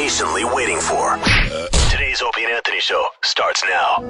patiently waiting for. Today's Opie and Anthony show starts now.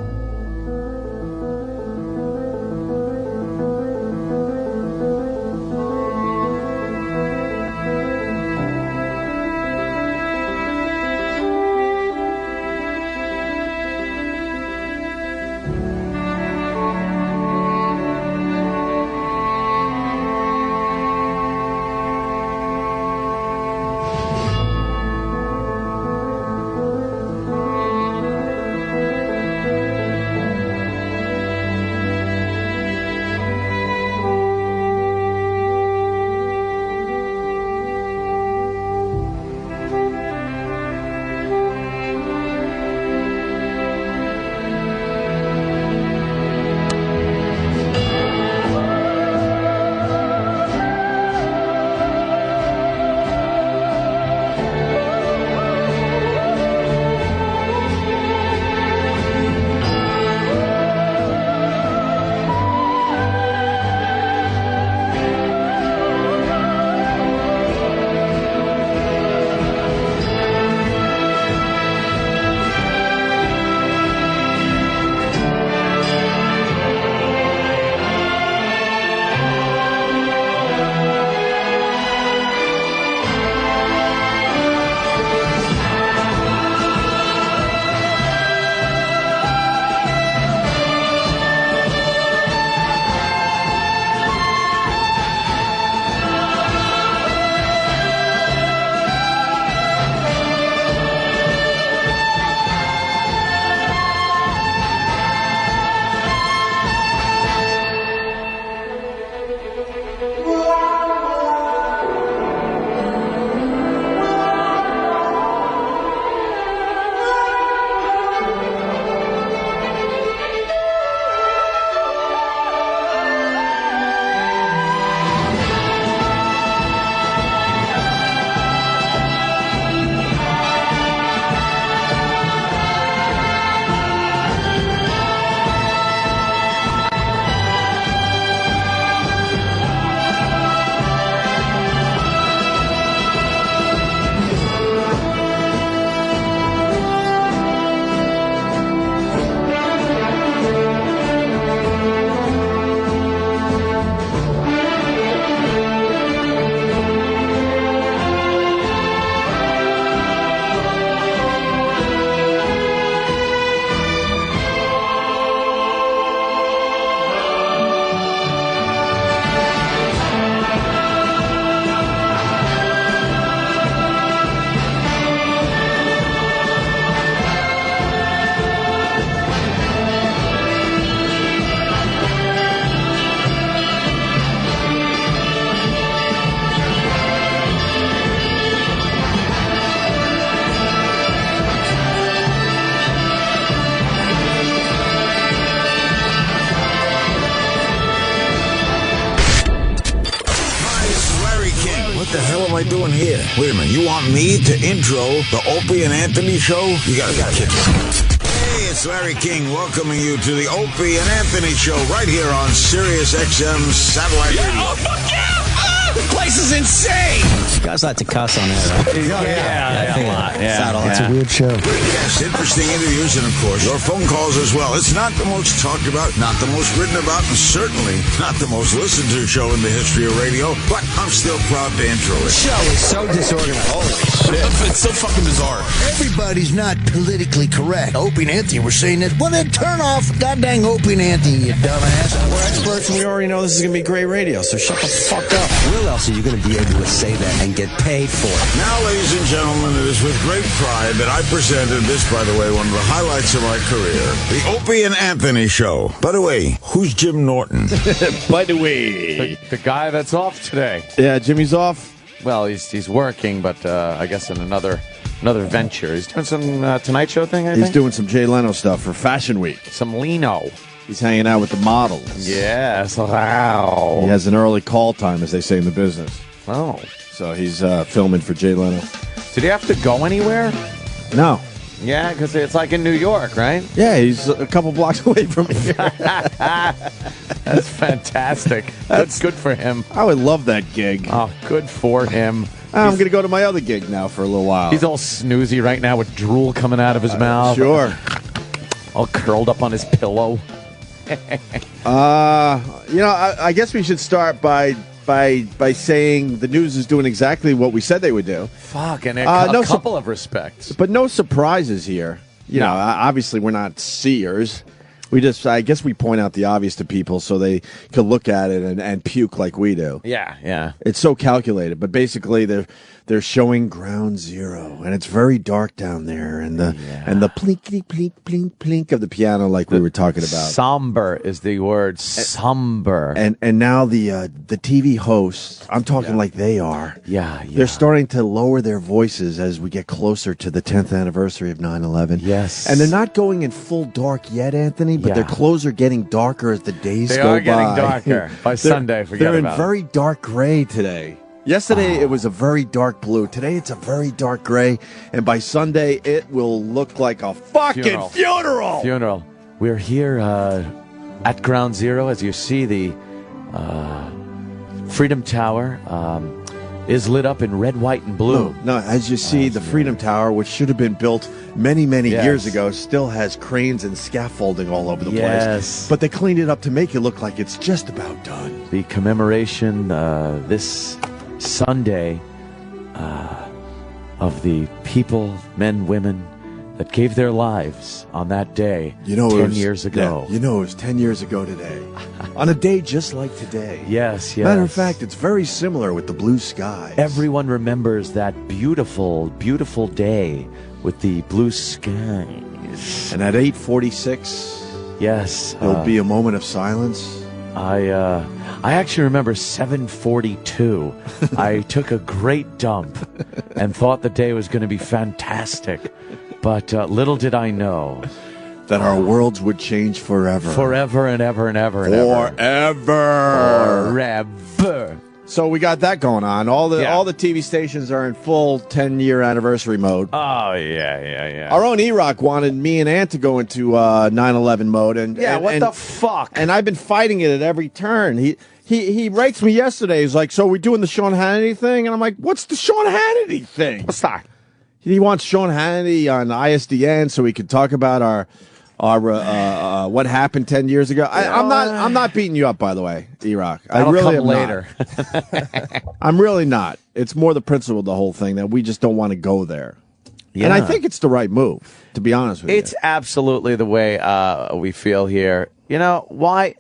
What the hell am I doing here? Wait a minute, you want me to intro the Opie and Anthony show? You gotta kick it. Hey, it's Larry King welcoming you to the Opie and Anthony show right here on SiriusXM satellite radio. Oh, fuck yeah! The place is insane! You guys like to cuss on air, right? Yeah, a lot. Yeah. It's a weird show. Yes, interesting interviews and, of course, your phone calls as well. It's not the most talked about, not the most written about, and certainly not the most listened to show in the history of radio, but I'm still proud to intro it. The show is so disorganized. Holy shit. It's so fucking bizarre. Everybody's not politically correct. Opie and Anthony were saying that. Well, then turn off goddamn Opie and Anthony, you dumbass. We're experts and we already know this is going to be great radio, so shut the fuck up. Where else are you going to be able to say that and get paid for it? Now, ladies and gentlemen, it is with great pride that I presented this, by the way, one of the highlights of my career, the Opie and Anthony show. By the way, who's Jim Norton? By the way, The guy that's off today. yeah, Jimmy's off. Well, he's working, but I guess in another venture. He's doing some Tonight Show thing, I He's think? doing some Jay Leno stuff for Fashion Week. Some Leno. He's hanging out with the models. Yes. Wow. He has an early call time, as they say in the business. Oh. So he's filming for Jay Leno. Did he have to go anywhere? No. Yeah, because it's like in New York, right? Yeah, he's a couple blocks away from here. That's fantastic. That's good for him. I would love that gig. Oh, good for him. I'm going to go to my other gig now for a little while. He's all snoozy right now with drool coming out of his mouth. Sure. All curled up on his pillow. I guess we should start by saying the news is doing exactly what we said they would do. Fuck, and a couple of respects. But no surprises here. Obviously we're not seers. I guess we point out the obvious to people so they could look at it and puke like we do. Yeah. It's so calculated, but basically they're showing ground zero, and it's very dark down there, and the plinkety plink plink plink of the piano, like we were talking about. Somber is the word. Somber. And now the TV hosts, I'm talking like they are. Yeah. They're starting to lower their voices as we get closer to the 10th anniversary of 9/11. Yes. And they're not going in full dark yet, Anthony, but their clothes are getting darker as the days go by. They are getting darker. By Sunday, forget about it. They're in very dark gray today. Yesterday, it was a very dark blue. Today, it's a very dark gray. And by Sunday, it will look like a fucking funeral. We're here at Ground Zero. As you see, the Freedom Tower is lit up in red, white, and blue. No, as you see, the Freedom Tower, which should have been built many years ago, still has cranes and scaffolding all over the place. But they cleaned it up to make it look like it's just about done. The commemoration this Sunday of the people, men, women, that gave their lives on that day 10 years ago. Yeah, it was 10 years ago today. On a day just like today. Yes. Matter of fact, it's very similar with the blue skies. Everyone remembers that beautiful, beautiful day with the blue skies. And at 8:46, there'll be a moment of silence. I actually remember 7:42. I took a great dump and thought the day was going to be fantastic. But little did I know that our worlds would change forever. Forever and ever and ever and ever. Forever. So we got that going on. All the TV stations are in full 10-year anniversary mode. Oh, yeah. Our own E-Rock wanted me and Ant to go into 9/11 mode. What the fuck? And I've been fighting it at every turn. He writes me yesterday. He's like, so are we doing the Sean Hannity thing? And I'm like, what's the Sean Hannity thing? What's that? He wants Sean Hannity on ISDN so we could talk about our what happened 10 years ago. I'm not beating you up, by the way, E-Rock. I really am later. I'm really not. It's more the principle of the whole thing that we just don't want to go there. Yeah. And I think it's the right move, to be honest with you. It's absolutely the way we feel here. Why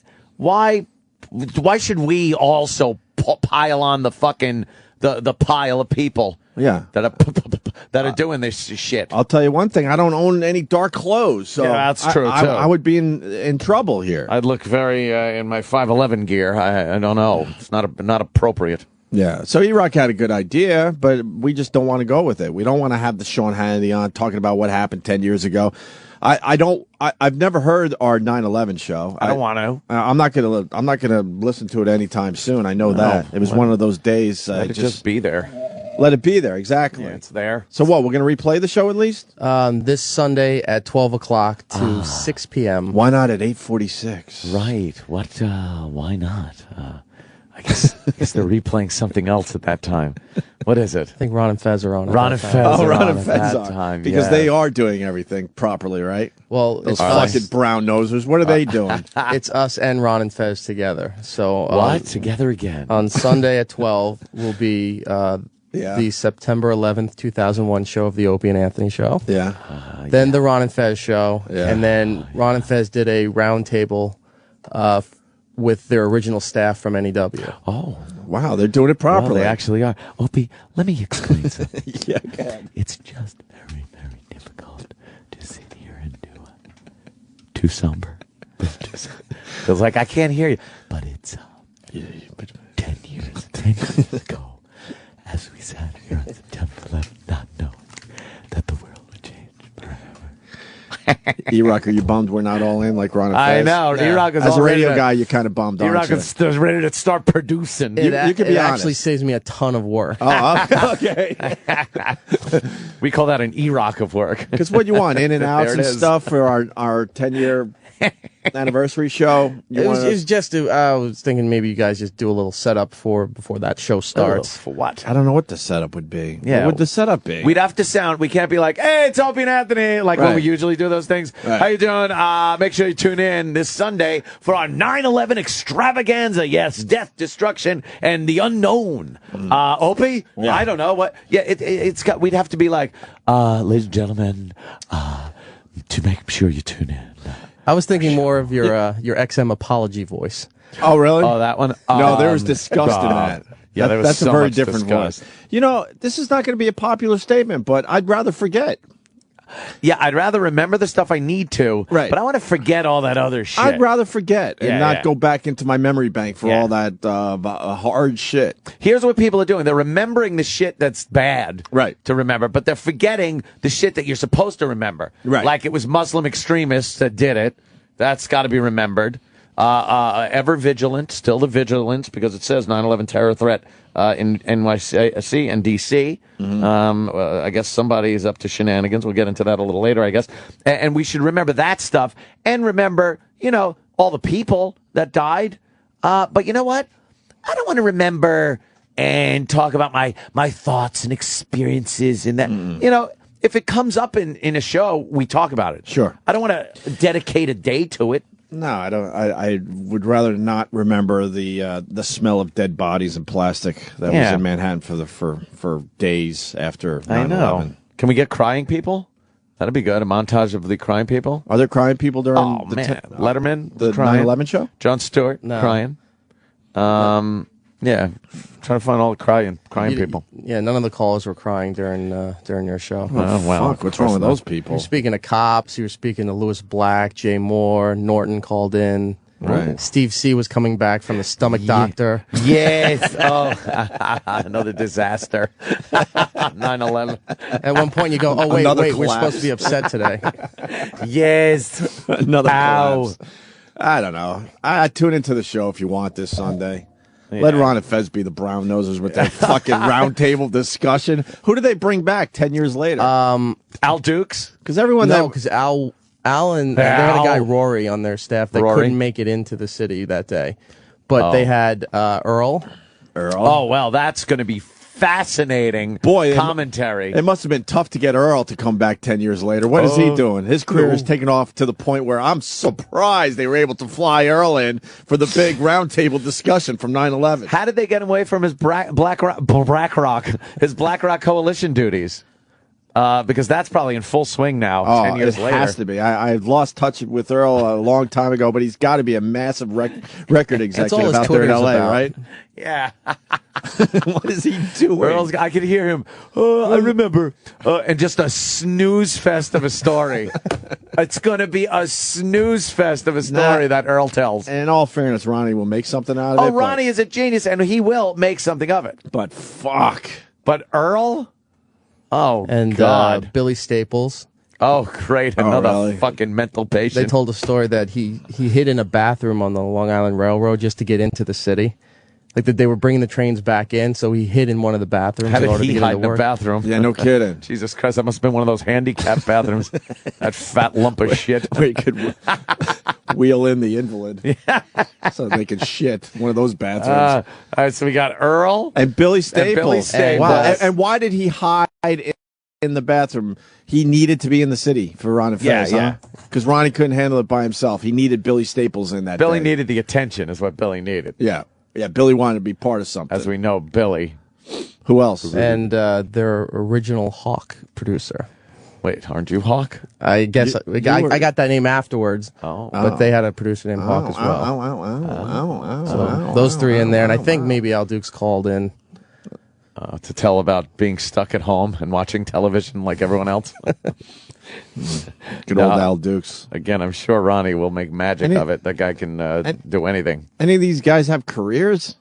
should we also pile on the fucking the pile of people that are doing this shit? I'll tell you one thing. I don't own any dark clothes. So that's true, too. I would be in trouble here. I'd look very in my 5'11" gear. I don't know. It's not appropriate. Yeah. So E-Rock had a good idea, but we just don't want to go with it. We don't want to have the Sean Hannity on talking about what happened 10 years ago. I've never heard our 9/11 show. I don't want to. I'm not gonna listen to it anytime soon. I know that. It was one of those days. Let it just be there. Let it be there. Exactly. Yeah, it's there. So what? We're gonna replay the show at least this Sunday at 12 o'clock to 6 p.m. Why not at 8:46? Right. What? Why not? I guess they're replaying something else at that time. What is it? I think Ron and Fez are on. Ron and Fez are Ron on and at Fez that are. time. Because they are doing everything properly, right? Well, those fucking brown nosers. What are they doing? It's us and Ron and Fez together. So what? Together again? On Sunday at 12 will be the September 11th, 2001 show of the Opie and Anthony show. Yeah. Then the Ron and Fez show. Yeah. And then Ron and Fez did a round table with their original staff from NEW. Oh. Wow, they're doing it properly. Well, they actually are. Opie, let me explain something. Yeah, go ahead. It's just very, very difficult to sit here and do it. Too somber. Feels like I can't hear you. But it's 10 years ago, as we sat here on September 11th, not knowing that the world would change forever. E-Rock, are you bummed we're not all in like Ron and Fez? I know. Yeah. E-Rock is as a radio guy, you're kind of bummed, aren't you? E-Rock is ready to start producing. You can be it honest. actually saves me a ton of work. Oh, okay. We call that an E-Rock of work. Because what you want, in and outs and stuff for our 10-year anniversary show? It was just. I was thinking maybe you guys just do a little setup before that show starts. For what? I don't know what the setup would be. Yeah. What would the setup be? We'd have to sound. We can't be like, "Hey, it's Opie and Anthony," like when we usually do those things. Right. How you doing? Make sure you tune in this Sunday for our 9/11 extravaganza. Yes, death, destruction, and the unknown. Opie, I don't know what. Yeah, it's got. We'd have to be like, ladies and gentlemen, to make sure you tune in. I was thinking more of your XM apology voice. Oh, really? Oh, that one. No, there was disgust in that. Yeah, there was that's so a very much different disgust. voice. You know, this is not going to be a popular statement, but I'd rather forget. Yeah, I'd rather remember the stuff I need to, right? But I want to forget all that other shit. I'd rather forget and not go back into my memory bank for all that hard shit. Here's what people are doing. They're remembering the shit that's bad to remember, but they're forgetting the shit that you're supposed to remember. Right. Like it was Muslim extremists that did it. That's got to be remembered. Ever vigilant, still the vigilance, because it says 9/11 terror threat in NYC and D.C. I guess somebody is up to shenanigans. We'll get into that a little later, I guess. And we should remember that stuff and remember, all the people that died. But you know what? I don't want to remember and talk about my thoughts and experiences in that. If it comes up in a show, we talk about it. Sure. I don't want to dedicate a day to it. No, I don't. I would rather not remember the smell of dead bodies and plastic that was in Manhattan for days after 9/11. I know. Can we get crying people? That'd be good. A montage of the crying people. Are there crying people during Letterman, the crying. 9/11 show? Jon Stewart crying. Yeah, trying to find all the crying people. Yeah, none of the callers were crying during your show. Oh, well, fuck, what's wrong with those people? You're speaking to cops. You were speaking to Lewis Black, Jay Moore, Norton called in. Right. Steve C was coming back from the stomach doctor. Yes. Oh, another disaster. 9/11. At one point, you go, "Oh wait, Another we're collapse. supposed to be upset today." Yes. Another Ow. collapse. I don't know. I tune into the show if you want this Sunday. Let Ron and Fez be the brown nosers with that fucking roundtable discussion. Who did they bring back 10 years later? Al Dukes? Because everyone because Al and they had a guy Rory on their staff that couldn't make it into the city that day, but they had Earl. Oh well, that's going to be fascinating. Boy, commentary. It must have been tough to get Earl to come back 10 years later. What is he doing? His career has taken off to the point where I'm surprised they were able to fly Earl in for the big roundtable discussion from 9/11. How did they get away from his Black Rock Coalition duties? Because that's probably in full swing now, 10 years later. It has to be. I lost touch with Earl a long time ago, but he's got to be a massive record executive out there in L.A., right? Yeah. What is he doing? I could hear him. I remember. And just a snooze fest of a story. It's going to be a snooze fest of a story that Earl tells. And in all fairness, Ronnie will make something out of it. Oh, Ronnie is a genius, and he will make something of it. But fuck. But Earl? Oh, and God. Billy Staples. Oh, great. Another really? fucking mental patient. They told a story that he hid in a bathroom on the Long Island Railroad just to get into the city. Like that they were bringing the trains back in, so he hid in one of the bathrooms. How in did order he to get hide into in the work. bathroom? Yeah, no kidding. Jesus Christ, that must have been one of those handicapped bathrooms. That fat lump of shit. Where he could wheel in the invalid so they could shit one of those bathrooms. All right, so we got Earl and Billy Staples. Billy Staples. Wow. And why did he hide in the bathroom? He needed to be in the city for Ron and Fez, yeah. Because Ronnie couldn't handle it by himself. He needed Billy Staples in that Billy day. needed the attention, is what Billy needed. Yeah. Yeah, Billy wanted to be part of something. As we know, Billy. Who else? And their original Hawk producer. Wait, aren't you Hawk? I guess I got that name afterwards. But they had a producer named Hawk as well. So those three in there, and I think maybe Al Dukes called in. To tell about being stuck at home and watching television like everyone else. Good old Al Dukes. Again, I'm sure Ronnie will make magic of it. That guy can do anything. Any of these guys have careers?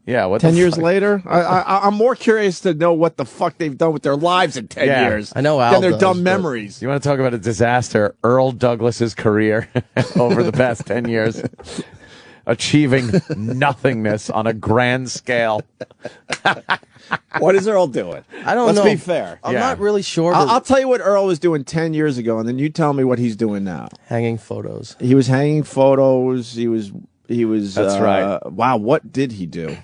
Yeah, what 10 years later? I'm more curious to know what the fuck they've done with their lives in 10 years. I know Al than their does, dumb but- memories. You want to talk about a disaster? Earl Douglas's career over the past 10 years. achieving nothingness on a grand scale. What is Earl doing? I don't know. Let's be fair. I'm not really sure. I'll tell you what Earl was doing 10 years ago, and then you tell me what he's doing now. Hanging photos. He was hanging photos. He was. That's right. Wow, what did he do?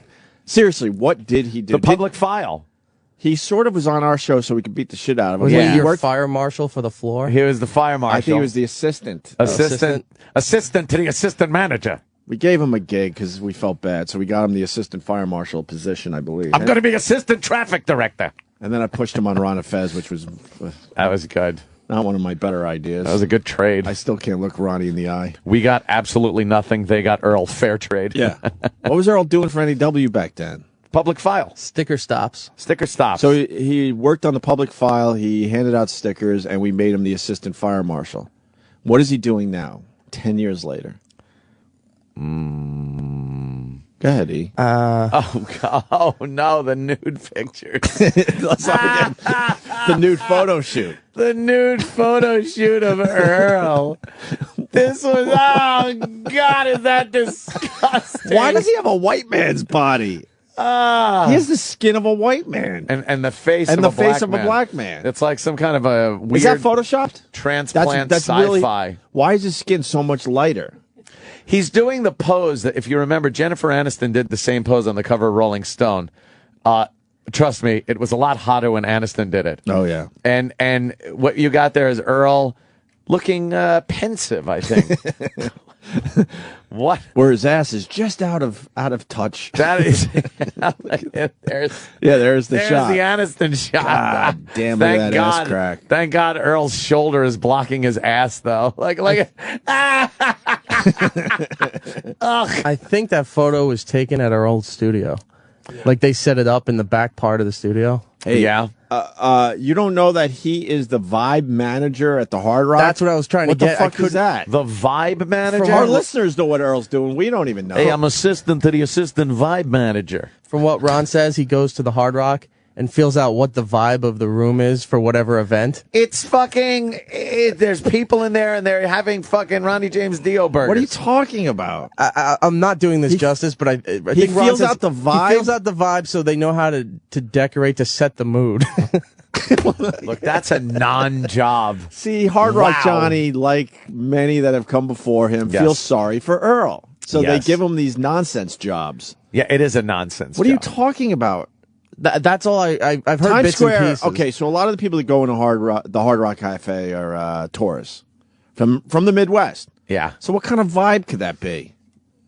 Seriously, what did he do? The public file. He sort of was on our show so we could beat the shit out of him. Was Yeah. he He your worked. fire marshal for the floor? He was the fire marshal. I think he was the assistant. Assistant to the assistant manager. We gave him a gig because we felt bad, so we got him the assistant fire marshal position, I believe. I'm going to be assistant traffic director. And then I pushed him on Ron and Fez, which was That was good. not one of my better ideas. That was a good trade. I still can't look Ronnie in the eye. We got absolutely nothing. They got Earl. Fair trade. Yeah. What was Earl doing for NEW back then? Public file. Sticker stops. Sticker stops. So he worked on the public file, he handed out stickers, and we made him the assistant fire marshal. What is he doing now, 10 years later? Go ahead, E. Oh, no, the nude pictures. Let's not forget the nude photo shoot. The nude photo shoot of Earl. This was, oh, God, is that disgusting? Why does he have a white man's body? He has the skin of a white man. And the face And of the a black face of man. a black man. It's like some kind of a weird Is that photoshopped? transplant That's sci-fi. really. Why is his skin so much lighter? He's doing the pose that, if you remember, Jennifer Aniston did the same pose on the cover of Rolling Stone. Trust me, it was a lot hotter when Aniston did it. Oh yeah. And what you got there is Earl looking pensive, I think. What? Where his ass is just out of touch. That is. there's the shot. the Aniston shot. God damn, look at that ass crack. Thank God Earl's shoulder is blocking his ass, though. I think that photo was taken at our old studio. Like they set it up in the back part of the studio. Hey, yeah. You don't know that he is the vibe manager at the Hard Rock? That's what I was trying to What get. the fuck is that? The vibe manager? Our listeners know what Earl's doing. We don't even know. Hey, I'm assistant to the assistant vibe manager. From what Ron says, he goes to the Hard Rock and feels out what the vibe of the room is for whatever event. It's fucking. There's people in there and they're having fucking Ronnie James Dio burgers. What are you talking about? I'm not doing this justice, but I think he Ron feels says out the vibe? He feels out the vibe so they know how to decorate to set the mood. Look, that's a non-job. See, Hard Rock Wow. Johnny, like many that have come before him, Yes. feels sorry for Earl. So they Yes. give him these nonsense jobs. Yeah, it is a nonsense What are you job. talking about? That's all I've heard. Times bits Square. and pieces. Okay, so a lot of the people that go into the Hard Rock Cafe are tourists from the Midwest. Yeah. So what kind of vibe could that be?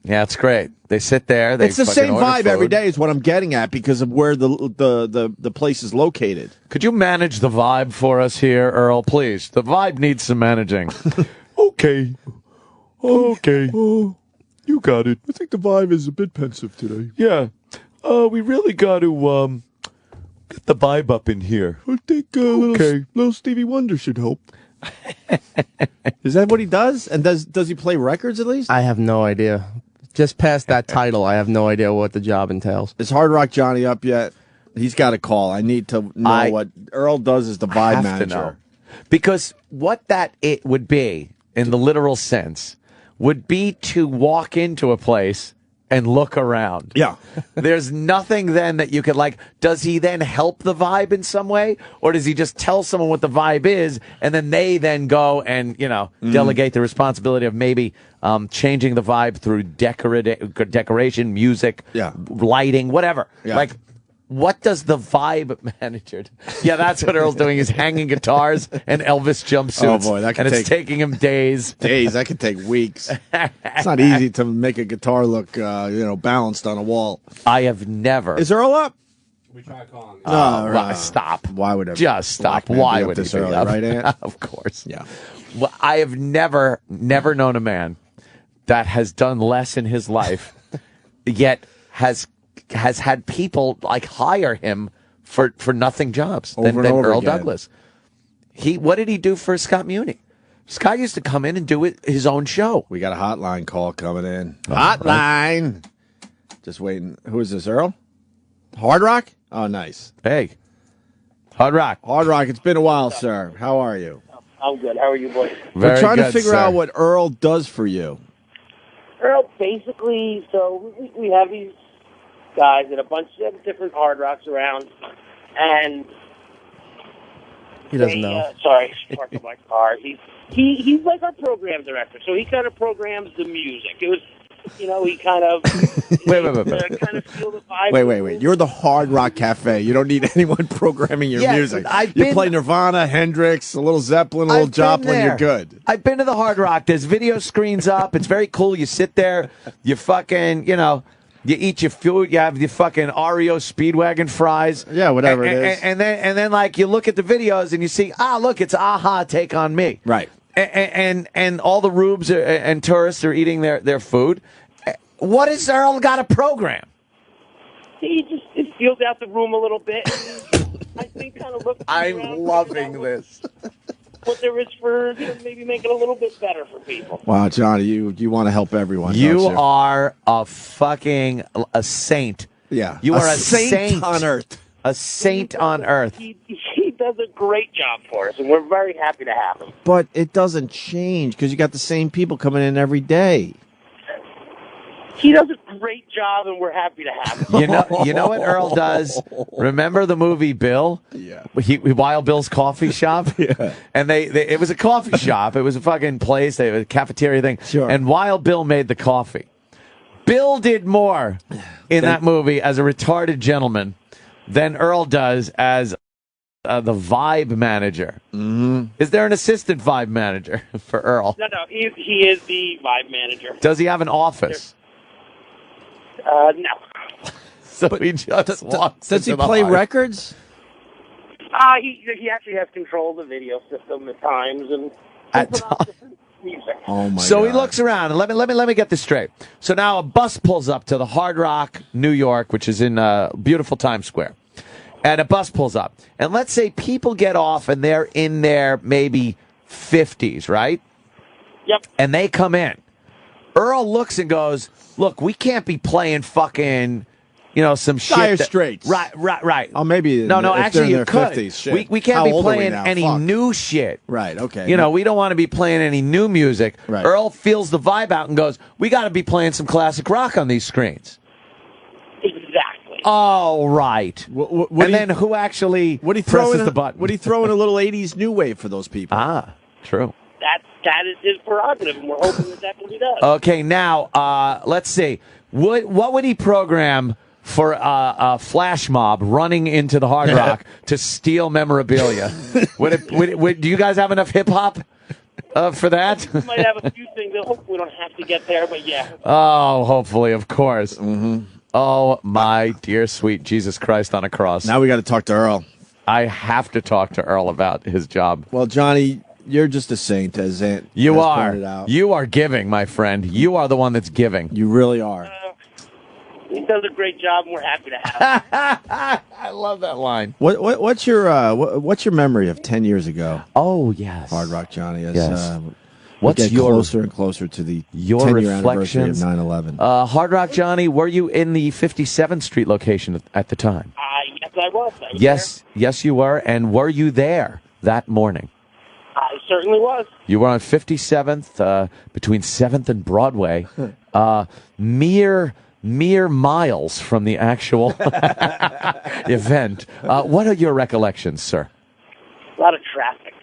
Yeah, it's great. They sit there. They It's the fucking same order vibe every food. day is what I'm getting at because of where the place is located. Could you manage the vibe for us here, Earl, please? The vibe needs some managing. Okay. You got it. I think the vibe is a bit pensive today. Yeah. We really got to get the vibe up in here. I think little Stevie Wonder should help. Is that what he does? And does he play records at least? I have no idea. Just past that title, I have no idea what the job entails. Is Hard Rock Johnny up yet? He's got a call. I need to know what Earl does as the vibe Have manager. to know. Because what that it would be, in the literal sense, would be to walk into a place and look around. Yeah. There's nothing then that you could does he then help the vibe in some way? Or does he just tell someone what the vibe is and then they then go and, delegate the responsibility of maybe changing the vibe through decoration, music, lighting, whatever. Yeah. What does the vibe manager do? Yeah, that's what Earl's doing. He's hanging guitars and Elvis jumpsuits. Oh, boy, that could it's taking him days. Days. That could take weeks. It's not easy to make a guitar look, balanced on a wall. I have never. Is Earl up? We tried calling. Stop. Why would Just stop. black man Why be up would he this be early, up? right, Aunt? Of course. Yeah. Well, I have never known a man that has done less in his life, yet has had people hire him for nothing jobs than over Earl again. Douglas. What did he do for Scott Muni? Scott used to come in and do his own show. We got a hotline call coming in. Hotline. Just waiting. Who is this, Earl? Hard Rock? Oh, nice. Hey, Hard Rock. Hard Rock, it's been a while, sir. How are you? I'm good. How are you, boys? We're trying to good, figure sir. out what Earl does for you. Earl, basically, so we have these guys at a bunch of different Hard Rocks around, and he doesn't know. Sorry, parked in my car. He's like our program director, so he kind of programs the music. It was, he kind of wait. kind of feel the vibe. Wait. You're the Hard Rock Cafe. You don't need anyone programming your music. You play Nirvana, Hendrix, a little Zeppelin, a little Joplin. You're good. I've been to the Hard Rock. There's video screens up. It's very cool. You sit there. You fucking, you eat your food. You have your fucking Oreo Speedwagon fries. Yeah, whatever it is. And then like you look at the videos and you see, look, it's Aha, Take on Me. Right. And all the rubes and tourists are eating their food. What has Earl got a program? He just feels out the room a little bit. I think kind of looks. I'm loving this. What there is for maybe make it a little bit better for people. Wow, Johnny, you want to help everyone. You don't you? are a fucking a saint. Yeah, you are a saint on earth. A saint on earth. He does a great job for us, and we're very happy to have him. But it doesn't change because you got the same people coming in every day. He does a great job, and we're happy to have him. You know what Earl does? Remember the movie Bill? Yeah. Wild Bill's Coffee Shop? Yeah. And it was a coffee shop. It was a fucking place. They had a cafeteria thing. Sure. And Wild Bill made the coffee. Bill did more in that movie as a retarded gentleman than Earl does as the vibe manager. Mm-hmm. Is there an assistant vibe manager for Earl? No, he is the vibe manager. Does he have an office? No. So he just walks. Does he into the play heart. records? He actually has control of the video system at times and music. Oh my! So God. he looks around and let me get this straight. So now a bus pulls up to the Hard Rock, New York, which is in beautiful Times Square, and a bus pulls up, and let's say people get off and they're in their maybe 50s, right? Yep. And they come in. Earl looks and goes, "Look, we can't be playing fucking." Some shit. Dire Straits. Right. Oh, maybe. No, actually, you could. 50s, shit. We can't How be old are we playing now? any Fuck. new shit. Right, okay. We don't want to be playing any new music. Right. Earl feels the vibe out and goes, we got to be playing some classic rock on these screens. Exactly. Oh, right. Then who actually presses the button? Would he throw in a little 80s new wave for those people? True. That is his prerogative, and we're hoping that that's what he does. Okay, now, let's see. What would he program for a flash mob running into the Hard Rock to steal memorabilia? Do you guys have enough hip-hop for that? We might have a few things that hopefully we don't have to get there, but yeah. Oh, hopefully, of course. Mm-hmm. Oh, my dear sweet Jesus Christ on a cross. Now we got to talk to Earl. I have to talk to Earl about his job. Well, Johnny, you're just a saint, as Ant You has are. pointed out. You are giving, my friend. You are the one that's giving. You really are. He does a great job, and we're happy to have him. I love that line. What's your memory of 10 years ago? Oh, yes. Hard Rock Johnny. As, Yes. What's What's your closer and closer to the 10-year anniversary of 9/11? Hard Rock Johnny, were you in the 57th Street location at the time? Yes, I was. Yes, you were. And were you there that morning? I certainly was. You were on 57th, between 7th and Broadway, mere miles from the actual event. What are your recollections, sir? A lot of traffic.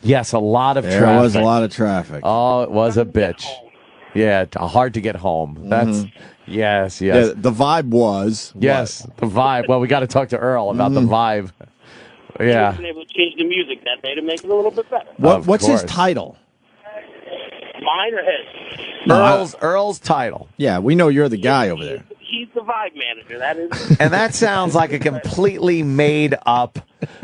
Yes, a lot of traffic. There was a lot of traffic. Oh, it was a bitch. Yeah, hard to get home. That's yes. Yeah, the vibe was yes, the vibe. Well, we got to talk to Earl about the vibe. Yeah. We've been able to change the music that day to make it a little bit better. What's his title? Mine or his? Earl's title. Yeah, we know you're the guy over there. He's the vibe manager. That is. And that sounds like a completely made up.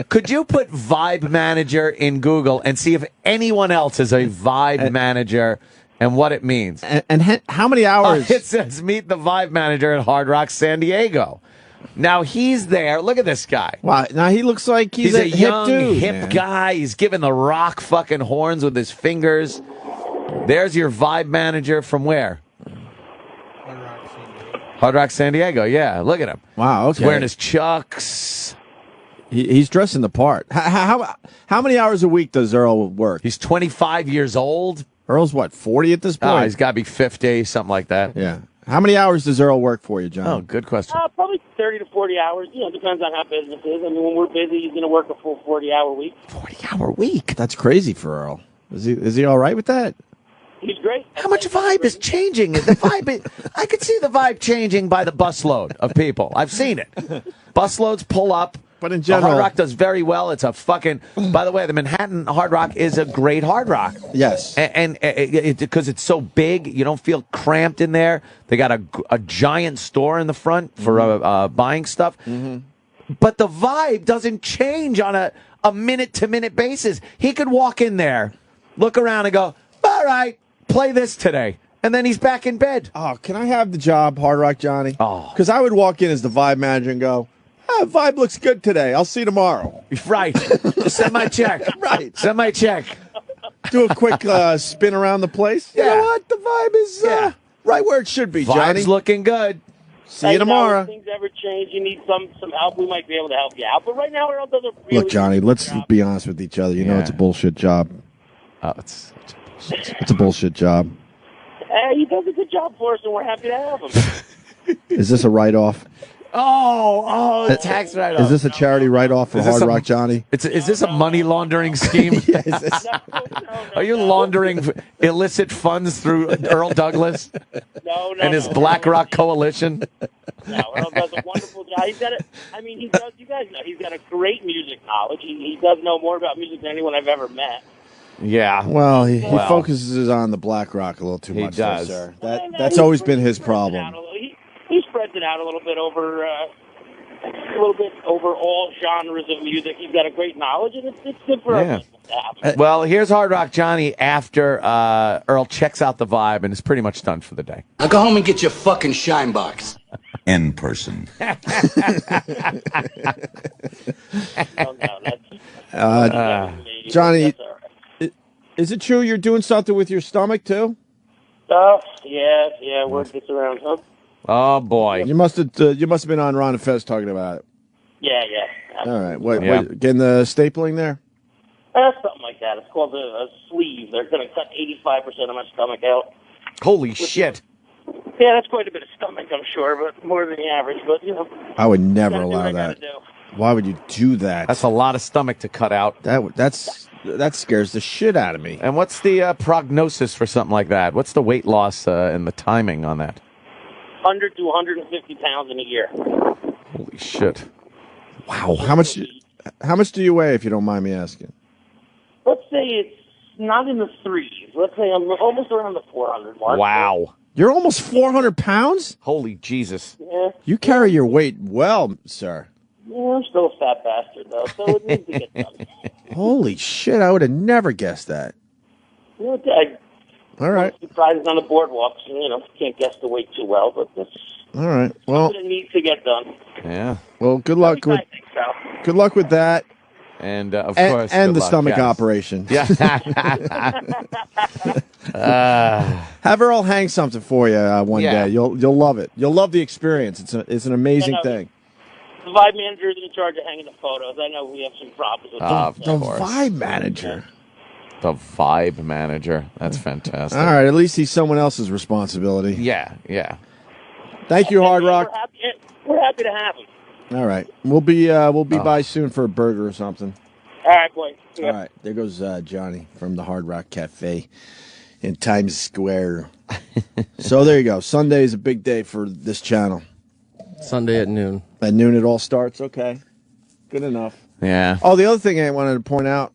Could you put vibe manager in Google and see if anyone else is a vibe manager and what it means? And how many hours? It says meet the vibe manager at Hard Rock San Diego. Now he's there. Look at this guy. Wow. Now he looks like he's a young, hip dude, hip man. guy. He's giving the rock fucking horns with his fingers. There's your vibe manager from where? Hard Rock San Diego. Yeah, look at him. Wow. Okay. He's wearing his Chucks. He's dressing the part. How many hours a week does Earl work? He's 25 years old. Earl's what, 40 at this point? Oh, he's got to be 50, something like that. Yeah. How many hours does Earl work for you, John? Oh, good question. Probably 30 to 40 hours. Depends on how business is. I mean, when we're busy, he's going to work a full 40-hour week. 40-hour week? That's crazy for Earl. Is he all right with that? He's great. How much vibe is changing? The vibe, I could see the vibe changing by the busload of people. I've seen it. Busloads pull up. But in general, Hard Rock does very well. It's a fucking. By the way, the Manhattan Hard Rock is a great Hard Rock. Yes, and because it's so big, you don't feel cramped in there. They got a giant store in the front for buying stuff. Mm-hmm. But the vibe doesn't change on a minute to minute basis. He could walk in there, look around, and go, "All right, play this today." And then he's back in bed. Oh, can I have the job, Hard Rock Johnny? Oh, because I would walk in as the vibe manager and go, vibe looks good today. I'll see you tomorrow. Right. Send my check. Right. Send my check. Do a quick spin around the place. Yeah. You know what? The vibe is right where it should be, Johnny. Vibe's looking good. See you tomorrow. If things ever change, you need some help, we might be able to help you out. But right now, Earl does a really Look, Johnny, let's job. be honest with each other. You know it's a bullshit job. Oh, it's such a bullshit. It's a bullshit job. He does a good job for us, and we're happy to have him. Is this a write-off? Oh, tax write-off. Is this a charity write-off for Hard Rock Johnny? Is this a money laundering scheme? Are you laundering illicit funds through Earl Douglas and his BlackRock coalition? No, Earl does a wonderful job. He's got he does. You guys know he's got a great music knowledge. He does know more about music than anyone I've ever met. Yeah. Well, he focuses on the BlackRock a little too much. He does. Sir. That's always been his problem. He spreads it out a little bit over all genres of music. He's got a great knowledge, and it's good for everyone to have. Well, here's Hard Rock Johnny after Earl checks out the vibe and is pretty much done for the day. Now go home and get your fucking shine box. In person. Johnny, is it true you're doing something with your stomach too? Yeah. Word gets around, huh? Oh boy, you must have been on Ron and Fez talking about it. Yeah. All right, what getting the stapling there? Something like that. It's called a sleeve. They're going to cut 85% of my stomach out. Holy shit! Yeah, that's quite a bit of stomach, I'm sure, but more than the average. But I would never allow that. Why would you do that? That's a lot of stomach to cut out. That scares the shit out of me. And what's the prognosis for something like that? What's the weight loss and the timing on that? 100 to 150 pounds in a year. Holy shit! Wow, how much do you weigh, if you don't mind me asking? Let's say it's not in the threes. Let's say I'm almost around the 400 mark. Wow. You're almost 400 pounds? Holy Jesus. Yeah. You carry your weight well, sir. Yeah, I'm still a fat bastard, though, so it needs to get done. Holy shit, I would have never guessed that. All right. Surprises on the boardwalks, and, can't guess the weight too well, but that's all right. Well, it needs to get done. Yeah. Well, good luck with good luck with that. And of course, and the stomach operation. Yeah. Have Earl hang something for you one day. You'll love it. You'll love the experience. It's an amazing thing. The vibe manager is in charge of hanging the photos. I know we have some problems with the vibe manager. The vibe manager. That's fantastic. All right. At least he's someone else's responsibility. Yeah. Thank you, Hard Rock. We're happy to have him. All right. We'll be by soon for a burger or something. All right, boy. All right. There goes Johnny from the Hard Rock Cafe in Times Square. So there you go. Sunday is a big day for this channel. Sunday at noon. At noon it all starts. Okay. Good enough. Yeah. Oh, the other thing I wanted to point out,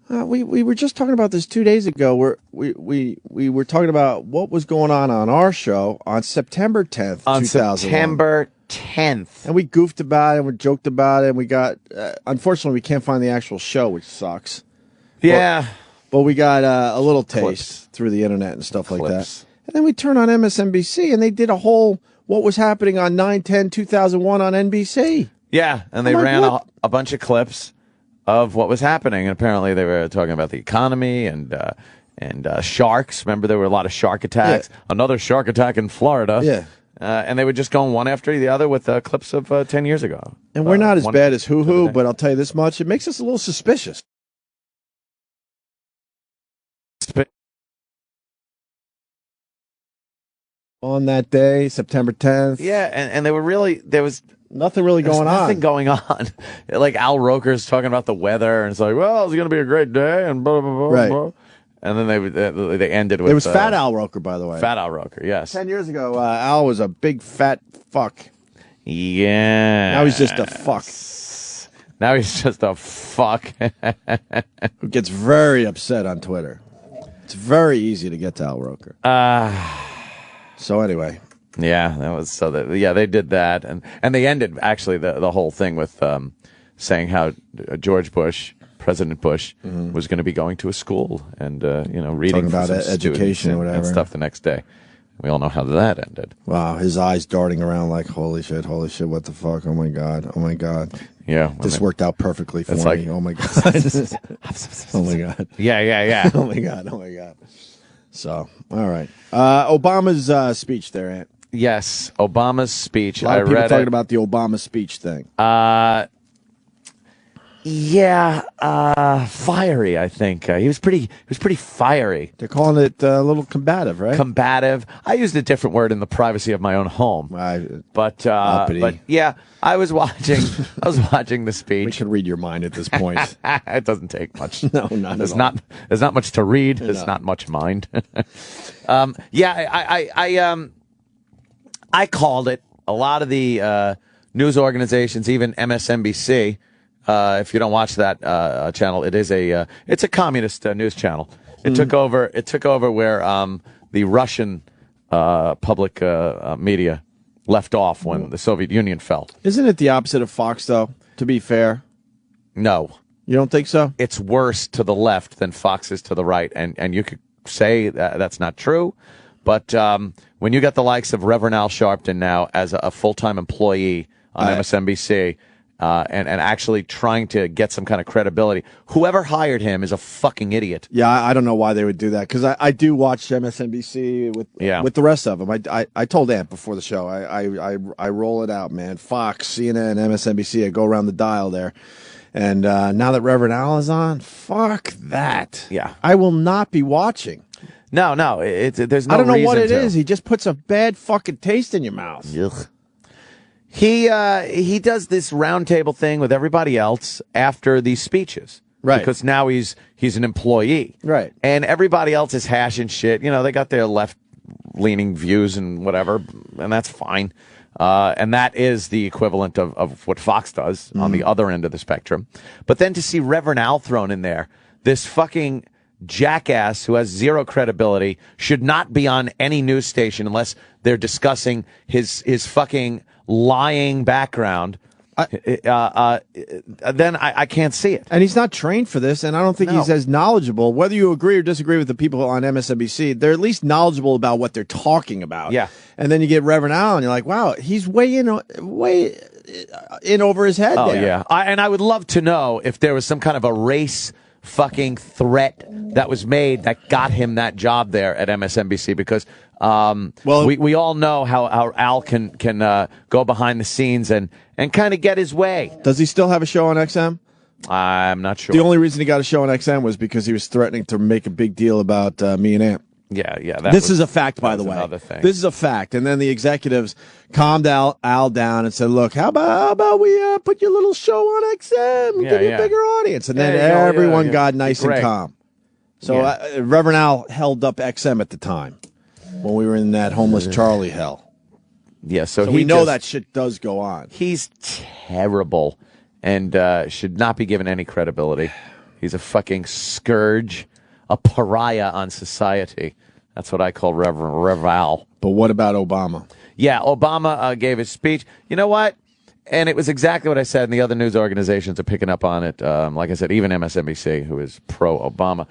we were just talking about this 2 days ago. Where we were talking about what was going on our show on September 10th, on 2001. September 10th, and we goofed about it, and we joked about it, and we got. Unfortunately, we can't find the actual show, which sucks. Yeah, but we got a little taste through the internet and stuff like that. And then we turned on MSNBC, and they did a whole what was happening on 9/10/2001 on NBC. Yeah, and they ran a bunch of clips of what was happening, and apparently they were talking about the economy and sharks. Remember, there were a lot of shark attacks. Yeah. Another shark attack in Florida. Yeah. And they were just going one after the other with clips of 10 years ago. And we're not as bad as Hoo-Hoo, but I'll tell you this much. It makes us a little suspicious. on that day, September 10th. Yeah, and there was nothing really going on. Nothing going on. Like Al Roker's talking about the weather, and it's like, well, it's going to be a great day, and blah, blah, blah, right. blah. And then they ended with... It was Fat Al Roker, by the way. Fat Al Roker, yes. 10 years ago, Al was a big fat fuck. Yeah. Now he's just a fuck. Now he's just a fuck. Who gets very upset on Twitter. It's very easy to get to Al Roker. So anyway... Yeah, that was they did that, and they ended actually the whole thing with saying how George Bush, President Bush, was going to be going to a school and reading about for some education or whatever and stuff the next day. We all know how that ended. Wow, his eyes darting around like holy shit, what the fuck? Oh my god. Yeah, this worked out perfectly for me. Like, oh my god. Oh my god. Yeah. Oh my god. So all right, Obama's speech there, Ant. Yes, Obama's speech. A lot of people talking about the Obama speech thing. Fiery. I think he was pretty fiery. They're calling it a little combative, right? Combative. I used a different word in the privacy of my own home. But yeah, I was watching the speech. We can read your mind at this point. It doesn't take much. No, not at all. There's not much to read. There's not much mind. I called it. A lot of the news organizations, even MSNBC, if you don't watch that channel, it's a communist news channel. It took over where the Russian public media left off when the Soviet Union fell. Isn't it the opposite of Fox, though? To be fair, no, you don't think so? It's worse to the left than Fox is to the right, and you could say that's not true. But when you got the likes of Reverend Al Sharpton now as a full-time employee on MSNBC and actually trying to get some kind of credibility, whoever hired him is a fucking idiot. Yeah, I don't know why they would do that, because I do watch MSNBC with the rest of them. I told Ant before the show, I roll it out, man. Fox, CNN, MSNBC, I go around the dial there. And now that Reverend Al is on, fuck that. Yeah. I will not be watching. No, there's no. I don't know what it reason to. is. He just puts a bad fucking taste in your mouth. Ugh. He does this roundtable thing with everybody else after these speeches, right? Because now he's an employee, right? And everybody else is hashing shit. You know, they got their left-leaning views and whatever, and that's fine. And that is the equivalent of what Fox does on the other end of the spectrum. But then to see Reverend Al thrown in there, this fucking jackass who has zero credibility, should not be on any news station unless they're discussing his fucking lying background. Then I can't see it. And he's not trained for this, and I don't think he's as knowledgeable. Whether you agree or disagree with the people on MSNBC, they're at least knowledgeable about what they're talking about. Yeah. And then you get Reverend Al, and you're like, wow, he's way in over his head there. Yeah. And I would love to know if there was some kind of a race fucking threat that was made that got him that job there at MSNBC, because we all know how Al can go behind the scenes and kind of get his way. Does he still have a show on XM? I'm not sure. The only reason he got a show on XM was because he was threatening to make a big deal about me and Ant. Yeah. This is a fact, by the way. This is a fact. And then the executives calmed Al down and said, look, how about we put your little show on XM and give you a bigger audience? And then everyone got nice and calm. So Reverend Al held up XM at the time when we were in that homeless Charlie hell. Yeah, so we know that shit does go on. He's terrible and should not be given any credibility. He's a fucking scourge, a pariah on society. That's what I call Rev Al. But what about Obama? Yeah, Obama gave his speech. You know what? And it was exactly what I said, and the other news organizations are picking up on it. Like I said, even MSNBC, who is pro-Obama.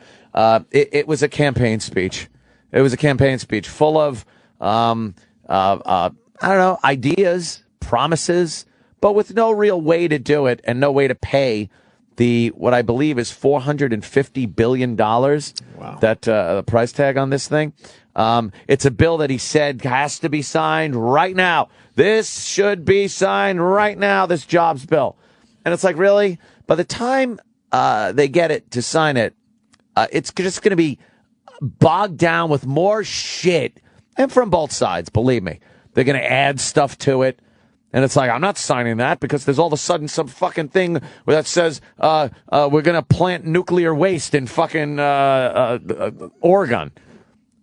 It was a campaign speech. It was a campaign speech full of, I don't know, ideas, promises, but with no real way to do it and no way to pay what I believe is $450 billion. Wow. That the price tag on this thing. It's a bill that he said has to be signed right now. This should be signed right now, this jobs bill. And it's like, really? By the time they get it to sign it, it's just going to be bogged down with more shit And from both sides, believe me. They're going to add stuff to it. And it's like, I'm not signing that because there's all of a sudden some fucking thing that says we're going to plant nuclear waste in fucking Oregon.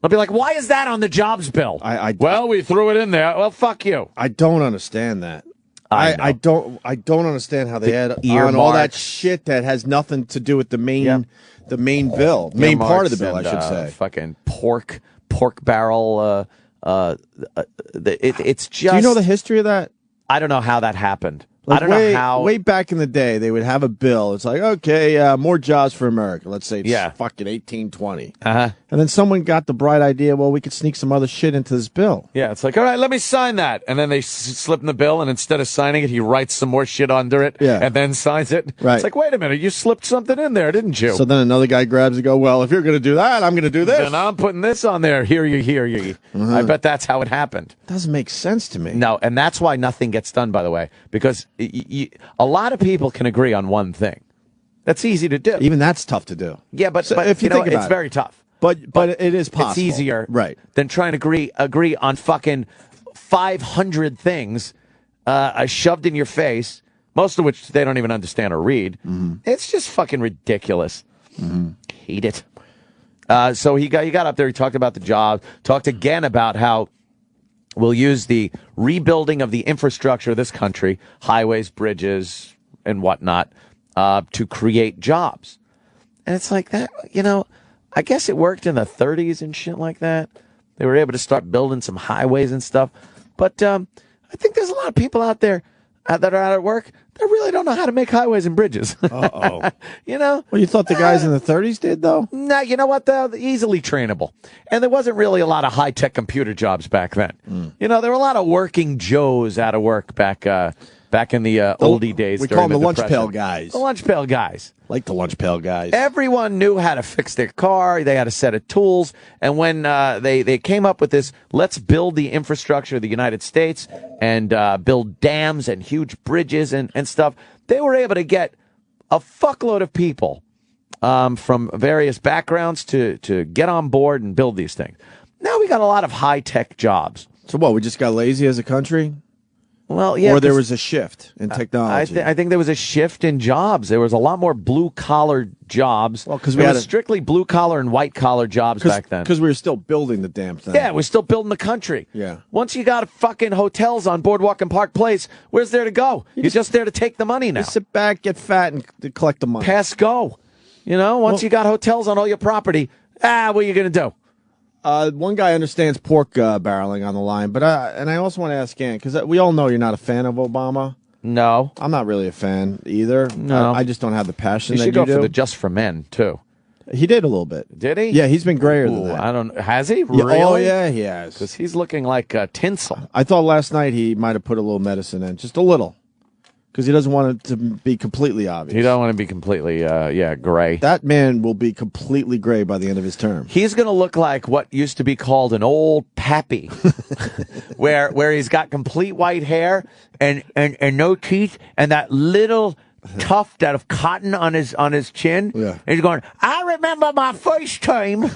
I'll be like, why is that on the jobs bill? Well, we threw it in there. Well, fuck you. I don't understand that. I don't understand how they add on all that shit that has nothing to do with the main bill, main part of the bill, I should say. Fucking pork barrel. It's just. Do you know the history of that? I don't know how that happened. Like I don't know how. Way back in the day, they would have a bill. It's like, okay, more jobs for America. Let's say it's fucking 1820. Uh-huh. And then someone got the bright idea, well, we could sneak some other shit into this bill. Yeah, it's like, all right, let me sign that. And then they slip in the bill, and instead of signing it, he writes some more shit under it and then signs it. Right. It's like, wait a minute, you slipped something in there, didn't you? So then another guy grabs and go, well, if you're going to do that, I'm going to do this. Then I'm putting this on there. Hear you. Mm-hmm. I bet that's how it happened. Doesn't make sense to me. No, and that's why nothing gets done, by the way, because a lot of people can agree on one thing. That's easy to do. Even that's tough to do. Yeah, but if you think about it's very tough. But it is possible. It's easier than trying to agree on fucking 500 things shoved in your face, most of which they don't even understand or read. Mm-hmm. It's just fucking ridiculous. Mm-hmm. Hate it. So he got up there, he talked about the job, talked again about how we'll use the rebuilding of the infrastructure of this country, highways, bridges, and whatnot, to create jobs. And it's like that, I guess it worked in the 30s and shit like that. They were able to start building some highways and stuff. But I think there's a lot of people out there that are out at work that really don't know how to make highways and bridges. Uh-oh. Well, you thought the guys in the 30s did, though? No, you know what, though? They're easily trainable. And there wasn't really a lot of high-tech computer jobs back then. There were a lot of working Joes out of work back in the oldie days. We call them the lunch Depression. pail guys. The lunch pail guys. Like the lunch pail guys. Everyone knew how to fix their car. They had a set of tools. And when they came up with this, let's build the infrastructure of the United States and build dams and huge bridges and stuff, they were able to get a fuckload of people from various backgrounds to get on board and build these things. Now we got a lot of high-tech jobs. So what, we just got lazy as a country? Well, yeah. Or there was a shift in technology. I think there was a shift in jobs. There was a lot more blue-collar jobs. Well, because we had strictly blue-collar and white-collar jobs back then. Because we were still building the damn thing. Yeah, we're still building the country. Yeah. Once you got fucking hotels on Boardwalk and Park Place, where's there to go? You're just there to take the money now. Just sit back, get fat, and collect the money. Pass go. Once you got hotels on all your property, what are you going to do? One guy understands pork barreling on the line, but I also want to ask Ann, because we all know you're not a fan of Obama. No. I'm not really a fan either. No. I just don't have the passion that you do. He should go for the Just for Men, too. He did a little bit. Did he? Yeah, he's been grayer than that. I don't. Has he? Yeah, Really? oh, yeah, he has. Because he's looking like tinsel. I thought last night he might have put a little medicine in, just a little. Because he doesn't want it to be completely obvious. He don't want to be completely, gray. That man will be completely gray by the end of his term. He's going to look like what used to be called an old pappy, where he's got complete white hair and no teeth and that little tuft out of cotton on his chin. Yeah. And he's going, I remember my first time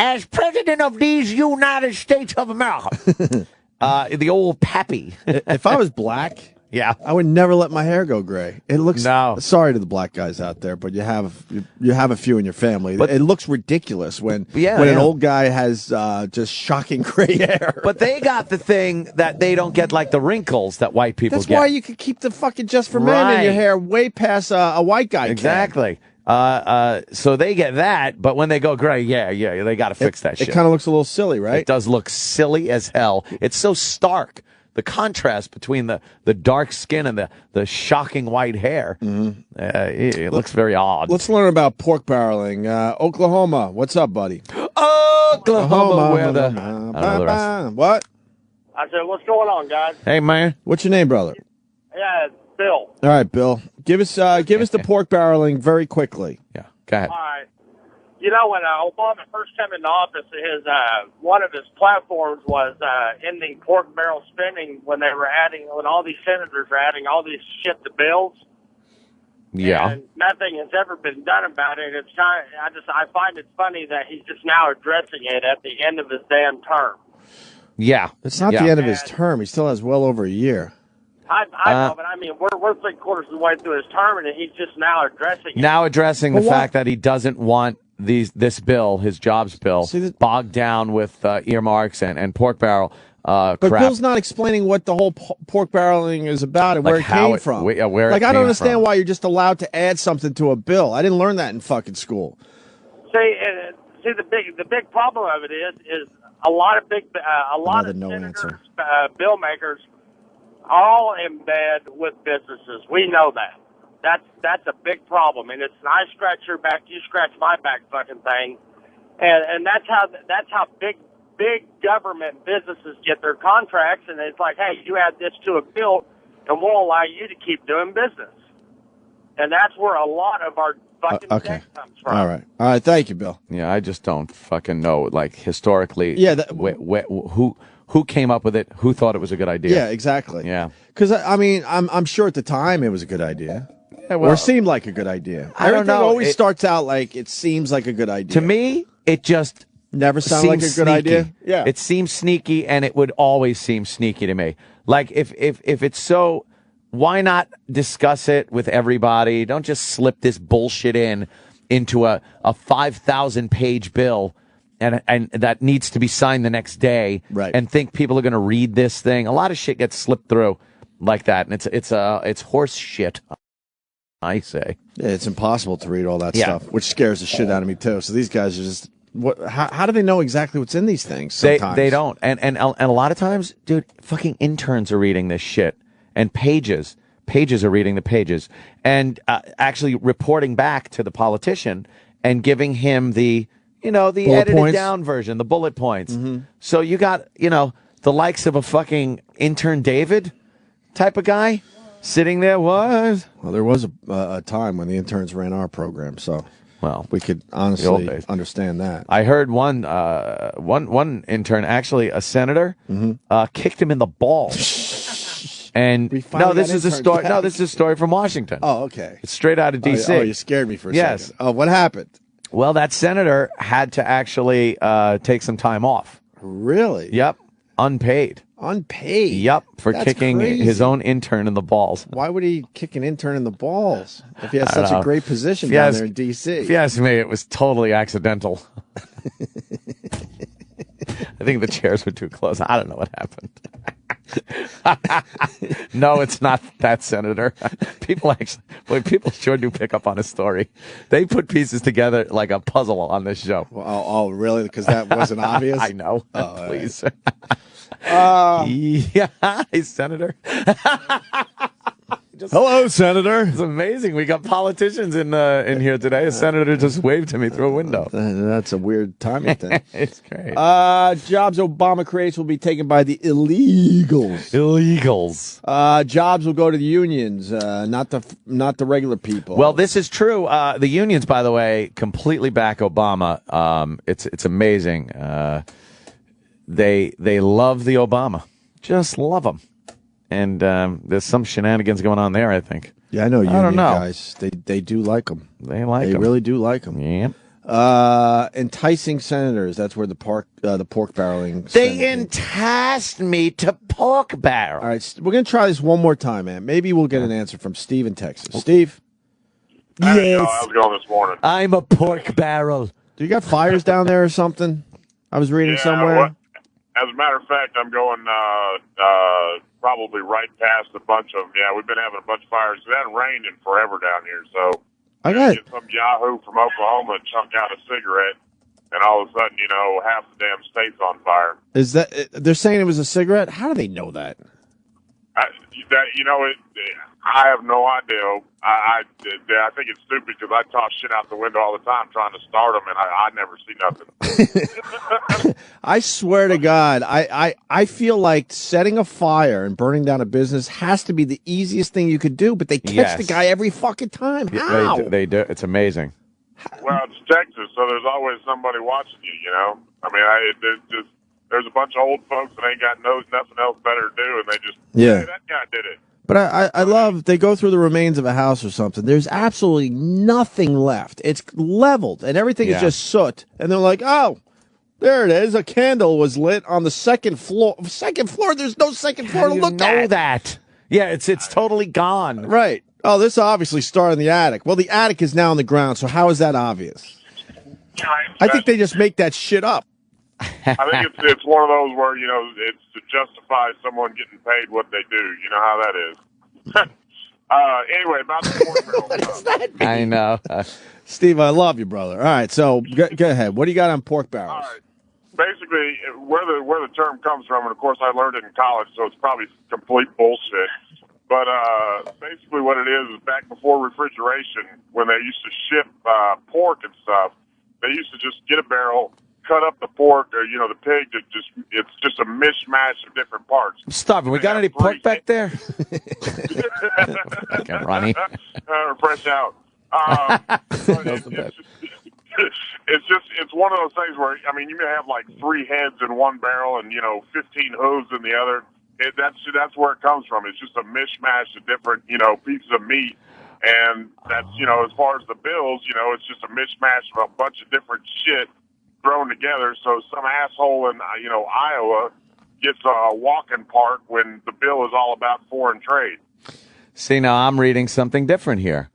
as president of these United States of America. The old pappy. If I was black... Yeah, I would never let my hair go gray. It looks. No. Sorry to the black guys out there, but you have a few in your family. But it looks ridiculous when an old guy has just shocking gray hair. But they got the thing that they don't get, like the wrinkles that white people get. That's why you could keep the fucking Just for Men in your hair way past a white guy. Exactly. So they get that, but when they go gray, they got to fix that shit. It kind of looks a little silly, right? It does look silly as hell. It's so stark. The contrast between the dark skin and the shocking white hair, it looks very odd. Let's learn about pork barreling. Oklahoma, what's up, buddy? Oklahoma, where the... I don't know the rest. What? I said, what's going on, guys? Hey, man. What's your name, brother? Yeah, it's Bill. All right, Bill. Give us the pork barreling very quickly. Yeah, go ahead. All right. When Obama first came into office, one of his platforms was ending pork barrel spending when all these senators were adding all this shit to bills. Yeah. And nothing has ever been done about it. I find it funny that he's just now addressing it at the end of his damn term. Yeah. It's not the end of his term. He still has well over a year. I know, but I mean, we're 3/4 of the way through his term, and he's just now addressing it. Now addressing the fact that he doesn't want this bill, his jobs bill, bogged down with earmarks and pork barrel But crap. Bill's not explaining what the whole pork barreling is about and where it came from. Where I don't understand why you're just allowed to add something to a bill. I didn't learn that in fucking school. See, the big problem of it is a lot of senators, bill makers, are all in bed with businesses. We know that. That's a big problem, and it's an I scratch your back, you scratch my back fucking thing, and that's how big government businesses get their contracts, and it's like, hey, you add this to a bill, and we'll allow you to keep doing business, and that's where a lot of our fucking debt comes from. All right. Thank you, Bill. Yeah, I just don't fucking know. Like historically, who came up with it? Who thought it was a good idea? Yeah, exactly. Yeah, because I mean, I'm sure at the time it was a good idea. Yeah, or seemed like a good idea. I don't know. Everything always starts out like it seems like a good idea. To me, it just never sounded like a good idea. Yeah, it seems sneaky, and it would always seem sneaky to me. Like if it's so, why not discuss it with everybody? Don't just slip this bullshit into a 5,000-page bill. And that needs to be signed the next day, right? And think people are going to read this thing. A lot of shit gets slipped through like that, and it's horse shit. I say it's impossible to read all that stuff, which scares the shit out of me too. So these guys are just how do they know exactly what's in these things? Sometimes they don't, and a lot of times, dude, fucking interns are reading this shit, and pages are reading the pages, and actually reporting back to the politician and giving him the edited down version, the bullet points. Mm-hmm. So you got, the likes of a fucking intern David type of guy sitting there. Well, there was a time when the interns ran our program, so we could honestly understand that. I heard one intern, actually a senator, kicked him in the balls. And this is a story. No, this is a story from Washington. Oh, okay. It's straight out of D.C. Oh, you scared me for a second. Oh, what happened? Well, that senator had to actually take some time off. Really? Yep. Unpaid. Unpaid? Yep. For That's kicking crazy. his own intern in the balls. Why would he kick an intern in the balls if he has such a great position down there in D.C.? If you ask me, it was totally accidental. I think the chairs were too close. I don't know what happened. No, it's not that senator. People sure do pick up on a story. They put pieces together like a puzzle on this show. Oh, really? Because that wasn't obvious? I know. Oh, please. Right. Yeah, hi, Senator. Hello, Senator. It's amazing. We got politicians in here today. A senator just waved to me through a window. That's a weird timing thing. It's great. Jobs Obama creates will be taken by the illegals. Jobs will go to the unions, not the regular people. Well, this is true. The unions, by the way, completely back Obama. It's amazing. They love the Obama. Just love him. And there's some shenanigans going on there, I think. Yeah, I know union guys. They do like him. They like him. They really do like him. Yeah. Enticing senators. That's where the pork barreling. They enticed me to pork barrel. All right, we're gonna try this one more time, man. Maybe we'll get an answer from Steve in Texas. Steve. Yes. How's it going this morning? I'm a pork barrel. Do you got fires down there or something? I was reading somewhere. As a matter of fact, I'm going probably right past a bunch of them. Yeah, we've been having a bunch of fires. It hasn't rained in forever down here, so I got some yahoo from Oklahoma chunk out a cigarette, and all of a sudden, half the damn state's on fire. Is that they're saying it was a cigarette? How do they know that? I have no idea. I think it's stupid because I toss shit out the window all the time trying to start them, and I never see nothing. I swear to God, I feel like setting a fire and burning down a business has to be the easiest thing you could do, but they catch the guy every fucking time. How? They do. It's amazing. Well, it's Texas, so there's always somebody watching you, I mean, there's a bunch of old folks that ain't got nothing else better to do, and they just, hey, that guy did it. But I love, they go through the remains of a house or something. There's absolutely nothing left. It's leveled, and everything is just soot. And they're like, oh, There it is. A candle was lit on the second floor. Second floor? There's no second floor to look at. Know that. Yeah, it's totally gone. Right. Oh, this obviously started in the attic. Well, the attic is now on the ground, so how is that obvious? I think they just make that shit up. I think it's one of those where, it's to justify someone getting paid what they do. You know how that is. Anyway, about the pork barrel. What does that mean? I know. Steve, I love you, brother. All right, so go ahead. What do you got on pork barrels? All right. Basically, where the term comes from, and of course I learned it in college, so it's probably complete bullshit. But basically what it is back before refrigeration, when they used to ship pork and stuff, they used to just get a barrel, cut up the pork or, the pig, it's just a mishmash of different parts. Stop it. We got any pork back there? Okay, Ronnie. Fresh out. It's one of those things where, you may have like 3 heads in one barrel and, 15 hooves in the other. That's where it comes from. It's just a mishmash of different, pieces of meat. And that's, as far as the bills, it's just a mishmash of a bunch of different shit thrown together. So some asshole in, Iowa gets a walking park when the bill is all about foreign trade. See, now I'm reading something different here.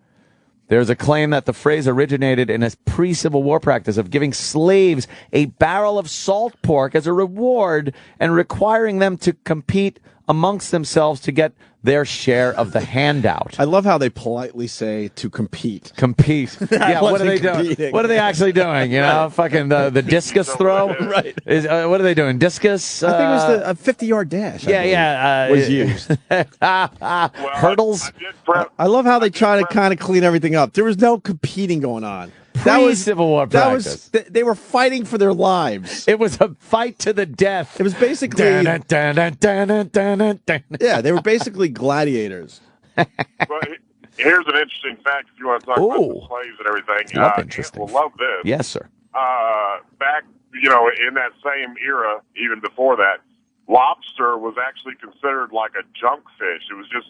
There's a claim that the phrase originated in a pre-Civil War practice of giving slaves a barrel of salt pork as a reward and requiring them to compete amongst themselves to get their share of the handout. I love how they politely say to compete. Compete. Yeah, what are they doing? What are they actually doing? Fucking the discus throw? Right. What are they doing? Discus? I think it was a 50-yard dash. Was used. Hurdles? I love how they try to kind of clean everything up. There was no competing going on. Pre-Civil War practice. They were fighting for their lives. It was a fight to the death. It was basically... Yeah, they were basically gladiators. But here's an interesting fact if you want to talk about the slaves and everything. We'll love this. Yes, sir. Back, in that same era, even before that, lobster was actually considered like a junk fish. It was just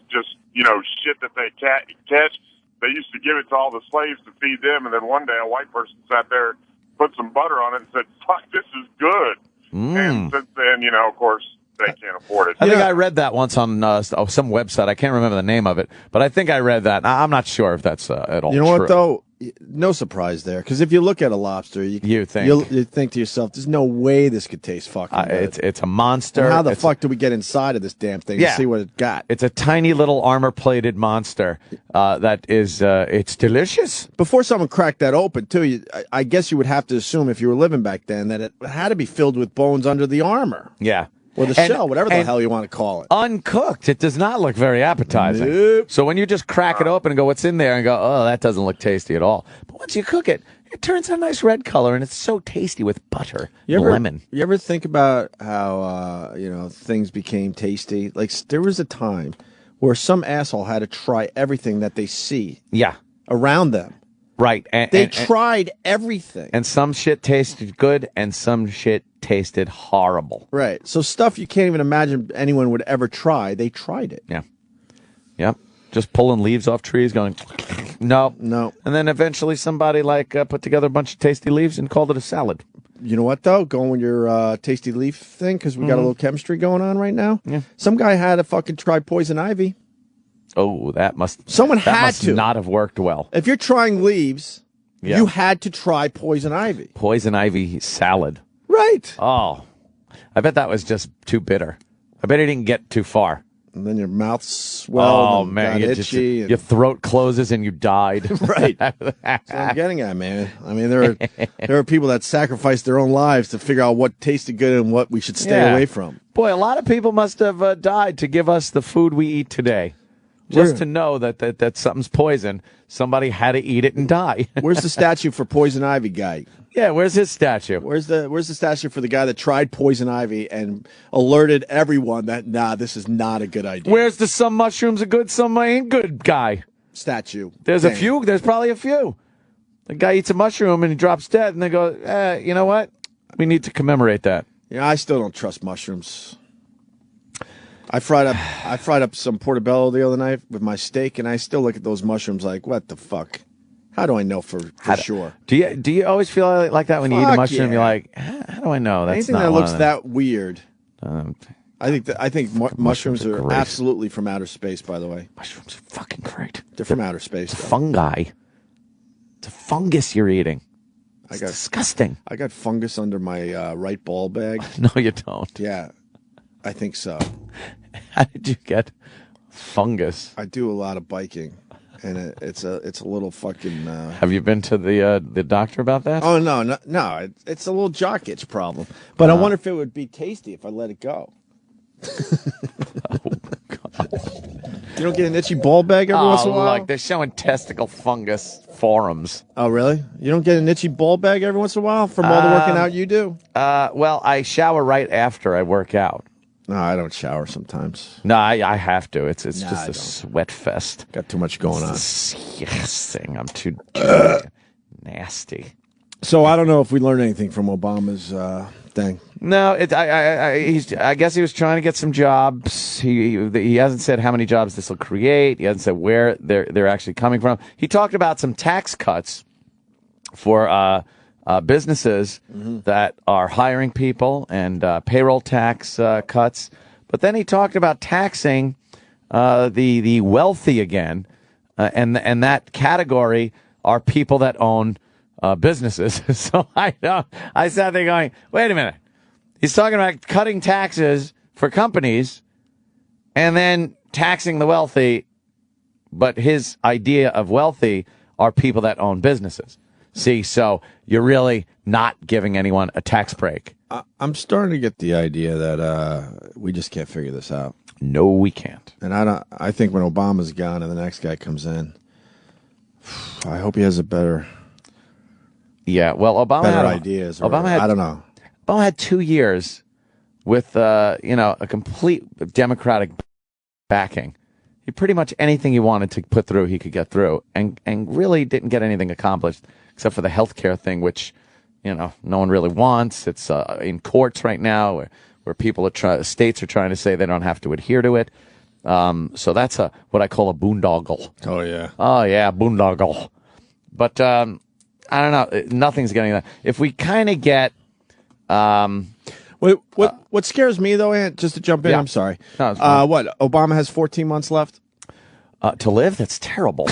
shit that they catch. They used to give it to all the slaves to feed them, and then one day a white person sat there, put some butter on it, and said, "Fuck, this is good." And since then, of course, they can't afford it. I think I read that once on some website. I can't remember the name of it, but I think I read that. I'm not sure if that's at all true. You know what, though? No surprise there, because if you look at a lobster, you think to yourself, "There's no way this could taste fucking good." It's a monster. And how the fuck do we get inside of this damn thing to see what it got? It's a tiny little armor-plated monster that is. It's delicious. Before someone cracked that open, too, I guess you would have to assume, if you were living back then, that it had to be filled with bones under the armor. Yeah. Or the shell, whatever the hell you want to call it. Uncooked, it does not look very appetizing. Nope. So when you just crack it open and go, "What's in there?" and go, "Oh, that doesn't look tasty at all." But once you cook it, it turns a nice red color, and it's so tasty with butter and lemon. You ever think about how things became tasty? Like, there was a time where some asshole had to try everything that they see around them. Right. They tried everything. And some shit tasted good, and some shit tasted horrible. Right. So stuff you can't even imagine anyone would ever try, they tried it. Yeah. Yep. Just pulling leaves off trees, going, no. And then eventually somebody put together a bunch of tasty leaves and called it a salad. You know what, though? Going with your tasty leaf thing, because we got a little chemistry going on right now. Yeah. Some guy had to fucking try poison ivy. Oh, that must not have worked well. If you're trying leaves, you had to try poison ivy. Poison ivy salad. Right. Oh, I bet that was just too bitter. I bet it didn't get too far. And then your mouth swelled. Oh, man. Your throat closes and you died. Right. That's what I'm getting at, man. I mean, there are people that sacrifice their own lives to figure out what tasted good and what we should stay away from. Boy, a lot of people must have died to give us the food we eat today. Just to know that something's poison, somebody had to eat it and die. Where's the statue for Poison Ivy guy? Yeah, where's his statue? Where's the statue for the guy that tried Poison Ivy and alerted everyone that, this is not a good idea? Where's the some mushrooms are good, some ain't good guy? Statue. There's a few. There's probably a few. The guy eats a mushroom and he drops dead, and they go, you know what? We need to commemorate that. Yeah, I still don't trust mushrooms. I fried up some portobello the other night with my steak, and I still look at those mushrooms like, what the fuck? How do I know for sure? Do you always feel like that when you eat a mushroom? Yeah. You're like, how do I know? That's anything not that one looks of them. that weird. I think mushrooms are great. absolutely from outer space. By the way, Mushrooms are fucking great. they're from outer space. Though. Fungi. It's a fungus you're eating. It's disgusting. I got fungus under my right ball bag. No, you don't. Yeah, I think so. How did you get fungus? I do a lot of biking, and it's a little fucking. Have you been to the doctor about that? Oh no! It's a little jock itch problem. But I wonder if it would be tasty if I let it go. Oh God! You don't get an itchy ball bag every once in a while? Like they're showing testicle fungus forums. Oh really? You don't get an itchy ball bag every once in a while from all the working out you do? Well, I shower right after I work out. No, I don't shower sometimes. No, I have to. It's just a sweat fest. Got too much going on. Disgusting. I'm too nasty. So I don't know if we learned anything from Obama's thing. No, I guess he was trying to get some jobs. He hasn't said how many jobs this will create. He hasn't said where they're actually coming from. He talked about some tax cuts for businesses that are hiring people and payroll tax cuts. But then he talked about taxing the wealthy again, and that category are people that own businesses. So I sat there going, wait a minute. He's talking about cutting taxes for companies and then taxing the wealthy, but his idea of wealthy are people that own businesses. See, so you're really not giving anyone a tax break. I'm starting to get the idea that we just can't figure this out. No, we can't. And I think when Obama's gone and the next guy comes in, I hope he has a better. Yeah, well, Obama better had ideas. I don't know. Obama had 2 years with a complete Democratic backing. He pretty much anything he wanted to put through, he could get through, and really didn't get anything accomplished except for the health care thing, which no one really wants. It's in courts right now where people states are trying to say they don't have to adhere to it. So that's what I call a boondoggle. Oh yeah. Oh yeah, boondoggle. But I don't know. Nothing's getting that. If we kind of get. What scares me though, Ant? Just to jump in, Yeah. I'm sorry. No, what? Obama has 14 months left to live? That's terrible.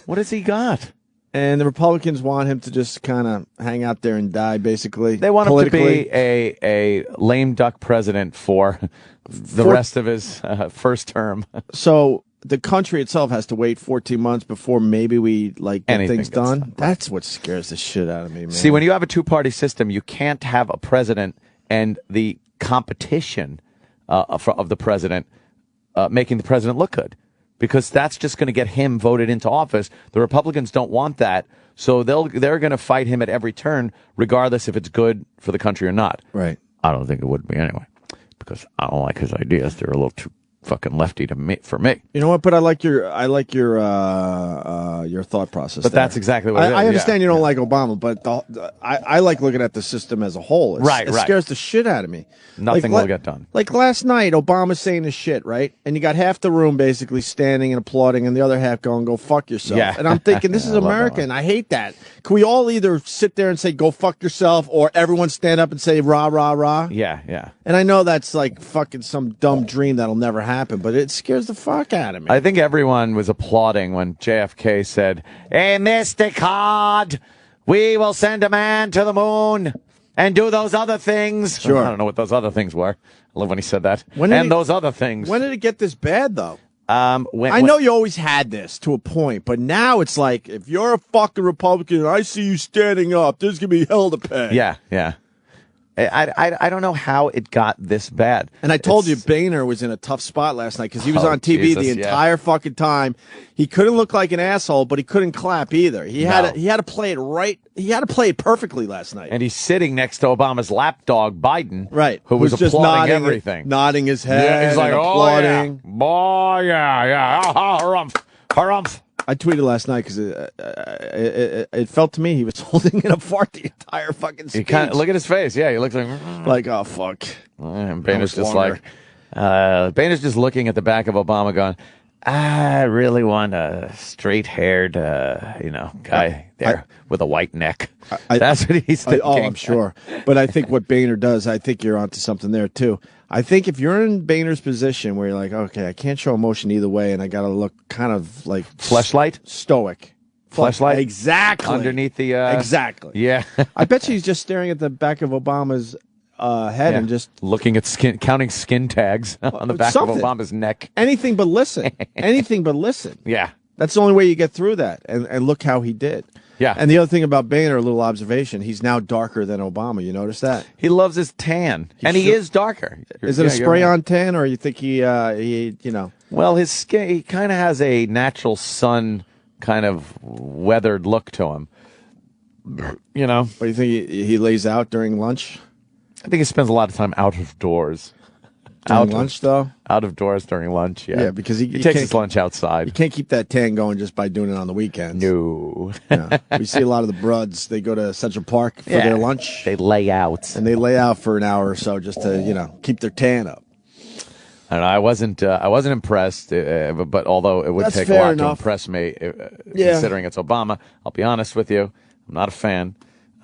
What has he got? and the Republicans want him to just kind of hang out there and die. Basically, they want him to be a lame duck president for the rest of his first term. So the country itself has to wait 14 months before maybe we get things done. That's what scares the shit out of me, man. See, when you have a two-party system, you can't have a president and the competition of the president making the president look good, because that's just going to get him voted into office. The Republicans don't want that, so they're going to fight him at every turn, regardless if it's good for the country or not. Right. I don't think it would be anyway, because I don't like his ideas. They're a little too fucking lefty for me. You know what? But I like your thought process. But that's exactly what it is. I understand you don't like Obama, but I like looking at the system as a whole. It scares the shit out of me. Nothing will get done. Like last night, Obama's saying this shit, right? And you got half the room basically standing and applauding, and the other half going, "Go fuck yourself." Yeah. And I'm thinking, this is America, and I hate that. Can we all either sit there and say, "Go fuck yourself," or everyone stand up and say, "Rah rah rah"? Yeah, yeah. And I know that's like fucking some dumb dream that'll never happen, but it scares the fuck out of me. I think everyone was applauding when JFK said, "In this decade, we will send a man to the moon and do those other things." Sure. I don't know what those other things were. I love when he said that. Those other things. When did it get this bad, though? I know you always had this to a point, but now it's like, if you're a fucking Republican and I see you standing up, there's going to be hell to pay. Yeah, yeah. I don't know how it got this bad. And I told you, Boehner was in a tough spot last night because he was on TV the entire fucking time. He couldn't look like an asshole, but he couldn't clap either. He had to play it right. He had to play it perfectly last night. And he's sitting next to Obama's lapdog, Biden, right? Who was just applauding everything, nodding his head. Yeah, he's like, applauding. "Oh yeah, boy, yeah, harumph, harumph." I tweeted last night because it felt to me he was holding in a fart the entire fucking speech. Look at his face. Yeah, he looks like oh fuck. And Boehner's just Boehner's just looking at the back of Obama, going, I really want a straight-haired, guy there with a white neck. That's what he's thinking. I'm sure. But I think what Boehner does, I think you're onto something there, too. I think if you're in Boehner's position where you're like, okay, I can't show emotion either way, and I got to look kind of like... Fleshlight? Stoic. Fleshlight? Exactly. Underneath the... Exactly. Yeah. I bet you he's just staring at the back of Obama's head and just... looking at counting skin tags on the back of Obama's neck. Anything but listen. Anything but listen. Yeah. That's the only way you get through that. And look how he did. Yeah. And the other thing about Boehner, a little observation, he's now darker than Obama. You notice that? He loves his tan. He is darker. Is it a spray-on tan, or you think he Well, his skin, he kind of has a natural sun kind of weathered look to him. But you think he lays out during lunch? I think he spends a lot of time out of doors. During lunch, though? Out of doors during lunch, yeah. Yeah, because he takes his lunch outside. You can't keep that tan going just by doing it on the weekends. No. We see a lot of the Bruds, they go to Central Park for their lunch. They lay out. And they lay out for an hour or so just to, keep their tan up. I don't know, I wasn't impressed, but although it would take a lot to impress me, considering it's Obama, I'll be honest with you, I'm not a fan.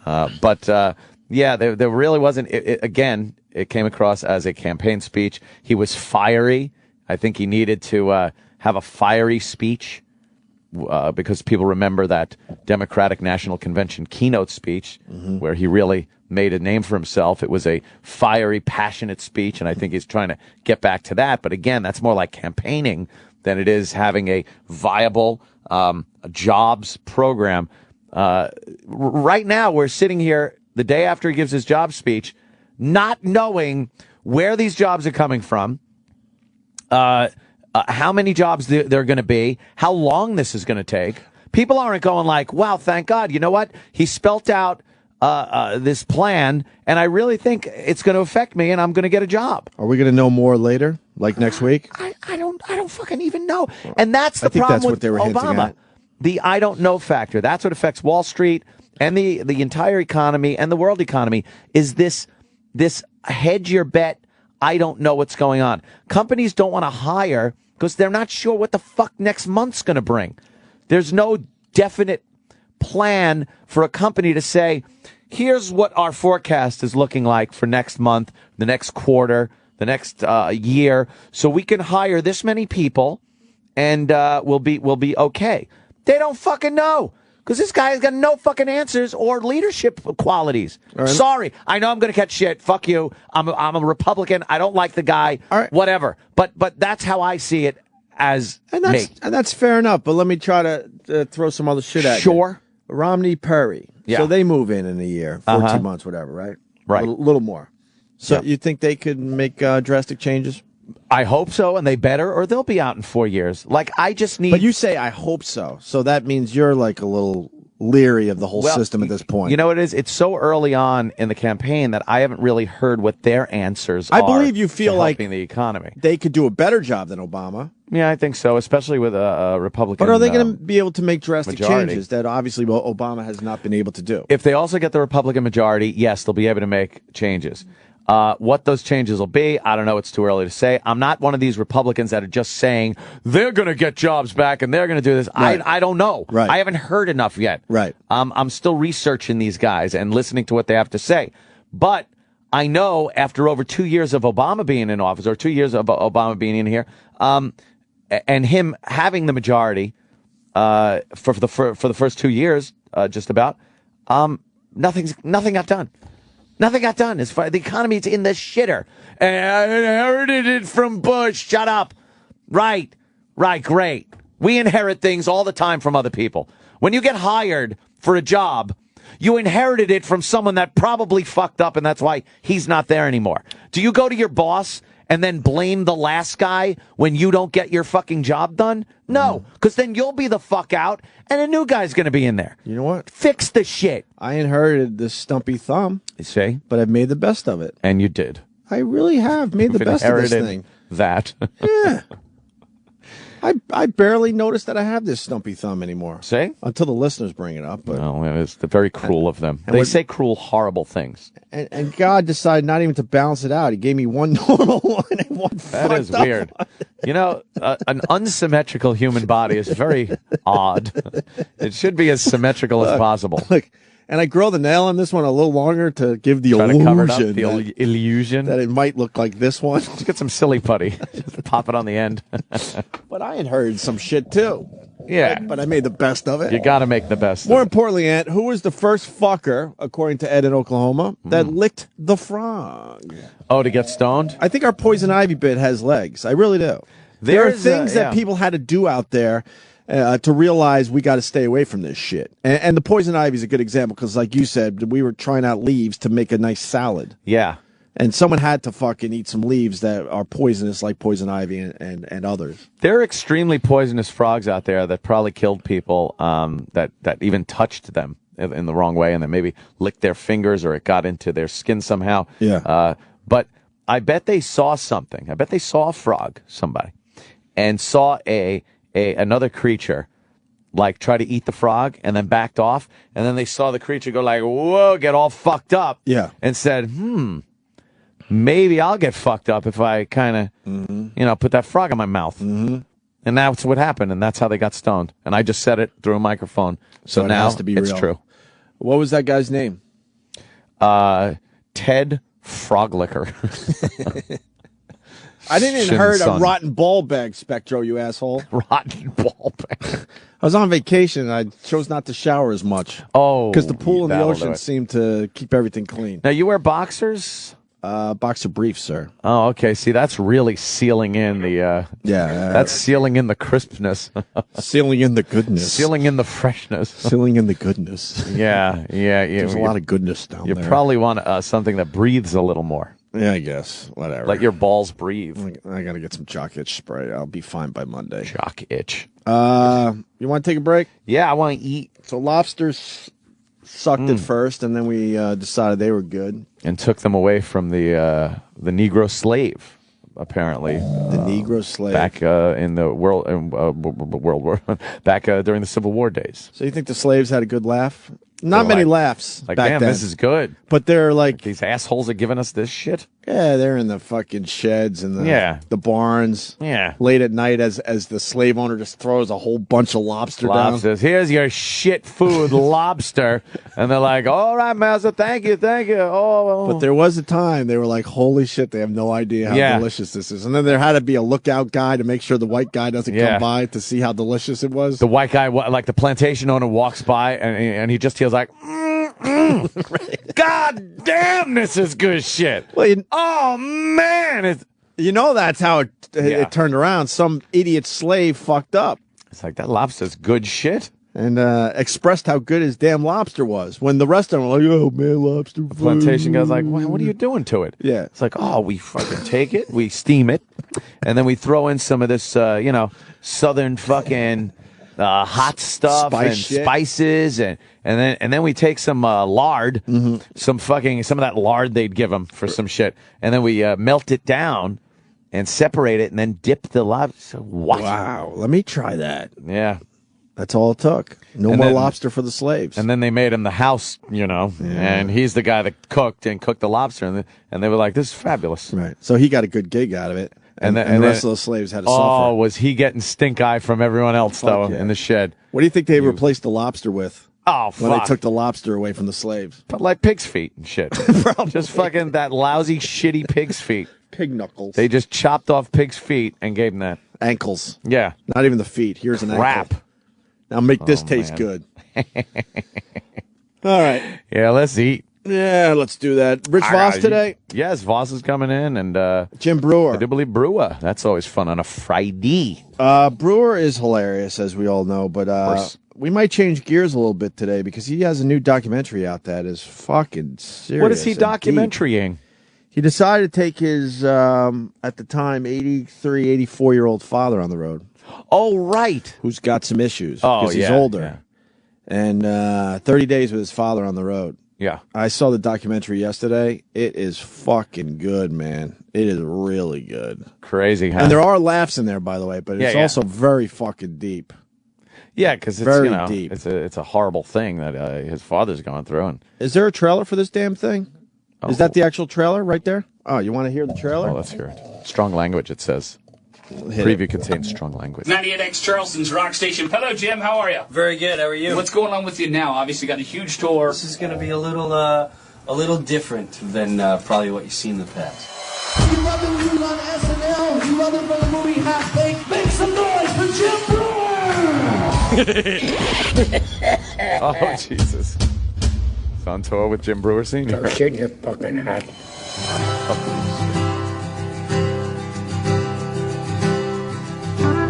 But there really wasn't. Again, it came across as a campaign speech. He was fiery. I think he needed to have a fiery speech because people remember that Democratic National Convention keynote speech where he really made a name for himself. It was a fiery, passionate speech, and I think he's trying to get back to that. But again, that's more like campaigning than it is having a viable jobs program. Right now, we're sitting here the day after he gives his job speech, not knowing where these jobs are coming from, how many jobs they're going to be, how long this is going to take. People aren't going like, wow, thank God. You know what? He spelt out this plan, and I really think it's going to affect me, and I'm going to get a job. Are we going to know more later, like next week? I don't fucking even know. And that's the problem with Obama. The I don't know factor. That's what affects Wall Street and the entire economy and the world economy is this hedge your bet. I don't know what's going on. Companies don't want to hire because they're not sure what the fuck next month's going to bring. There's no definite plan for a company to say, here's what our forecast is looking like for next month, the next quarter, the next year, so we can hire this many people and we'll be okay. They don't fucking know. Because this guy has got no fucking answers or leadership qualities. Right. Sorry, I know I'm going to catch shit. Fuck you. I'm a Republican. I don't like the guy. Right. Whatever. But that's how I see it as me. And that's fair enough. But let me try to throw some other shit at you. Sure. Romney Perry. Yeah. So they move in a year, 14 months, whatever, right? Right. A little more. So you think they could make drastic changes? I hope so, and they better, or they'll be out in 4 years. Like, I just need... But you say, I hope so. So that means you're like a little leery of the whole system at this point. You know what it is? It's so early on in the campaign that I haven't really heard what their answers are. I believe you feel like the economy. They could do a better job than Obama. Yeah, I think so, especially with a Republican But are they going to be able to make drastic majority. changes that obviously Obama has not been able to do? If they also get the Republican majority, yes, they'll be able to make changes. What those changes will be, I don't know. It's too early to say. I'm not one of these Republicans that are just saying they're going to get jobs back and they're going to do this. Right. I don't know. Right. I haven't heard enough yet. Right. I'm still researching these guys and listening to what they have to say. But I know after over 2 years of Obama being in office, or 2 years of Obama being in here, and him having the majority for the first 2 years, just about, nothing got done. Nothing got done. As far the economy's in the shitter. And I inherited it from Bush. Shut up. Right, great. We inherit things all the time from other people. When you get hired for a job, you inherited it from someone that probably fucked up, and that's why he's not there anymore. Do you go to your boss and then blame the last guy when you don't get your fucking job done? No, because then you'll be the fuck out, and a new guy's going to be in there. You know what? Fix the shit. I inherited this stumpy thumb. You see? But I've made the best of it. And you did. I really have made the best of this thing. That. Yeah. I barely noticed that I have this stumpy thumb anymore. See? Until the listeners bring it up. But. No, it's very cruel of them. They say cruel, horrible things. And God decided not even to balance it out. He gave me one normal one and one That is weird. You know, an unsymmetrical human body is very odd. It should be as symmetrical as possible. Look, and I grow the nail on this one a little longer to give the illusion that it might look like this one. Just get some silly putty. Just pop it on the end. But I had heard some shit too. Yeah. But I made the best of it. You got to make the best More of it. importantly, Ant, who was the first fucker, according to Ed in Oklahoma, that licked the frog? Oh, to get stoned? I think our poison ivy bit has legs. I really do. There are things that people had to do out there to realize we got to stay away from this shit. And the poison ivy is a good example because, like you said, we were trying out leaves to make a nice salad. Yeah. And someone had to fucking eat some leaves that are poisonous, like poison ivy and others. There are extremely poisonous frogs out there that probably killed people that even touched them in the wrong way and then maybe licked their fingers or it got into their skin somehow. Yeah. But I bet they saw something. I bet they saw a frog, somebody, and saw another creature like try to eat the frog and then backed off. And then they saw the creature go like, whoa, get all fucked up. Yeah. And said, maybe I'll get fucked up if I kind of, put that frog in my mouth. Mm-hmm. And that's what happened, and that's how they got stoned. And I just said it through a microphone, so it now has to be it's real. true. What was that guy's name? Ted Froglicker. I didn't even heard a rotten ball bag, Spectro, you asshole. Rotten ball bag. I was on vacation, and I chose not to shower as much. Oh. Because the pool and the that'll ocean do it. seem to keep everything clean. Now, you wear boxers? Boxer briefs, sir. Oh, okay. See, that's really sealing in the... that's sealing in the crispness. Sealing in the goodness. Sealing in the freshness. Sealing in the goodness. Yeah. There's a lot of goodness down there. You probably want something that breathes a little more. Yeah, I guess. Whatever. Let your balls breathe. I got to get some jock itch spray. I'll be fine by Monday. Jock itch. You want to take a break? Yeah, I want to eat. So lobsters sucked at first, and then we decided they were good. And took them away from the Negro slave, apparently. The Negro slave. Back in the World War, back during the Civil War days. So you think the slaves had a good laugh? Not many laughs Like, back damn, then. this is good. But they're like These assholes are giving us this shit? Yeah, they're in the fucking sheds and the barns. Yeah. Late at night as the slave owner just throws a whole bunch of lobster down. Lobsters. Here's your shit food lobster. And they're like, all right, master, thank you. Oh. But there was a time they were like, holy shit, they have no idea how delicious this is. And then there had to be a lookout guy to make sure the white guy doesn't come by to see how delicious it was. The white guy, like the plantation owner, walks by and he just feels like, God damn, this is good shit. Well, oh, man. You know that's how it turned around. Some idiot slave fucked up. It's like, that lobster's good shit. And expressed how good his damn lobster was. When the rest of them were like, oh, man, lobster food. The plantation guy's like, what are you doing to it? Yeah. It's like, oh, we fucking take it, we steam it, and then we throw in some of this, southern fucking... hot stuff and spices and then we take some lard, some of that lard they'd give them for some shit, and then we melt it down and separate it and then dip the lobster. What? Wow, let me try that. Yeah, that's all it took. No more lobster for the slaves. And then they made him the house, and he's the guy that cooked the lobster, and they were like, this is fabulous. Right. So he got a good gig out of it. And the rest of those slaves had to suffer. Oh, was he getting stink eye from everyone else, in the shed? What do you think they replaced the lobster with? Oh, fuck. When they took the lobster away from the slaves. But like pig's feet and shit. Just fucking that lousy, shitty pig's feet. Pig knuckles. They just chopped off pig's feet and gave them that. Ankles. Yeah. Not even the feet. Here's an Wrap. ankle. Now make this taste good. All right. Yeah, let's eat. Yeah, let's do that. Rich Vos today? Yes, Vos is coming in. And Jim Breuer. I do believe Brewer. That's always fun on a Friday. Brewer is hilarious, as we all know. But we might change gears a little bit today because he has a new documentary out that is fucking serious. What is he documentarying? He decided to take his, at the time, 83, 84-year-old father on the road. Oh, right. Who's got some issues. Oh, because he's older. Yeah. And 30 days with his father on the road. Yeah. I saw the documentary yesterday. It is fucking good, man. It is really good. Crazy, huh? And there are laughs in there, by the way, but it's also very fucking deep. Yeah, because it's very deep. It's a horrible thing that his father's going through. And is there a trailer for this damn thing? Oh. Is that the actual trailer right there? Oh, you want to hear the trailer? Oh, let's hear it. Strong language, it says. Preview contains strong language. 98X Charleston's Rock Station. Hello, Jim. How are you? Very good. How are you? What's going on with you now? Obviously, got a huge tour. This is going to be a little different than probably what you've seen in the past. You love the movie on SNL. You love it for the movie Half Baked. Make some noise for Jim Breuer. Oh, Jesus. It's on tour with Jim Breuer Sr. Oh, shit in your fucking hat.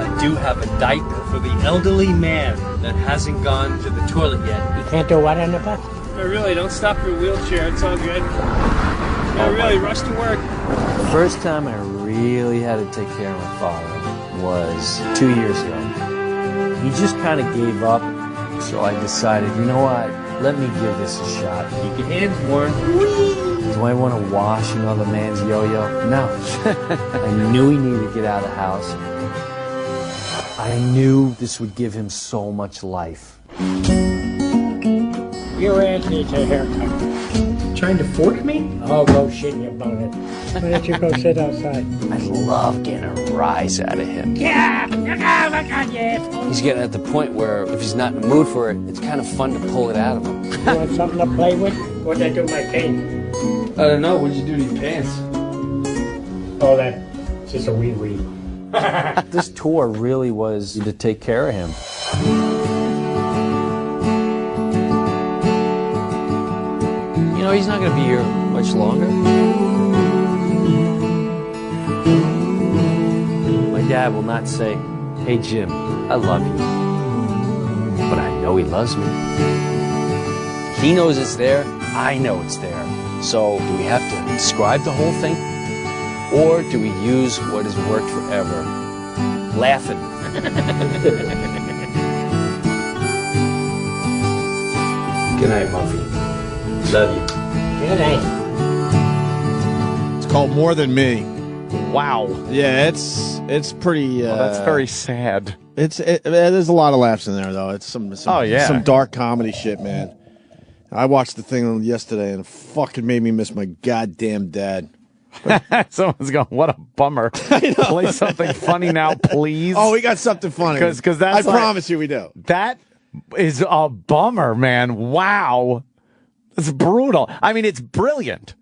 I do have a diaper for the elderly man that hasn't gone to the toilet yet. You can't do what on the bus? No, really, don't stop for a wheelchair. It's all good. No, really, rush to work. The first time I really had to take care of my father was 2 years ago. He just kind of gave up, so I decided, you know what, let me give this a shot. Keep your hands warm. Do I want to wash another man's yo-yo? No. I knew he needed to get out of the house. I knew this would give him so much life. Your ass needs a haircut. Trying to force me? Oh, go shit in your bonnet. Why don't you go sit outside? I love getting a rise out of him. Yeah! Look on your ass. He's getting at the point where if he's not in the mood for it, it's kind of fun to pull it out of him. You want something to play with? What'd I do with my paint? I don't know. What'd you do to your pants? Oh, that's just a wee-wee. This tour really was to take care of him. You know, he's not going to be here much longer. My dad will not say, hey, Jim, I love you. But I know he loves me. He knows it's there. I know it's there. So do we have to describe the whole thing? Or do we use what has worked forever? Laughing. Good night, Muffy. Love you. Good night. It's called More Than Me. Wow. Yeah, it's pretty. That's very sad. There's a lot of laughs in there, though. It's some dark comedy shit, man. I watched the thing yesterday and it fucking made me miss my goddamn dad. Someone's going, what a bummer. Play something funny now, please. Oh, we got something funny. Because that's I promise you we do. That is a bummer, man. Wow. It's brutal. I mean, it's brilliant.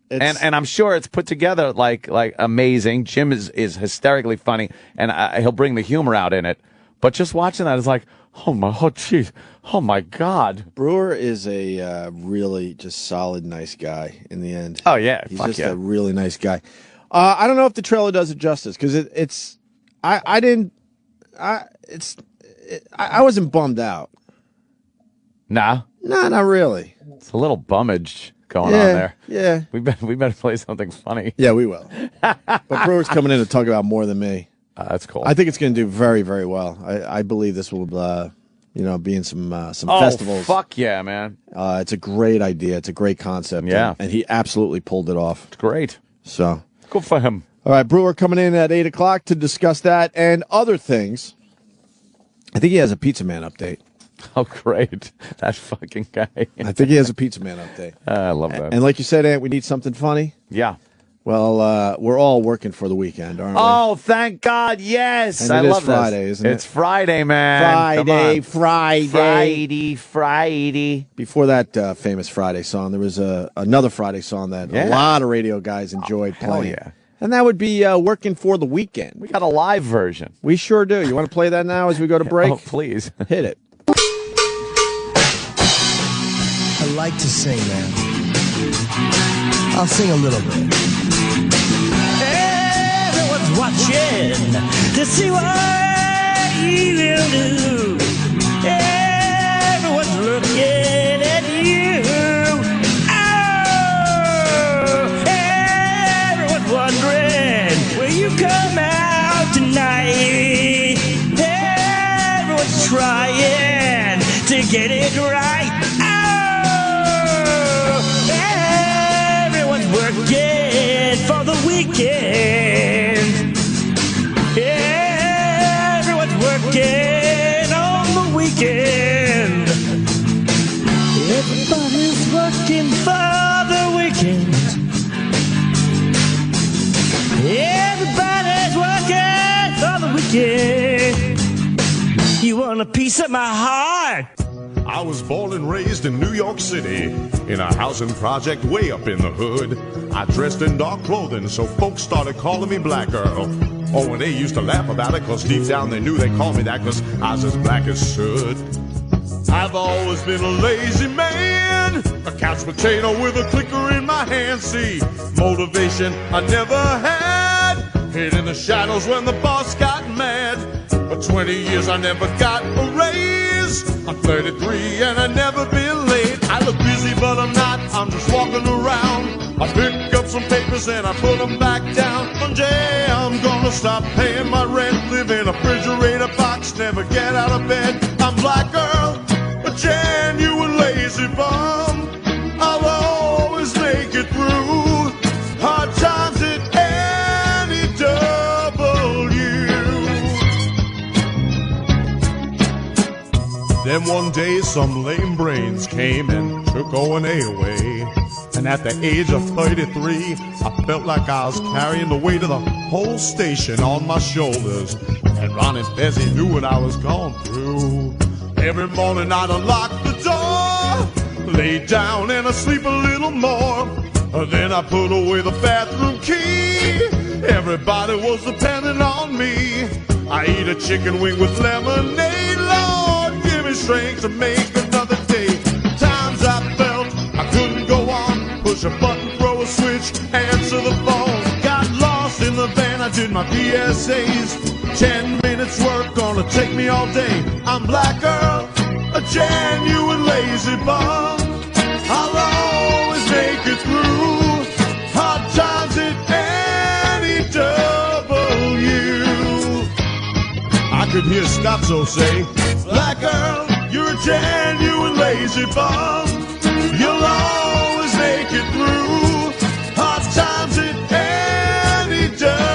And I'm sure it's put together like amazing. Jim is hysterically funny, and he'll bring the humor out in it. But just watching that is like, oh my God. Brewer is a really just solid, nice guy in the end. Oh yeah, he's just a really nice guy. I don't know if the trailer does it justice because I wasn't bummed out. Nah, not really. It's a little bummage going on there. Yeah, we better play something funny. Yeah, we will. But Brewer's coming in to talk about More Than Me. That's cool. I think it's going to do very, very well. I believe this will, be in some festivals. Fuck yeah, man! It's a great idea. It's a great concept. Yeah, and he absolutely pulled it off. It's great. So good for him. All right, Brewer coming in at 8 o'clock to discuss that and other things. I think he has a Pizza Man update. Oh, great. That fucking guy. I think he has a Pizza Man update. I love that. And like you said, Ant, we need something funny. Yeah. Well, we're all working for the weekend, aren't we? Oh, thank God, yes. And I it love is Friday, this. isn't it? It's Friday, man. Friday. Before that famous Friday song, there was another Friday song that a lot of radio guys enjoyed playing. Hell yeah. And that would be Working for the Weekend. We got a live version. We sure do. You want to play that now as we go to break? Oh, please. Hit it. I like to sing, man. I'll sing a little bit. Everyone's watching to see what you will do. Everyone's looking at you. Oh, everyone's wondering, will you come out tonight? Everyone's trying to get it right. Oh, everyone's working for the weekend. weekend. Yeah, everyone's working on the weekend. Everybody's working for the weekend. Everybody's working for the weekend. You want a piece of my heart? I was born and raised in New York City, in a housing project way up in the hood. I dressed in dark clothing, so folks started calling me Black Earl. Oh, and they used to laugh about it, cause deep down they knew they called me that, cause I was as black as soot. I've always been a lazy man, a couch potato with a clicker in my hand. See, motivation I never had, hid in the shadows when the boss got mad. For 20 years I never got a raise. I'm 33 and I never been late. I look busy but I'm not, I'm just walking around. I pick up some papers and I put them back down. One day I'm gonna stop paying my rent, live in a refrigerator box, never get out of bed. I'm Black Earl, a genuine lazy bum. I'll always make it through hard times at any W. Then one day some lame brains came and took O&A away. And at the age of 33, I felt like I was carrying the weight of the whole station on my shoulders. And Ron and Fezzy knew what I was going through. Every morning I'd unlock the door, lay down and I'd sleep a little more. Then I put away the bathroom key. Everybody was depending on me. I eat a chicken wing with lemonade. Lord, give me strength to make another day. Times I felt I couldn't go on. Push a button, throw a switch, answer the phone. Got lost in the van, I did my PSAs. 10 minutes work, gonna take me all day. I'm Black Earl, a genuine lazy bum. I'll always make it through hard times at any W. I could hear Stotzo say, Black Earl, you're a genuine lazy bum. You'll always make it through hard times at any W.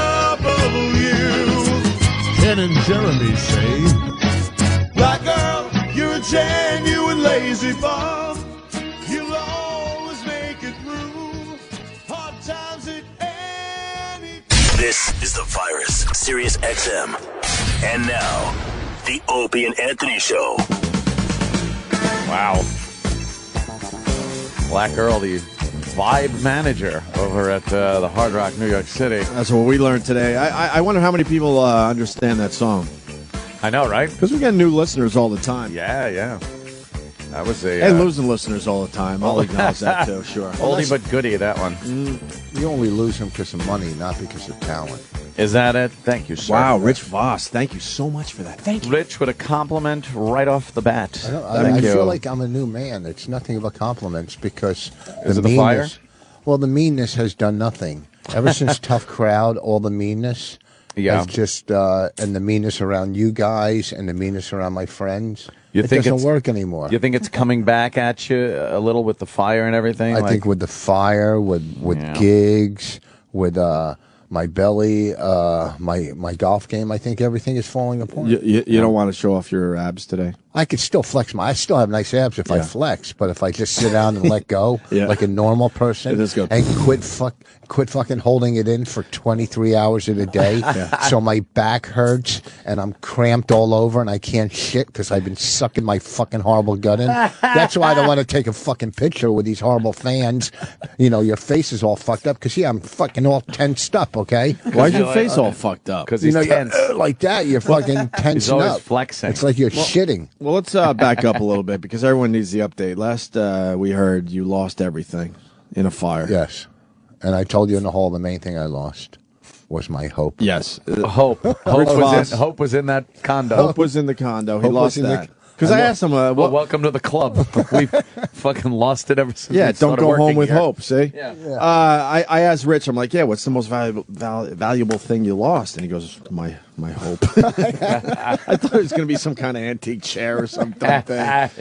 Ken and Jeremy say, Black Earl, you're a genuine lazy bum. You'll always make it through hard times at any. This is The Virus, SiriusXM. And now, the Opie and Anthony Show. Wow. Black Earl, the vibe manager over at the Hard Rock, New York City. That's what we learned today. I wonder how many people understand that song. I know, right? Because we get new listeners all the time. Yeah. That was a... And losing listeners all the time. I'll acknowledge that, too, sure. Oldie but goodie, that one. You only lose him because of money, not because of talent. Is that it? Thank you, sir. Wow, Rich Vos. Thank you so much for that. Thank you. Rich with a compliment right off the bat. I feel like I'm a new man. It's nothing but compliments because Is it the fire? Well, the meanness has done nothing. Ever since Tough Crowd, all the meanness has just, and the meanness around you guys and the meanness around my friends, it doesn't work anymore. You think it's coming back at you a little with the fire and everything? I think with the fire, with gigs, with my belly, my golf game, I think everything is falling apart. You don't want to show off your abs today? I could still flex I still have nice abs if I flex, but if I just sit down and let go like a normal person and quit fucking holding it in for 23 hours in a day, so my back hurts and I'm cramped all over and I can't shit because I've been sucking my fucking horrible gut in. That's why I don't want to take a fucking picture with these horrible fans. You know, your face is all fucked up because I'm fucking all tensed up, okay? Why is your face all fucked up? Because he's tense. Like that, you're fucking tensing he's always up. Flexing. It's like you're shitting. Well, let's back up a little bit because everyone needs the update. Last we heard you lost everything in a fire. Yes. And I told you in the hall the main thing I lost was my hope. Yes. Hope was in that condo. Hope was in the condo. He lost that. Because I asked him, well, welcome to the club. We've fucking lost it ever since. Yeah, don't go home with here. hope. See, I asked Rich. I'm like, what's the most valuable thing you lost? And he goes, my hope. I thought it was going to be some kind of antique chair or something.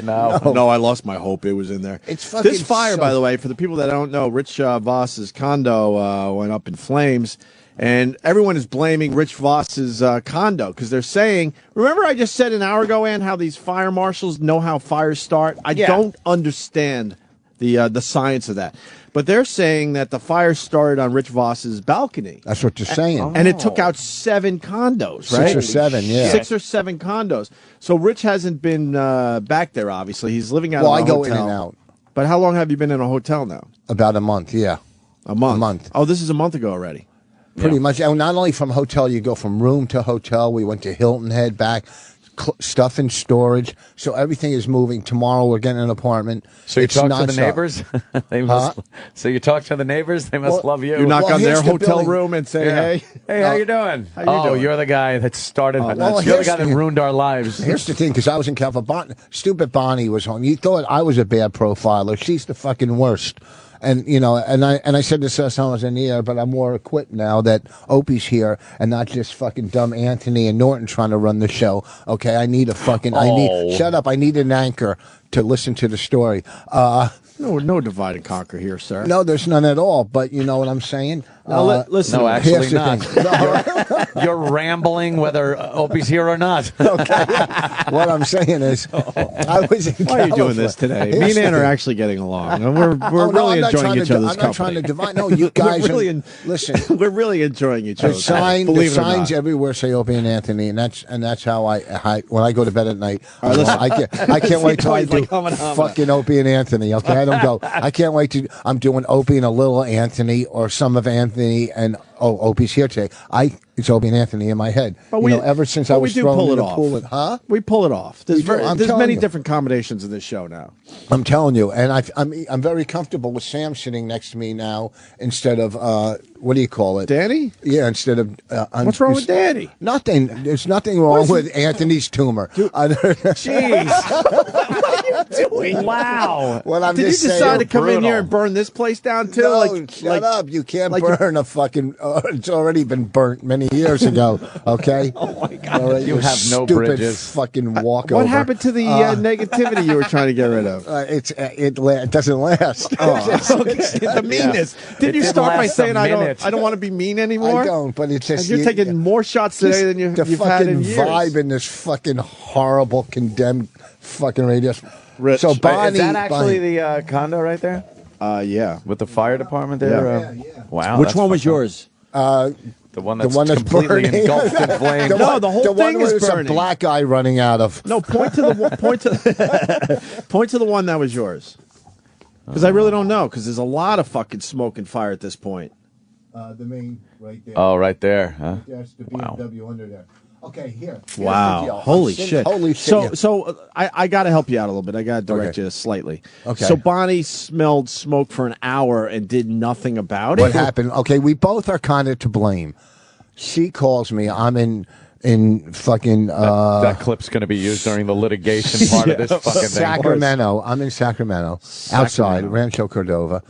No, I lost my hope. It was in there. It's fucking this fire, by the way, for the people that don't know, Rich Vos's condo went up in flames. And everyone is blaming Rich Vos's condo because they're saying, remember I just said an hour ago, Ann, how these fire marshals know how fires start? I don't understand the science of that. But they're saying that the fire started on Rich Vos's balcony. That's what they're saying. And it took out 7 condos, right? 6 or 7, yeah. 6 or 7 condos. So Rich hasn't been back there, obviously. He's living out of a hotel. Well, I go in and out. But how long have you been in a hotel now? About a month, yeah. A month? A month. Oh, this is a month ago already. Pretty much. And not only from hotel, you go from room to hotel. We went to Hilton Head back, stuff in storage. So everything is moving. Tomorrow we're getting an apartment. So you talk to the neighbors? They must. So you talk to the neighbors? They must love you. You knock on their hotel room and say, hey. Hey, how you doing? doing? You're the guy that started. Well, you're the guy that ruined our lives. Here's the thing, because I was in California. Stupid Bonnie was home. You thought I was a bad profiler. She's the fucking worst. And you know, and I said this last time I was in the air, but I'm more equipped now that Opie's here and not just fucking dumb Anthony and Norton trying to run the show. Okay, I need a fucking shut up. I need an anchor to listen to the story. No divide and conquer here, sir. No, there's none at all. But you know what I'm saying? Listen. No, actually not. You're rambling whether Opie's here or not. Okay. What I'm saying is, I was in Why are you doing this today? Me and Ann are actually getting along. And we're really enjoying each other's company. I'm not trying to divide. No, you guys listen. We're really enjoying each other. The signs everywhere say Opie and Anthony, and that's how I when I go to bed at night. I can't wait till I do fucking Opie and Anthony. Okay, I don't go. I can't wait to. I'm doing Opie and a little Anthony or some of Anthony and Opie's here today. It's Opie and Anthony in my head. But ever since I was thrown in the pool, we pull it off. There's many different combinations in this show now. I'm telling you, and I'm very comfortable with Sam sitting next to me now instead of what do you call it, Danny? Yeah, instead of what's wrong with Danny? Nothing. There's nothing wrong with Anthony's tumor. Jeez. What are you doing? Wow. Did you decide to come in here and burn this place down too? No, shut up. You can't burn a fucking. It's already been burnt many years ago. Okay. Oh my God. You have no bridges. Fucking walkover. What happened to the negativity you were trying to get rid of? It doesn't last. The meanness. Did you start by saying I don't want to be mean anymore? I don't. But it's just you're taking more shots today than you've had in years. The fucking vibe in this fucking horrible condemned fucking radio. Rich. So Bonnie, is that actually the condo right there? Yeah. With the fire department there? Yeah. Wow. Which one was yours? The one that's completely burning. engulfed in flames. No, the whole thing is burning. A black eye running out of. No, point to the one that was yours. Because I really don't know. Because there's a lot of fucking smoke and fire at this point. The main right there. Oh, right there. Huh? That's the BMW under there. Okay, here. Wow. Holy shit. Holy shit. So I got to help you out a little bit. I got to direct you slightly. Okay. So Bonnie smelled smoke for an hour and did nothing about it? What happened? Okay, we both are kind of to blame. She calls me. I'm in fucking... that clip's going to be used during the litigation part of this fucking thing. Sacramento. I'm in Sacramento. Outside, Rancho Cordova.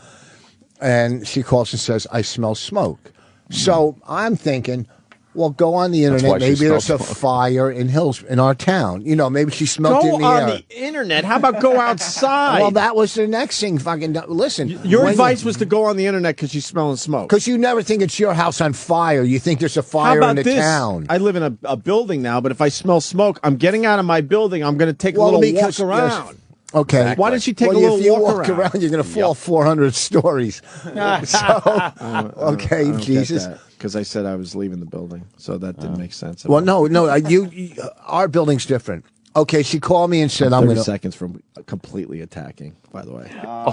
And she calls and says, I smell smoke. So I'm thinking... Well, go on the internet. Maybe there's a fire in our town. You know, maybe she smoked it in the air. Go on the internet. How about go outside? Well, that was the next thing. Fucking listen. Your advice was to go on the internet because you're smelling smoke. Because you never think it's your house on fire. You think there's a fire in the town. I live in a building now, but if I smell smoke, I'm getting out of my building. I'm going to take a little walk around. Yes. Okay. Exactly. Why don't you take a little if you walk around? You're going to fall 400 stories. Okay, Jesus. Because I said I was leaving the building, so that didn't make sense. Well, no. Our building's different. Okay, she called me and said, I'm 30 seconds from completely attacking, by the way.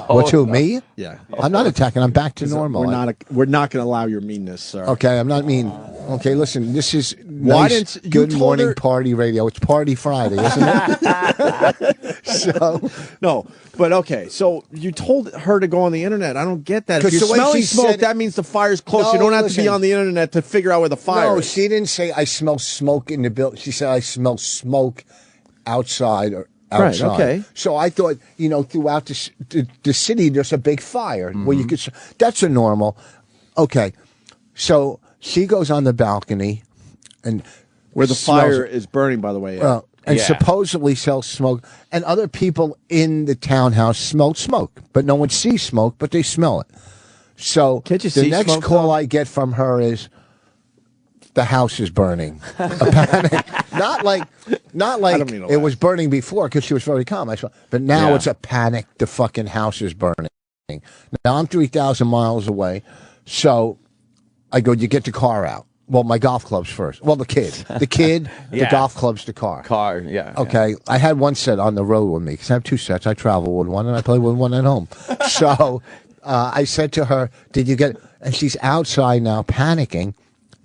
What, to me? Yeah. I'm not attacking. I'm back to normal. We're not going to allow your meanness, sir. Okay, I'm not mean. Okay, listen, this is nice, good morning party radio. It's Party Friday, isn't it? No, but okay, so you told her to go on the internet. I don't get that. If you're smelling smoke, that means the fire's close. You don't have to be on the internet to figure out where the fire is. No, she didn't say I smell smoke in the building. She said I smell smoke outside or Right, okay. So I thought, throughout the city, there's a big fire where you could. That's a normal. Okay, so she goes on the balcony, and where the fire is burning, by the way. And supposedly sells smoke, and other people in the townhouse smell smoke, but no one sees smoke, but they smell it. So the next call I get from her is, the house is burning. A panic. Not like it was burning before, because she was very calm. But now it's a panic. The fucking house is burning. Now I'm 3,000 miles away, so I go, you get the car out. Well, my golf clubs first. Well, the kid, the golf clubs, the car. Okay, I had one set on the road with me, because I have two sets. I travel with one, and I play with one at home. So I said to her, did you get, and she's outside now panicking.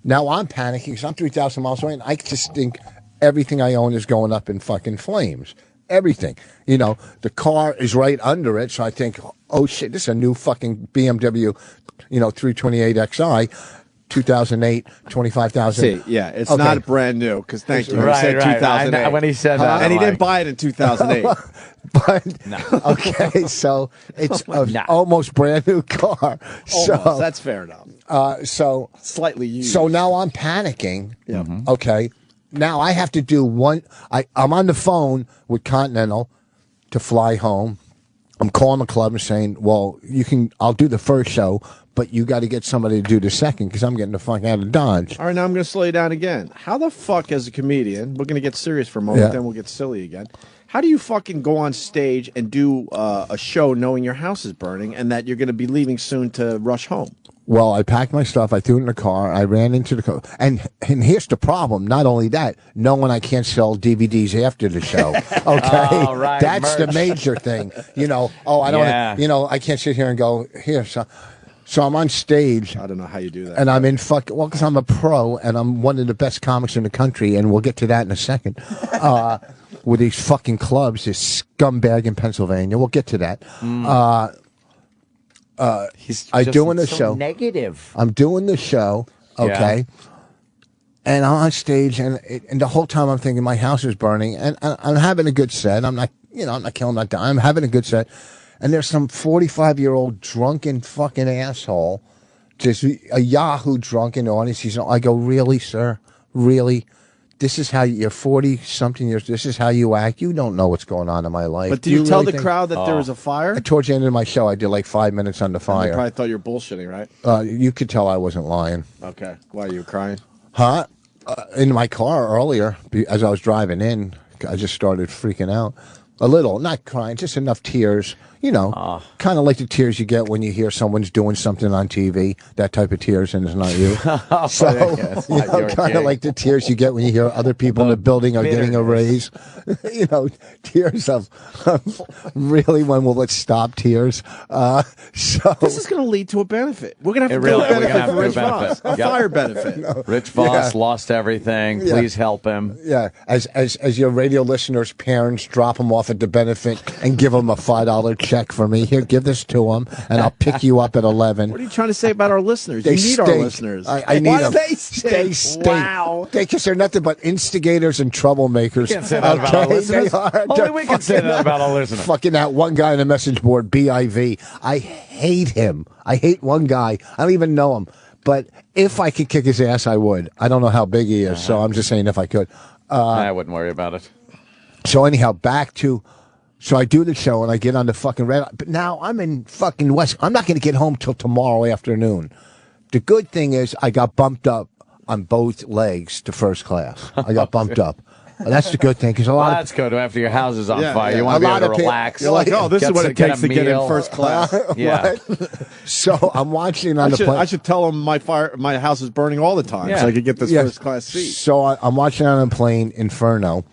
Now I'm panicking because I'm 3,000 miles away, and I just think everything I own is going up in fucking flames. Everything. The car is right under it, so I think, oh shit, this is a new fucking BMW, 328xi. 2008, 25,000. See, it's not brand new, because thank you. He said 2008. When he said that. And he didn't buy it in 2008. But, okay, so it's almost brand new car. So that's fair enough. So slightly used. So now I'm panicking. Yeah. Okay. Now I have to do one. I'm on the phone with Continental to fly home. I'm calling the club and saying, well, I'll do the first show, but you got to get somebody to do the second, because I'm getting the fuck out of Dodge. All right, now I'm going to slow you down again. How the fuck, as a comedian, we're going to get serious for a moment, then we'll get silly again. How do you fucking go on stage and do a show knowing your house is burning and that you're going to be leaving soon to rush home? Well, I packed my stuff. I threw it in the car. I ran into the car. And here's the problem. Not only that, knowing I can't sell DVDs after the show. Okay? Oh, right, that's merch. the major thing. I don't, I can't sit here and go, here. So I'm on stage. I don't know how you do that. And I'm in because I'm a pro and I'm one of the best comics in the country, and we'll get to that in a second. With these fucking clubs, this scumbag in Pennsylvania. We'll get to that. I'm doing the show. Negative. I'm doing the show, okay? And I'm on stage, and the whole time I'm thinking my house is burning, and I'm having a good set. I'm not, I'm not killing, I'm not dying. I'm having a good set. And there's some 45-year-old drunken fucking asshole, just a Yahoo drunken audience. I go, really, sir? Really? This is how you're 40-something years. This is how you act. You don't know what's going on in my life. But do you tell the crowd that there was a fire? Towards the end of my show, I did like 5 minutes on the fire. They probably thought you were bullshitting, right? You could tell I wasn't lying. Okay. Why, you were crying? Huh? In my car earlier, as I was driving in, I just started freaking out. A little, not crying, just enough tears. Kind of like the tears you get when you hear someone's doing something on TV, that type of tears, and it's not you. Kind of like the tears you get when you hear other people in the building are getting a raise. Tears of really, when will it stop tears? So this is going to lead to a benefit. We're going to have to do a benefit for Rich Vos. A fire benefit. No. Rich Vos lost everything. Please help him. Yeah, as your radio listeners' parents drop him off at the benefit and give him a $5 check for me. Here, give this to them, and I'll pick you up at 11. What are you trying to say about our listeners? You need our listeners. I need them. They stink? Wow. Because they're nothing but instigators and troublemakers. You can't say that about our listeners. Only we can say that about our listeners. Fucking that one guy on the message board, BIV. I hate him. I hate one guy. I don't even know him. But if I could kick his ass, I would. I don't know how big he is, so I'm just saying if I could. I wouldn't worry about it. So anyhow, so I do the show and I get on the fucking red. But now I'm in fucking West. I'm not going to get home till tomorrow afternoon. The good thing is I got bumped up on both legs to first class. I got bumped up. That's the good thing, because that's good. After your house is on fire, you want to be able to relax. You're like, this is what it takes to get in first class. So I'm watching on the plane. I should tell them my house is burning all the time, so I could get this first class seat. So I'm watching on a plane, Inferno.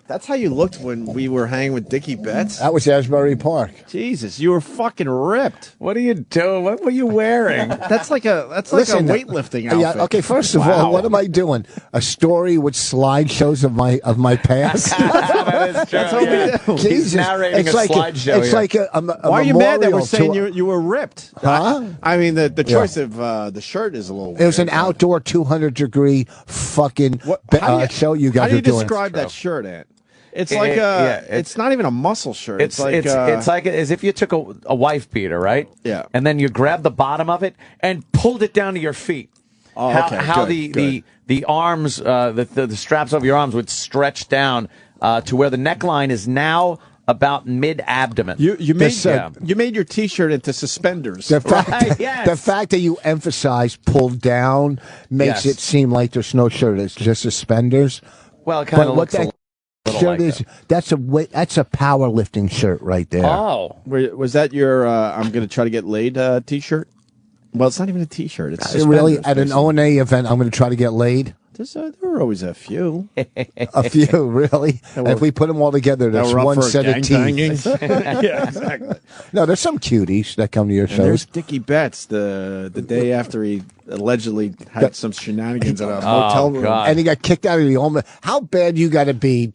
That's how you looked when we were hanging with Dickie Betts? That was Asbury Park. Jesus, you were fucking ripped. What are you doing? What were you wearing? That's like a weightlifting outfit. Yeah, okay, first of all, what am I doing? A story with slideshows of my past? That is true. That's what we do. He's narrating a slideshow. It's like a Why are you mad that we're saying you were ripped? Huh? I mean, the choice of the shirt is a little weird. It was an outdoor 200-degree fucking show you guys are doing. How do you describe that shirt, Ant? It's like it's not even a muscle shirt. It's like as if you took a wife beater, right? Yeah. And then you grabbed the bottom of it and pulled it down to your feet. Oh, okay. How Good. the arms, the straps over your arms would stretch down to where the neckline is now about mid-abdomen. You made your T-shirt into suspenders. The fact that you emphasize pulled down makes it seem like there's no shirt. It's just suspenders. Well, it kind of looks a little shirt like is that's a powerlifting shirt right there. Oh, was that your I'm going to try to get laid T-shirt? Well, it's not even a T-shirt. It's really at an O&A event. I'm going to try to get laid. There were always a few. A few, really? If we put them all together, there's one set of teeth. Yeah, exactly. No, there's some cuties that come to your shows. There's Dickie Betts the day after he allegedly had some shenanigans at a motel room. God. And he got kicked out of the home. How bad you got to be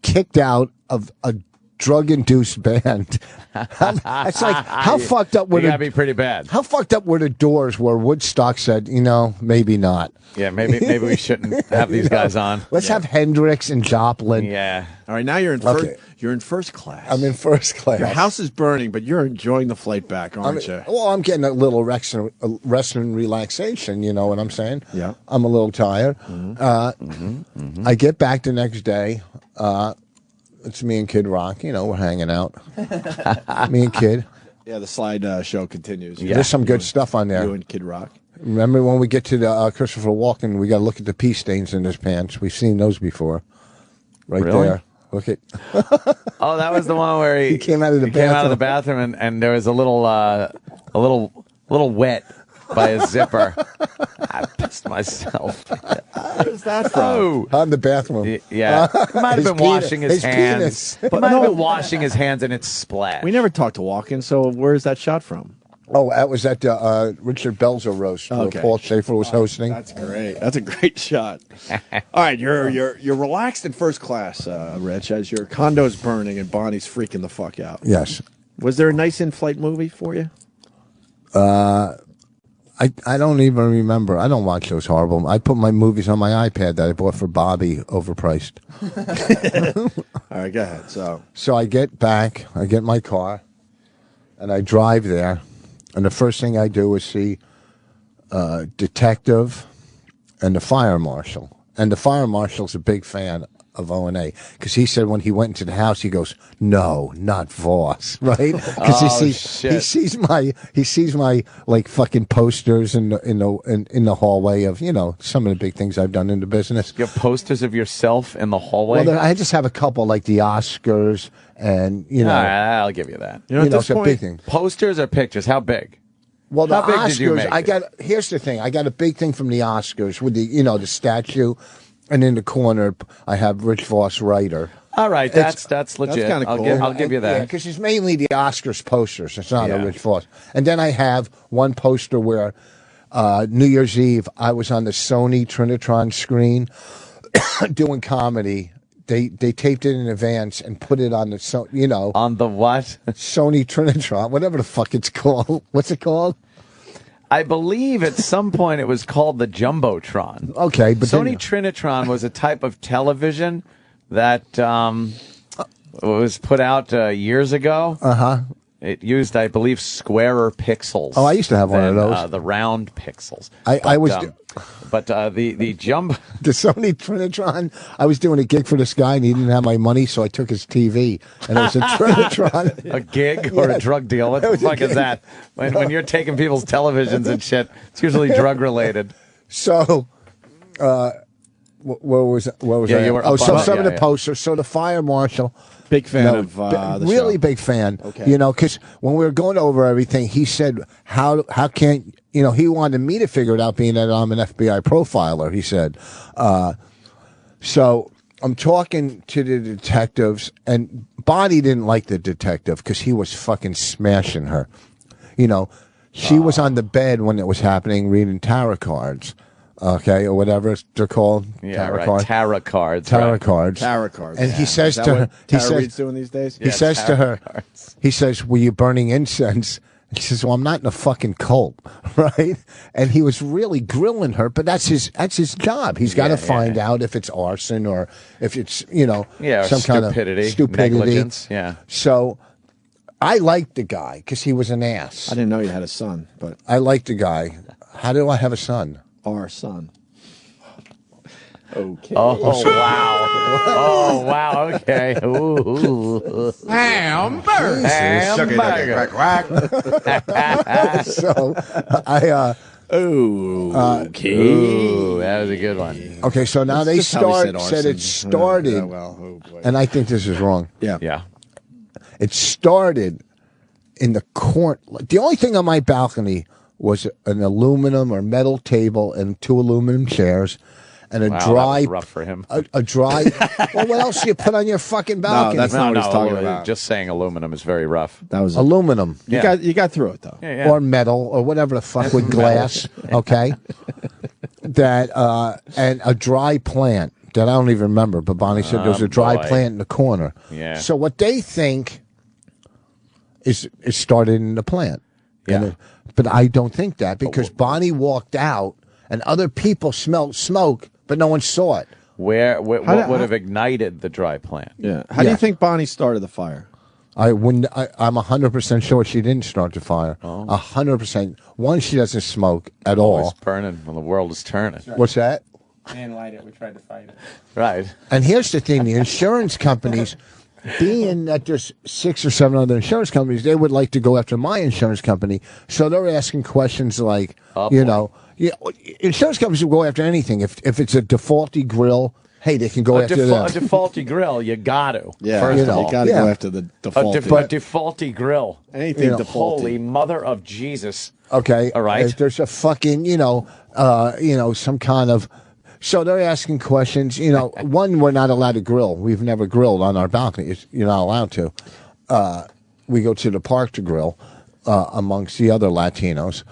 kicked out of a drug-induced band? It's like, how fucked up were you gotta be pretty bad. How fucked up were the Doors where Woodstock said, maybe not. Yeah, maybe we shouldn't have these guys on. Let's have Hendrix and Joplin. Yeah. All right, now you're in first class. I'm in first class. Your house is burning, but you're enjoying the flight back, aren't you? Well, I'm getting a little rest and relaxation, you know what I'm saying? Yeah. I'm a little tired. I get back the next day. It's me and Kid Rock. We're hanging out. Me and Kid. Yeah, the slide show continues. Yeah. There's some good stuff on there. You and Kid Rock. Remember when we get to the Christopher Walken, we got to look at the pee stains in his pants. We've seen those before. Right there. Look at. Oh, that was the one where he came out of the bathroom. Came out of the bathroom and there was a little wet by his zipper. I pissed myself. Where's that from? On the bathroom. Yeah. He might have been washing his hands. Penis. He might have been washing his hands and it splashed. We never talked to Walken, so where's that shot from? Oh, that was at Richard Belzer roast where Paul Schaefer was hosting. That's great. That's a great shot. All right, you're relaxed in first class, Rich, as your condo's burning and Bonnie's freaking the fuck out. Yes. Was there a nice in-flight movie for you? I don't even remember. I don't watch those horrible. I put my movies on my iPad that I bought for Bobby, overpriced. All right, go ahead. So I get back, I get my car, and I drive there, and the first thing I do is see detective and the fire marshal. And the fire marshal's a big fan of O&A because he said when he went into the house, he goes, "No, not Vos," right? Because he sees my like fucking posters in the hallway of some of the big things I've done in the business. You have posters of yourself in the hallway? Well, I just have a couple like the Oscars and All right, I'll give you that. It's a big thing. Posters or pictures? How big? Well, How the big Oscars, did you make here's the thing. I got a big thing from the Oscars with the statue. And in the corner, I have Rich Vos writer. All right, that's legit. That's kinda cool. I'll give you that. Yeah, because it's mainly the Oscars posters. It's not a Rich Vos. And then I have one poster where New Year's Eve, I was on the Sony Trinitron screen doing comedy. They taped it in advance and put it on the on the what? Sony Trinitron, whatever the fuck it's called. What's it called? I believe at some point it was called the Jumbotron. Okay, but Sony Trinitron was a type of television that was put out years ago. It used, I believe, squarer pixels. Oh, I used to have one of those. The round pixels. But the jumbo... The Sony Trinitron, I was doing a gig for this guy and he didn't have my money, so I took his TV. And it was a Trinitron. A gig or a drug deal? What the fuck is that? When you're taking people's televisions and shit, it's usually drug related. So, where was I? Some of the posters. So the fire marshal... Big fan of the really show. Big fan. Okay. Because when we were going over everything, he said, how can't, he wanted me to figure it out being that I'm an FBI profiler, he said. So I'm talking to the detectives, and Bonnie didn't like the detective because he was fucking smashing her. She was on the bed when it was happening reading tarot cards. Okay, or whatever they're called. Yeah, tarot right. cards. Tarot cards. Tarot cards. Tarot cards. And he says to her, he says, doing these days? He says to her, he says, "Were you burning incense?" He says, well, I'm not in a fucking cult, right? And he was really grilling her, but that's his job. He's got to find out if it's arson or if it's, some kind of stupidity. Negligence, yeah. So I liked the guy because he was an ass. I didn't know you had a son, but I liked the guy. How do I have a son? Our son. Okay. Oh, wow. Oh, wow. Okay. Ooh. Hamburger. So I. Okay. Ooh, that was a good one. Okay, so now That's said it started, and I think this is wrong. Yeah. It started in the corner. The only thing on my balcony was an aluminum or metal table and 2 aluminum chairs. And a dry, that was rough for him. A dry. Well, what else do you put on your fucking balcony? No, that's not what he's talking about. Just saying aluminum is very rough. That was aluminum. You got through it though. Yeah. Or metal or whatever the fuck with glass. Okay. That and a dry plant that I don't even remember. But Bonnie said there was a dry plant in the corner. Yeah. So what they think is started in the plant. Yeah. But I don't think that because Bonnie walked out and other people smelled smoke. But no one saw it. What would have ignited the dry plant? Yeah. How do you think Bonnie started the fire? I'm 100% sure she didn't start the fire. 100%. One, she doesn't smoke at all. It's burning when the world is turning. What's that? And light it. We tried to fight it. Right. And here's the thing: the insurance companies, being that there's 6 or 7 other insurance companies, they would like to go after my insurance company. So they're asking questions like, insurance companies will go after anything. If it's a defaulty grill, hey, they can go after that. A defaulty grill, you got to. Yeah, first of all. you got to go after the defaulty. A defaulty grill. Anything defaulty. Holy mother of Jesus. Okay. All right. If there's a fucking, some kind of. So they're asking questions. One, we're not allowed to grill. We've never grilled on our balcony. You're not allowed to. We go to the park to grill. Amongst the other Latinos.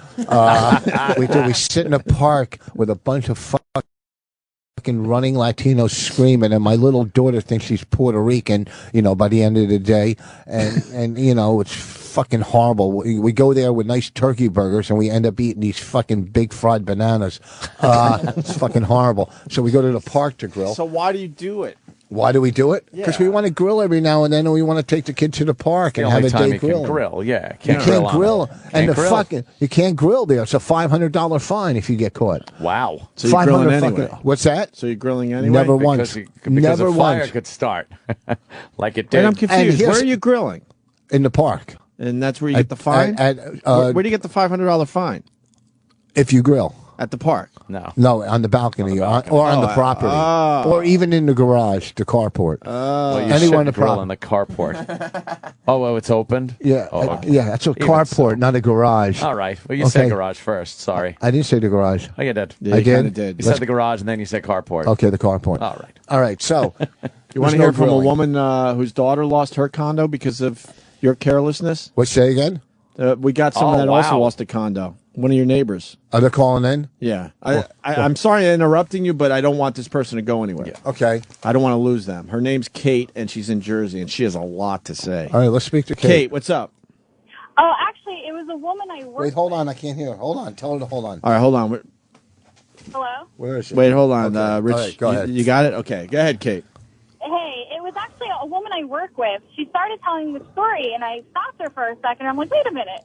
We sit in a park with a bunch of fucking running Latinos screaming, and my little daughter thinks she's Puerto Rican, by the end of the day. And it's fucking horrible. We go there with nice turkey burgers, and we end up eating these fucking big fried bananas. It's fucking horrible. So we go to the park to grill. So why do you do it? Why do we do it? Because we want to grill every now and then, and we want to take the kid to the park and have a day grilling. Grill, yeah. You can't grill, you can't grill there. It's a $500 fine if you get caught. Wow. So you're grilling anyway. What's that? So you're grilling anyway? Never once. Because Never a fire once. could start, like it did. And I'm confused. Where are you grilling? In the park. And that's where you get the fine? Where do you get the $500 fine? If you grill. At the park? No, on the balcony, or on the property, or even in the garage, the carport. Anywhere in the grill in the carport. It's opened. Yeah, that's a carport, not a garage. All right. Well, you said garage first. Sorry, I didn't say the garage. Oh, you did. Yeah, I did. You said the garage, and then you said carport. Okay, the carport. All right. So, you want to hear from a woman whose daughter lost her condo because of your carelessness? What? Say again. We got someone that also lost a condo. One of your neighbors. Are they calling in? Yeah. I'm sorry I'm interrupting you, but I don't want this person to go anywhere. Yeah. Okay. I don't want to lose them. Her name's Kate, and she's in Jersey, and she has a lot to say. All right, let's speak to Kate. Kate, what's up? Oh, actually, it was a woman I worked Wait, hold on. I can't hear her. Hold on. Tell her to hold on. All right, hold on. Hello? Where is she? Wait, hold on. Okay. Rich, all right, go ahead. You got it? Okay. Go ahead, Kate. Hey, it was actually a woman I work with. She started telling the story, and I stopped her for a second. I'm like, wait a minute.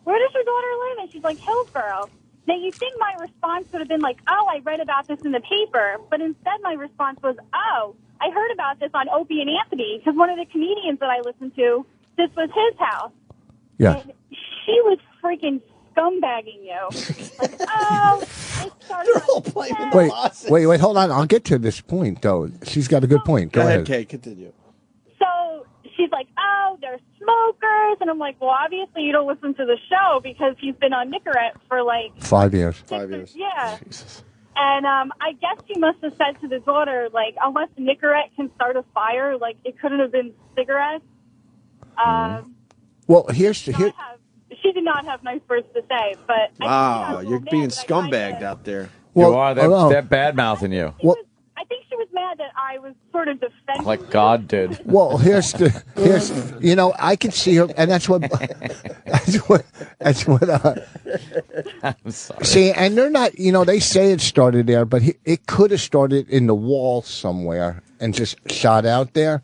Where does your daughter live? And she's like, Hillsborough. Now, you think my response would have been like, oh, I read about this in the paper. But instead, my response was, oh, I heard about this on Opie and Anthony because one of the comedians that I listened to, this was his house. Yeah. And she was freaking scumbagging you. Like, oh, it started. They're all playing Wait, hold on. I'll get to this point, though. She's got a good point. Go ahead. Kate. Continue. So she's like, oh, they're smokers. And I'm like, well, obviously you don't listen to the show because he's been on Nicorette for like 5 years. 5 years. Yeah. Jesus. And I guess she must have said to the daughter, like, unless Nicorette can start a fire, like, it couldn't have been cigarettes. Well, she did not have nice words to say, but wow, you're being scumbagged out there. Well, they're bad-mouthing you. I think she was mad that I was sort of defensive. Like God did. Well, here's I can see her, and that's what I'm sorry. See, and they're not, they say it started there, but it could have started in the wall somewhere and just shot out there.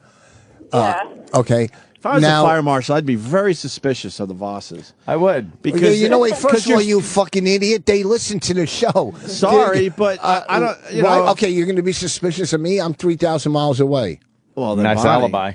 Yeah. Okay. If I was a fire marshal, I'd be very suspicious of the Vosses. I would. Because first of all, you fucking idiot, they listen to the show. Sorry, but I don't, Okay, you're going to be suspicious of me? I'm 3,000 miles away. Well, then nice alibi.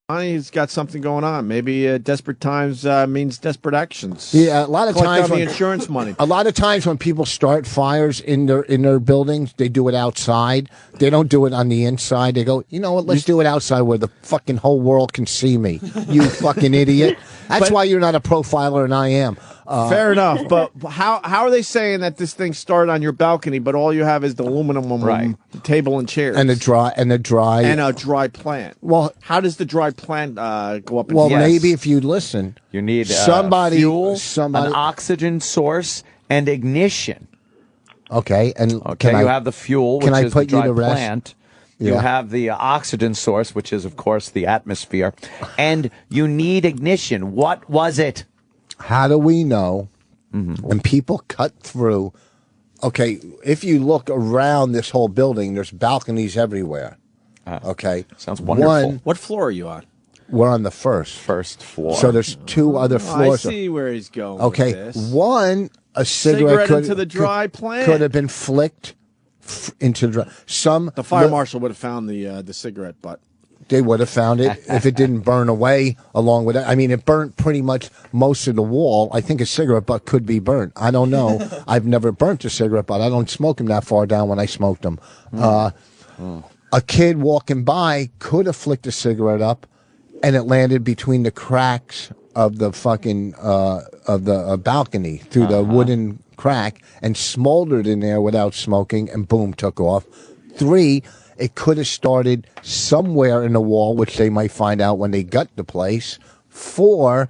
Bonnie's got something going on. Maybe desperate times means desperate actions. Yeah, a lot of times the insurance money. A lot of times when people start fires in their buildings, they do it outside. They don't do it on the inside. They go, you know what? Let's do it outside where the fucking whole world can see me. You fucking idiot. That's why you're not a profiler and I am. Fair enough, but how are they saying that this thing started on your balcony, but all you have is the aluminum table and chairs and a dry plant? Well, how does the dry plant go up? Well, maybe if you listen, you need fuel, an oxygen source, and ignition. Okay, and you have the fuel, which is the dry rest? plant. You have the oxygen source, which is, of course, the atmosphere, and you need ignition. What was it? How do we know when people cut through? Okay, if you look around this whole building, there's balconies everywhere. Okay. Sounds wonderful. What floor are you on? We're on the first floor. So there's two other floors. I see where he's going. Okay. With this. One, a cigarette into the dry plant could have been flicked into the dry. The fire marshal would have found the cigarette butt. They would have found it if it didn't burn away along with it. I mean, it burnt pretty much most of the wall. I think a cigarette butt could be burnt. I don't know. I've never burnt a cigarette butt. I don't smoke them that far down when I smoked them. A kid walking by could have flicked a cigarette up, and it landed between the cracks of the fucking balcony through the wooden crack and smoldered in there without smoking, and boom, took off. 3. It could have started somewhere in the wall, which they might find out when they gut the place. 4,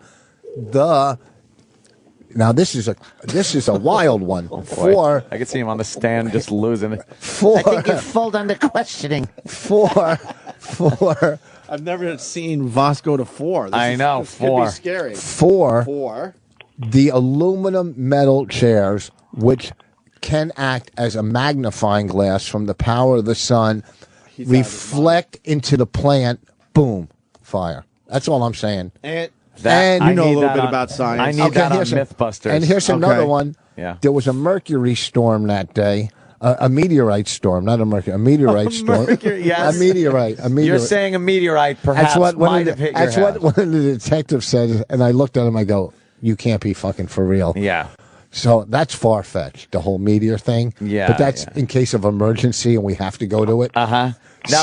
now this is a wild one. 4, I could see him on the stand just losing it. 4, I think you fall under questioning. 4. I've never seen Vos go to 4. This could be scary. 4. The aluminum metal chairs, which can act as a magnifying glass from the power of the sun, reflect into the plant, boom, fire. That's all I'm saying. And you know a little bit about science. I need that on Mythbusters. And here's another one. Yeah. There was a mercury storm that day. A meteorite storm, not a mercury, a meteorite storm. Yes. A meteorite. You're saying a meteorite perhaps might have hit your head. That's what one of the detectives said, and I looked at him, I go, you can't be fucking for real. Yeah. So that's far-fetched, the whole meteor thing. Yeah. But that's in case of emergency and we have to go to it. Now,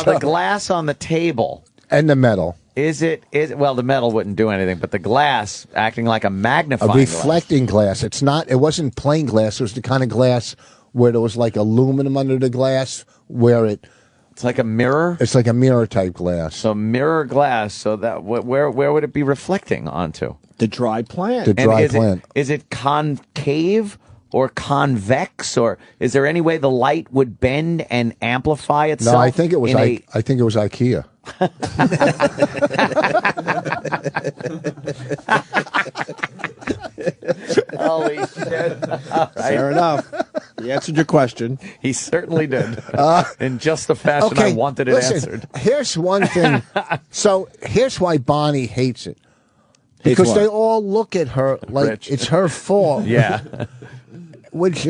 the glass on the table. And the metal. Well, the metal wouldn't do anything, but the glass acting like a magnifying glass. A reflecting glass. It wasn't plain glass. It was the kind of glass where there was like aluminum under the glass where it's like a mirror? It's like a mirror type glass. So mirror glass, so that where would it be reflecting onto? The dry plant. The dry plant. Is it concave or convex, or is there any way the light would bend and amplify itself? No, I think it was IKEA. Holy shit. Right. Fair enough. He answered your question. He certainly did. In just the fashion I wanted it answered. Here's one thing. So here's why Bonnie hates it. Because they all look at her like it's her fault. Yeah. Which,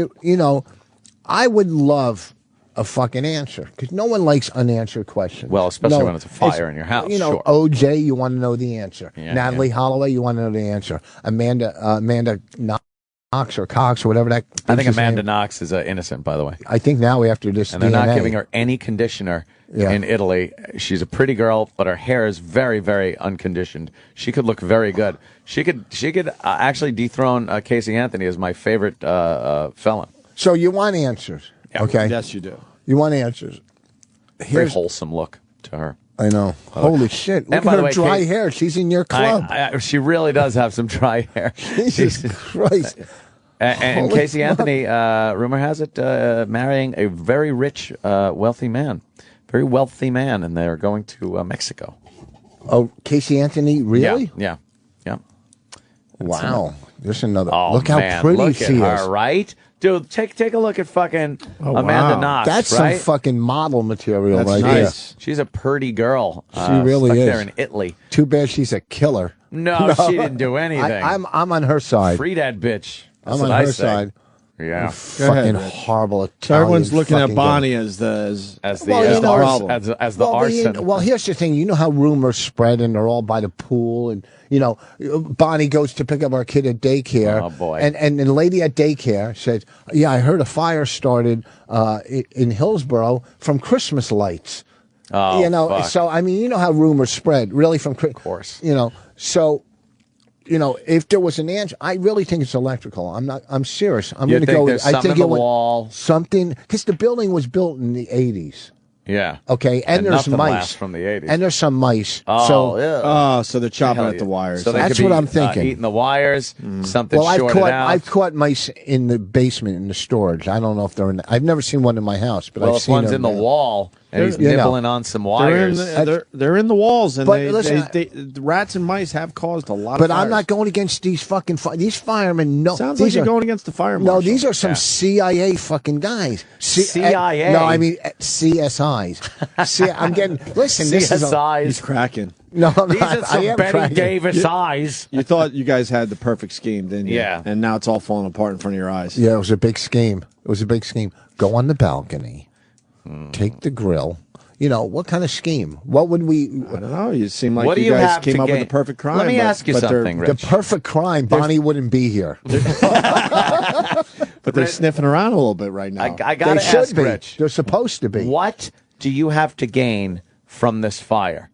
I would love a fucking answer. Because no one likes unanswered questions. Well, especially when it's a fire in your house. Sure. OJ, you want to know the answer. Yeah, Natalie Holloway, you want to know the answer. Amanda Knox or Cox or whatever that. I think Amanda Knox is innocent, by the way. I think now after this, and they're not giving her any conditioner in Italy. She's a pretty girl, but her hair is very, very unconditioned. She could look very good. She could actually dethrone Casey Anthony as my favorite felon. So you want answers, okay? Yes, you do. You want answers. Very wholesome look to her. I know. Holy shit! Look at her dry hair. She's in your club. She really does have some dry hair. Jesus Christ! And Casey Anthony, rumor has it, marrying a very rich, wealthy man. very wealthy man, and they're going to Mexico. Oh, Casey Anthony, really? Yeah. Wow. There's another. Oh, look how pretty look she at is. her, right? Dude, take a look at fucking Amanda Knox. That's right? some fucking model material right nice. there. She's a pretty girl. She really stuck is. there in Italy. Too bad she's a killer. No, she didn't do anything. I'm on her side. Free that bitch. That's I'm what on I her say. side. Yeah. Fucking horrible Italian. So everyone's looking at fucking Bonnie guy. as the problem. As the well, arson. Well, here's the thing. You know how rumors spread and they're all by the pool, and Bonnie goes to pick up our kid at daycare. Oh boy! And the lady at daycare said, "Yeah, I heard a fire started in Hillsborough from Christmas lights." Oh, fuck. So I mean, you know how rumors spread, really from Of course. So. If there was an answer, I really think it's electrical. I'm serious. I'm You going to think go. there's I something think in it the went wall? something because the building was built in the 80s. Yeah. Okay, and there's nothing mice lasts from the 80s. and there's some mice. Oh, so yeah. So they're chopping Hell at the yeah. wires. So they That's could be, what I'm thinking. Eating the wires, something well, shorted out. I've caught mice in the basement in the storage. I don't know if they're in. I've never seen one in my house, but well, I've if seen one's them in the there. wall and he's You know. nibbling on some wires. They're in the walls, and But they, listen, the rats and mice have caused a lot. But of fires. I'm not going against these fucking these firemen. No, Sounds like these you're are, going against the fire No, marshal. these are some Yeah. CIA fucking guys. CIA? No, I mean CSIs. See, I'm getting. Listen, this is. He's cracking. No, I'm These not. are some I am Betty cracking. Davis eyes. You thought you guys had the perfect scheme, didn't you? Yeah. And now it's all falling apart in front of your eyes. Yeah, it was a big scheme. It was a big scheme. Go on the balcony, take the grill. What kind of scheme? What would we? I don't know. You seem like What do you you guys have came to up with gain? the perfect crime. Let me ask you something, The Rich. perfect crime. Bonnie wouldn't be here. But they're sniffing around a little bit right now. I got They to should ask be. Rich. They're supposed to be. What do you have to gain from this fire?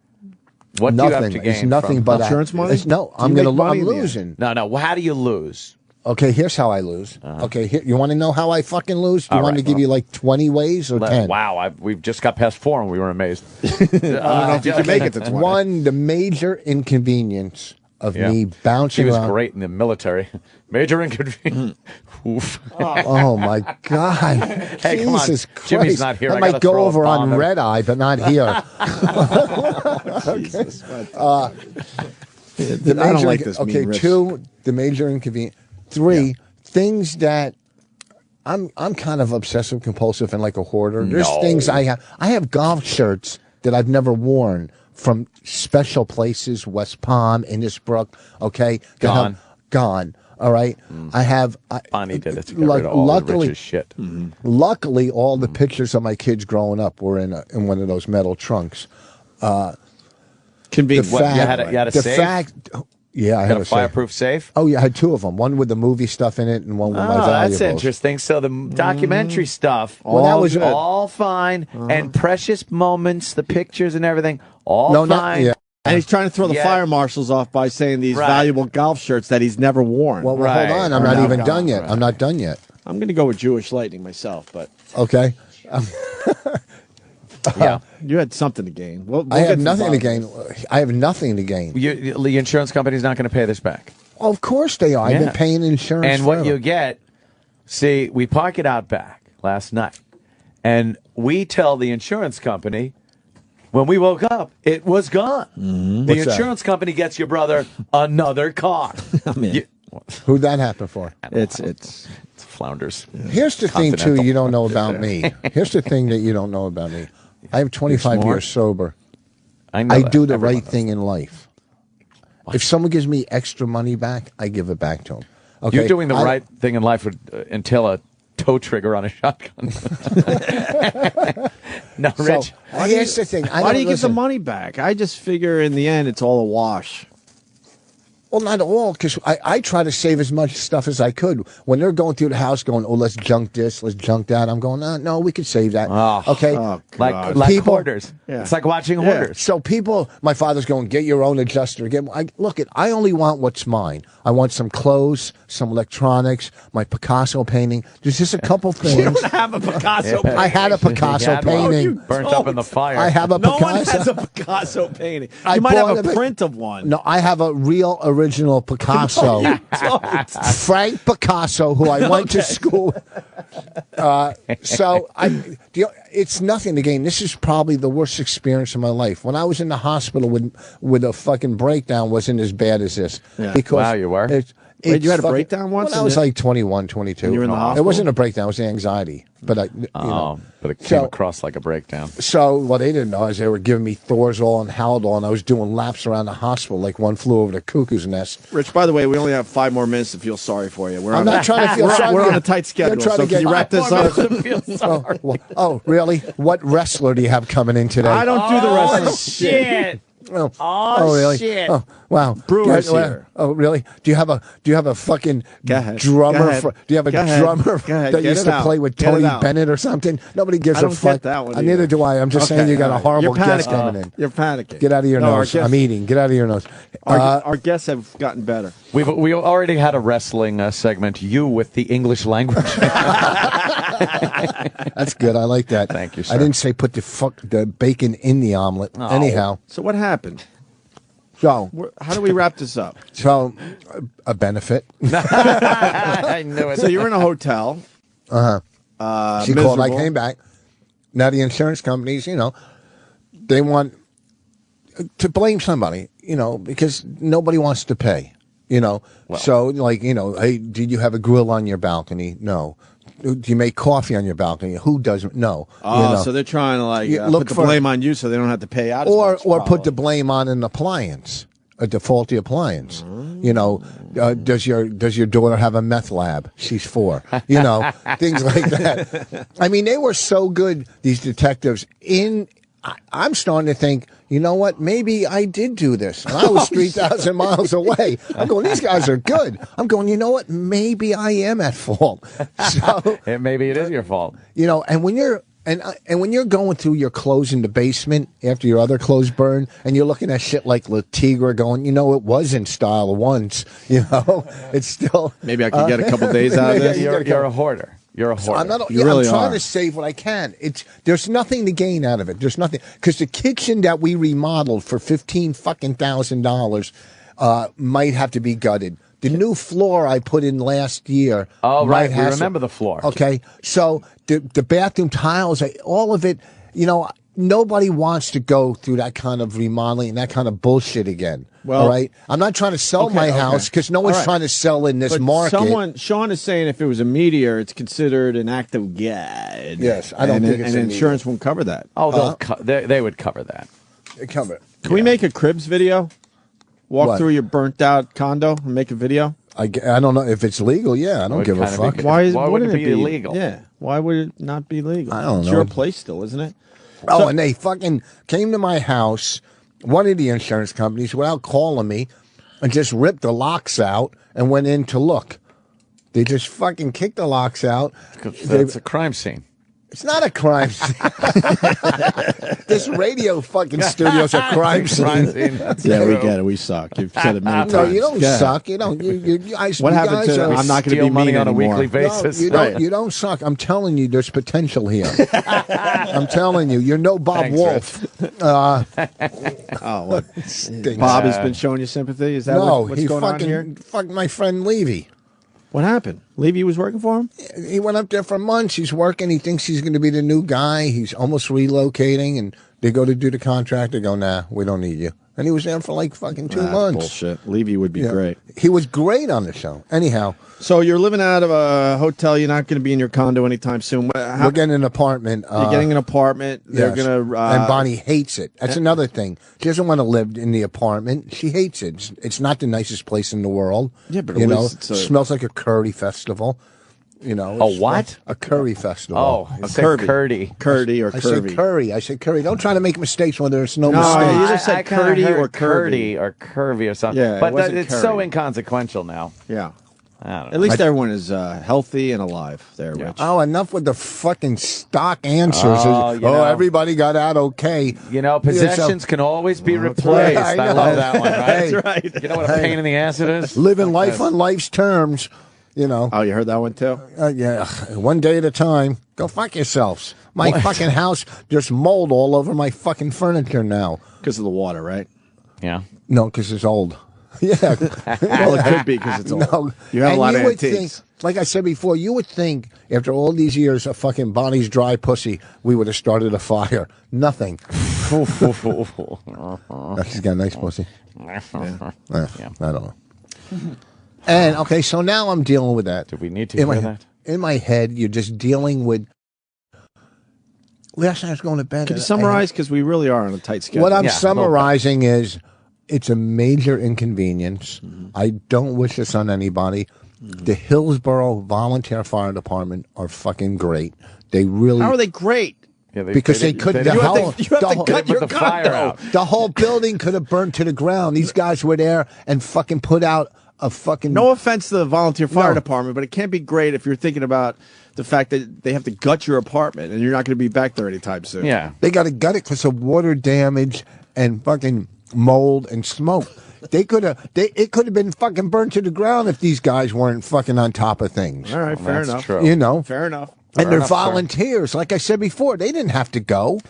What do you have Nothing. to gain? It's nothing from but insurance money? No, Do you I'm make going to. money I'm in the end? losing. No. How do you lose? Okay, here's how I lose. Okay, here, you want to know how I fucking lose? Do you All want right, to give you like 20 ways or 10? Wow, we've just got past 4 and we were amazed. I don't know if you can make it to 20. One, the major inconvenience of Yeah. me bouncing She was around. great in the military. Major inconvenience. Oof. Oh my God! Hey, come on. Jesus Christ! Jimmy's not here. I I might gotta go throw a over bomb on at- Red Eye, but not here. Jesus, what? The I don't major- like this. Okay, mean Rich. 2, the major inconvenience. 3, things that I'm kind of obsessive compulsive and like a hoarder. There's No. things I have. I have golf shirts that I've never worn from special places, West Palm, Innisbrook. Okay, that have- gone. All right, I have. Bonnie did it to get rid of all the Rich's shit. Luckily, all the pictures of my kids growing up were in one of those metal trunks. Convenient. What, you had a the safe? fact, yeah, I Got had a a safe. fireproof safe? Oh yeah, I had 2 of them. One with the movie stuff in it, and one with my Oh, valuables. that's interesting. So the documentary stuff, Well, that was good. all fine, and precious moments, the pictures and everything, all No, not fine. yeah. And he's trying to throw the Yeah. fire marshals off by saying these Right. valuable golf shirts that he's never worn. Well, Right. hold on, I'm Or not now even gone. done yet. Right. I'm not done yet. I'm going to go with Jewish Lightning myself, but Okay. Yeah. you had something to gain. We'll I get have the nothing to bottom. gain. I have nothing to gain. The insurance company's not going to pay this back. Of course they are. I've Yeah. been paying insurance. And what forever. you get, see, we park it out back last night, and we tell the insurance company, when we woke up, it was gone. The What's that? insurance company gets your brother another car. Who'd that happen for? It's flounders. Here's the thing, too, Continental. you don't know about me. Here's the thing that you don't know about me. I am 25 smart. years sober. I know I that. do the Everyone right does. thing in life. If someone gives me extra money back, I give it back to them. Okay? You doing the right thing in life would entail a toe trigger on a shotgun. No, Rich. Here's the thing. Why do you get the money back? I just figure in the end it's all a wash. Well, not all, because I try to save as much stuff as I could. When they're going through the house going, oh, let's junk this, let's junk that, I'm going, no, we could save that. Okay? Like People- hoarders. Yeah. It's like watching hoarders. So people, my father's going, get your own adjuster. Look, I only want what's mine. I want some clothes, some electronics, my Picasso painting. There's just a couple things. have a Picasso painting. I had a Picasso He had one. painting. Burnt up in the fire. I have a No Picasso. one has a Picasso painting. I You might have bought a a- print of one. No, I have a real original Picasso. No, you don't. Frank Picasso, who I went to school with. It's nothing to gain. This is probably the worst experience of my life. When I was in the hospital with a fucking breakdown, wasn't as bad as this. Yeah. Because Wow, you were? Wait, you had a breakdown once? When I was like 21, 22. And you were in the hospital? It wasn't a breakdown. It was anxiety. But but it came across like a breakdown. So what they didn't know is they were giving me Thorazol and Haldol, and I was doing laps around the hospital like one flew over the cuckoo's nest. Rich, by the way, we only have 5 more minutes to feel sorry for you. I'm not trying to feel sorry. We're on a tight schedule, so can you wrap this up? Oh, really? What wrestler do you have coming in today? I don't do the wrestling shit. Oh, really? Shit. Oh, wow. Brewer's here. Oh, really? Do you have a fucking drummer? Do you have a drummer that used to play with Tony Bennett or something? Nobody gives a fuck. That one Neither do I. I'm just saying you got a horrible guest coming in. You're panicking. Get out of your nose. I'm eating. Get out of your nose. Our guests have gotten better. We already had a wrestling segment. You with the English language. That's good. I like that. Thank you, sir. I didn't say put the bacon in the omelet. Oh. Anyhow. So what happened? So how do we wrap this up? So a benefit. I knew it. So you're in a hotel. She called. I came back. Now the insurance companies, they want to blame somebody, because nobody wants to pay, Well, so hey, did you have a grill on your balcony? No. Do you make coffee on your balcony? Who doesn't? No. Oh, so they're trying to put the blame on you, so they don't have to pay out. Or put the blame on an appliance, a defaulty appliance. Does your daughter have a meth lab? She's 4. Things like that. I mean, they were so good. These detectives I'm starting to think, you know what? Maybe I did do this. And I was 3,000 miles away. I'm going, these guys are good. I'm going, you know what? Maybe I am at fault. So maybe it is your fault. And when you're when you're going through your clothes in the basement after your other clothes burn, and you're looking at shit like La Tigre going, it was in style once. It's still. Maybe I could get a couple days out of this. You're a hoarder. You're a hoarder. I'm trying to save what I can. There's nothing to gain out of it. There's nothing, because the kitchen that we remodeled for $15,000 might have to be gutted. The new floor I put in last year. Oh, right. We remember the floor. Okay, so the bathroom tiles, all of it. Nobody wants to go through that kind of remodeling and that kind of bullshit again. Well, all right. I'm not trying to sell my house because no one's trying to sell in this market. Sean is saying if it was a meteor, it's considered an act of God. Yes, I don't think it's and insurance won't cover that. Oh, they would cover that. They cover it. Can we make a Cribs video? Walk through your burnt out condo and make a video? I don't know if it's legal. Yeah, I don't give a fuck. Why would it be illegal? Yeah. Why would it not be legal? I don't know. It's your place still, isn't it? And they fucking came to my house, one of the insurance companies, without calling me, and just ripped the locks out and went in to look. They just fucking kicked the locks out. It's a crime scene. It's not a crime scene. This radio fucking studio's a crime scene. Yeah, we get it. We suck. You've said it many times. No, you don't suck. You don't. What happened to I'm not going to be money mean on a anymore. weekly basis? No, you don't suck. I'm telling you, there's potential here. I'm telling you, you're no Bob Wolf. What? Bob has been showing you sympathy? Is that what's going on here? Fucked my friend Levy. What happened? Levy was working for him? He went up there for months. He's working. He thinks he's going to be the new guy. He's almost relocating, and they go to do the contract. They go, nah, we don't need you. And he was there for like fucking 2 months. Bullshit. Levy would be great. He was great on the show. Anyhow. So you're living out of a hotel. You're not going to be in your condo anytime soon. We're getting an apartment. You're getting an apartment. They're going to... and Bonnie hates it. That's another thing. She doesn't want to live in the apartment. She hates it. It's not the nicest place in the world. Yeah, but it smells like a curry festival. A what? A curry festival. Oh, a curdy. Curdy or I curvy. said curry. I said curry. Don't try to make mistakes when there's no No, mistake. you either said curdy or curvy. Or curvy or something. Yeah, but it's so inconsequential now. Yeah. I don't know. At least everyone is healthy and alive there, Rich. Oh, enough with the fucking stock answers. Everybody got out okay. Possessions can always be replaced. I love that one, right? That's right. You know what a pain in the ass it is? Living life on life's terms. Oh, you heard that one too? Yeah, one day at a time. Go fuck yourselves. My fucking house, there's mold all over my fucking furniture now. Because of the water, right? Yeah. No, because it's old. Yeah. Well, it could be because it's old. No. You have a lot of would antiques. think, like I said before, you would think after all these years of fucking Bonnie's dry pussy, we would have started a fire. Nothing. She's got a nice pussy. I don't know. And, okay, so now I'm dealing with that. Do we need to hear that? In my head, you're just dealing with... Last night I was going to bed. Could you summarize? Because we really are on a tight schedule. What I'm summarizing is it's a major inconvenience. I don't wish this on anybody. The Hillsborough Volunteer Fire Department are fucking great. They really... How are they great? Yeah, because they couldn't... You have to cut your condo. The whole building could have burned to the ground. These guys were there and fucking put out a fucking... No offense to the volunteer fire department, but it can't be great if you're thinking about the fact that they have to gut your apartment and you're not going to be back there anytime soon. Yeah. They got to gut it because of water damage and fucking mold and smoke. It could have been fucking burnt to the ground if these guys weren't fucking on top of things. All right, fair enough. True. You know? Fair enough. And they're volunteers. Like I said before, they didn't have to go.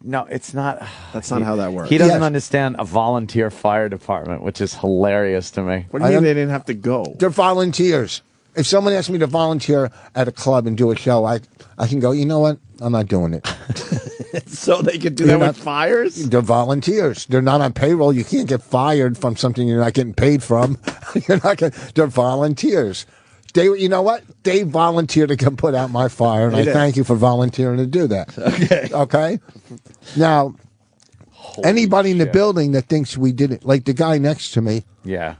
No, it's not. That's not how that works. He doesn't understand a volunteer fire department, which is hilarious to me. What do you mean they didn't have to go? They're volunteers. If someone asks me to volunteer at a club and do a show, I can go, you know what? I'm not doing it. So they can do that with fires? They're volunteers. They're not on payroll. You can't get fired from something you're not getting paid from. They're volunteers. You know what? They volunteered to come put out my fire, and I thank you for volunteering to do that. Okay? Now, anybody in the building that thinks we did it, like the guy next to me. Yeah.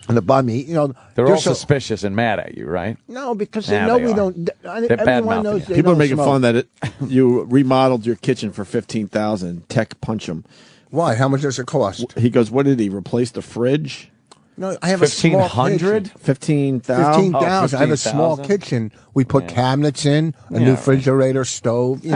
And above me, they're all suspicious and mad at you, right? No, because they know we don't. Everyone knows people are making fun that you remodeled your kitchen for $15,000. Tech punch him. Why? How much does it cost? He goes, what did he replace the fridge? No, I have a small kitchen. 15,000. 15,000. I have a small kitchen. We put cabinets in, a new refrigerator, stove.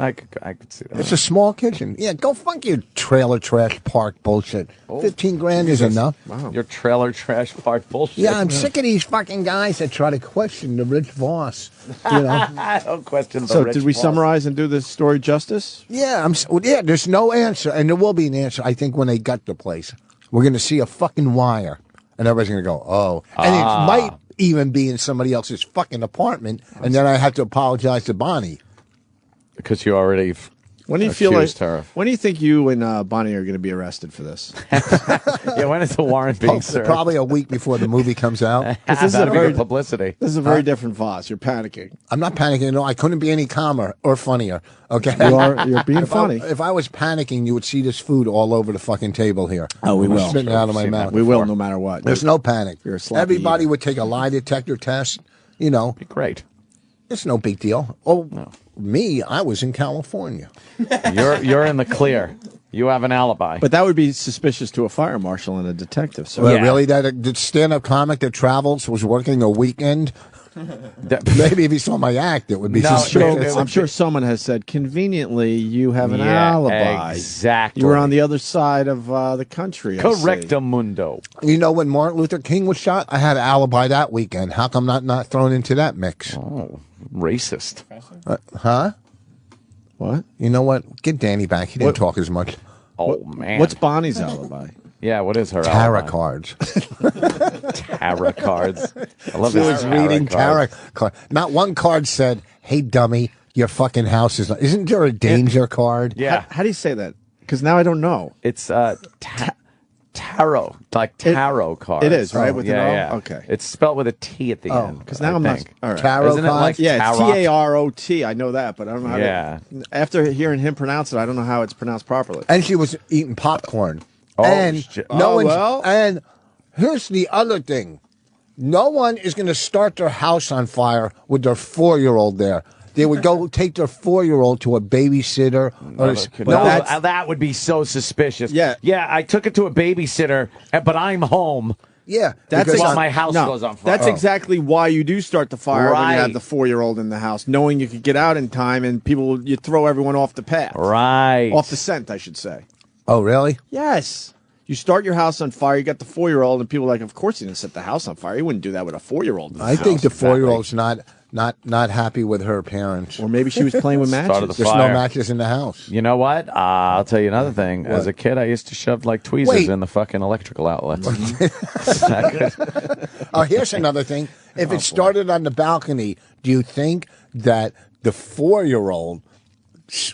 I could see that. It's a small kitchen. Yeah, go fuck your trailer trash park bullshit. 15 grand is enough. Wow. Your trailer trash park bullshit. Yeah, I'm sick of these fucking guys that try to question the Rich Vos. I don't question the Rich did we Vos. summarize and do the story justice? Yeah, there's no answer, and there will be an answer, I think, when they gut the place. We're going to see a fucking wire, and everybody's going to go, oh. And it might even be in somebody else's fucking apartment, and then I have to apologize to Bonnie. Because you already when do you feel like her. When do you think you and Bonnie are going to be arrested for this? Yeah, when is the warrant being served? Probably a week before the movie comes out. This is a very publicity. This is a very different Vos. You're panicking. I'm not panicking. No, I couldn't be any calmer or funnier. Okay, you're being funny. If I was panicking, you would see this food all over the fucking table here. Oh, we will. Spitting out of my mouth. We will, no matter what. There's no panic. You're a sloppy Everybody would take a lie detector test. Be great. It's no big deal. Oh, no. Me, I was in California. You're in the clear. You have an alibi. But that would be suspicious to a fire marshal and a detective. So really, that stand-up comic that travels was working a weekend? Maybe if he saw my act, it would be suspicious. I'm sure someone has said, conveniently, you have an alibi. Exactly. You were on the other side of the country. Correctamundo. You know, when Martin Luther King was shot, I had an alibi that weekend. How come not thrown into that mix? Oh, racist. Huh? What? You know what? Get Danny back. He didn't talk as much. Oh, man. What's Bonnie's alibi? Yeah, what is her tarot alibi? Cards. Tarot cards. I love She was reading tarot cards. Not one card said, hey, dummy, your fucking house is... Isn't there a danger card? Yeah. How do you say that? Because now I don't know. It's tarot, like tarot cards. It is, right? With yeah. Okay. It's spelled with a T at the end. Because now I'm not... All right. Tarot Isn't it cards? like Yeah, it's tarot? T-A-R-O-T. I know that, but I don't know how to... After hearing him pronounce it, I don't know how it's pronounced properly. And she was eating popcorn. Oh, and shit. And here's the other thing. No one is going to start their house on fire with their 4-year-old there. They would go take their 4-year-old to a babysitter. That would be so suspicious. Yeah. Yeah, I took it to a babysitter, but I'm home. Yeah. That's while my house goes on fire. That's exactly why you do start the fire when you have the 4-year-old in the house, knowing you could get out in time and you throw everyone off the path. Right. Off the scent, I should say. Oh, really? Yes. You start your house on fire. You got the 4-year-old, and people are like, of course he didn't set the house on fire. He wouldn't do that with a 4-year-old. I think the 4-year-old's not happy with her parents. Or maybe she was playing with matches. There's no matches in the house. You know what? I'll tell you another thing. What? As a kid, I used to shove like tweezers in the fucking electrical outlets. Oh, here's another thing. If it started on the balcony, do you think that the 4-year-old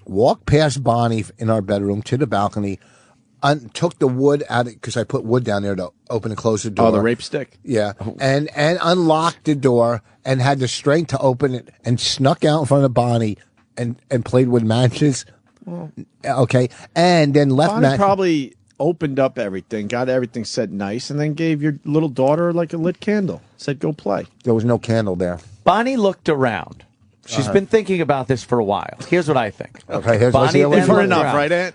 walked past Bonnie in our bedroom to the balcony, took the wood out because I put wood down there to open and close the door. Oh, the rape stick. Yeah, and unlocked the door and had the strength to open it and snuck out in front of Bonnie and played with matches. Okay, and then left. Bonnie probably opened up everything, got everything set nice, and then gave your little daughter like a lit candle. Said, "Go play." There was no candle there. Bonnie looked around. She's been thinking about this for a while. Here's what I think. Okay, here's Bonnie we've heard enough, right, Ant?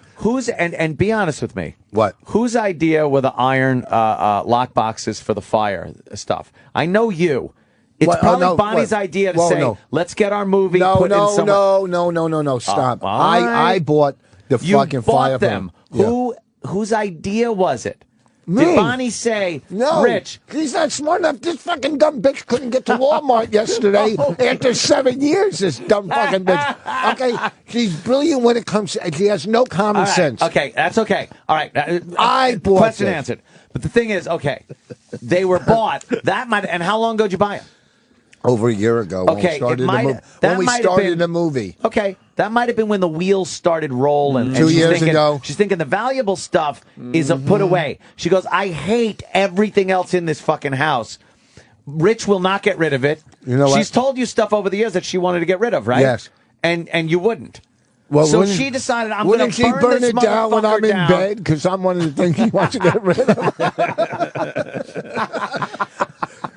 And be honest with me. What? Whose idea were the iron lock boxes for the fire stuff? I know you. It's probably Bonnie's idea to say, let's get our movie put in somewhere. No, stop. I bought the fucking fire them. Yeah. Whose idea was it? Me. Did Bonnie say, no, Rich? He's not smart enough. This fucking dumb bitch couldn't get to Walmart yesterday after 7 years, this dumb fucking bitch. Okay, she's brilliant when it comes to, she has no common sense. Okay, that's okay. All right. I bought Question answered. But the thing is, okay, they were bought. And how long ago did you buy them? Over a year ago. Okay, when we started the movie. Okay, that might have been when the wheels started rolling. 2 years ago. She's thinking the valuable stuff is put away. She goes, I hate everything else in this fucking house. Rich will not get rid of it. You know what? She's told you stuff over the years that she wanted to get rid of, right? Yes. And you wouldn't. Well, so she decided, I'm going to burn this it down when I'm in down. bed because I'm one of the things she wants to get rid of.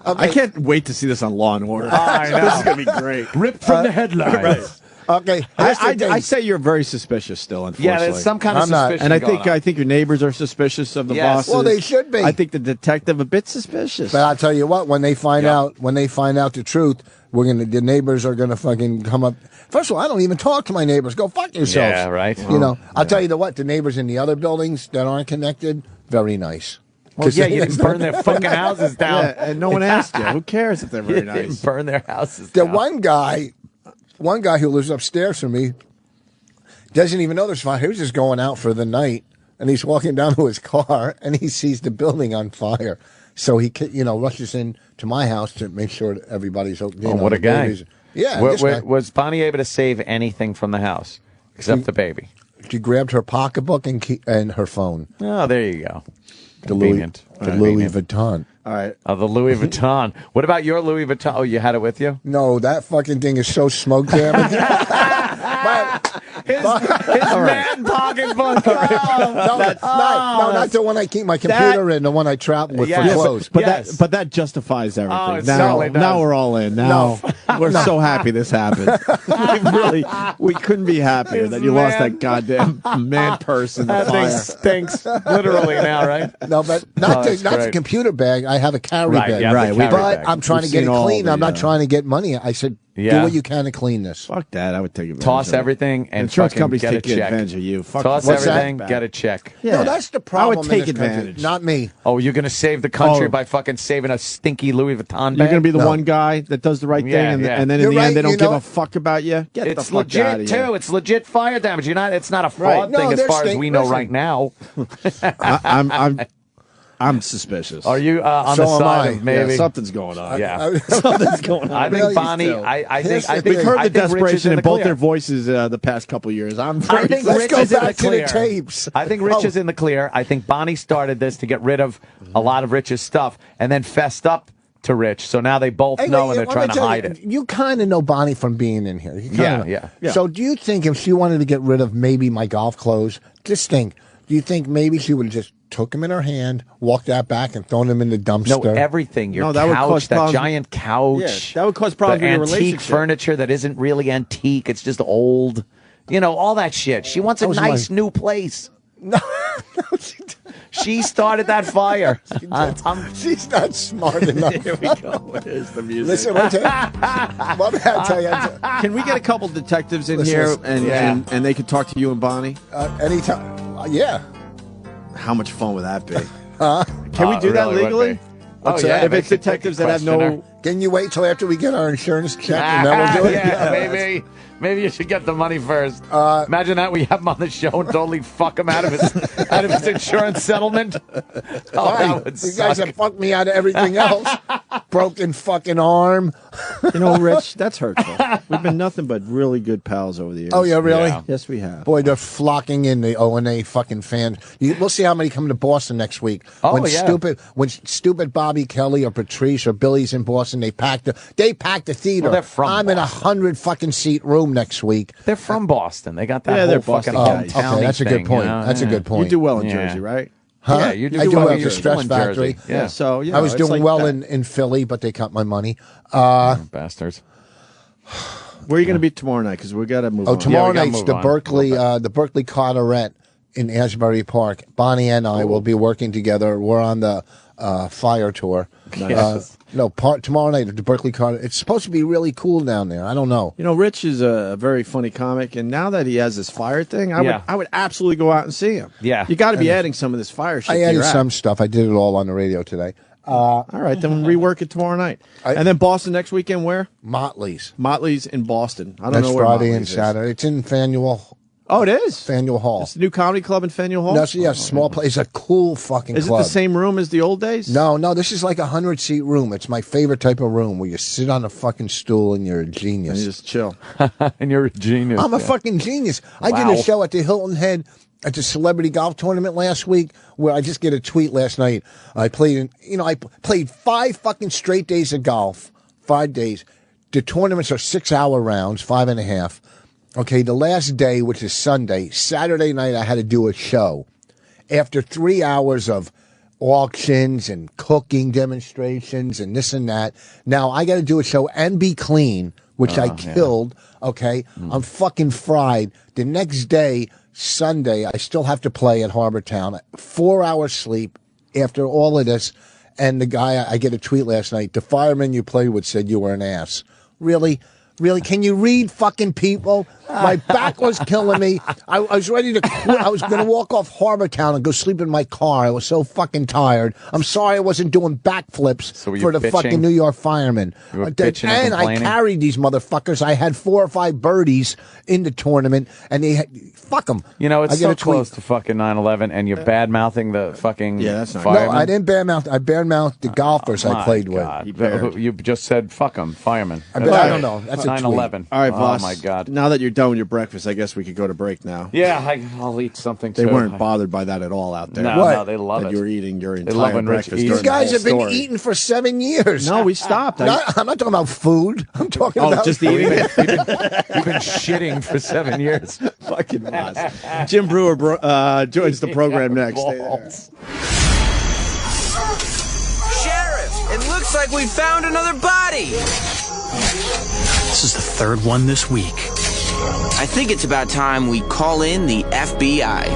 I can't wait to see this on Law and Order. I know. This is going to be great. Ripped from the headlines. Right. Okay, I say you're very suspicious still, unfortunately. Yeah, there's some kind of suspicion. And I think your neighbors are suspicious of the bosses. Well, they should be. I think the detective a bit suspicious. But I'll tell you what, when they find out the truth, the neighbors are gonna fucking come up. First of all, I don't even talk to my neighbors. Go fuck yourselves. Yeah, right. You know, I'll tell you what, the neighbors in the other buildings that aren't connected, very nice. Well, yeah, you didn't burn their fucking houses down. Yeah, and no one asked you. Who cares if they're very nice? Didn't burn their houses The down. one guy who lives upstairs from me doesn't even know there's fire. He was just going out for the night, and he's walking down to his car, and he sees the building on fire. So he, rushes in to my house to make sure that everybody's okay. What a guy! Yeah. Was Bonnie able to save anything from the house except the baby? She grabbed her pocketbook and her phone. Oh, there you go. The Louis Vuitton. All right. Oh, the Louis Vuitton. What about your Louis Vuitton? Oh, you had it with you? No, that fucking thing is so smoke damaged. His man pocketbook. Not the one I keep my computer in, the one I travel with for clothes. But that justifies everything. Oh, it certainly does. Now we're all in. Now we're so happy this happened. we couldn't be happier that you lost that goddamn man purse in the that fire. thing stinks literally now, right? No, but not the computer bag. I have a carry bag. Yeah, right. But I'm trying to get it clean. I'm not trying to get money. I said, do what you can to clean this. Fuck that. I would take advantage Toss of it. everything and insurance fucking companies get a take check. advantage of you. Fuck Toss what's everything, that? get a check. Yeah. No, that's the problem. I would take in this advantage. country. Not me. Oh, you're going to save the country by fucking saving a stinky Louis Vuitton bag? You're going to be the one guy that does the right thing, and then in the end, they don't give a fuck about you? Get the It's fuck out of legit, here. too. It's legit fire damage. It's not a fraud thing as far as we know right now. I'm suspicious. Are you on the side of maybe? Yeah, something's going on. Yeah. Something's going on. I think Bonnie, I think we've heard the desperation desperation in both their voices the past couple of years. I think Let's Rich go is in the back to the clear. tapes. I think Rich is in the clear. I think Bonnie started this to get rid of a lot of Rich's stuff and then fessed up to Rich. So now they both know and they're trying to hide it. You kind of know Bonnie from being in here. Yeah. So do you think if she wanted to get rid of maybe my golf clothes, just think, do you think maybe she would have just took him in her hand, walked that back, and thrown him in the dumpster? No, everything. Your that would couch, cause that problems. giant couch. Yeah, that would cause problems the in your antique relationship. furniture that isn't really antique. It's just old. All that shit. She wants a nice new place. No, she started that fire. She's not smart enough. Here we go. There's the music. Listen, I'll tell you. Can we get a couple detectives in here and they can talk to you and Bonnie? Anytime. Yeah. How much fun would that be? Can we do that legally? If it's detectives that have no... Can you wait till after we get our insurance check and then we'll do it? Yeah, maybe you should get the money first. Imagine that we have him on the show and totally fuck him out of his insurance settlement. That would you guys have fucked me out of everything else. Broken fucking arm. You know, Rich, that's hurtful. We've been nothing but really good pals over the years. Oh, yeah, really? Yeah. Yes, we have. Boy, they're flocking in, the O&A fucking fans. We'll see how many come to Boston next week. When stupid Bobby Kelly or Patrice or Billy's in Boston, they pack the theater. Well, they're from I'm in a 100 fucking seat room next week. They're from Boston. They got that whole fucking okay, that's a good point. That's a good point. You do well in Jersey, right? Huh? Yeah, you do I do well at the in Stress Factory. Yeah. So I was doing well in Philly, but they cut my money. Bastards. Where are you going to be tomorrow night? Because we got to move on. Tomorrow night's the Berkeley Carteret in Asbury Park. Bonnie and I will be working together. We're on the fire tour. Nice. Tomorrow night at the Berkeley Carteret. It's supposed to be really cool down there. I don't know. You know, Rich is a very funny comic, and now that he has this fire thing, I would absolutely go out and see him. Yeah. You got to be adding some of this fire shit. I added some stuff. I did it all on the radio today. All right, then rework it tomorrow night. And then Boston next weekend, where? Motley's. Motley's in Boston. I don't know where Friday Motley's and Saturday. It's in Faneuil. Oh, it is? Faneuil Hall. It's the new comedy club in Faneuil Hall? Small place. It's a cool fucking club. Is it the same room as the old days? No, this is like a 100-seat room. It's my favorite type of room where you sit on a fucking stool and you're a genius. And you just chill. And you're a genius. I'm a fucking genius. I did a show at the Hilton Head at the celebrity golf tournament last week where I just get a tweet last night. I played 5 fucking straight days of golf, 5 days. The tournaments are 6-hour rounds, 5.5. Okay, the last day, which is Sunday, Saturday night, I had to do a show. After 3 hours of auctions and cooking demonstrations and this and that, now I got to do a show and be clean, which I killed. Okay, I'm fucking fried. The next day, Sunday, I still have to play at Harbor Town. 4 hours sleep after all of this. And the guy, I get a tweet last night, the fireman you played with said you were an ass. Really? Really? Can you read fucking people? My back was killing me. I was ready to quit. I was going to walk off Harbor Town and go sleep in my car. I was so fucking tired. I'm sorry I wasn't doing backflips for the fucking New York firemen. And I carried these motherfuckers. I had 4 or 5 birdies in the tournament, and they fuck them. You know, it's so close to fucking 9/11, and you're bad-mouthing the fucking firemen. No, I didn't bad-mouth. I bad-mouthed the golfers I played with. You just said, fuck them, firemen. I don't know. That's 9/11. All right, Vos. Oh, my God. Now that you're done with your breakfast, I guess we could go to break now. Yeah, I'll eat something, too. They weren't bothered by that at all out there. No, they love it. You were eating your entire breakfast. You guys have been eating for 7 years. No, we stopped. I'm not talking about food. I'm talking about just eating. You've been shitting for 7 years. Fucking Vos. Jim Breuer joins the program next. Sheriff, it looks like we found another body. This is the 3rd one this week. I think it's about time we call in the FBI.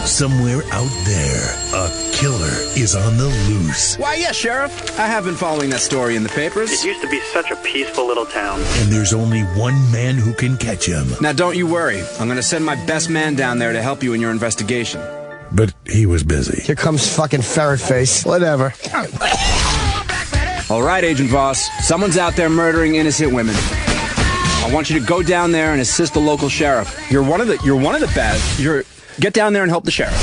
Somewhere out there, a killer is on the loose. Why, yes, Sheriff. I have been following that story in the papers. It used to be such a peaceful little town. And there's only one man who can catch him. Now, don't you worry. I'm going to send my best man down there to help you in your investigation. But he was busy. Here comes fucking ferret face. Whatever. All right, Agent Vos. Someone's out there murdering innocent women. I want you to go down there and assist the local sheriff. You're one of the bad. Get down there and help the sheriff.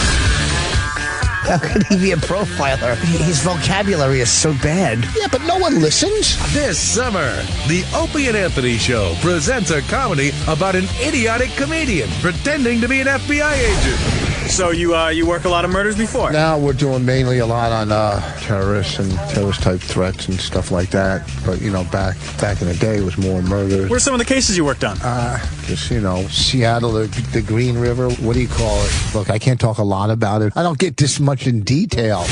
How could he be a profiler? His vocabulary is so bad. Yeah, but no one listens. This summer, the Opie and Anthony Show presents a comedy about an idiotic comedian pretending to be an FBI agent. So you work a lot of murders before? Now we're doing mainly a lot on terrorists and terrorist-type threats and stuff like that. But, back in the day, it was more murders. What are some of the cases you worked on? Just, Seattle, the Green River, what do you call it? Look, I can't talk a lot about it. I don't get this much in detail.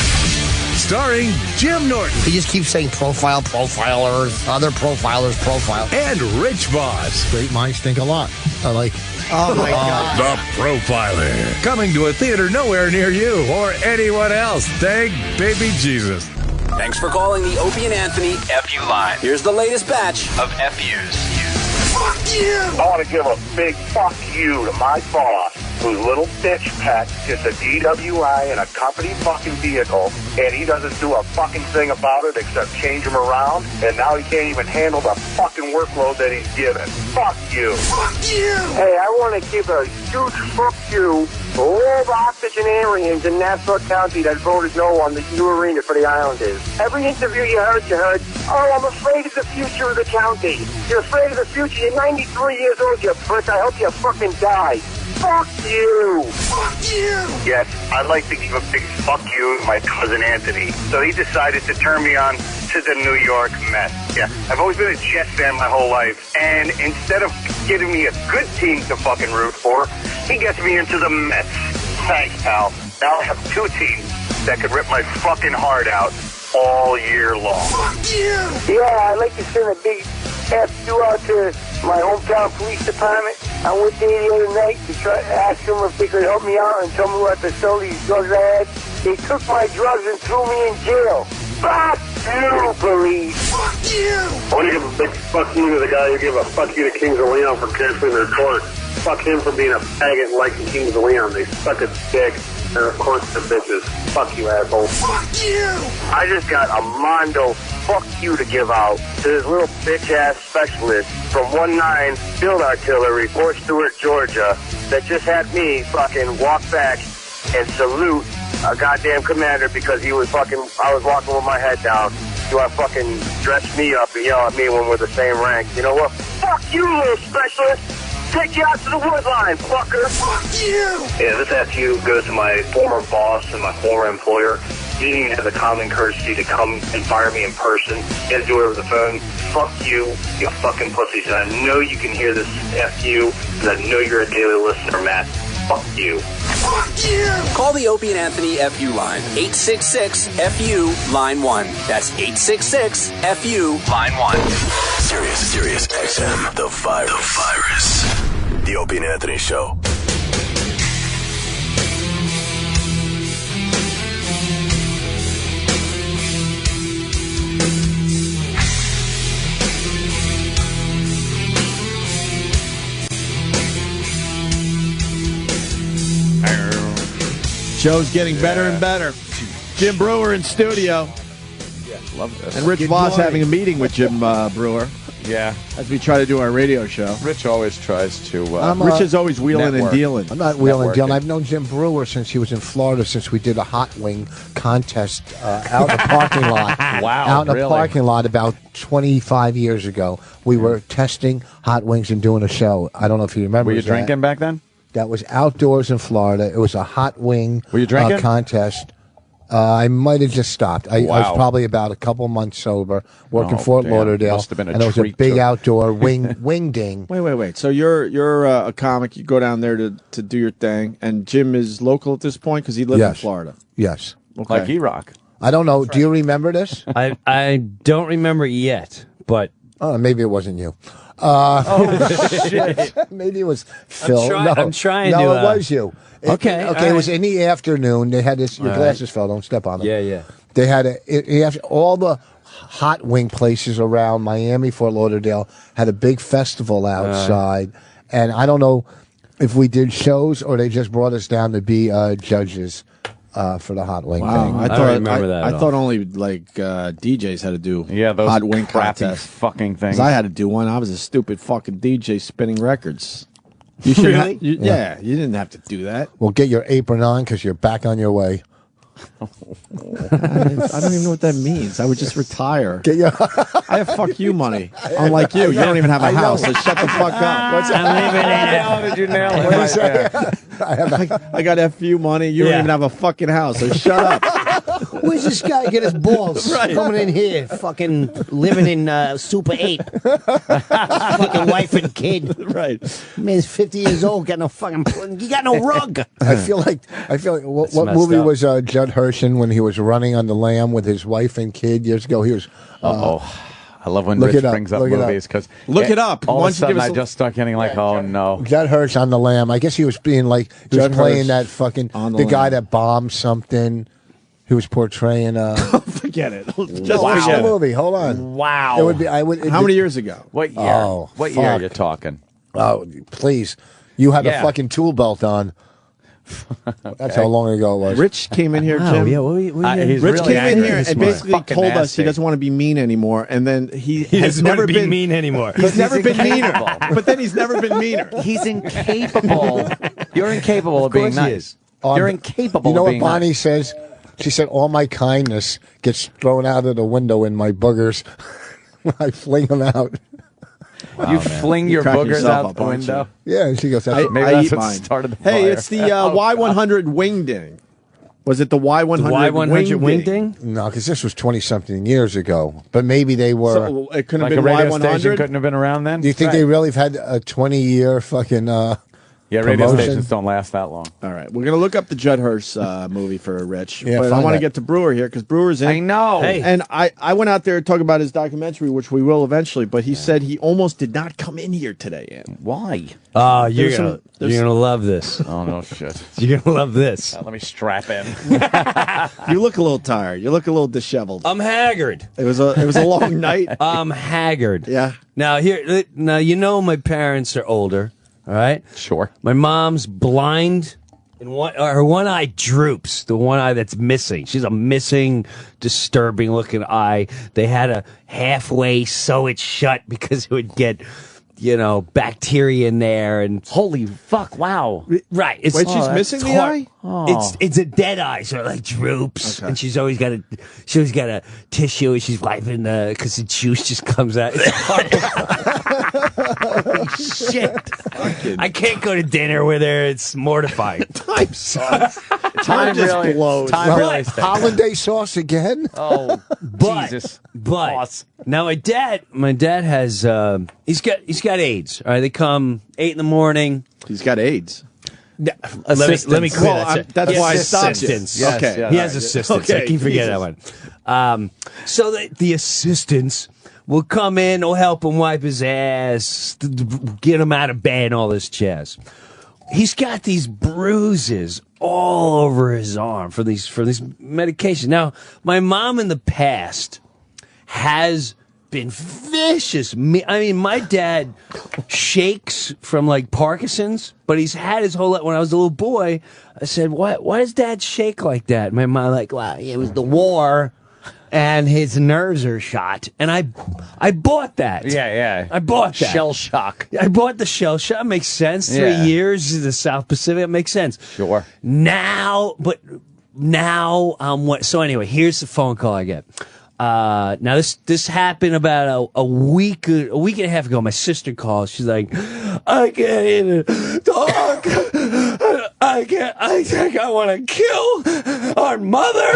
Starring Jim Norton. He just keeps saying profilers, other profilers, profile. And Rich Vos. Great minds think a lot. I like it. Oh, my God. The Profiler. Coming to a theater nowhere near you or anyone else. Thank baby Jesus. Thanks for calling the Opie and Anthony FU line. Here's the latest batch of FUs. Fuck you! I want to give a big fuck you to my boss. whose little bitch pet gets a DWI in a company fucking vehicle, and he doesn't do a fucking thing about it except change him around, and now he can't even handle the fucking workload that he's given. Fuck you. Fuck you. Hey, I want to give a huge fuck you to all the octogenarians in Nassau County that voted no on the new arena for the Islanders. Every interview you heard, oh, I'm afraid of the future of the county. You're afraid of the future. You're 93 years old, you prick. I hope you fucking die. Fuck you! Fuck you! Yes, I'd like to give a big fuck you to my cousin Anthony. So he decided to turn me on to the New York Mets. Yeah, I've always been a Jets fan my whole life. And instead of giving me a good team to fucking root for, he gets me into the Mets. Thanks, pal. Now I have two teams that could rip my fucking heart out all year long. Fuck you! Yeah, I'd like to send a big F you out to my hometown police department. I went there the other night to try to ask them if they could help me out and tell me what to sell these drugs I had. They took my drugs and threw me in jail. Fuck you, police. Fuck you. I want to give a big fuck you to the guy who gave a fuck you to Kings of Leon for canceling their court. Fuck him for being a faggot like the Kings of Leon. They suck a dick. And of course the bitches. Fuck you, asshole. Fuck you! I just got a mondo fuck you to give out to this little bitch-ass specialist from 19 Field Artillery, Fort Stewart, Georgia, that just had me fucking walk back and salute a goddamn commander because he was fucking, I was walking with my head down. You want to fucking dress me up and yell at me when we're the same rank. You know what? Fuck you, little specialist! Take you out to the wood line, fucker! Fuck you! Yeah, this FU goes to my former boss and my former employer. You didn't even have the common courtesy to come and fire me in person. You had to do it over the phone. Fuck you, you fucking pussies. And I know you can hear this FU, because I know you're a daily listener, Matt. Fuck you. Fuck you! Call the Opie and Anthony FU line. 866-FU, line 1. That's 866-FU, line 1. Sirius XM, the virus. The Opie and Anthony Show. Show's getting better and better. Jim Breuer in studio. Yeah, love this. And Rich Vos having a meeting with Jim Breuer. Yeah. As we try to do our radio show. Rich always tries to... Rich is always wheeling and dealing. I'm not wheeling and dealing. I've known Jim Breuer since he was in Florida, since we did a hot wing contest out in the parking lot. Wow, out in the parking lot about 25 years ago. We were testing hot wings and doing a show. I don't know if you remember. Were you drinking back then? That was outdoors in Florida. It was a hot wing Were you drinking? Contest. I might have just stopped. I was probably about a couple months sober, working Fort Lauderdale. Must have been and it was a big outdoor wing ding. Wait. So you're a comic. You go down there to do your thing, and Jim is local at this point because he lived in Florida. Yes. Okay. Like E-Rock. I don't know. Do you remember this? I don't remember yet, but... maybe it wasn't you. Shit. Maybe it was Phil. I'm trying to... No, it was you. Okay. It was in the afternoon. They had this... Your glasses fell. Don't step on them. Yeah. They had all the hot wing places around Miami, Fort Lauderdale had a big festival outside. And I don't know if we did shows or they just brought us down to be judges for the hot wing thing. I don't remember that. I thought only like DJs had to do those hot wing crappy contests. fucking things. 'Cause I had to do one. I was a stupid fucking DJ spinning records. You should Really? you didn't have to do that. Well, get your apron on because you're back on your way. I don't even know what that means. I would just retire. I have fuck you money. Unlike you, you don't even have a house. So shut the fuck up. What's How did you nail it? What did you say? I got FU money. You don't even have a fucking house. So shut up. Where's this guy get his balls? Right. Coming in here, fucking living in Super 8. Fucking wife and kid. Right. Man's 50 years old, got no fucking... You got no rug. I feel like what movie was Judd Hirschen when he was running on the lamb with his wife and kid years ago? He was... I love when Rich brings up movies because look it up. All of a sudden, I just start getting like, oh no. Judd Hirsch on the lamb. I guess he was being like he was playing that fucking the guy that bombed something. He was portraying forget it. Just watch the movie. Hold on. Wow. It would be. How many years ago? What year? What year are you talking? Oh, please. You had a fucking tool belt on. That's how long ago it was. Rich came in here, Jim. Yeah, Rich came in here and basically told us he doesn't want to be mean anymore, and then he has never been mean anymore. He's never been meaner, but then he's never been meaner. He's incapable. You're incapable of being nice. You're incapable. You know of what being Bonnie nice. says? She said, "All my kindness gets thrown out of the window in my boogers when I fling them out." Wow, you fling your boogers out the window? Yeah, she goes, maybe that's what started the fire. Hey, it's the Y100 wing ding. Was it the Y100 Y100 wing ding? No, because this was 20-something years ago. But maybe they were... So it couldn't have been radio Y100? station couldn't have been around then? Do you think they really have had a 20-year fucking Yeah, radio promotion? stations don't last that long. All right, we're going to look up the Judd Hirsch movie for Rich. Yeah, but I want to get to Brewer here because Brewer's in. I know. Hey. And I went out there to talk about his documentary, which we will eventually, but he said he almost did not come in here today, Ann. Why? Oh, you're gonna love this. Oh, no shit. You're gonna love this. Let me strap in. You look a little tired. You look a little disheveled. I'm haggard. It was a long night. I'm haggard. Yeah. Now you know my parents are older. All right. Sure. My mom's blind, and her one eye droops. The one eye that's missing. She's a missing, disturbing-looking eye. They had to halfway sew it shut because it would get, bacteria in there. And holy fuck! Wow. Right. Wait, she's missing the eye? Oh. It's a dead eye, so it like droops, and she's always got a tissue, and she's wiping because the juice just comes out. It's holy shit! I can't go to dinner with her. It's mortifying. Time just blows. Really hollandaise sauce again? Oh, Jesus! But now my dad has he's got AIDS. All right, they come 8 a.m. He's got AIDS. Let me clear that. That's why I stopped you. Yes, Okay. Yeah, he has assistants. I keep forgetting that one. So the assistants will come in, will help him wipe his ass, get him out of bed, and all this jazz. He's got these bruises all over his arm for these medications. Now, my mom in the past has been vicious. I mean, my dad shakes from like Parkinson's, but he's had his whole life. When I was a little boy, I said, "Why does Dad shake like that?" My mom like, "Well, it was the war, and his nerves are shot." And I bought that. Yeah. I bought that. Shell shock. I bought the shell shock. Makes sense. 3 years in the South Pacific. It makes sense. Sure. Now, so anyway, here's the phone call I get. Now this happened about a week and a half ago. My sister calls. She's like, "I can't even talk. I think I want to kill our mother.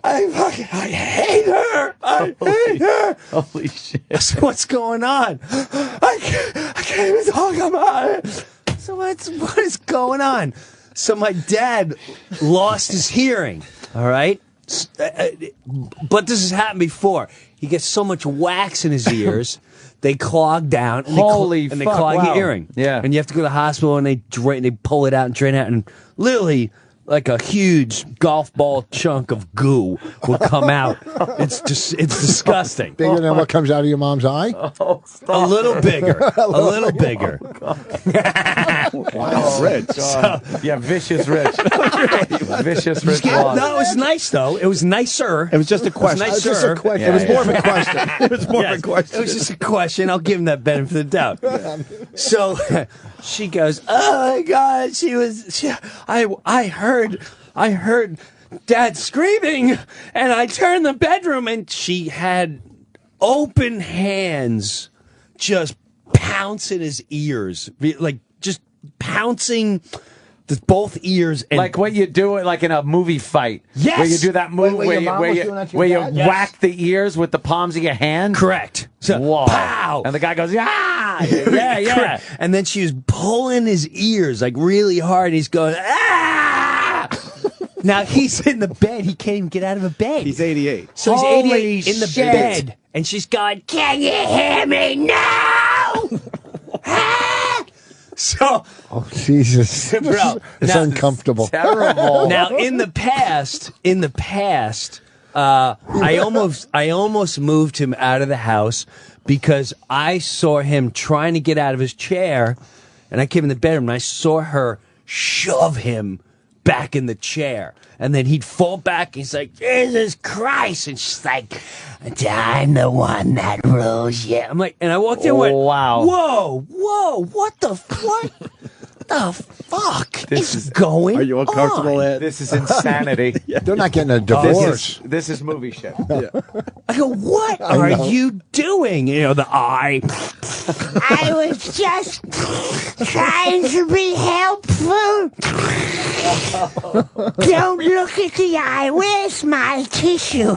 I hate her. I hate her." Holy shit! So what's going on? I can't even talk about it. So what is going on? So my dad lost his hearing. All right. But this has happened before. He gets so much wax in his ears, they clog down. And they clog your earring. Yeah. And you have to go to the hospital, and they pull it out and drain it out, and literally like a huge golf ball chunk of goo will come out. It's disgusting. Bigger than what comes out of your mom's eye? A little bigger. A little bigger. Wow, Rich. Yeah, vicious Rich. Vicious Rich. No, it was nice though. It was nicer. It was just a question. It was nicer. It was more of a question. It was more of a question. It was just a question. I'll give him that benefit of the doubt. So she goes, "Oh my God, I heard Dad screaming, and I turned the bedroom, and she had open hands just pouncing his ears, like just pouncing both ears. And like what you do like in a movie fight. Yes. Where you do that move where you Yes. whack the ears with the palms of your hand. Correct. So, whoa. Pow. And the guy goes, "Yeah." Yeah. And then she was pulling his ears like really hard, and he's going, "Ah!" Now he's in the bed. He can't even get out of a bed. He's 88. So Holy he's 88 in the shit. bed. And she's going, "Can you hear me now?" So, oh Jesus, bro, it's uncomfortable. Terrible. Now, in the past, I almost moved him out of the house because I saw him trying to get out of his chair, and I came in the bedroom and I saw her shove him back in the chair. And then he'd fall back. He's like, Jesus Christ. And she's like, I'm the one that rules you. I'm like, and I walked in and went, wow. Whoa, what the fuck? The fuck this is going on? Are you uncomfortable, Ed? This is insanity. They're not getting a divorce. This is movie shit. Yeah. I go, what are you doing? You know, the eye. I was just trying to be helpful. Don't look at the eye. Where's my tissue?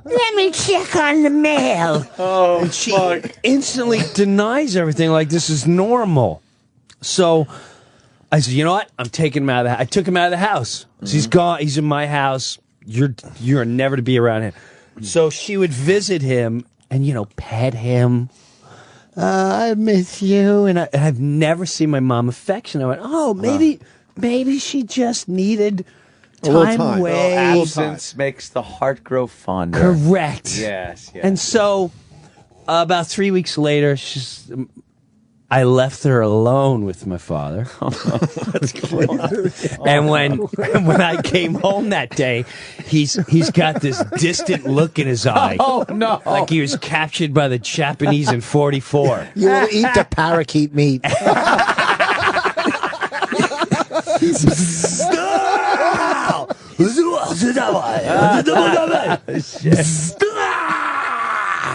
Let me check on the mail. Oh, and she instantly denies everything like this is normal. So I said, you know what? I'm taking him out of the house. I took him out of the house. So he's gone. He's in my house. You're never to be around him. So she would visit him and, you know, pet him. I miss you. And I've never seen my mom affectionate. I went, oh, maybe she just needed time away. Absence makes the heart grow fonder. Correct. Yes. And so about 3 weeks later, I left her alone with my father. And when I came home that day, he's got this distant look in his eye. Oh no! Like he was captured by the Japanese in '44. You will eat the parakeet meat.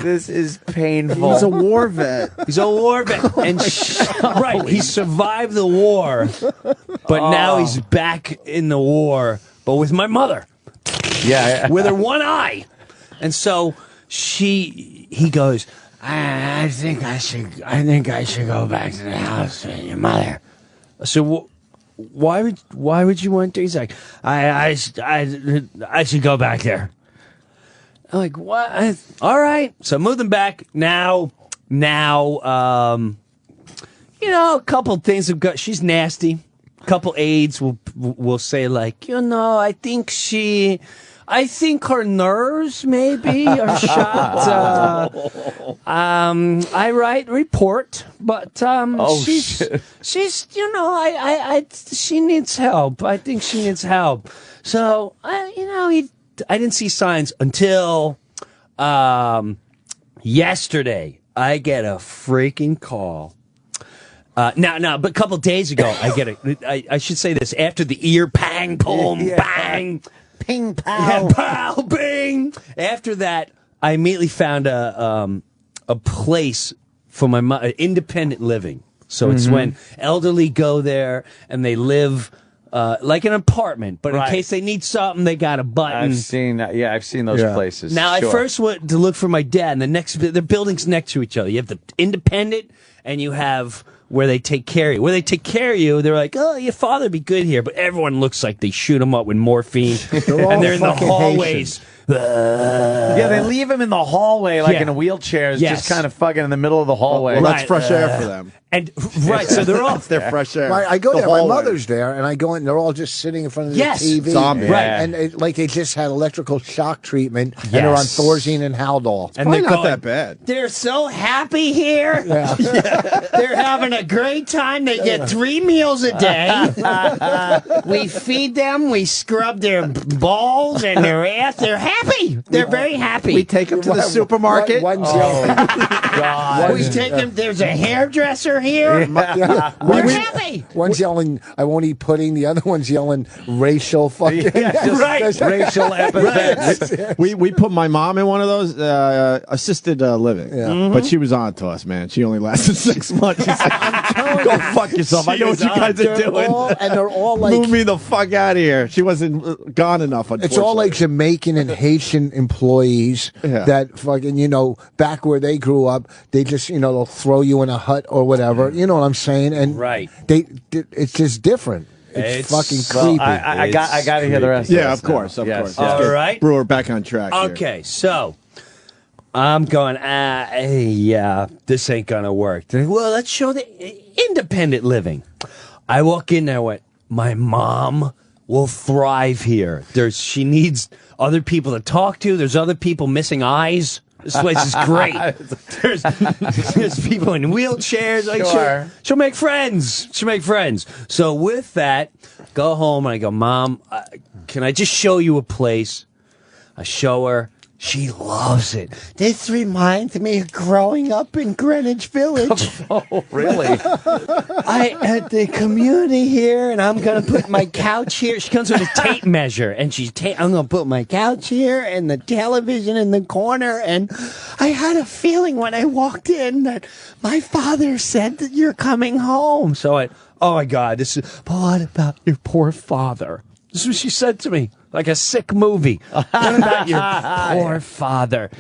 This is painful. He's a war vet. He's a war vet. And right, he survived the war, but now he's back in the war, but with my mother. Yeah. With her one eye. And so he goes, I think I should go back to the house with your mother. So why would you want to? He's like, I should go back there. I'm like, what? All right. So I moved them back. Now, you know, a couple things have got. She's nasty. A couple aides will say like, you know, I think her nerves maybe are shot. I write report, but she's you know, she needs help. I think she needs help. So you know, I didn't see signs until yesterday. I get a freaking call. But a couple days ago, I should say this, after the ear pang, boom, bang, ping, pow. Yeah, pow, bing. After that, I immediately found a place for my mother, independent living. So it's when elderly go there and they live like an apartment, but in case they need something, they got a button. I've seen those places. Now, I first went to look for my dad, and the buildings next to each other. You have the independent, and you have where they take care of you. Where they take care of you, they're like, oh, your father'd be good here, but everyone looks like they shoot him up with morphine, and they're in the hallways. Yeah, they leave him in the hallway like in a wheelchair, just kind of fucking in the middle of the hallway. Well, that's fresh air for them. And so they're all their fresh air. Right, I go there. My mother's there, and I go in. They're all just sitting in front of the TV, zombie, right? And like they just had electrical shock treatment, and they're on Thorazine and Haldol. And they're not that bad. They're so happy here. They're having a great time. They get 3 meals a day. We feed them. We scrub their balls and their ass. They're happy. They're very happy. We take them to the supermarket. One's yelling. God. We take them. There's a hairdresser here. We're happy. One's yelling, I won't eat pudding. The other one's yelling racial fucking. Racial epithets. We put my mom in one of those assisted living. Yeah. But she was on to us, man. She only lasted 6 months. She's like, go fuck yourself. I know what you guys are doing. And they're all like, move me the fuck out of here. She wasn't gone enough, unfortunately. It's all like Jamaican and Haitian employees that fucking, you know, back where they grew up, they just, you know, they'll throw you in a hut or whatever. You know what I'm saying? And it's just different. It's fucking creepy. I got to hear the rest of this. Of course. All right. Brewer, back on track. Okay, so I'm going, this ain't going to work. Well, let's show the independent living. I walk in there and went, my mom will thrive here. She needs other people to talk to. There's other people missing eyes. This place is great. There's people in wheelchairs. Like, Sure. she'll make friends. She'll make friends. So with that, go home and I go, Mom, can I just show you a place? I show her. She loves it. This reminds me of growing up in Greenwich Village. Oh, really? I at the community here, and I'm gonna put my couch here. She comes with a tape measure, and I'm gonna put my couch here and the television in the corner. And I had a feeling when I walked in that my father said that you're coming home. So oh my God, but what about your poor father? This is what she said to me, like a sick movie. What about your poor father?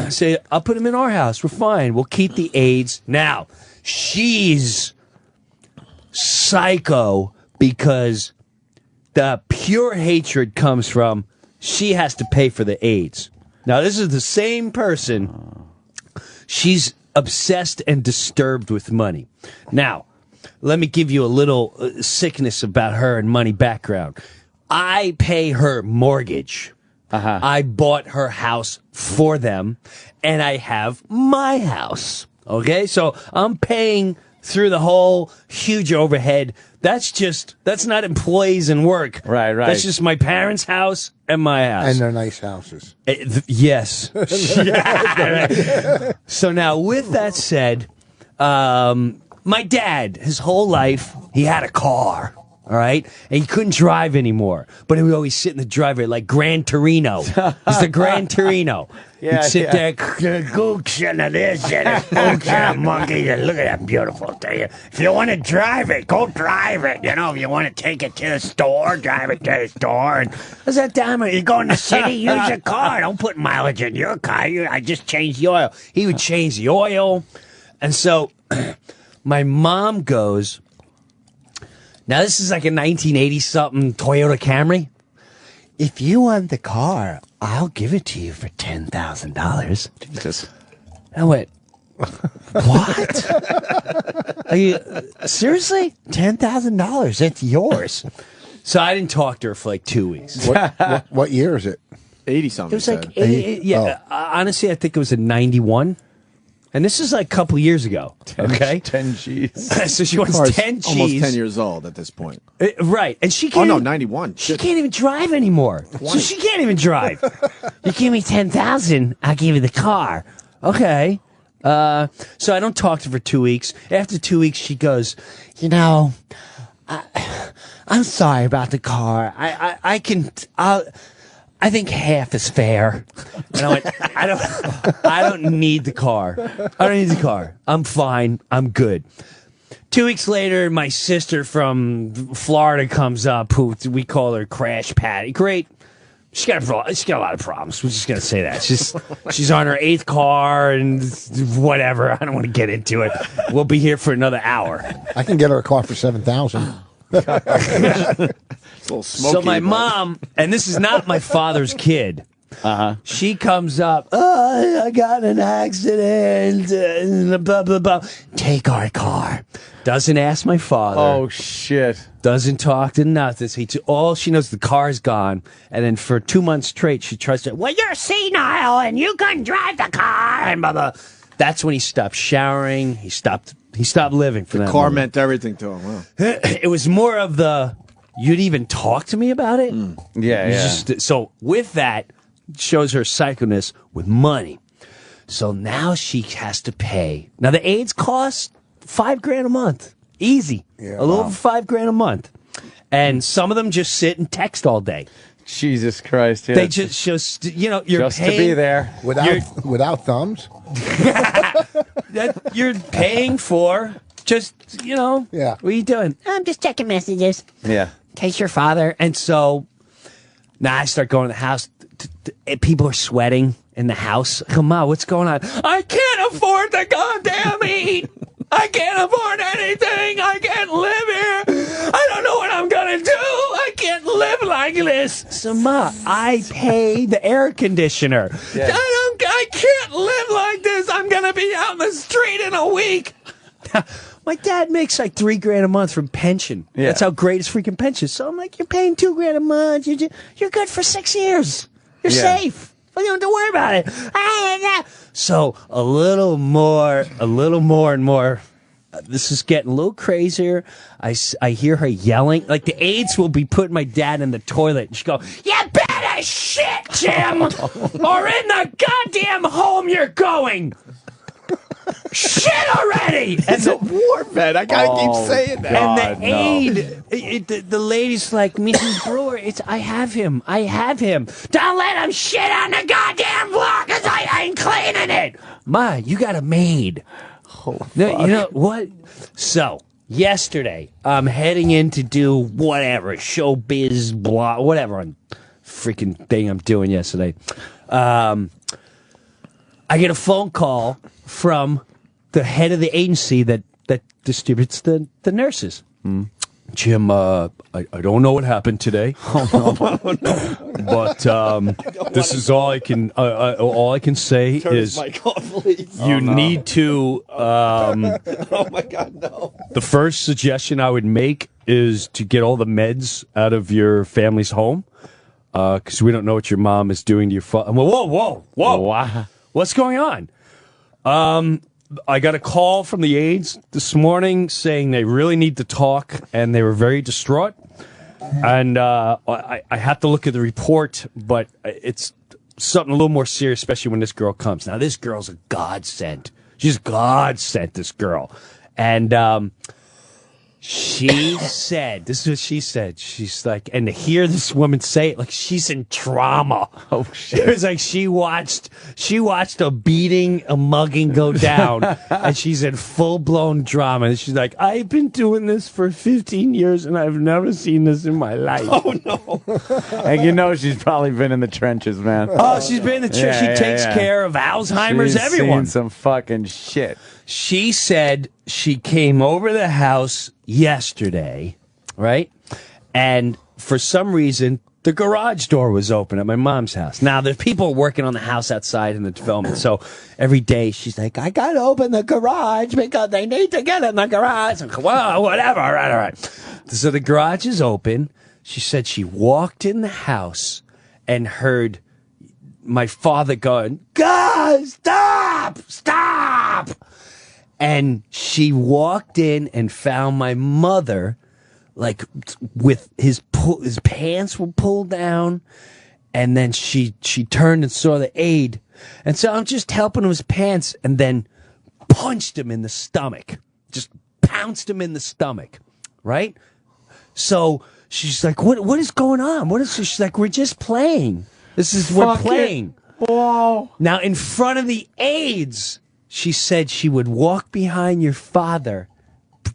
Say, I'll put him in our house. We're fine. We'll keep the AIDS. Now, she's psycho because the pure hatred comes from she has to pay for the AIDS. Now, this is the same person. She's obsessed and disturbed with money. Now, let me give you a little sickness about her and money background. I pay her mortgage. I bought her house for them, and I have my house. Okay? So I'm paying through the whole huge overhead. That's not employees and work. Right. That's just my parents' house and my house. And they're nice houses. Yes. So now, with that said, my dad, his whole life, he had a car, all right? And he couldn't drive anymore. But he would always sit in the driveway like Gran Torino. He's the Gran Torino. He'd sit there, gooks into this and a gooks and a monkey. And look at that beautiful thing. If you want to drive it, go drive it. You know, if you want to take it to the store, drive it to the store. And what's that time? You go in the city, use your car. Don't put mileage in your car. I just changed the oil. He would change the oil. And so my mom goes, now this is like a 1980-something Toyota Camry. If you want the car, I'll give it to you for $10,000. Jesus. I went, what? Are you seriously? $10,000? It's yours. So I didn't talk to her for like 2 weeks. What year is it? 80-something. It was like, honestly, I think it was in 91. And this is like a couple years ago, okay? 10 G's. So she wants 10 G's. Almost 10 years old at this point. Right. And she can't. Oh, no, 91. She can't even drive anymore. 20. So she can't even drive. You give me $10,000, I'll give you the car. Okay. So I don't talk to her for 2 weeks. After 2 weeks, she goes, You know, I'm sorry about the car. I think half is fair. And I went, I don't need the car. I don't need the car. I'm fine. I'm good. 2 weeks later, my sister from Florida comes up, who we call her Crash Patty. Great. She's got a lot of problems. We're just going to say that. She's on her 8th car and whatever. I don't want to get into it. We'll be here for another hour. I can get her a car for $7,000. So my mom, and this is not my father's kid. She comes up, I got in an accident, blah, blah, blah. Take our car. Doesn't ask my father. Oh, shit. Doesn't talk to nothing. All she knows, the car's gone. And then for 2 months straight, she tries to, well, you're senile and you couldn't drive the car. And blah, blah. That's when he stopped showering. He stopped living for that. The car moment. meant everything to him. Wow. It was more of you'd even talk to me about it? Yeah. So with that, shows her psychoness with money. So now she has to pay. Now the AIDS costs $5,000 a month. Easy. Yeah, a little over $5,000 a month. And some of them just sit and text all day. Jesus Christ. Yeah. They just you're just paying, to be there. Without thumbs? You're paying for just, Yeah. What are you doing? I'm just checking messages. Yeah. In case your father. And so now I start going to the house. People are sweating in the house. Come on, what's going on? I can't afford the goddamn heat. I can't afford anything. I can't live here. I don't know what I'm going to do. I can't live like this. So, Ma, I pay the air conditioner. Yeah. I can't live like this. I'm going to be out in the street in a week. My dad makes like $3,000 a month from pension. Yeah. That's how great his freaking pension is. So I'm like, you're paying $2,000 a month. You're good for 6 years. You're safe. You don't have to worry about it. So a little more and more. This is getting a little crazier. I hear her yelling. Like the aides will be putting my dad in the toilet. And she go, "You better shit, Jim, or in the goddamn home you're going. Shit already!" And it's a war vet. I gotta keep saying that. And the aide, the lady's like, "Mrs. Brewer, I have him. Don't let him shit on the goddamn floor because I ain't cleaning it." Ma, you got a maid. Oh, you know what? So yesterday, I'm heading in to do whatever showbiz, blah, whatever on freaking thing I'm doing yesterday. I get a phone call from the head of the agency that distributes the nurses. Jim, I don't know what happened today, but this is all I can. All I can say is you need to. Oh my God, no! The first suggestion I would make is to get all the meds out of your family's home, because we don't know what your mom is doing to your father. Whoa! Wow. What's going on? I got a call from the aides this morning saying they really need to talk, and they were very distraught. And I have to look at the report, but it's something a little more serious, especially when this girl comes. Now, this girl's a godsend. She's godsend, this girl. And she said, this is what she said. She's like, and to hear this woman say it, like she's in trauma. Oh shit! It was like she watched a beating, a mugging go down, and she's in full blown drama. And she's like, I've been doing this for 15 years, and I've never seen this in my life. Oh no! And you know she's probably been in the trenches, man. Oh, she's been in the trenches. She takes care of Alzheimer's. She's everyone. Seen some fucking shit. She said she came over the house yesterday, right? And for some reason, the garage door was open at my mom's house. Now, there's people working on the house outside in the development. So every day she's like, I got to open the garage because they need to get in the garage. I'm like, well, whatever. All right. So the garage is open. She said she walked in the house and heard my father going, God, stop. And she walked in and found my mother, like, with his pants were pulled down. And then she turned and saw the aide. And so I'm just helping him with his pants, and then punched him in the stomach. Just pounced him in the stomach. Right? So she's like, what is going on? She's like, we're just playing. We're playing. Whoa. Now, in front of the aides, she said she would walk behind your father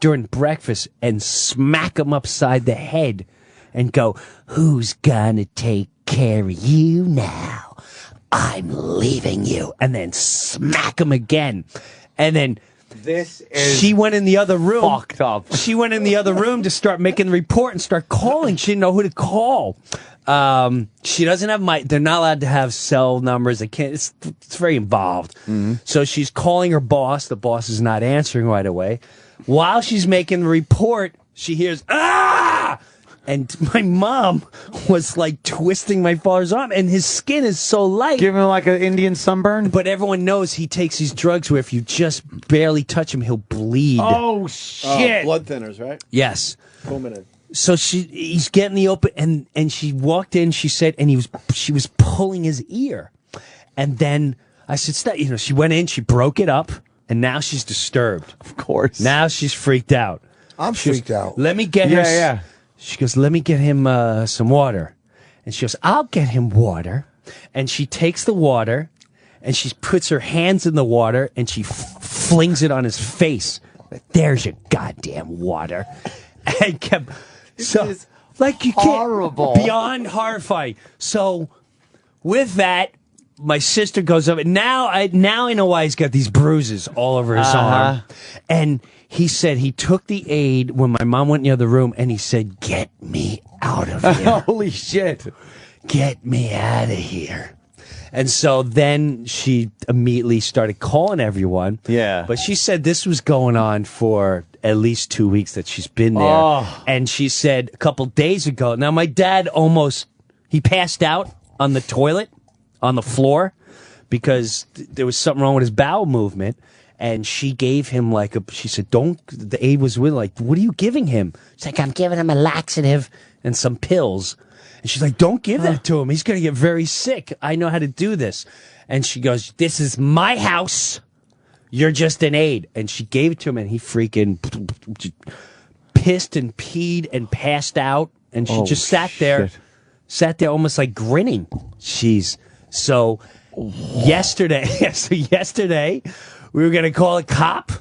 during breakfast and smack him upside the head and go, who's gonna take care of you now? I'm leaving you. And then smack him again. And then she went in the other room. Fucked up. She went in the other room to start making the report and start calling. She didn't know who to call. She doesn't have they're not allowed to have cell numbers. They can't, it's very involved. Mm-hmm. So she's calling her boss. The boss is not answering right away. While she's making the report, she hears, ah! And my mom was like twisting my father's arm, and his skin is so light. Give him like an Indian sunburn? But everyone knows he takes these drugs where if you just barely touch him, he'll bleed. Oh, shit. Blood thinners, right? Yes. Coumadin. So he's getting the open, and she walked in, she said, and she was pulling his ear. And then I said, stop. She went in, she broke it up, and now she's disturbed. Of course. Now she's freaked out. I'm freaked out. Let me get her. Yeah. She goes, let me get him some water. And she goes, I'll get him water. And she takes the water, and she puts her hands in the water, and she flings it on his face. There's your goddamn water. And kept... So, like you horrible. Can't, beyond horrifying. So, with that, my sister goes up, and now I know why he's got these bruises all over his arm. And he said he took the aide when my mom went in the other room, and he said, "Get me out of here! Holy shit! Get me out of here!" And so then she immediately started calling everyone. Yeah. But she said this was going on for at least 2 weeks that she's been there. Oh. And she said a couple days ago, now my dad he passed out on the toilet on the floor because there was something wrong with his bowel movement. And she gave him she said, the aide was with like, what are you giving him? She's like, I'm giving him a laxative and some pills. And she's like, don't give that to him. He's going to get very sick. I know how to do this. And she goes, this is my house. You're just an aide. And she gave it to him and he freaking pissed and peed and passed out. And she just sat there almost like grinning. So yesterday, we were going to call a cop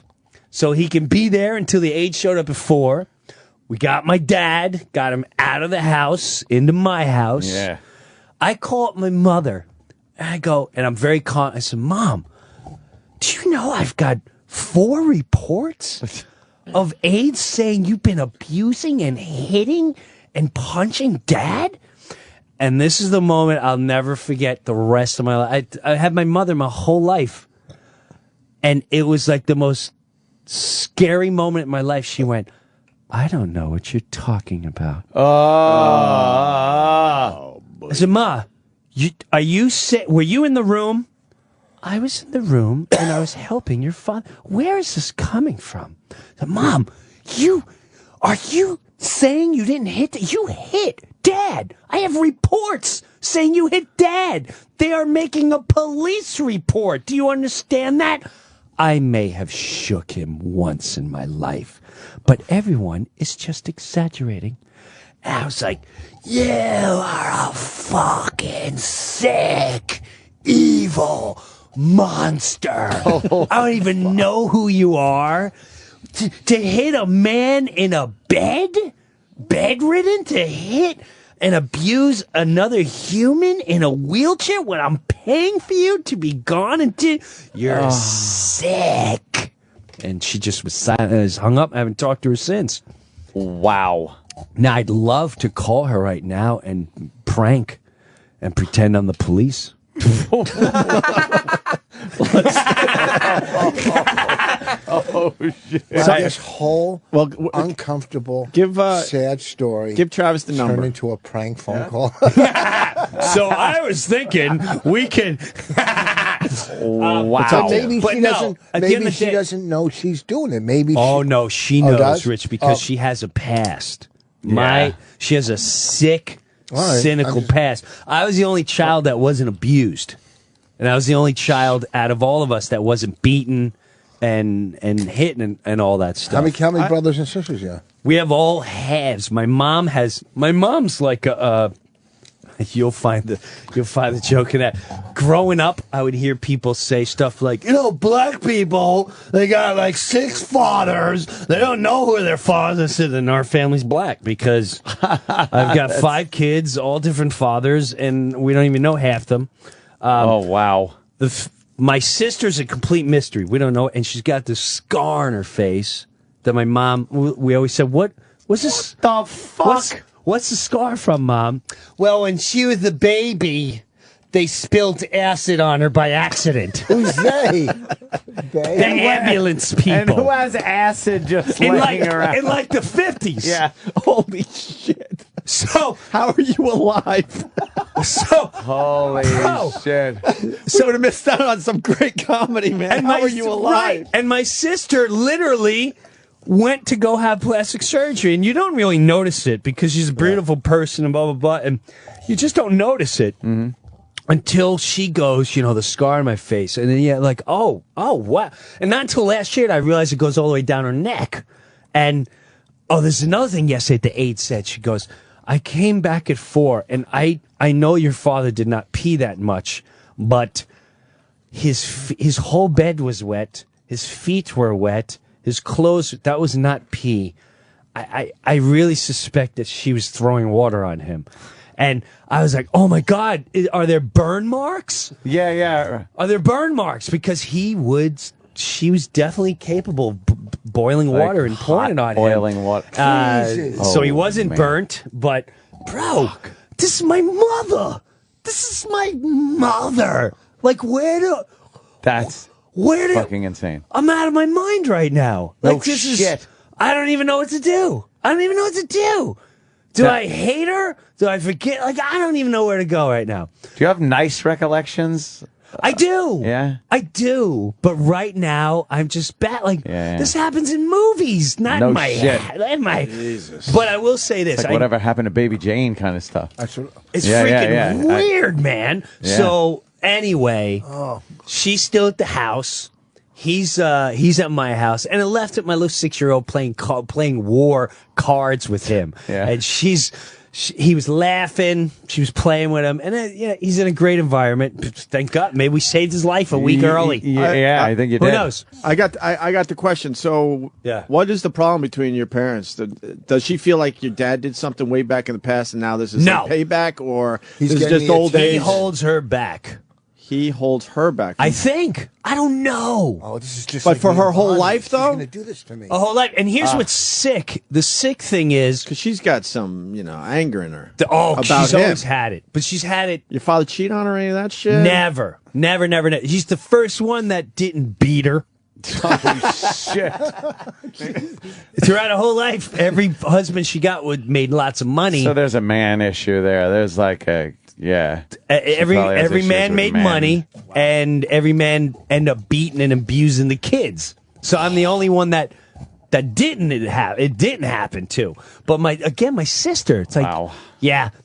so he can be there until the aide showed up at 4. We got my dad, got him out of the house, into my house. Yeah. I call up my mother, and I go, and I'm very calm. I said, Mom, do you know I've got 4 reports of aides saying you've been abusing and hitting and punching Dad? And this is the moment I'll never forget the rest of my life. I had my mother my whole life. And it was like the most scary moment in my life. She went, I don't know what you're talking about. Oh. I said, Ma, were you in the room? I was in the room and I was helping your father. Where is this coming from? I said, Mom, are you saying you didn't hit? You hit Dad. I have reports saying you hit Dad. They are making a police report. Do you understand that? I may have shook him once in my life, but everyone is just exaggerating. And I was like, you are a fucking sick, evil monster. I don't even know who you are. To hit a man in a bedridden, to hit and abuse another human in a wheelchair when I'm paying for you to be gone until you're sick. And she just was silent and has hung up. I haven't talked to her since. Wow. Now, I'd love to call her right now and prank and pretend I'm the police. Oh shit! This whole uncomfortable, sad story. Give Travis the number. Turn into a prank phone call. So I was thinking we can. Wow. So maybe she doesn't. Maybe she doesn't know she's doing it. Maybe. No, she knows, does? Rich, because she has a past. She has a sick, right, cynical past. I was the only child that wasn't abused, and I was the only child out of all of us that wasn't beaten and hitting and all that stuff. How many brothers and sisters you have? We have all halves. My mom's like a you'll find the joke in that. Growing up, I would hear people say stuff like, black people, they got like 6 fathers. They don't know who their fathers. I said, and our family's black because I've got 5 kids, all different fathers, and we don't even know half them. Oh, wow. My sister's a complete mystery. We don't know. And she's got this scar on her face that my mom, we always said, what's this? The fuck? What's the scar from, Mom? Well, when she was a baby, they spilled acid on her by accident. Who's they? The ambulance people. And who has acid just laying around? In like the 50s. Yeah. Holy shit. So, how are you alive? Holy shit. So would have missed out on some great comedy, man. And how are you alive? Right. And my sister literally went to go have plastic surgery, and you don't really notice it because she's a beautiful person and blah, blah, blah, and you just don't notice it until she goes, the scar on my face, and then like, oh, wow. And not until last year did I realized it goes all the way down her neck. And, there's another thing yesterday the aide said. She goes, I came back at 4, and I know your father did not pee that much, but his whole bed was wet, his feet were wet, his clothes, that was not pee. I really suspect that she was throwing water on him. And I was like, oh my God, are there burn marks? Yeah. Are there burn marks? Because she was definitely capable of boiling water and pouring it on boiling him. Water. So he wasn't burnt, but bro, this is my mother. Like That's fucking insane. I'm out of my mind right now. Like shit. I don't even know what to do. Do I hate her? Do I forget? Like, I don't even know where to go right now. Do you have nice recollections? I do. Yeah? I do. But right now, I'm just bad. Like, this happens in movies, not No in my shit. head. In my, But I will say this. It's like whatever happened to Baby Jane kind of stuff. It's freaking weird, man. Yeah. So, anyway, she's still at the house. He's at my house, and I left at my little 6-year-old playing war cards with him. Yeah. And he was laughing. She was playing with him, and he's in a great environment. Thank God. Maybe we saved his life a week early. I think you did. Who knows? I got the question. So, what is the problem between your parents? Does she feel like your dad did something way back in the past, and now this is like payback, or He's this is getting just the old age? He holds her back. He holds her back. I think. I don't know. Oh, this is just. But like for being her whole bonded. life, She's though? going to do this to me. A whole life. And here's what's sick. The sick thing is, because she's got some, anger in her. About she's him. always had it. But she's had it. Your father cheat on her or any of that shit? Never. He's the first one that didn't beat her. Oh, shit. Throughout her whole life, every husband she got made lots of money. So there's a man issue there. There's like every man made money, and every man ended up beating and abusing the kids. So I'm the only one that didn't happen. It didn't happen too. But my sister. It's like,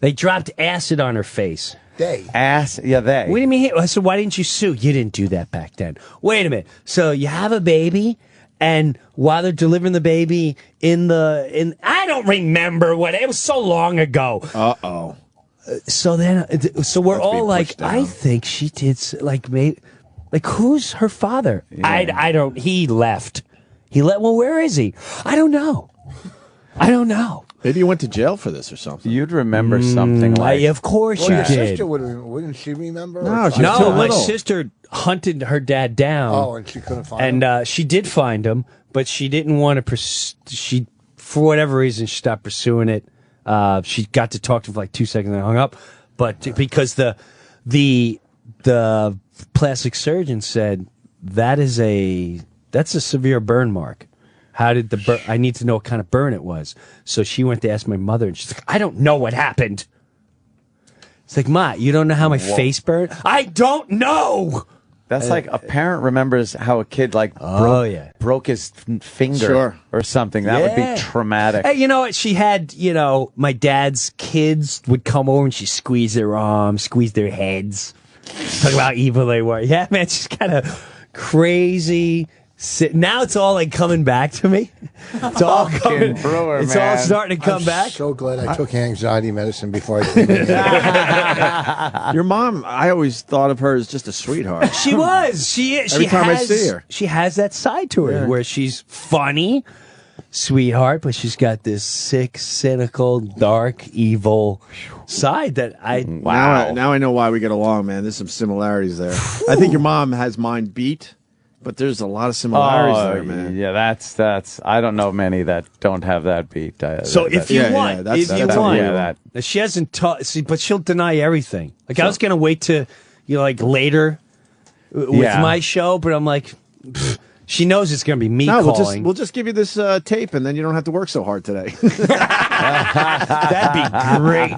they dropped acid on her face. They. They. What do you mean? I said, why didn't you sue? You didn't do that back then. Wait a minute. So you have a baby, and while they're delivering the baby I don't remember it was so long ago. Uh-oh. So we're all like, I think she did, who's her father? Yeah. He left. Well, where is he? I don't know. Maybe you went to jail for this or something. You'd remember something like... Of course you your did. sister wouldn't she remember? No, she was too my little. sister hunted her dad down. Oh, and she couldn't find him? And she did find him, but she didn't want to for whatever reason, she stopped pursuing it. She got to talk to him for like 2 seconds and hung up. But because the plastic surgeon said that's a severe burn mark. How did the burn? I need to know what kind of burn it was. So she went to ask my mother, and she's like, I don't know what happened. It's like, Ma, you don't know how my face burned? I don't know. That's like a parent remembers how a kid broke his finger or something. That would be traumatic. Hey, you know what? She had, my dad's kids would come over and she squeezed their arms, squeeze their heads. Talk about how evil they were. Yeah, man, she's kind of crazy. Now it's all like coming back to me. It's all coming. Brewer, it's all starting to come back. So glad I took anxiety medicine before I came in here. Your mom, I always thought of her as just a sweetheart. She was. She is. Every time I see her. She has that side to her where she's funny, sweetheart, but she's got this sick, cynical, dark, evil side that Now I know why we get along, man. There's some similarities there. I think your mom has mine beat. But there's a lot of similarities there, man. Yeah, that's. I don't know many that don't have that beat. So if you want, she hasn't taught. But she'll deny everything. Like I was gonna wait to, later with my show, but I'm like, she knows it's gonna be me calling. We'll just give you this tape, and then you don't have to work so hard today. That'd be great.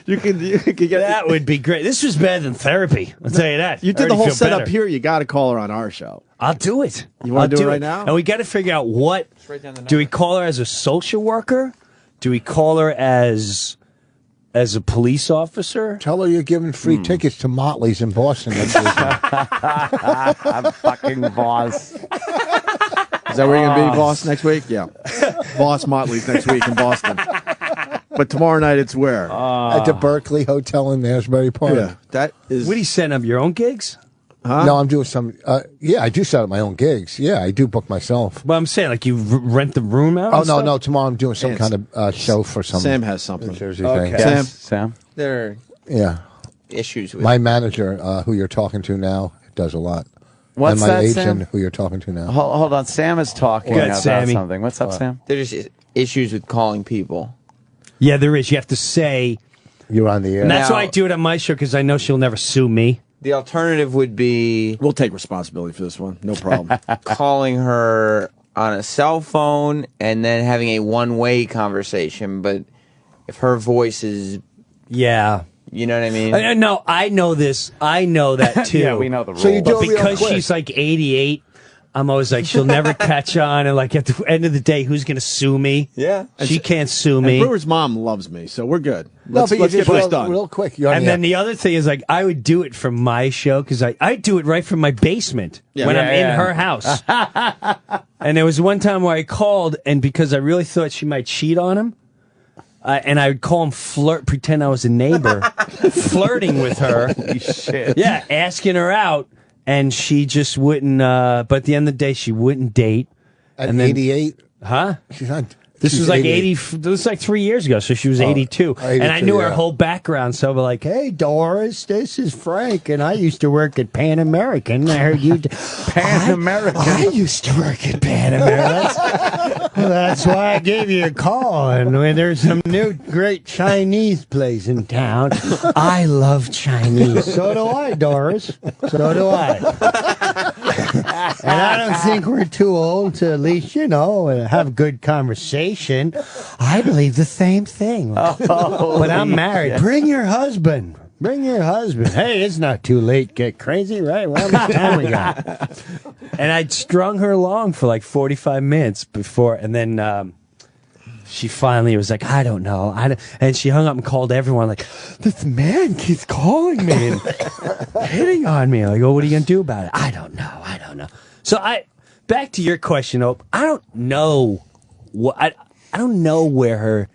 You can get that would be great. This was better than therapy. I'll tell you that. You did the whole setup here. You got to call her on our show. I'll do it. You want to do it right now? And we got to figure out what. Do we call her as a social worker? Do we call her as a police officer? Tell her you're giving free tickets to Motley's in Boston next weekend. I'm fucking boss. Is that where you're going to be, Voss, next week? Yeah. Voss Motley's next week in Boston. But tomorrow night it's where? At the Berkeley Hotel in Asbury Park. Yeah, that is... What are you setting up, your own gigs? Huh? No, I'm doing some... I do set up my own gigs. Yeah, I do book myself. But I'm saying, like, you rent the room out? Oh, no. Tomorrow I'm doing some kind of show for some... Sam has something. New Jersey thing. Sam? There are issues with... My manager, who you're talking to now, does a lot. What's and my that, agent, Sam? who you're talking to now. Hold on. Sam is talking about something. What's up, Sam? There's issues with calling people. Yeah, there is. You have to say... You're on the air. And that's why I do it on my show, because I know she'll never sue me. The alternative would be... We'll take responsibility for this one. No problem. Calling her on a cell phone and then having a one-way conversation. But if her voice is, yeah. You know what I mean? No, I know this. I know that too. Yeah, we know the rules. So you do But it real because quick. she's like 88, I'm always like, she'll never catch on. And like at the end of the day, who's going to sue me? Yeah. She can't sue And me. Brewer's mom loves me, so we're good. Let's but you get just this done. real quick. And then the other thing is like, I would do it from my show because I do it right from my basement when I'm in her house. And there was one time where I called, and because I really thought she might cheat on him, and I would call him pretend I was a neighbor, flirting with her. Holy shit. Yeah, asking her out, and she just wouldn't. But at the end of the day, she wouldn't date. At And then- 88? Huh? She's not. This she's was like 88. 80. This was like 3 years ago, so she was 82. 82, and I knew her yeah. whole background. So we're like, "Hey, Doris, this is Frank, and I used to work at Pan American. I heard you, Pan American. I used to work at Pan American. That's why I gave you a call. And when there's some new great Chinese place in town, I love Chinese. So do I, Doris. So do I. And I don't think we're too old to at least, have good conversation. I believe the same thing. But I'm married. shit. Bring your husband. Bring your husband. Hey, it's not too late. Get crazy, right? Well, how much time we got? And I'd strung her along for like 45 minutes before, and then she finally was like, I don't know. And she hung up and called everyone like, this man keeps calling me and hitting on me. I go, what are you going to do about it? I don't know. So back to your question, Ope. I don't know I don't know where her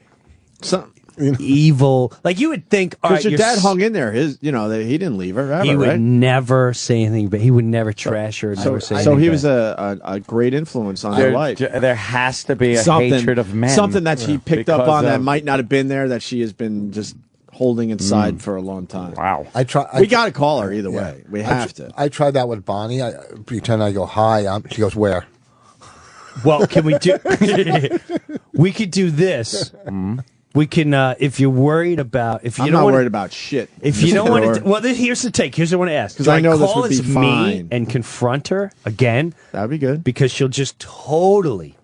evil, like you would think. Because your dad hung in there. He didn't leave her ever, He would right? never say anything, but he would never trash her. Never say anything he bad. was a great influence on her life. There has to be a Something- hatred of men. Something that she picked up Because on that of- might not have been there, that she has been just holding inside for a long time. Wow. We got to call her either way. We have to. I tried that with Bonnie. I pretend I go, hi. She goes, where? Well, can we do? We could do this. We can, if you're worried about, if you I'm don't not wanna, worried about shit. If you don't want to, well, here's the take. Here's what I want to ask. 'Cause Do I know this call would be as me fine. and confront her again? That'd be good because she'll just totally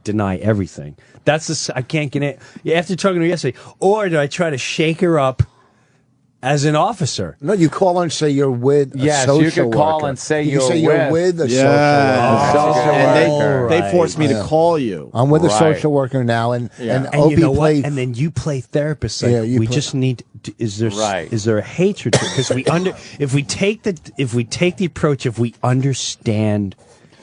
deny everything. That's I can't get it. After talking to her yesterday, or do I try to shake her up as an officer? No, you call her and say you're with a Yes, social you could call worker. and say you you're say you're with a social worker. And they forced me to call you. I'm with a Right. social worker now, and And Opie you know what? played. And then you play therapist. Like, Yeah, you we play- just need. Is there Right. is there a hatred? Because if we take the approach, if we understand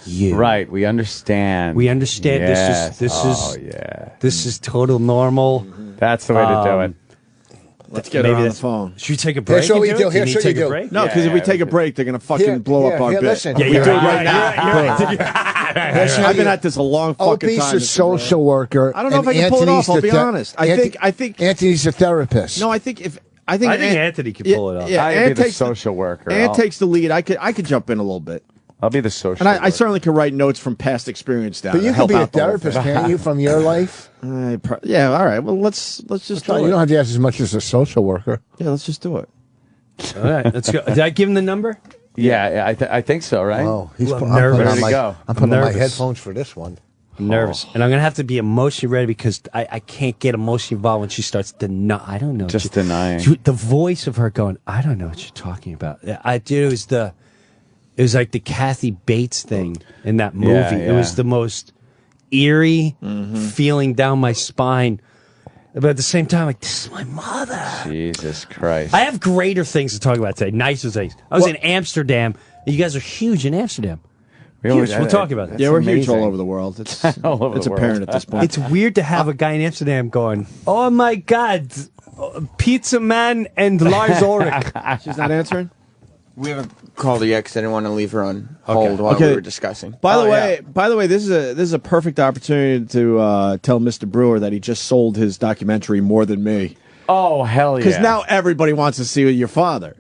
you, Right, we understand. we understand Yes. this is total normal. That's the way to do it. Let's get her on the phone. Should we take a break? Here's what and we do do. it? Here's you what need you to take a do. break? No, because if we take a break, they're going to fucking blow up our bit. Listen. Yeah, we you're do it right. right now. You're right. Listen, I've been at this a long fucking Opie's time. a social worker. I don't know if and I can pull it Anthony's off. I'll the be honest. I think Anthony's a therapist. No, I think Anthony can pull it off. Yeah, I Ann could be the takes social worker. Ann takes the lead. I could jump in a little bit, I'll be the social. and I worker. certainly could write notes from past experience down. But you to can help be a out the whole therapist, thing. can't you, from your life? Yeah, all right. Well, let's just do You it. don't have to ask as much as a social worker. Yeah, let's just do it. All right, let's go. Did I give him the number? Yeah, I think so. Right. Oh, Ooh, I'm I'm nervous. putting on Ready to my, go. I'm putting on my nervous. headphones for this one. I'm nervous, and I'm gonna have to be emotionally ready because I can't get emotionally involved when she starts denying. I don't know. Just denying. The voice of her going, I don't know what you're talking about. It was like the Kathy Bates thing in that movie. Yeah, It was the most eerie feeling down my spine. But at the same time, like, this is my mother. Jesus Christ. I have greater things to talk about today, nicer things. I was in Amsterdam. You guys are huge in Amsterdam. Huge. We'll talk about that. Yeah, we're huge all over the world. It's All over it's the world. apparent at this point. It's weird to have a guy in Amsterdam going, oh my God, Pizza Man and Lars Ulrich. She's not answering. We haven't called her yet because I didn't want to leave her on hold while we were discussing. By the way, this is a perfect opportunity to tell Mr. Brewer that he just sold his documentary more than me. Oh hell yeah! Because now everybody wants to see your father.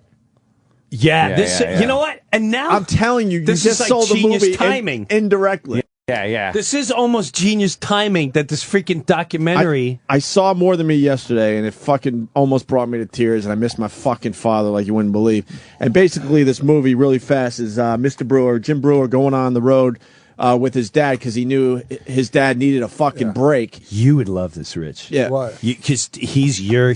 Yeah, you know what? And now I'm telling you, this you just is like sold the genius movie timing. Indirectly. Yeah. This is almost genius timing that this freaking documentary. I saw More Than Me yesterday, and it fucking almost brought me to tears, and I missed my fucking father like you wouldn't believe. And basically, this movie, really fast, is Mr. Brewer, Jim Breuer, going on the road with his dad because he knew his dad needed a fucking break. You would love this, Rich. Yeah. What? Because he's your,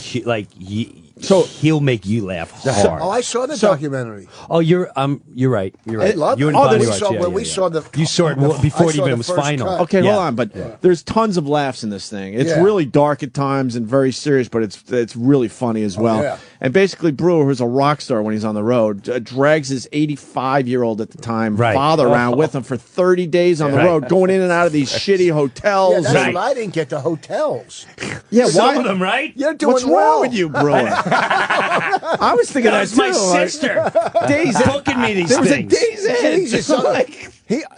so he'll make you laugh hard. Oh, I saw the documentary. Oh, you're right. You're right. I love you it. and Bonnie watched, We saw the. You saw it before it even was final. Cut. Okay, hold on, but there's tons of laughs in this thing. It's really dark at times and very serious, but it's really funny as well. yeah. And basically, Brewer, who's a rock star when he's on the road, drags his 85-year-old at the time father around with him for 30 days on the road, going in and out of these shitty hotels. Yeah, that's what I didn't get, the hotels. Yeah, some of them, right? You're doing What's well. wrong with you, Brewer? I was thinking that was my sister. Days booking me these there was things. a Days Inn. Jesus,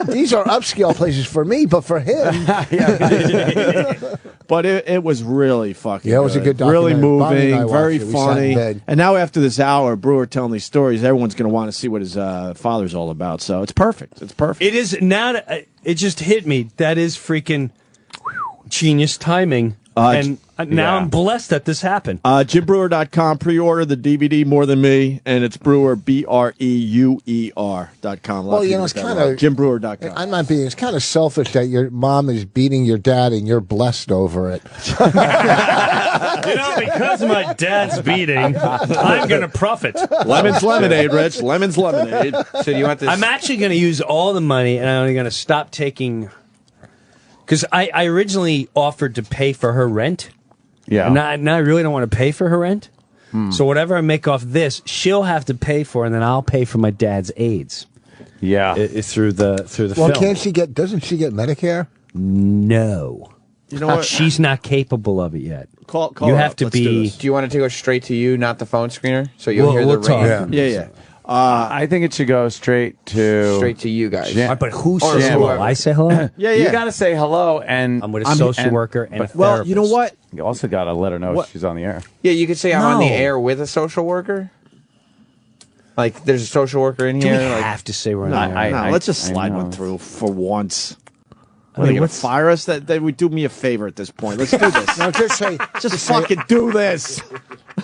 these are upscale places for me, but for him. But it was really fucking Yeah, it was a good really documentary. Bonnie and I moving, very watched it. We sat in funny. bed. And now after this hour, Brewer telling these stories, everyone's going to want to see what his father's all about. So it's perfect. It's perfect. It is now. It just hit me. That is freaking genius timing. And now I'm blessed that this happened. JimBrewer.com. Pre-order the DVD More Than Me, and it's Brewer, BREUER.com. Well, it's kind of JimBrewer.com. I'm not being. It's kind of selfish that your mom is beating your dad and you're blessed over it. Because my dad's beating, I'm going to profit. Lemon's lemonade, Rich. Lemon's lemonade. So do you want this? I'm actually going to use all the money, and I'm only going to stop taking. Because I originally offered to pay for her rent. Yeah. And now I really don't want to pay for her rent. So whatever I make off this, she'll have to pay for, and then I'll pay for my dad's AIDS. Yeah. Through the Well, film. can't she get? Doesn't she get Medicare? No. You know what? She's not capable of it yet. Call you her have up. to Let's be. do this. Do you want it to go straight to you, not the phone screener, so you'll hear the talk. ring? Yeah. I think it should go straight to you guys. Jim. But who says hello? I say hello? Yeah. You got to say hello, and I'm with a social worker and a therapist. Well, you know what? You also got to let her know she's on the air. Yeah, you could say I'm on the No. air with a social worker. Like, there's a social worker in Do here. we like, have to say we're on No, the air? let's just I slide know. one through for once. I What, mean, are you going to what's- fire us? That would do me a favor at this point. Let's do this. No, just say. Just fucking do this.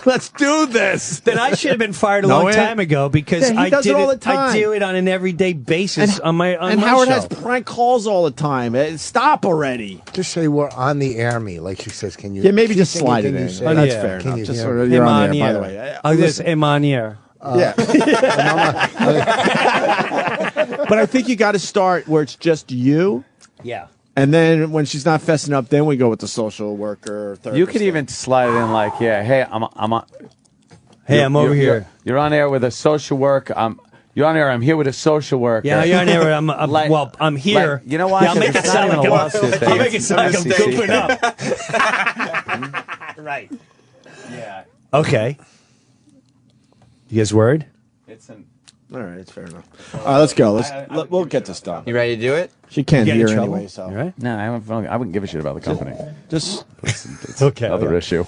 Let's do this. Then I should have been fired a No, long time ago because Yeah, he I does did it all the time. I do it on an everyday basis on my And my Howard show. has prank calls all the time. Stop already. Just say we're on the air. Me, like she says. Can you? Yeah, maybe keep just slide it anything in. you say? That's Yeah. fair Can enough. you Just hear sort me? of, you're on the air, by the Emanier. way. Oh, this Emanier. Yeah. But I think you got to start where it's just you. Yeah. And then when she's not fessing up, then we go with the social worker. Or therapist. You could even slide it in like, yeah, hey, I'm on. Hey, I'm over here. You're on air with a social worker. You're on air. I'm here with a social worker. Yeah, you're on air. I'm here. Like, you know what? Yeah, I'll make it It's not sound even like a lawsuit I'll thing. make it sound like I'm It's goofing up. Right. Yeah. Okay. You guys word? It's an. All right, it's fair enough. All right, let's go. We'll get this done. You ready to do it? She can't You get in hear trouble? anyway, so. You right? No, I wouldn't give a shit about the company. Just It's Okay. another issue.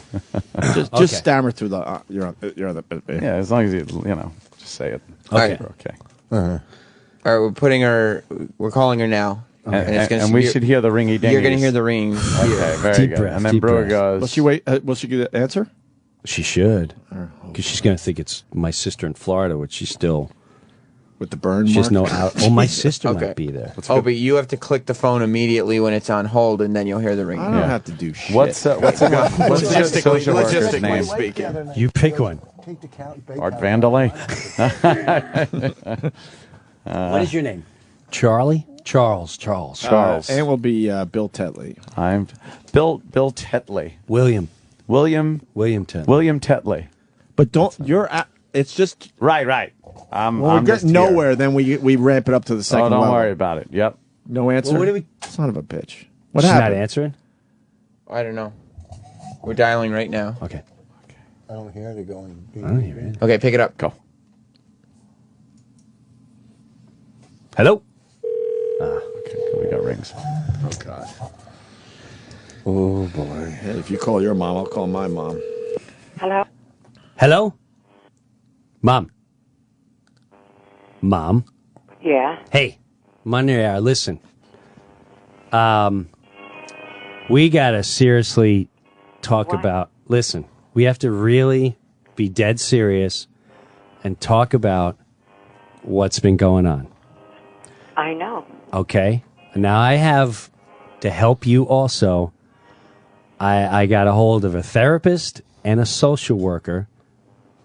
just stammer through the. You're on the. Yeah, as long as you just say it. Okay. We're okay. All right, we're calling her now. And we should hear the ringy dingy. You're going to hear the ring. Okay, very Deep good. breath, And then deep Brewer breath. goes. Will she wait? Will she get an answer? She should. Because she's going to think it's my sister in Florida, which she's still. With the burn She's mark? no out. Oh, my sister Okay. might be there. Oh, but you have to click the phone immediately when it's on hold, and then you'll hear the ring. I don't have to do shit. What's your social worker's name? You pick one. Take the count. Art Vandeley. What is your name? Charlie? Charles. Charles. And will be Bill Tetley. I'm Bill Tetley. William William Tetley. But don't. It's just. Right. When we I'm get just nowhere, here. then we ramp it up to the second don't level. worry about it. Yep. No answer. Well, what do we? Son of a bitch. What She's happened? not answering. I don't know. We're dialing right now. Okay. I don't hear it going. I don't hear it. Okay, pick it up. Go. Hello. Okay. We got rings. Oh God. Oh boy. Hey, if you call your mom, I'll call my mom. Hello? Hello. Mom. Yeah. Hey, I'm on the air. Listen. We gotta seriously talk about. Listen, we have to really be dead serious and talk about what's been going on. I know. Okay, Now I have to help you also. I got a hold of a therapist and a social worker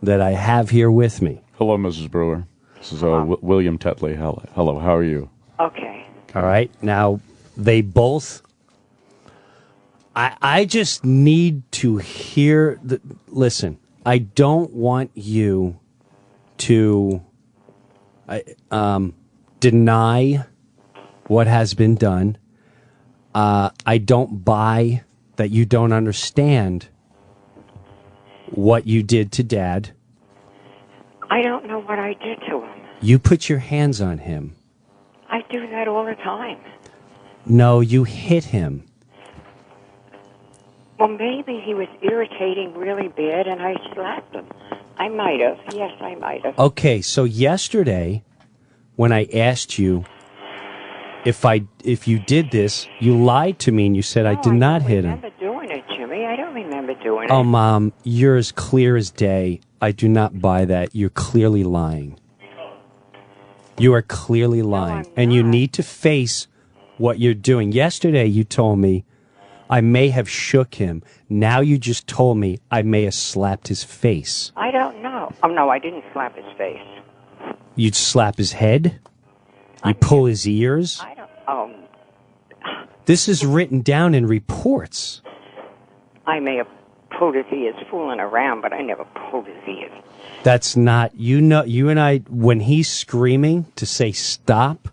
that I have here with me. Hello, Mrs. Brewer. This is William Tetley. Hello, how are you? Okay. All right. Now, they both... I just need to hear... Listen, I don't want you to deny what has been done. I don't buy that you don't understand what you did to Dad. I don't know what I did to him. You put your hands on him. I do that all the time. No, you hit him. Well, maybe he was irritating really bad and I slapped him. I might have. Yes, I might have. Okay, so yesterday, when I asked you if you did this, you lied to me and you said I did not hit him. I don't remember doing it, Jimmy. I don't remember doing it. Oh, Mom, you're as clear as day. I do not buy that. You're clearly lying. You are clearly lying. And you need to face what you're doing. Yesterday, you told me I may have shook him. Now you just told me I may have slapped his face. I don't know. Oh, no, I didn't slap his face. You'd slap his head? You pull his ears? I don't... This is written down in reports. I may have pulled his ears fooling around, but I never pulled his ears. That's not... You know, you and I, when he's screaming to say stop,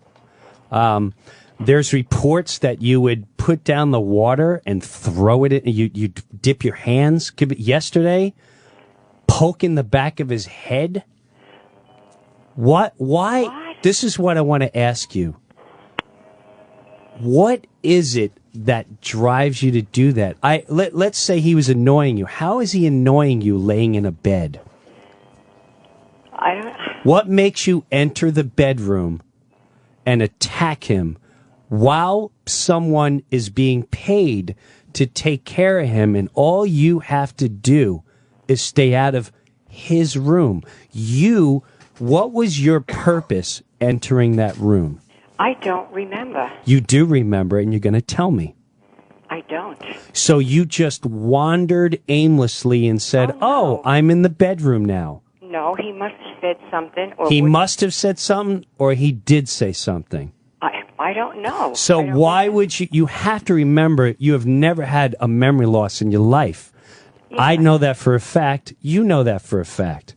there's reports that you would put down the water and throw it in. You dip your hands. Yesterday, poke in the back of his head. What? Why? This is what I want to ask you. What is it that drives you to do that? Let's say he was annoying you. How is he annoying you laying in a bed? I don't... What makes you enter the bedroom and attack him while someone is being paid to take care of him, and all you have to do is stay out of his room? What was your purpose entering that room? I don't remember. You do remember, and you're going to tell me. I don't. So you just wandered aimlessly and said, oh, I'm in the bedroom now. No, he must have said something. Or He must have said something, or he did say something. I don't know. So why would you have to remember, you have never had a memory loss in your life. Yeah. I know that for a fact. You know that for a fact.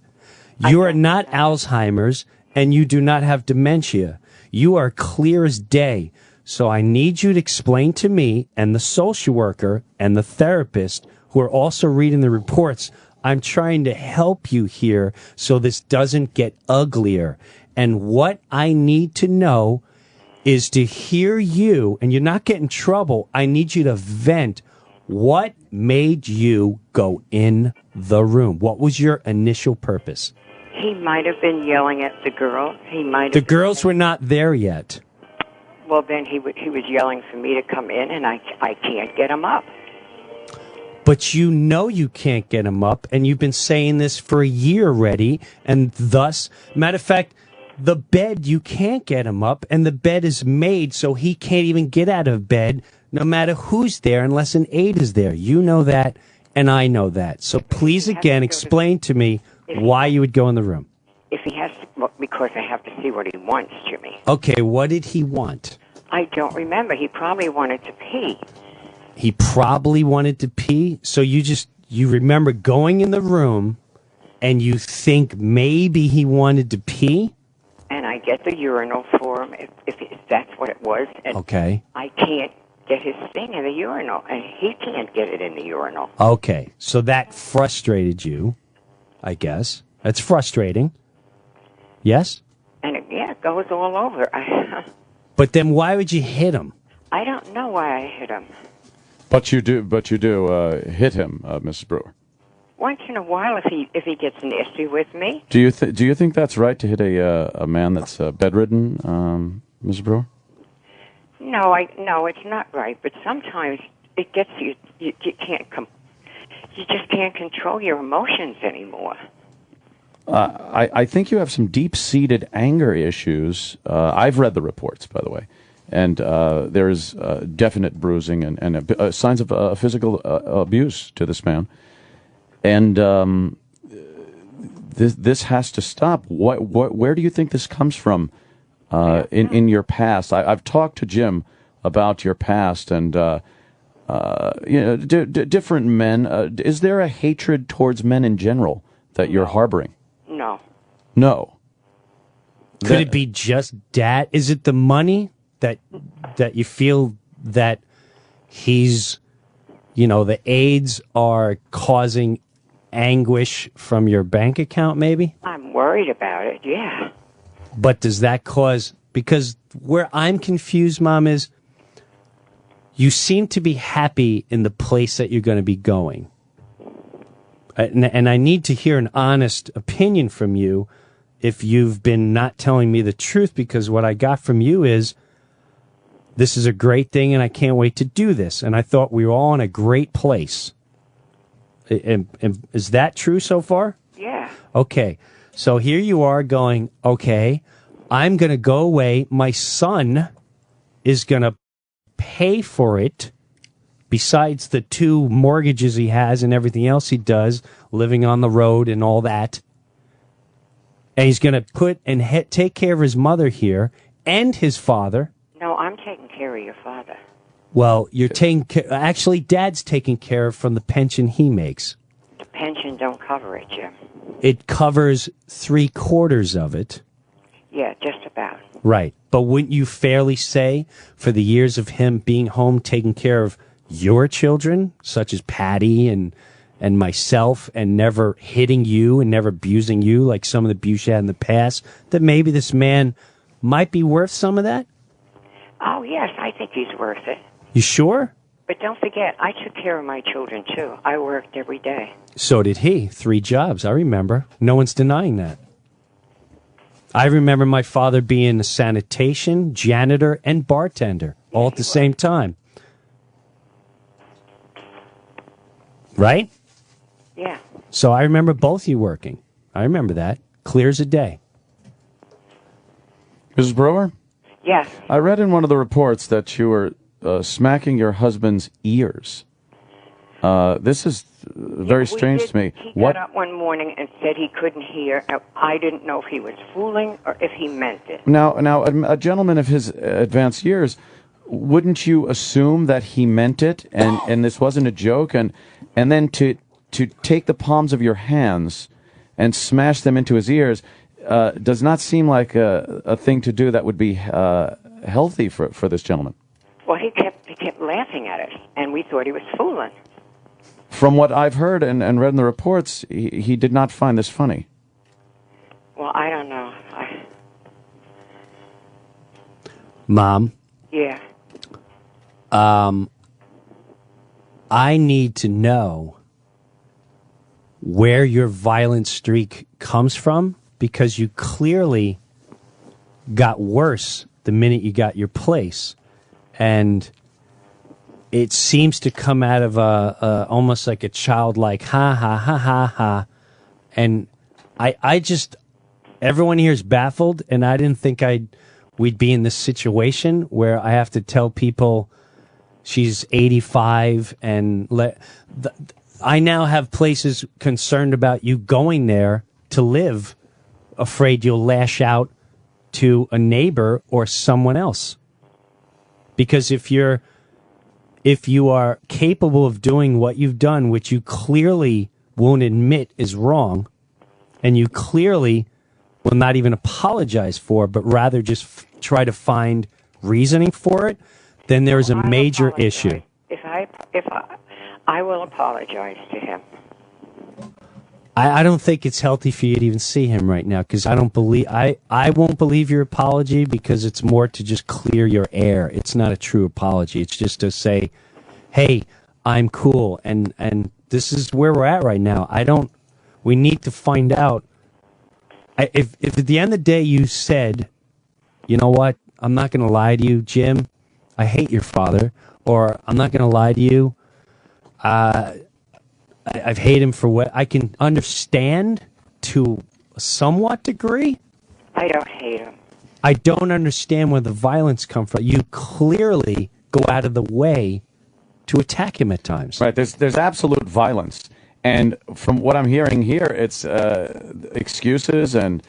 You are not Alzheimer's, and you do not have dementia. You are clear as day. So I need you to explain to me and the social worker and the therapist who are also reading the reports. I'm trying to help you here so this doesn't get uglier. And what I need to know is to hear you, and you're not getting in trouble. I need you to vent. What made you go in the room? What was your initial purpose? He might have been yelling at the girls. The girls were not there yet. Well, then he was yelling for me to come in, and I can't get him up. But you know you can't get him up, and you've been saying this for a year already, and thus, matter of fact, the bed, you can't get him up, and the bed is made so he can't even get out of bed no matter who's there unless an aide is there. You know that, and I know that. So please, again, explain to me why you would go in the room. If he has to, well, because I have to see what he wants, Jimmy. Okay, what did he want? I don't remember. He probably wanted to pee. He probably wanted to pee? So you remember going in the room, and you think maybe he wanted to pee? And I get the urinal for him, if that's what it was. And okay. I can't get his thing in the urinal, and he can't get it in the urinal. Okay, so that frustrated you, I guess. That's frustrating. Yes? And it goes all over. But then why would you hit him? I don't know why I hit him. But you do hit him, Mrs. Brewer. Once in a while, if he gets nasty with me. Do you think that's right to hit a man that's bedridden, Mrs. Brewer? No, it's not right. But sometimes it gets you. You can't you just can't control your emotions anymore. I think you have some deep-seated anger issues. I've read the reports, by the way, and there's definite bruising and signs of physical abuse to this man. And this has to stop. Where do you think this comes from in your past? I've talked to Jim about your past and different men. Is there a hatred towards men in general that you're harboring? No. No. Could it be just dad? Is it the money that you feel that he's, the aides are causing anguish from your bank account, maybe? I'm worried about it, yeah. But does that cause, because where I'm confused, Mom, is you seem to be happy in the place that you're going to be going. And I need to hear an honest opinion from you if you've been not telling me the truth, because what I got from you is, this is a great thing and I can't wait to do this. And I thought we were all in a great place. And is that true so far? Yeah. Okay. So here you are going, okay, I'm going to go away. My son is going to pay for it, besides the 2 mortgages he has and everything else he does, living on the road and all that. And he's going to put and take care of his mother here and his father. No, I'm taking care of your father. Well, you're taking care. Actually, Dad's taking care of from the pension he makes. The pension don't cover it, Jim. It covers 3/4 of it. Yeah, just about. Right. But wouldn't you fairly say, for the years of him being home taking care of your children, such as Patty and myself, and never hitting you and never abusing you like some of the abuse you had in the past, that maybe this man might be worth some of that? Oh, yes, I think he's worth it. You sure? But don't forget, I took care of my children, too. I worked every day. So did he. 3 jobs, I remember. No one's denying that. I remember my father being a sanitation, janitor, and bartender all at the same time. Right? Yeah. So I remember both of you working. I remember that. Clear as a day. Mrs. Brewer? Yes. I read in one of the reports that you were smacking your husband's ears. This is very strange to me. He got up one morning and said he couldn't hear. I didn't know if he was fooling or if he meant it. Now, a gentleman of his advanced years, wouldn't you assume that he meant it and this wasn't a joke? And then to take the palms of your hands and smash them into his ears does not seem like a thing to do that would be healthy for this gentleman. Well, he kept laughing at us, and we thought he was fooling. From what I've heard and read in the reports, he did not find this funny. Well, I don't know. Mom? Yeah. I need to know where your violent streak comes from, because you clearly got worse the minute you got your place. And it seems to come out of almost like a childlike ha ha ha ha ha. And I just, everyone here is baffled, and I didn't think we'd be in this situation where I have to tell people she's 85 and I now have places concerned about you going there to live, afraid you'll lash out to a neighbor or someone else. Because if you are capable of doing what you've done, which you clearly won't admit is wrong, and you clearly will not even apologize for, but rather just try to find reasoning for it, then there is a major issue. If I will apologize to him. I don't think it's healthy for you to even see him right now, because I won't believe your apology, because it's more to just clear your air. It's not a true apology. It's just to say, hey, I'm cool, and this is where we're at right now. We need to find out. If at the end of the day you said, you know what, I'm not going to lie to you, Jim, I hate your father, or I'm not going to lie to you, I've hated him for what I can understand to a somewhat degree. I don't hate him. I don't understand where the violence comes from. You clearly go out of the way to attack him at times. Right. There's absolute violence. And from what I'm hearing here, it's excuses and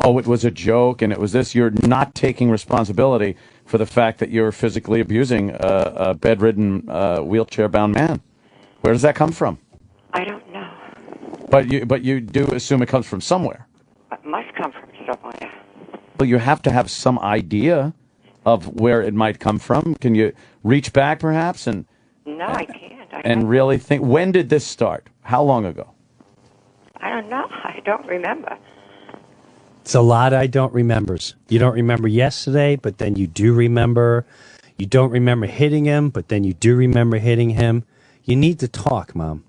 oh, it was a joke and it was this. You're not taking responsibility for the fact that you're physically abusing a bedridden, wheelchair-bound man. Where does that come from? I don't know. But you do assume it comes from somewhere. It must come from somewhere. Well, you have to have some idea of where it might come from. Can you reach back, perhaps, and No, I can't. and really think, when did this start? How long ago? I don't know. I don't remember. It's a lot I don't remembers. You don't remember yesterday, but then you do remember. You don't remember hitting him, but then you do remember hitting him. You need to talk, Mom.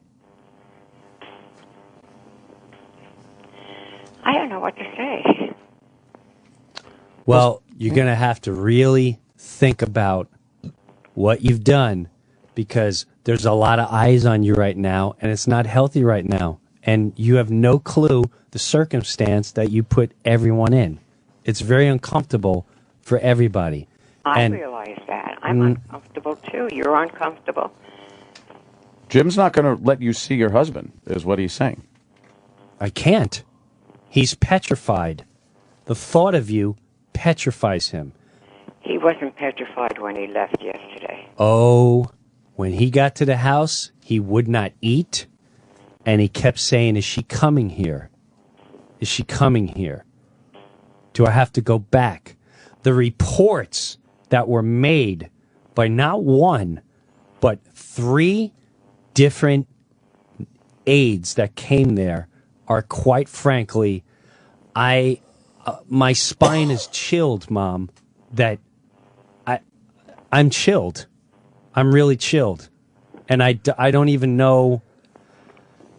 I don't know what to say. Well, you're going to have to really think about what you've done, because there's a lot of eyes on you right now, and it's not healthy right now. And you have no clue the circumstance that you put everyone in. It's very uncomfortable for everybody. I realize that. I'm uncomfortable, too. You're uncomfortable. Jim's not going to let you see your husband, is what he's saying. I can't. He's petrified. The thought of you petrifies him. He wasn't petrified when he left yesterday. Oh, when he got to the house, he would not eat, and he kept saying, is she coming here? Is she coming here? Do I have to go back? The reports that were made by not one, but 3 different aides that came there are, quite frankly, my spine is chilled, Mom, that I'm chilled. I'm really chilled. And I don't even know.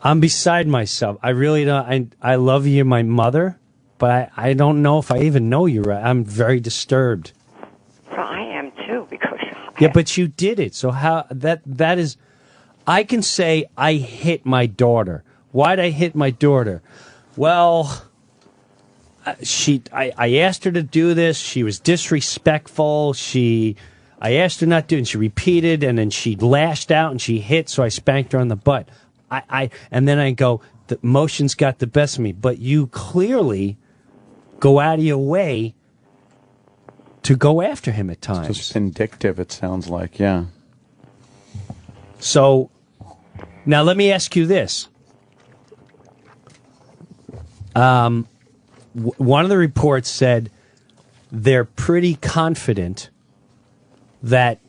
I'm beside myself. I really don't. I love you, my mother, but I don't know if I even know you right. I'm very disturbed. Well, I am, too, because... Yeah, but you did it. So how... That is... I can say I hit my daughter. Why'd I hit my daughter? Well... I asked her to do this. She was disrespectful. I asked her not to, and she repeated, and then she lashed out and she hit, so I spanked her on the butt. And then I go, the emotions got the best of me. But you clearly go out of your way to go after him at times. It's just vindictive, it sounds like, yeah. So, now let me ask you this. One of the reports said they're pretty confident that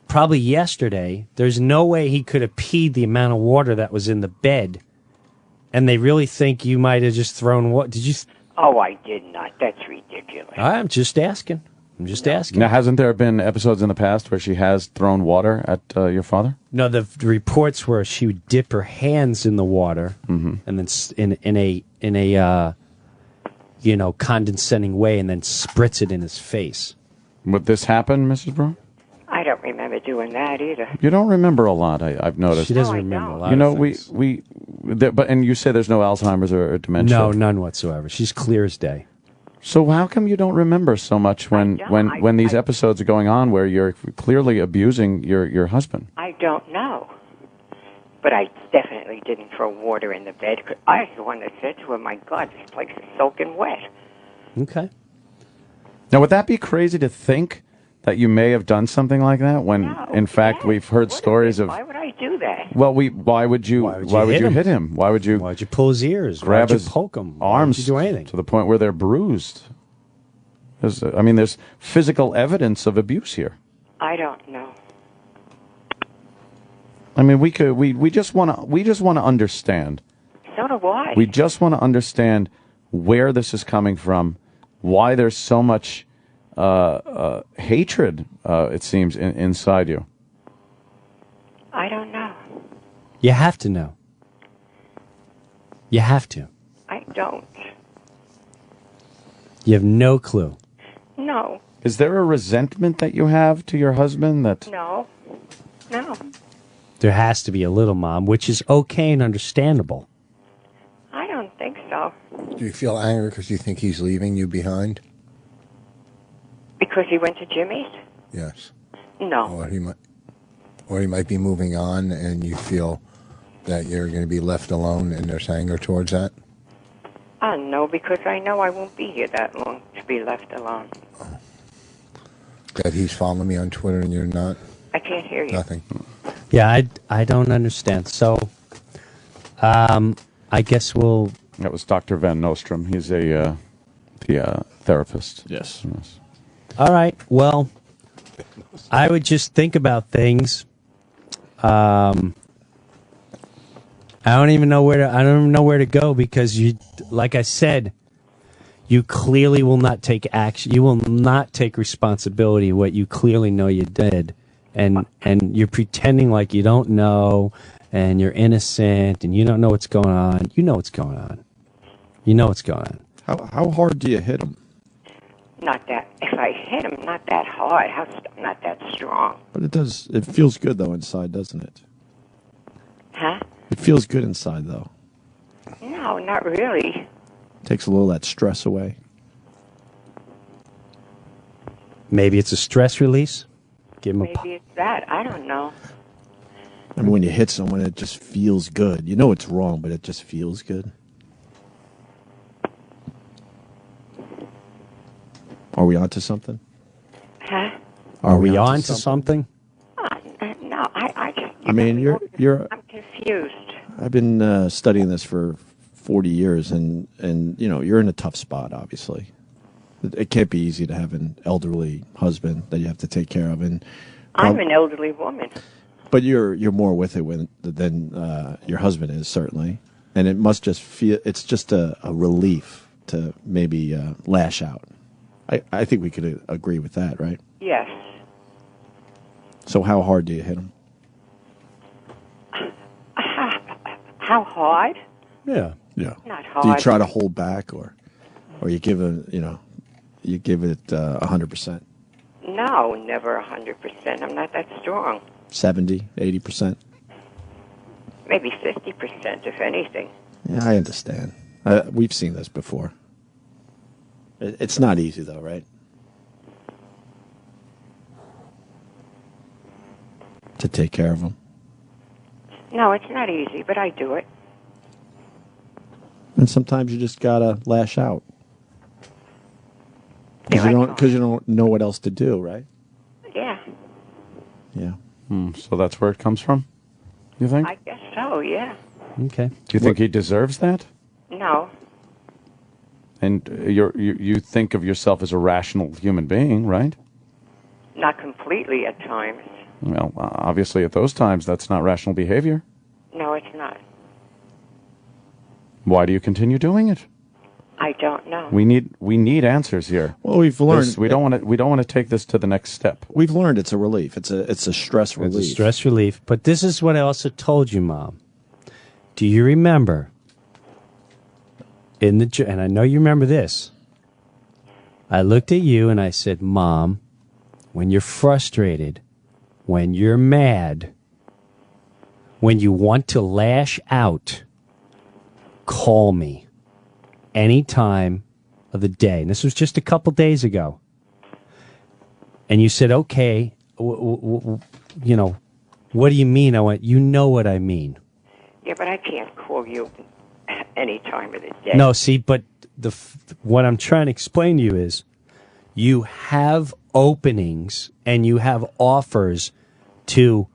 probably yesterday, there's no way he could have peed the amount of water that was in the bed. And they really think you might have just thrown what? Did you? Oh, I did not. That's ridiculous. I'm just asking. asking. Now, hasn't there been episodes in the past where she has thrown water at your father? No, the reports were she would dip her hands in the water and then in a condescending way, and then spritz it in his face. Would this happen, Mrs. Brewer? I don't remember doing that either. You don't remember a lot, I've noticed. She doesn't remember a lot. You know, of things. and you say there's no Alzheimer's or dementia. No, none whatsoever. She's clear as day. So how come you don't remember so much when these episodes are going on where you're clearly abusing your husband? I don't know. But I definitely didn't throw water in the bed. I was the one that said to him, my God, this place is soaking wet. Okay. Now, would that be crazy to think that you may have done something like that when, in fact, we've heard stories of... Why would I do that? Well, why would you hit him? Why'd you pull his ears? Grab Why'd you his poke him? arms? Why'd you do anything? To the point where they're bruised? There's physical evidence of abuse here. I don't know. We just want to understand. So do I. We just want to understand where this is coming from, why there's so much hatred, it seems, inside you. I don't know. You have to know. You have to. I don't. You have no clue. No. Is there a resentment that you have to your husband that... No. There has to be a little, Mom, which is okay and understandable. I don't think so. Do you feel anger because you think he's leaving you behind? Because he went to Jimmy's? Yes. No. Or he might be moving on, and you feel that you're going to be left alone, and there's anger towards that. No, because I know I won't be here that long to be left alone. That he's following me on Twitter and you're not? I can't hear you. Nothing. Yeah, I don't understand. So, I guess we'll... That was Dr. Van Nostrum. He's the therapist. Yes. All right. Well, I would just think about things. I don't even know where to go because you, like I said, you clearly will not take action. You will not take responsibility of what you clearly know you did, and you're pretending like you don't know, and you're innocent, and you don't know what's going on. You know what's going on. You know what's going on. How hard do you hit him? Not that. If I hit him, not that hard. Not that strong. But it does. It feels good though inside, doesn't it? Huh? It feels good inside though. No, not really. Takes a little of that stress away. Maybe it's a stress release. Give him Maybe it's that. I don't know. I mean, when you hit someone, it just feels good. You know it's wrong, but it just feels good. Are we onto something? Huh? Are we on to something? No, I just... I mean, you're... I'm confused. I've been studying this for 40 years, and you know, you're in a tough spot, obviously. It can't be easy to have an elderly husband that you have to take care of. And I'm an elderly woman. But you're more with it than your husband is, certainly. And it must just feel... It's just a relief to maybe lash out. I think we could agree with that, right? Yes. So how hard do you hit him? How hard? Yeah. Not hard. Do you try to hold back, or you give it, you give it 100%? No, never 100%. I'm not that strong. 70, 80%? Maybe 50%, if anything. Yeah, I understand. We've seen this before. It's not easy, though, right? To take care of them. No, it's not easy, but I do it. And sometimes you just gotta lash out. Because you don't know what else to do, right? Yeah. Yeah. So that's where it comes from, you think? I guess so, yeah. Okay. Do you think he deserves that? No. And you think of yourself as a rational human being, right? Not completely at times. Well, obviously at those times, that's not rational behavior. No, it's not. Why do you continue doing it? I don't know. We need answers here. Well, we've learned we don't want to take this to the next step. We've learned it's a relief. It's a stress relief. It's a stress relief. But this is what I also told you, Mom. Do you remember and I know you remember this. I looked at you and I said, Mom, when you're frustrated, when you're mad, when you want to lash out, call me any time of the day. And this was just a couple days ago. And you said, okay, what do you mean? I went, you know what I mean. Yeah, but I can't call you any time of the day. No, see, but what I'm trying to explain to you is you have openings and you have offers to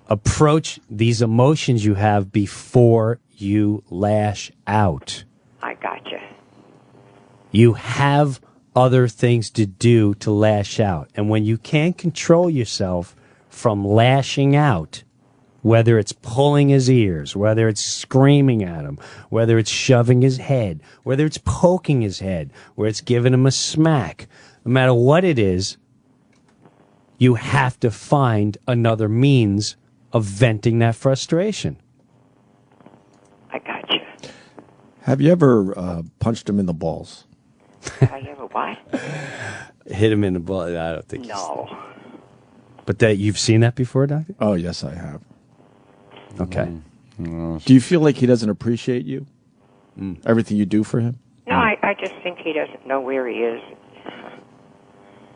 approach these emotions you have before you lash out. I gotcha. You have other things to do to lash out. And when you can't control yourself from lashing out, whether it's pulling his ears, whether it's screaming at him, whether it's shoving his head, whether it's poking his head, whether it's giving him a smack, no matter what it is, you have to find another means of venting that frustration. I gotcha. Have you ever punched him in the balls? Have I ever what? Hit him in the ball? I don't think. No. But you've seen that before, Doctor? Oh, yes, I have. Okay. Do you feel like he doesn't appreciate you? Everything you do for him? No, I just think he doesn't know where he is.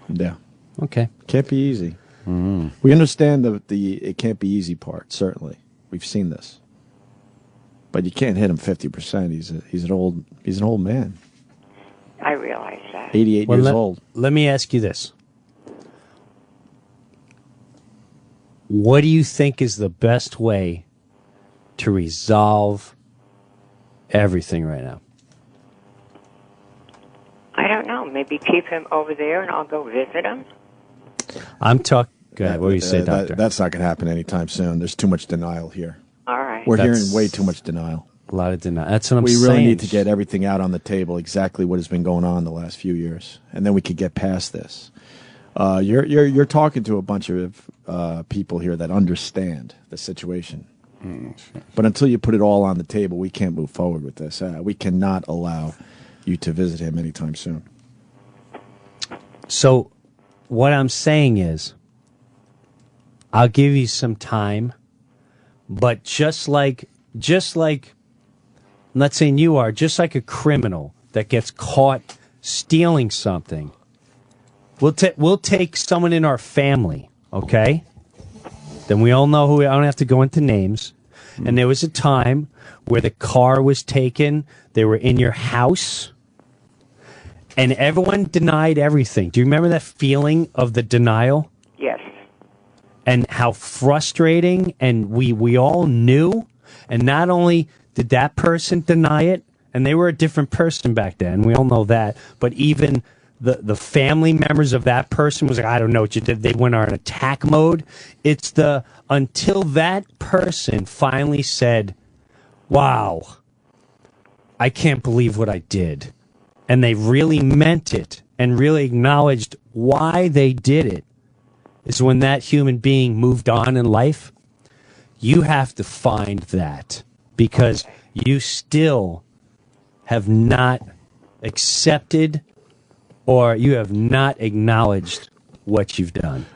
Yeah. Okay. Can't be easy. We understand the it can't be easy part, certainly. We've seen this. But you can't hit him 50%. He's an old man. I realize that. 88 years old. Let me ask you this. What do you think is the best way to resolve everything right now? I don't know. Maybe keep him over there and I'll go visit him. I'm talking. What do you say, Doctor? That's not going to happen anytime soon. There's too much denial here. All right. We're hearing way too much denial. A lot of denial. That's what I'm saying. We saying. really need to get everything out on the table, exactly what has been going on the last few years, and then we could get past this. You're talking to a bunch of people here that understand the situation. But until you put it all on the table, we can't move forward with this. We cannot allow you to visit him anytime soon. So what I'm saying is, I'll give you some time, but just like I'm not saying you are, just like a criminal that gets caught stealing something, we'll take someone in our family, okay? Then we all know who. I don't have to go into names. And there was a time where the car was taken. They were in your house, and everyone denied everything. Do you remember that feeling of the denial? Yes. And how frustrating, and we all knew. And not only did that person deny it, and they were a different person back then, we all know that, but even the family members of that person was like, I don't know what you did. They went on attack mode. It's until that person finally said, wow, I can't believe what I did. And they really meant it and really acknowledged why they did it, is when that human being moved on in life. You have to find that, because you still have not accepted or you have not acknowledged what you've done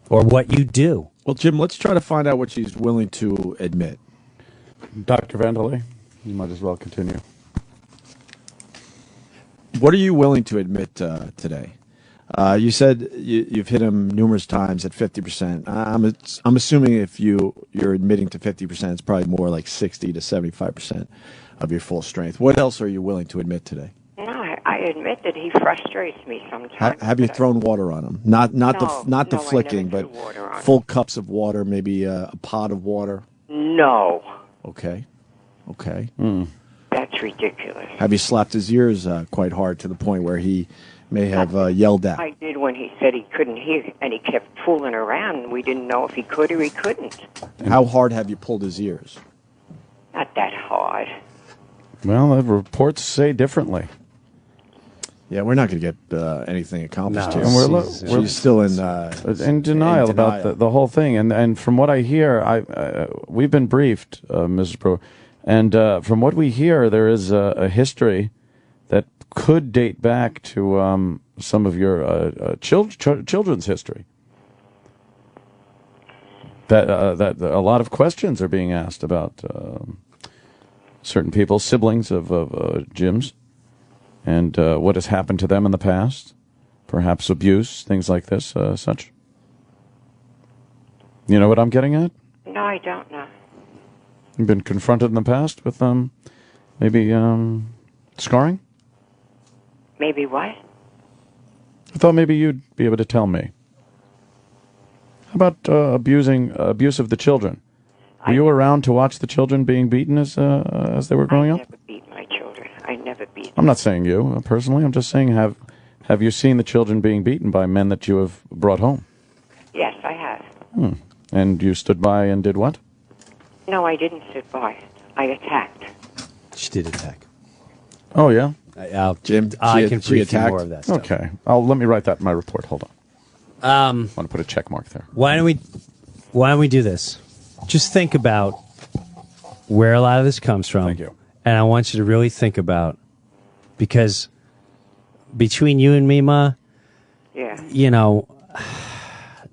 or what you do. Well, Jim, let's try to find out what she's willing to admit. Dr. Vandeley, you might as well continue. What are you willing to admit today? You said you've hit him numerous times at 50%. I'm assuming if you're admitting to 50%, it's probably more like 60 to 75% of your full strength. What else are you willing to admit today? No, I admit that he frustrates me sometimes. Have you thrown water on him? Not the flicking, but full cups of water, maybe a pot of water. No. Okay. That's ridiculous. Have you slapped his ears quite hard to the point where he may have yelled out? I did when he said he couldn't hear, and he kept fooling around, and we didn't know if he could or he couldn't. How hard have you pulled his ears? Not that hard. Well, the reports say differently. Yeah, we're not going to get anything accomplished here. And we're still in denial about the whole thing. And from what I hear, we've been briefed, Mrs. Brewer, and from what we hear, there is a history that could date back to some of your children's history. That a lot of questions are being asked about certain people, siblings of Jim's, and what has happened to them in the past, perhaps abuse, things like this, such. You know what I'm getting at? No, I don't know. You've been confronted in the past with maybe scarring? Maybe what? I thought maybe you'd be able to tell me. How about abuse of the children? Were you around to watch the children being beaten as they were growing up? I never beat my children. I never beat them. I'm not saying you personally. I'm just saying have you seen the children being beaten by men that you have brought home? Yes, I have. And you stood by and did what? No, I didn't sit by. I attacked. She did attack. Oh, yeah? Jim, I can brief you more of that stuff. Okay. Let me write that in my report. Hold on. I want to put a check mark there. Why don't we do this? Just think about where a lot of this comes from. Thank you. And I want you to really think about, because between you and me, Ma, you know,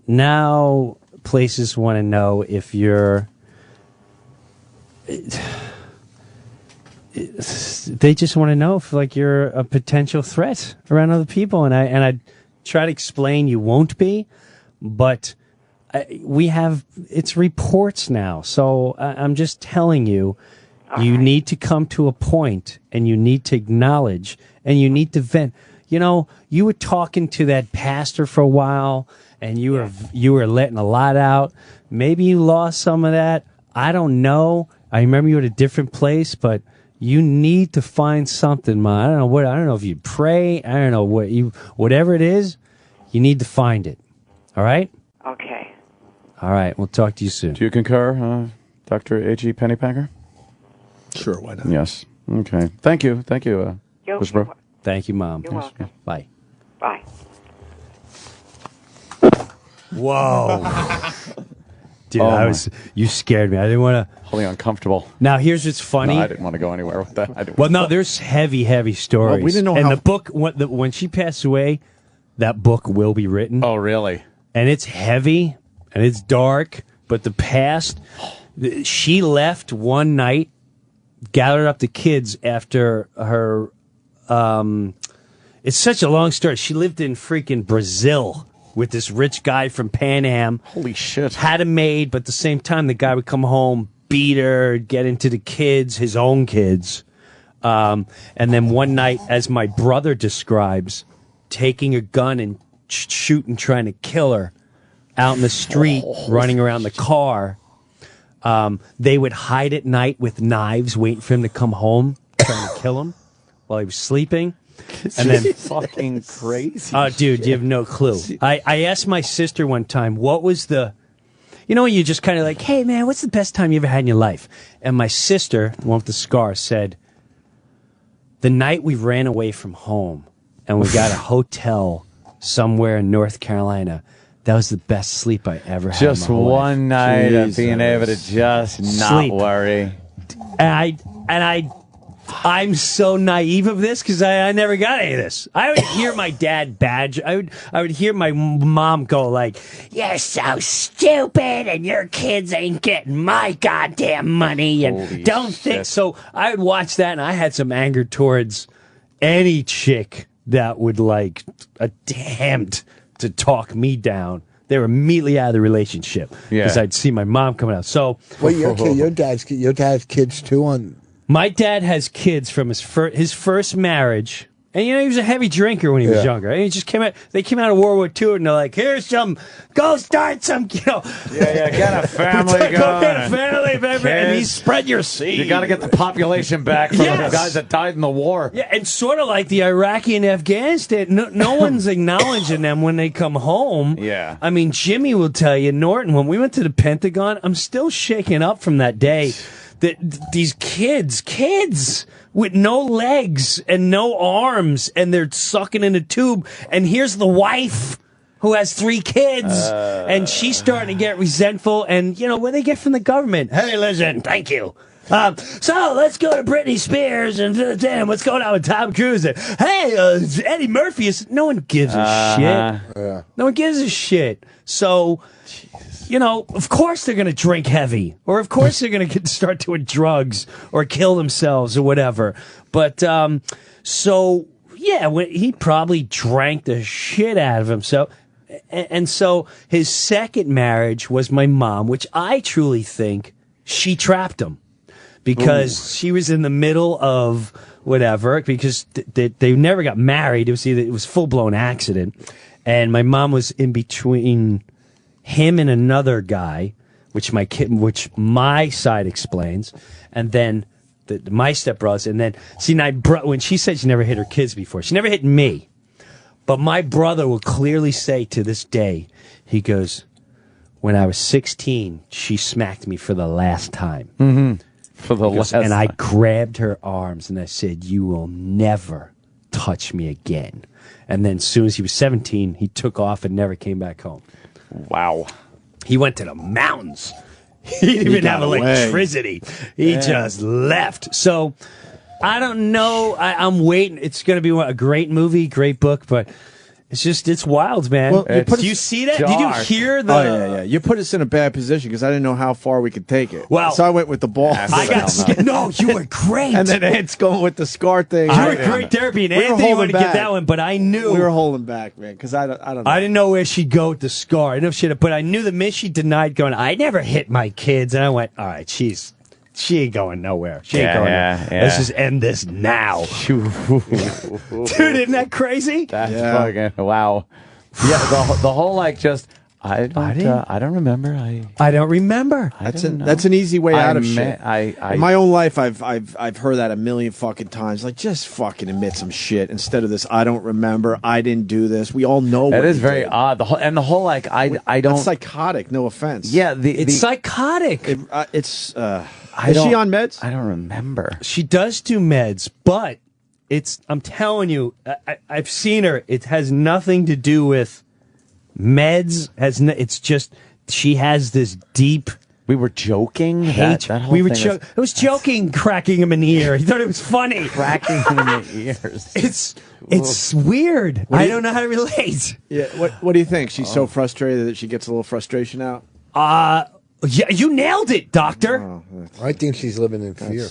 now places want to know if you're they just want to know if like you're a potential threat around other people, and I try to explain you won't be, but it's reports now, so I'm just telling you, you need to come to a point, and you need to acknowledge, and you need to vent. You know, you were talking to that pastor for a while, and you were letting a lot out. Maybe you lost some of that. I don't know. I remember you at a different place, but you need to find something, man. I don't know if you pray. I don't know whatever it is. You need to find it. All right? Okay. All right. We'll talk to you soon. Do you concur, Dr. A.G. Pennypacker? Sure, why not? Yes. Okay. Thank you. Thank you, Mr. Brewer. Thank you, Mom. You're welcome. Bye. Bye. Whoa. Dude, you scared me. I didn't want to. Wholly uncomfortable. Now, here's what's funny. No, I didn't want to go anywhere with that. Well, no, there's heavy stories. Well, we didn't know and how. the book, when she passed away, that book will be written. Oh, really? And it's heavy and it's dark, but the past. She left one night, gathered up the kids after her. It's such a long story. She lived in freaking Brazil with this rich guy from Pan Am. Holy shit. Had a maid, but at the same time, the guy would come home, beat her, get into the kids, his own kids. And then one night, as my brother describes, taking a gun and shooting, trying to kill her out in the street, running around the car. They would hide at night with knives, waiting for him to come home, trying to kill him while he was sleeping. And then fucking crazy. Oh, dude, you have no clue. I asked my sister one time, what was the, when you just kind of like, hey, man, what's the best time you ever had in your life? And my sister, the one with the scar, said, the night we ran away from home and we got a hotel somewhere in North Carolina. That was the best sleep I ever had. Just in my whole one life. night of being able to just not worry. I'm so naive of this because I never got any of this. I would hear my dad badge. I would hear my mom go like, "You're so stupid, and your kids ain't getting my goddamn money." And Holy don't think shit. so. I would watch that, and I had some anger towards any chick that would like attempt to talk me down. They were immediately out of the relationship because I'd see my mom coming out. So, well, your dad's kids too on. My dad has kids from his first marriage, and he was a heavy drinker when he was younger. And he just came out. They came out of World War II, and they're like, "Here's go start some, get a family going. Go get a family, baby, and he spread your seed. You got to get the population back from the guys that died in the war." Yeah, and sort of like the Iraqi and Afghanistan, no one's acknowledging them when they come home. Yeah. I mean, Jimmy will tell you, Norton, when we went to the Pentagon, I'm still shaking up from that day. These kids with no legs and no arms, and they're sucking in a tube. And here's the wife who has 3 kids, and she's starting to get resentful. And what they get from the government? Hey, listen, thank you. So let's go to Britney Spears and damn, what's going on with Tom Cruise? And, hey, Eddie Murphy no one gives a shit. Yeah. No one gives a shit. So. Of course they're going to drink heavy, or of course they're going to start doing drugs or kill themselves or whatever. But, he probably drank the shit out of himself. And so his second marriage was my mom, which I truly think she trapped him because she was in the middle of whatever, because they never got married. It was full-blown accident. And my mom was in between him and another guy, which my side explains, and then my stepbrothers, and then when she said she never hit her kids before, she never hit me, but my brother will clearly say to this day, he goes, when I was 16, she smacked me for the last time. Mm-hmm. For the last time. And I grabbed her arms and I said, "You will never touch me again." And then as soon as he was 17, he took off and never came back home. Wow. He went to the mountains. He didn't even have electricity. He just left. So, I don't know. I'm waiting. It's going to be a great movie, great book, but It's wild, man. Well, Do you see that? Did you hear the? Oh yeah. You put us in a bad position because I didn't know how far we could take it. Well, so I went with the ball. I got scared. No, you were great. And then Ed's going with the scar thing. You were great therapy, and Anthony wanted to get that one, but I knew we were holding back, man, because I don't know. I didn't know where she'd go with the scar. I didn't know if she'd, but I knew the minute she denied going, I never hit my kids, and I went, all right, she ain't going nowhere. She ain't going nowhere. Let's just end this now. Dude, isn't that crazy? That's fucking wow. Yeah, the whole I don't remember. I don't remember. That's an easy way out of shit. In my own life, I've heard that a million fucking times. Like, just fucking admit some shit instead of this. I don't remember. I didn't do this. We all know. That is very odd. The whole I don't. That's psychotic. No offense. Yeah, it's psychotic. Is she on meds? I don't remember. She does do meds, but I'm telling you, I've seen her. It has nothing to do with meds. It's just she has this deep. We were joking. Hate. We were joking. I was joking, cracking him in the ear. He thought it was funny. Cracking him in the ears. It's weird. I don't know how to relate. Yeah. What do you think? She's so frustrated that she gets a little frustration out. Yeah, you nailed it, Doctor. I think she's living in fear.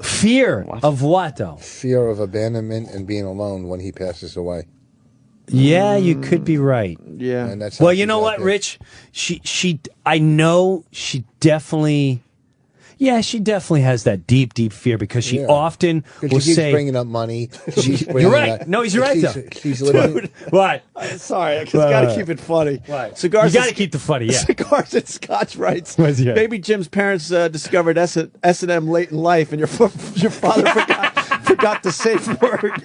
Fear of what, though? Fear of abandonment and being alone when he passes away. Yeah, you could be right. Yeah. And that's well, you know what, Rich? I know she definitely. Yeah, she definitely has that deep, deep fear because she often will she's say, bringing up money. You're right. No, he's right, though. She's living. Dude, what? Sorry, I just got to keep it funny. What? Cigars. You got to keep the funny, yeah. Cigars and Scotch writes. Baby Jim's parents discovered S&M late in life, and your father forgot the safe word.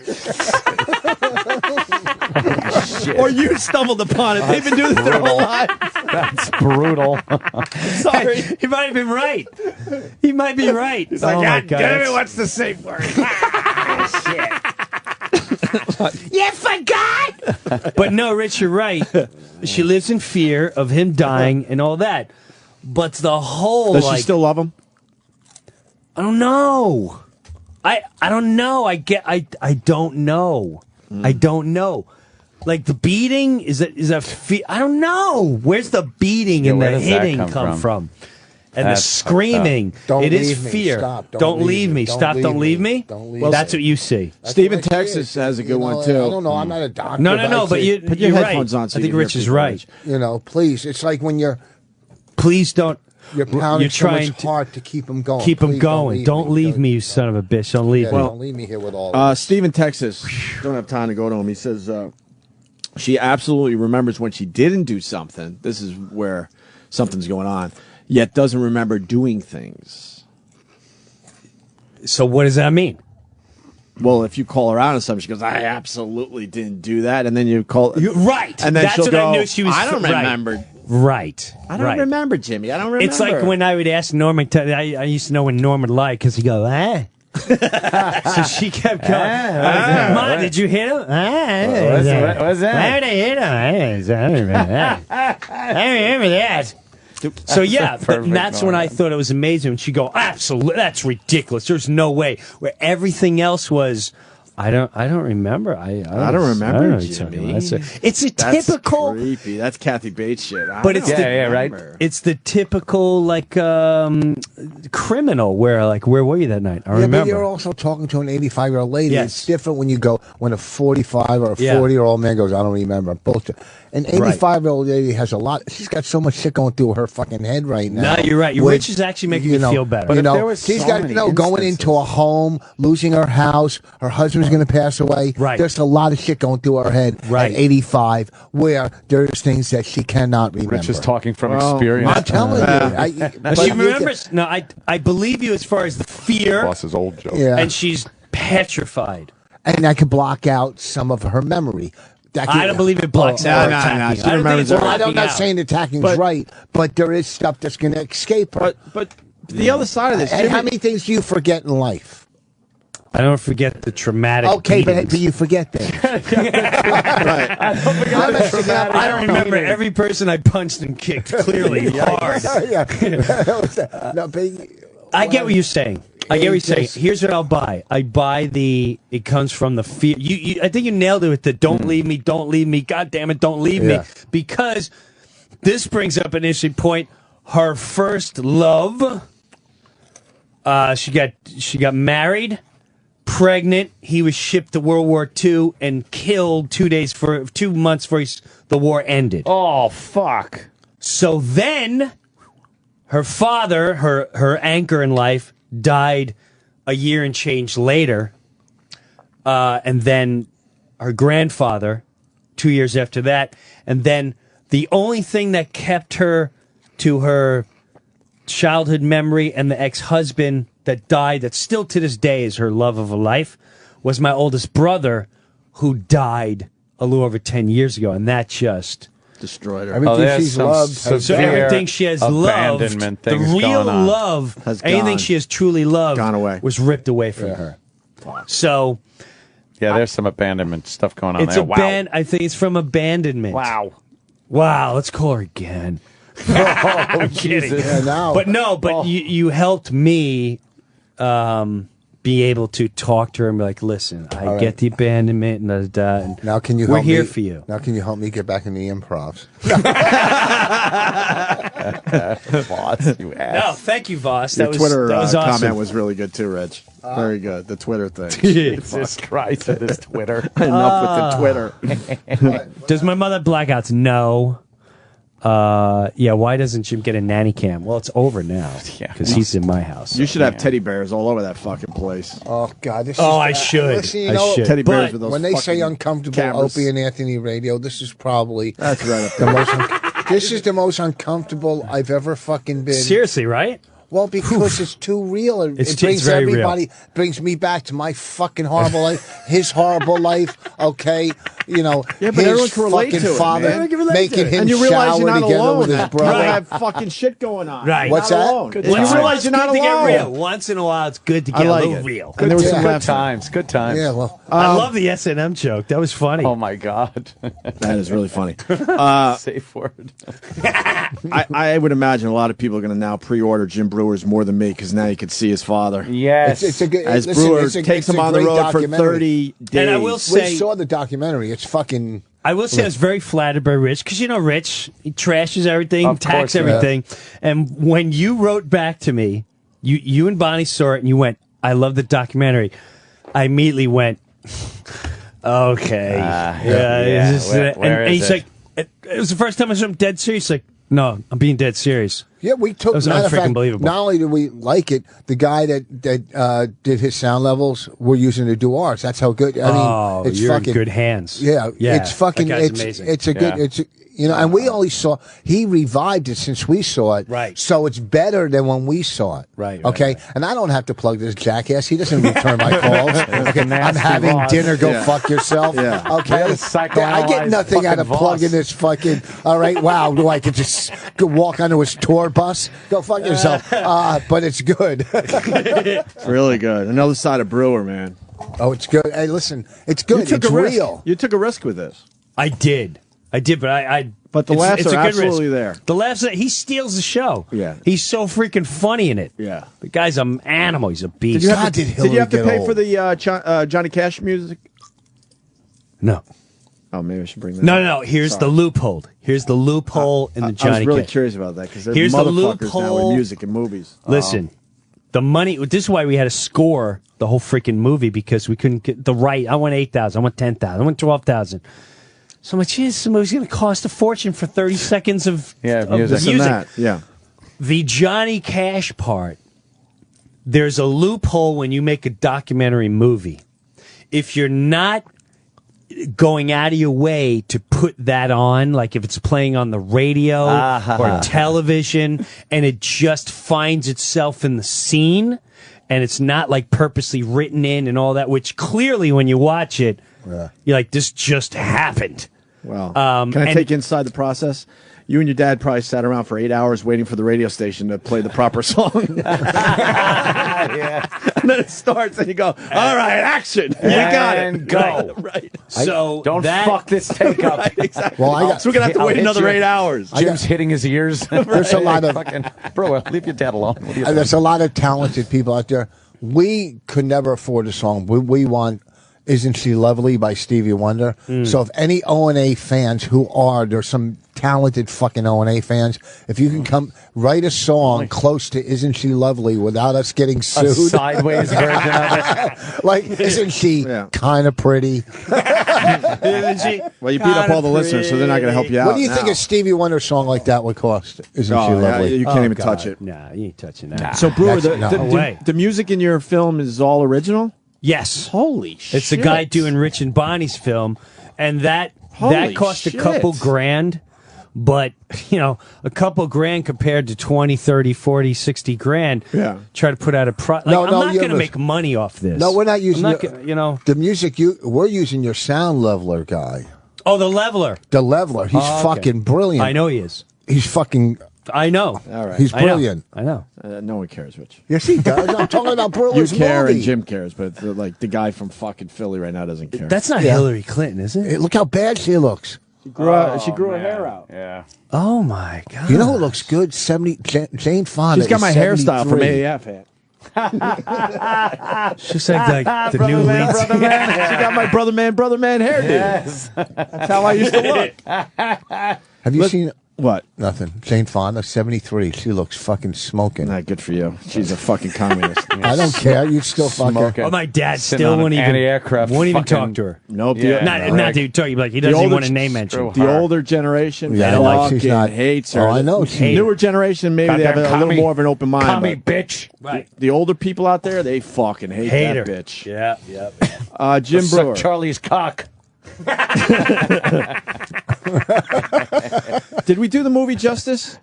Or you stumbled upon it. They've been doing this their whole lives. That's brutal. Sorry. He might have been right. He might be right. He's like, God damn it, what's the safe word? You forgot! But no, Rich, you're right. She lives in fear of him dying and all that. But the whole, Does she still love him? I don't know. I don't know. I don't know. I don't know. Like the beating is I don't know. Where's the beating and the hitting come from? And the screaming. Don't it leave is me. fear. Stop. Don't leave me. Stop. Don't leave me. Don't leave Well, me. that's what you see. Stephen Texas has a good one too. I don't know. I'm not a doctor. No. But you're put your right. headphones on. So I think Rich is right. You know, please. It's like when you're. Please don't. You're pounding You're trying so much hard to keep them going. Keep them Please going. Don't leave me, you son of a bitch. Don't leave me. Don't leave me here with all of this. Stephen Texas, don't have time to go to him. He says she absolutely remembers when she didn't do something. This is where something's going on. Yet doesn't remember doing things. So what does that mean? Well, if you call her out on something, she goes, I absolutely didn't do that. And then you call... Right. And then That's she'll what go, I knew she was... I don't remember. Right. I don't remember, Jimmy. I don't remember. It's like when I would ask Norman, I used to know when Norman lied because he'd go, So she kept going, Mom, did you hit him? What's that? Why did I hit him? I don't remember that. I remember that. So yeah, that's when I thought it was amazing when she go, absolutely, that's ridiculous. There's no way. Where everything else was, I don't remember. I don't remember, Jimmy. It's a That's typical creepy. That's Kathy Bates shit. But it's right. It's the typical criminal where were you that night? I remember. But you're also talking to an 85-year-old lady. Yes. It's different when you go when a 45 or a 40-year-old man goes, I don't remember. Bullshit. An 85-year-old lady has a lot. She's got so much shit going through her fucking head right now. No, you're right. Rich is actually making me feel better. But she's got going into a home, losing her house. Her husband's going to pass away. Right. There's a lot of shit going through her head at 85 where there's things that she cannot remember. Rich is talking from experience. I'm telling you. But she remembers. No, I believe you as far as the fear. Boss's old joke. Yeah. And she's petrified. And I can block out some of her memory. I don't believe it blocks out. I'm not saying attacking's right, but there is stuff that's going to escape her. But the other side of this, and how many things do you forget in life? I don't forget the traumatic. Okay, but you forget things. I don't remember every person I punched and kicked clearly hard. No, but I get what you're saying. I get what you're saying. Here's what I'll buy. I buy it comes from the fear. I think you nailed it with the don't leave me, God damn it, don't leave me. Because this brings up an interesting point. Her first love, she got married, pregnant. He was shipped to World War II and killed 2 months before the war ended. Oh, fuck. So then her father, her anchor in life, died a year and change later. And then her grandfather, 2 years after that. And then the only thing that kept her to her childhood memory and the ex-husband that died, that still to this day is her love of a life, was my oldest brother, who died a little over 10 years ago. And that just destroyed her. Everything she's loved. So everything she has loved, the real love, anything she has truly loved, gone away, was ripped away from her. So, yeah, there's some abandonment stuff going on there. I think it's from abandonment. Wow. Let's call her again. I'm kidding. Yeah, but you helped me be able to talk to her and be like, listen, I get the abandonment and now can you we're help here me, for you. Now can you help me get back in the improvs? Vos, you ass. No, thank you, Vos. Your Twitter that was awesome. comment was really good too, Rich. Very good. The Twitter thing. Jesus Christ, it is Twitter. Enough with the Twitter. Does my mother have blackouts? No. Why doesn't Jim get a nanny cam? Well, it's over now because he's in my house. You should have teddy bears all over that fucking place. Oh God! I should. Listen, I should. Teddy bears with those. When they say uncomfortable cameras. Opie and Anthony radio, this is probably that's right up there. This is the most uncomfortable I've ever fucking been. Seriously, right? Well, because it's too real. It It's brings very everybody, brings me back to my fucking horrible life, his horrible life. Okay, Yeah, but his everyone can relate fucking to it, father man. making him and you realize shower you're not together alone. with his That brother. you have fucking shit going on. Right. What's You're not that? alone. Good When you times. realize you're not Good to get alone. real. Once in a while, it's good to get like a little it. real. And there was some Good laughter. times. Good times. Yeah, well, I love the S&M joke. That was funny. Oh my God. That is really funny. Safe word. I would imagine a lot of people are going to now pre-order Jim Breuer's More Than Me because now you can see his father. Yes. it's a good. As listen, Brewer it's a- takes it's him a on the great road for documentary. 30 days. And I will say, We saw the documentary. It's fucking. I will say I was very flattered by Rich because Rich, he trashes everything, Of attacks course, everything. And when you wrote back to me, you and Bonnie saw it and you went, "I love the documentary." I immediately went, "Okay, yeah. Where and is he's it? like, it was the first time I saw him dead serious. Like, no, I'm being dead serious. Yeah, we took. That was Matter of fact, unbelievable. not only did we like it, the guy that did his sound levels, we're using to do ours. That's how good. I mean, it's you're fucking in good hands. Yeah, it's fucking. That guy's It's amazing. it's a good. Yeah. It's and we only saw he revived it since we saw it. Right. So it's better than when we saw it. Right, Okay. And I don't have to plug this jackass. He doesn't return my calls. Okay. I'm nasty having Vos. dinner. Go Yeah. fuck yourself. Yeah. Okay. Really I get nothing out of fucking plugging Vos. this fucking. All right. Wow. Do I could just go walk onto his tour bus? Go fuck yourself. But it's good. It's really good. Another side of Brewer, man. Oh, it's good. Hey, listen, it's good. It's real. You took a risk with this. I did, but I. But the it's laughs a are good absolutely risk. there. The laughs. He steals the show. Yeah. He's so freaking funny in it. Yeah. The guy's an animal. He's a beast. Did you have God, to, did did you have to Hillary pay get for the Johnny Cash music? No. Oh, maybe I should bring that No. up. Here's Sorry. the loophole. Here's the loophole in the Johnny I was really Cash. curious about that because there's Here's the motherfuckers now loophole. in music and movies. Listen, the money. This is why we had to score the whole freaking movie because we couldn't get the right. I want 8,000. I want 10,000. I want 12,000. So much is the movie's going to cost a fortune for 30 seconds of Yeah, of music. This and that. Yeah. The Johnny Cash part, there's a loophole when you make a documentary movie. If you're not going out of your way to put that on, like if it's playing on the radio or television, and it just finds itself in the scene, and it's not like purposely written in and all that, which clearly when you watch it, you're like, this just happened. Well, can I take you inside the process? You and your dad probably sat around for 8 hours waiting for the radio station to play the proper song. Yeah. And then it starts and you go, all right, action. We got it. And go. Right. So Don't that, fuck this take up. Right, exactly. Well, so we're going to have to I'll wait hit another you. 8 hours. Jim's hitting his ears. There's a lot of fucking Brewer, leave your dad alone. What are you there's a lot of talented people out there. we could never afford a song. We want Isn't She Lovely by Stevie Wonder. So if any O&A fans there's some talented fucking O&A fans, if you can come write a song close to Isn't She Lovely without us getting sued. A sideways version of it. Like, isn't she kind of pretty? Isn't she? Well, you beat up all the listeners, so they're not going to help you out. What do you think a Stevie Wonder song like that would cost? Isn't she lovely? You can't even touch it. Nah, you ain't touching that. So, Brewer, way. the music in your film is all original? Yes. Holy shit. It's the guy doing Rich and Bonnie's film, and that cost a couple grand, but, a couple grand compared to 20, 30, 40, 60 grand. Yeah. Try to put out a I'm not going to make money off this. No, we're not using the music. We're using your sound leveler guy. Oh, the leveler. The leveler. He's fucking brilliant. I know he is. He's fucking... I know. All right. He's brilliant. I know. No one cares, Rich. Yes, he does. I'm talking about Brewer's You care movie. and Jim cares, but the guy from fucking Philly right now doesn't care. That's not Hillary Clinton, is it? Hey, look how bad she looks. She grew her hair out. Yeah. Oh, my God. You know who looks good? Jane Fonda. She's got my hairstyle from 73. AAF hat. She's like the new lead. Brother man. She got my brother man hairdo. Yes. That's how I used to look. Have you seen... What? Nothing. Jane Fonda, 73. She looks fucking smoking. Not good for you. She's a fucking communist. I don't care. You'd still fuck her. Oh, my dad Sitting still on won't an even anti-aircraft talk fucking- to her. Nope. Yeah. Not to talk. Like he doesn't even want a name mention. The older generation, Yeah, like she's not hates her. Oh, I know. The newer generation, maybe they have a little more of an open mind. Commie but bitch. Right. The older people out there, they fucking hate her. that bitch. Yeah. Jim Suck Breuer. Charlie's cock. Did we do the movie justice?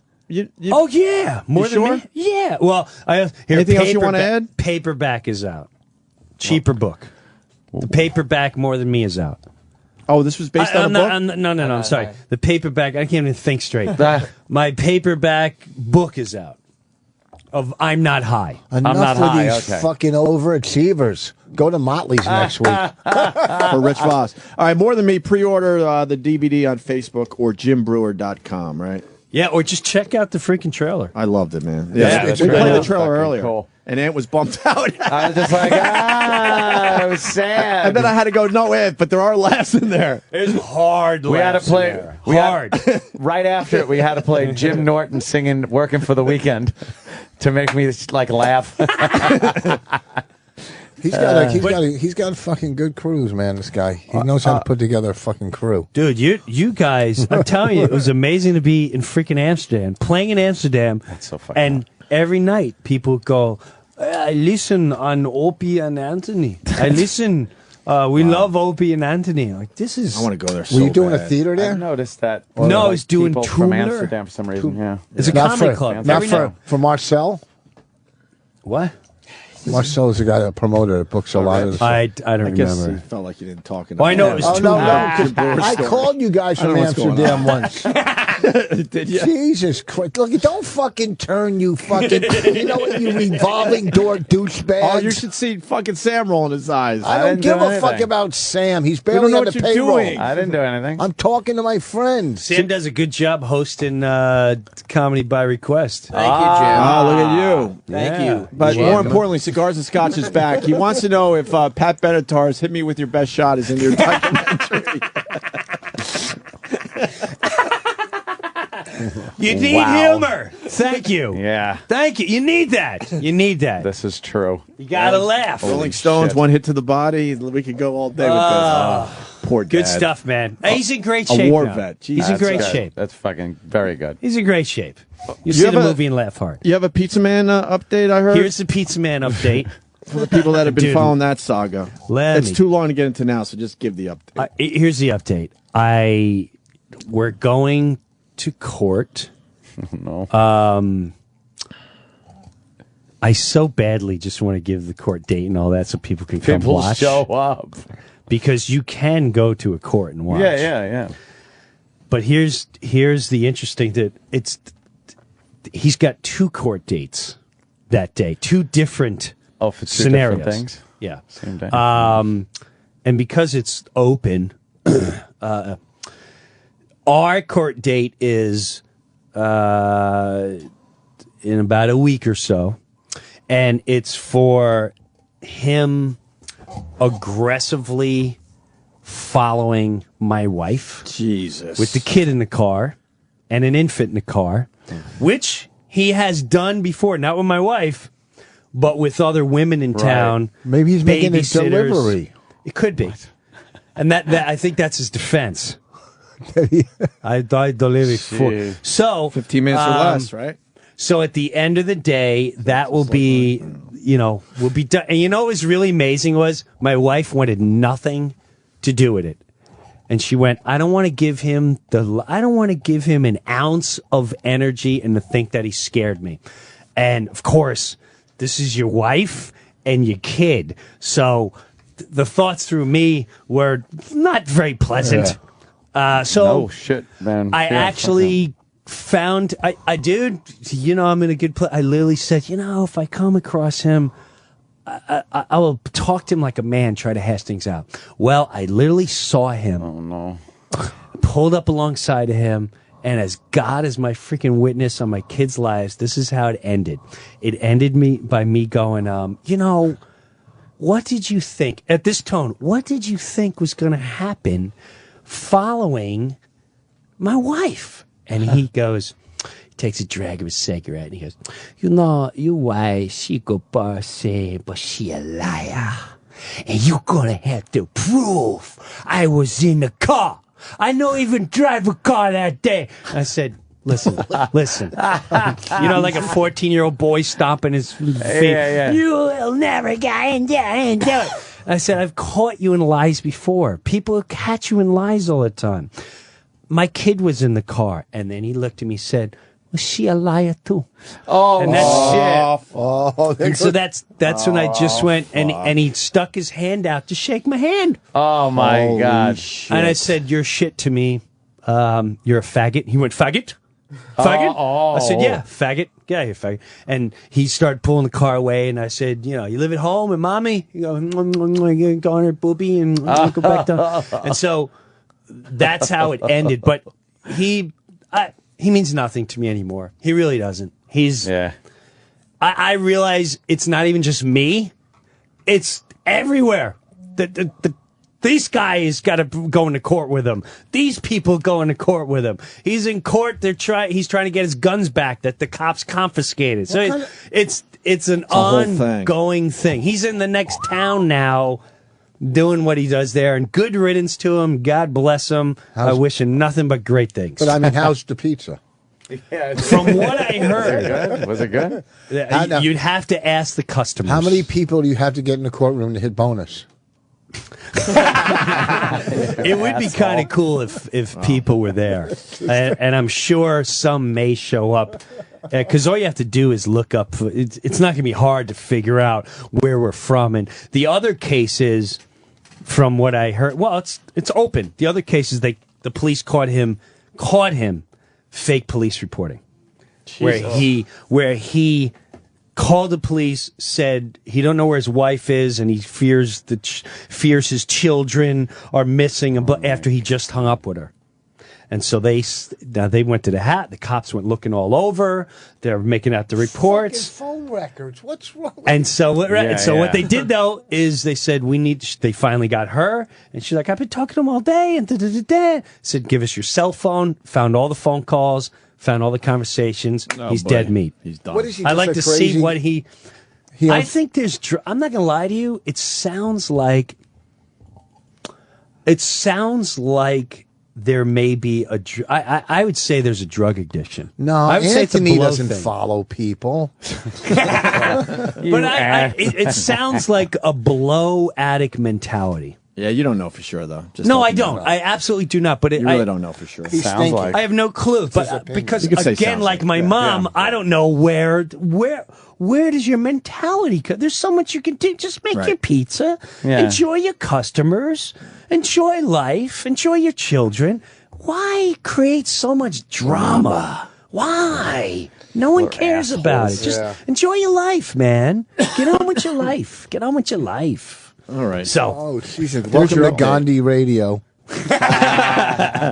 Oh yeah, more than sure? me. Yeah. Well, Anything else you want to add? Paperback is out. Cheaper book. The paperback More Than Me is out. Oh, this was based on a book? No. I'm sorry. The paperback. I can't even think straight. My paperback book is out. Of I'm Not High. Enough with these fucking overachievers. Go to Motley's next week. For Rich Vos. All right, More Than Me, pre-order the DVD on Facebook or JimBreuer.com, right? Yeah, or just check out the freaking trailer. I loved it, man. Yeah, we the played trailer the was trailer fucking earlier, cool. and Ant was bumped out. I was just like, it was sad. And then I had to go, no, Ant, but there are laughs in there. It's hard. We had to play hard. Right after it, we had to play Jim Norton singing "Working for the Weekend" to make me laugh. He's got fucking good crews, man. This guy, he knows how to put together a fucking crew. Dude, you guys, I'm telling you, it was amazing to be in freaking Amsterdam, playing in Amsterdam. That's so fucking and every night people go, I listen on Opie and Anthony. I listen. We love Opie and Anthony. Like this is. I want to go there. Were you doing bad. a theater there? I noticed that. No, I was doing people from Tubular. Amsterdam for some reason. Yeah, It's a Not comedy for- club. Not Every for night. for Marcel. What? Marcel is the guy, a promoter that books a lot of the. I don't I guess remember. it felt like you didn't talk enough. Well, I know it was Oh too no, loud. no! 'Cause I called you guys I don't from know what's going Amsterdam on. once. Did you? Jesus Christ! Look, don't fucking turn, you fucking. You know what, you revolving door douchebag. Oh, you should see fucking Sam rolling his eyes. I don't didn't give do a fuck anything. about Sam. He's don't barely know on what the you're payroll. doing. I didn't do anything. I'm talking to my friends. Sam does a good job hosting Comedy by Request. Thank you, Jim. Ah, look at you. Thank you. But Jim. more importantly, Cigars and Scotch is back. He wants to know if Pat Benatar's "Hit Me With Your Best Shot" is in your documentary. You need humor. Thank you. Yeah, Thank you. You need that. You need that. this is true. You gotta laugh. Rolling Stones, shit. one hit to the body. We could go all day with this. Poor Good dad. stuff, man. He's in great A shape. war now. vet. He's Jesus. in great That's good. shape. That's fucking very good. He's in great shape. You You see have the a- movie and laugh hard. You have a Pizza Man update, I heard? Here's the Pizza Man update. For the people that have been Dude, following that saga. let It's me- too long to get into now, so just give the update. Here's the update. We're going to court. No. I so badly just want to give the court date and all that so people can come People watch. show up. Because you can go to a court and watch. Yeah. But here's the interesting that he's got 2 court dates that day, 2 different for 2 scenarios. different things. Yeah. Same day. And because it's open, our court date is in about a week or so, and it's for him aggressively following my wife. Jesus. With the kid in the car and an infant in the car, which he has done before, not with my wife, but with other women in town. Maybe he's making a delivery. It could be. And that I think that's his defense. I delivered for. So 15 minutes or less, right? So at the end of the day, that will be, will be done. And what was really amazing was my wife wanted nothing to do with it. And she went, I don't want to give him an ounce of energy and to think that he scared me. And of course, this is your wife and your kid. So the thoughts through me were not very pleasant. No shit, man. I actually found, dude, I'm in a good place. I literally said, if I come across him, I will talk to him like a man, try to hash things out. Well, I literally saw him. Oh, no. Pulled up alongside of him, and as God is my freaking witness on my kids' lives, this is how it ended. It ended by me going, what did you think, at this tone, what did you think was going to happen following my wife? And he goes, he takes a drag of his cigarette, and he goes, your wife, she go bossy, but she a liar. And you gonna have to prove I was in the car. I don't even drive a car that day. I said, listen. Like a 14-year-old boy stomping his feet. Yeah. You will never get in there and do it. I said, I've caught you in lies before. People catch you in lies all the time. My kid was in the car, and then he looked at me and said, was she a liar too? Oh, and that's shit. Oh, and so that's when I just went, and he stuck his hand out to shake my hand. Oh, my God. Shit. And I said, you're shit to me. You're a faggot. He went, faggot? Faggot? Oh. I said, yeah, faggot. Get out of here, faggot. And he started pulling the car away, and I said, you live at home with mommy? You go on her boobie and go back down. And so that's how it ended. But he means nothing to me anymore. He really doesn't. I realize it's not even just me. It's everywhere. These guys got to go into court with him. These people go into court with him. He's in court. He's trying to get his guns back that the cops confiscated. So it's an ongoing thing. He's in the next town now doing what he does there, and good riddance to him. God bless him. I wish him nothing but great things. But I mean, how's the pizza? From what I heard, was it good? You'd have to ask the customers. How many people do you have to get in the courtroom to hit bonus? It would be kind of cool if people were there, and I'm sure some may show up. Because all you have to do is look up. It's not going to be hard to figure out where we're from. And the other case is, from what I heard, well, it's open. The other case is the police caught him fake police reporting, where he called the police, said he don't know where his wife is, and he fears his children are missing, after he just hung up with her. And so they went to the cops went looking all over. They're making out the reports. Phone records. What's wrong? And so what they did though is they said they finally got her, and she's like, I've been talking to him all day, and said, give us your cell phone. Found all the phone calls. Found all the conversations. He's dead meat. He's done. What is he? I'd like to crazy? see what he. I think there's. I'm not gonna lie to you. It sounds like there may be a. I would say there's a drug addiction. No, I would say it's a Anthony blow doesn't thing. follow people. But it sounds like a blow addict mentality. Yeah, you don't know for sure though. No, I don't. I absolutely do not. But you really don't know for sure. Sounds like I have no clue. But because You could say again, sounds like my mom, I don't know where does your mentality come? There's so much you can do. Just make your pizza, enjoy your customers, enjoy life, enjoy your children. Why create so much drama? Why? No one cares about it. Just enjoy your life, man. Get on with your life. Get on with your life. All right. So, welcome to Gandhi Radio.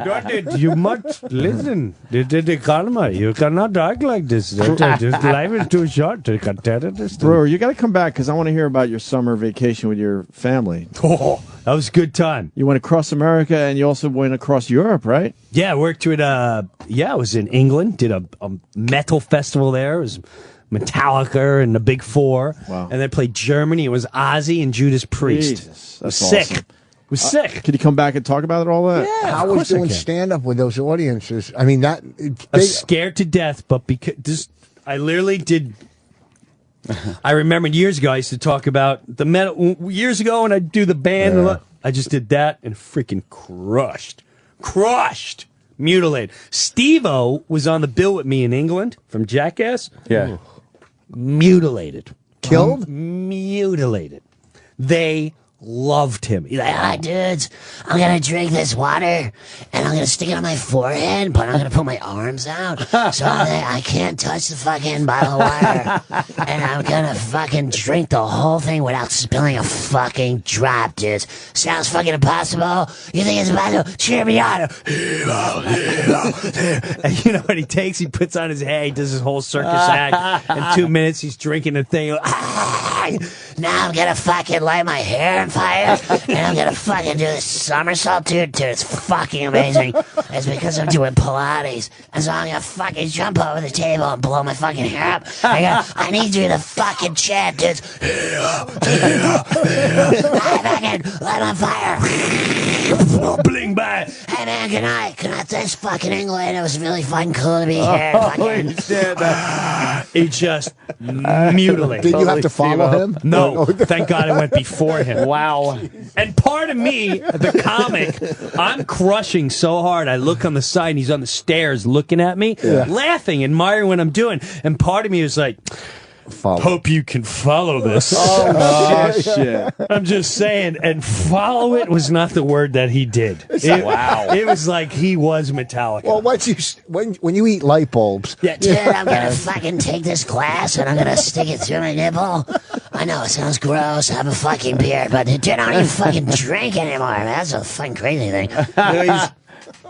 Norton, you must listen. The economy. You cannot act like this. Just life is too short to consider this. Brewer, you got to come back because I want to hear about your summer vacation with your family. Oh, that was a good time. You went across America and you also went across Europe, right? Yeah, I worked with, I was in England, did a metal festival there. It was Metallica and the Big Four. Wow. And then played Germany. It was Ozzy and Judas Priest. Jesus, it was that's sick. awesome. It was sick. Could you come back and talk about it all that? Yeah, How was doing stand-up with those audiences? I mean, I was scared to death, but because I literally did. I remember years ago I used to talk about the metal. Years ago when I do the band, I just did that and freaking crushed, mutilated. Steve-O was on the bill with me in England from Jackass. Yeah, mutilated, killed, mutilated. They loved him. He's like, hi, dudes, I'm going to drink this water, and I'm going to stick it on my forehead, but I'm going to put my arms out, so I can't touch the fucking bottle of water, and I'm going to fucking drink the whole thing without spilling a fucking drop, dudes. Sounds fucking impossible? You think it's impossible? Cheer me on. And you know what he takes? He puts on his hair, he does his whole circus act. In 2 minutes, he's drinking a thing. Now I'm gonna fucking light my hair on fire, and I'm gonna fucking do this somersault, dude. Dude, it's fucking amazing. It's because I'm doing Pilates, and so I'm gonna fucking jump over the table and blow my fucking hair up. I need you to fucking chant, dudes. I fucking light on fire. Bling bang. Hey man, good night. Thanks fucking England. It was really fucking cool to be here. He just mutilated. Did you have to follow him? No, thank God I went before him. Wow. And part of me, the comic, I'm crushing so hard. I look on the side and he's on the stairs looking at me, laughing, admiring what I'm doing. And part of me was like, hope you can follow this. Oh, shit. I'm just saying, and follow it was not the word that he did. Wow. It was like he was Metallica. Well, when you eat light bulbs. Yeah, dude, I'm gonna fucking take this glass and I'm gonna stick it through my nipple. I know it sounds gross. I have a fucking beard, but dude, I don't even fucking drink anymore. Man, that's a fucking crazy thing.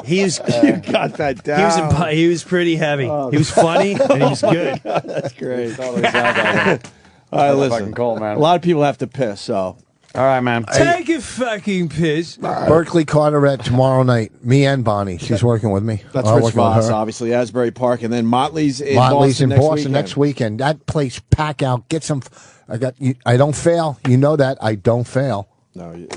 He's you got that down. He was pretty heavy. He was funny and he was good. That's great. All right, listen. Cold, man. A lot of people have to piss, so. All right, man. Take a fucking piss. Berkeley Carteret tomorrow night. Me and Bonnie. She's working with me. That's Rich Vos, obviously. Asbury Park. And then Motley's in Boston next weekend. That place, pack out. Get some. I don't fail. You know that. I don't fail. No, you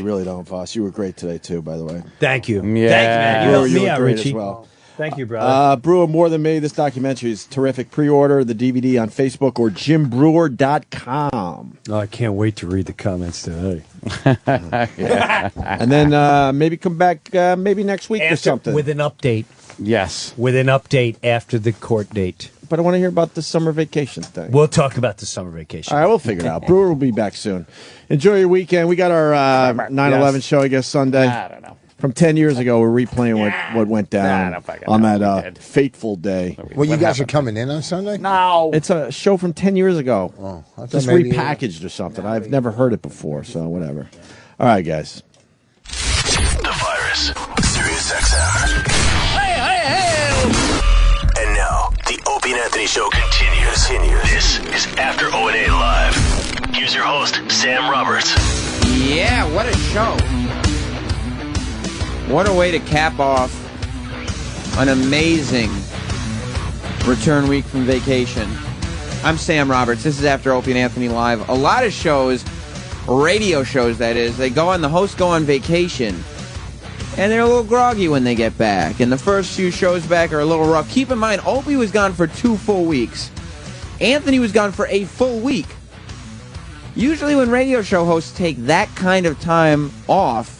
really don't, Vos. You were great today, too, by the way. Thank you. Yeah. Thank you, man. You helped me out, great Richie. as well. Thank you, brother. Brewer More Than Me. This documentary is terrific. Pre-order the DVD on Facebook or JimBreuer.com. Oh, I can't wait to read the comments today. And then maybe come back maybe next week or something. With an update. Yes. With an update after the court date. But I want to hear about the summer vacation thing. We'll talk about the summer vacation. All right, we'll figure it out. Brewer will be back soon. Enjoy your weekend. We got our 9/11 show, I guess, Sunday. I don't know. From 10 years ago, we're replaying what went down on that fateful day. Well, you guys are coming in on Sunday? No. It's a show from 10 years ago. Oh, I thought just maybe repackaged or something. I've never heard it before, so whatever. All right, guys. The Virus. SiriusXM. And now, the Opie and Anthony Show continues. This is After O&A Live. Here's your host, Sam Roberts. Yeah, what a show. What a way to cap off an amazing return week from vacation. I'm Sam Roberts. This is After Opie and Anthony Live. A lot of shows, radio shows that is, the hosts go on vacation. And they're a little groggy when they get back. And the first few shows back are a little rough. Keep in mind, Opie was gone for 2 full weeks. Anthony was gone for a full week. Usually when radio show hosts take that kind of time off,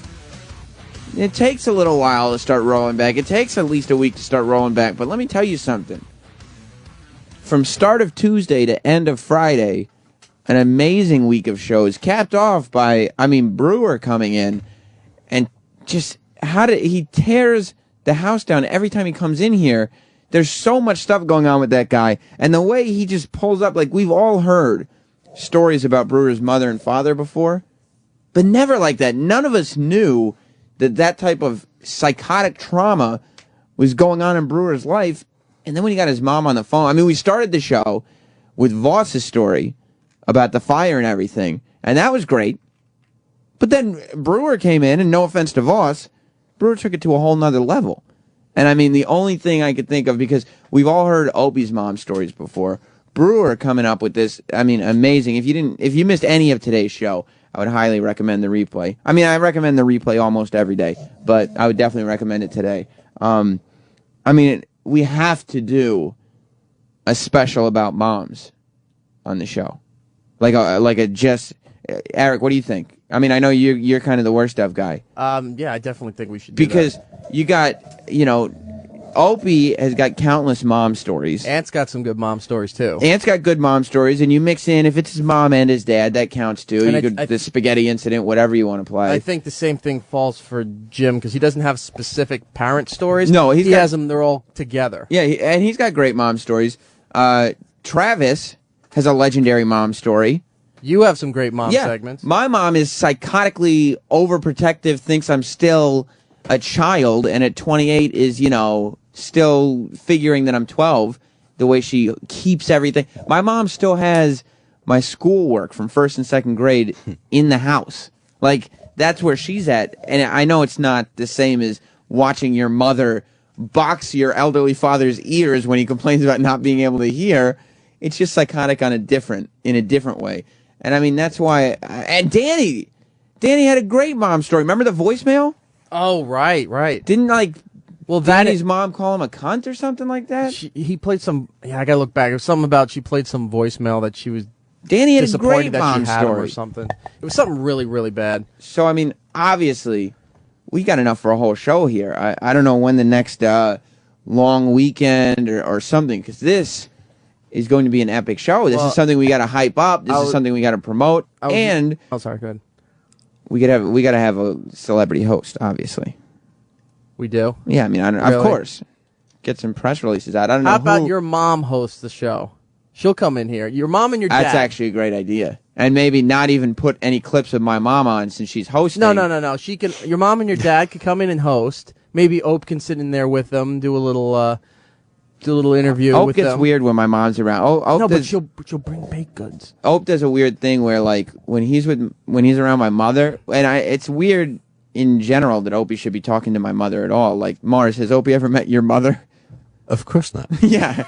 it takes a little while to start rolling back. It takes at least a week to start rolling back. But let me tell you something. From start of Tuesday to end of Friday, an amazing week of shows, capped off by, Brewer coming in and just... he tears the house down every time he comes in here. There's so much stuff going on with that guy. And the way he just pulls up, like we've all heard stories about Brewer's mother and father before, but never like that. None of us knew that type of psychotic trauma was going on in Brewer's life. And then when he got his mom on the phone, I mean, we started the show with Vos's story about the fire and everything, and that was great. But then Brewer came in, and no offense to Vos, Brewer took it to a whole nother level. And I mean, the only thing I could think of, because we've all heard Opie's mom stories before, Brewer coming up with this, I mean, amazing. If you missed any of today's show, I would highly recommend the replay. I mean, I recommend the replay almost every day, but I would definitely recommend it today. I mean, we have to do a special about moms on the show. Eric, what do you think? I mean, I know you're kind of the worst of guy. Yeah, I definitely think we should do because you got, Opie has got countless mom stories. Ant's got some good mom stories, too. Ant's got good mom stories, and you mix in, if it's his mom and his dad, that counts, too. And the spaghetti incident, whatever you want to play. I think the same thing falls for Jim, because he doesn't have specific parent stories. No, he has them, they're all together. Yeah, and he's got great mom stories. Travis has a legendary mom story. You have some great mom segments. My mom is psychotically overprotective, thinks I'm still a child, and at 28 is, still figuring that I'm 12, the way she keeps everything. My mom still has my schoolwork from 1st and 2nd grade in the house. Like, that's where she's at. And I know it's not the same as watching your mother box your elderly father's ears when he complains about not being able to hear. It's just psychotic in a different way. And I mean, that's why. And Danny had a great mom story. Remember the voicemail? Oh, right. Didn't Danny's mom call him a cunt or something like that? He played some. Yeah, I gotta look back. It was something about she played some voicemail that she was. Danny had a disappointed great that mom she had him story or something. It was something really, really bad. So I mean, obviously, we got enough for a whole show here. I don't know when the next long weekend or something, because this is going to be an epic show. This is something we got to hype up. This is something we got to promote. Sorry, go ahead. We got to have a celebrity host, obviously. We do? Yeah, I mean, of course. Get some press releases out. I don't know. How about your mom hosts the show? She'll come in here. Your mom and your dad. That's actually a great idea. And maybe not even put any clips of my mom on since she's hosting. No. She can. Your mom and your dad could come in and host. Maybe Ope can sit in there with them, do a little interview with them. Ope gets weird when my mom's around. But she'll bring baked goods. Ope does a weird thing where, like, when he's around my mother, and it's weird in general that Opie should be talking to my mother at all. Like, Mars, has Opie ever met your mother? Of course not. Yeah,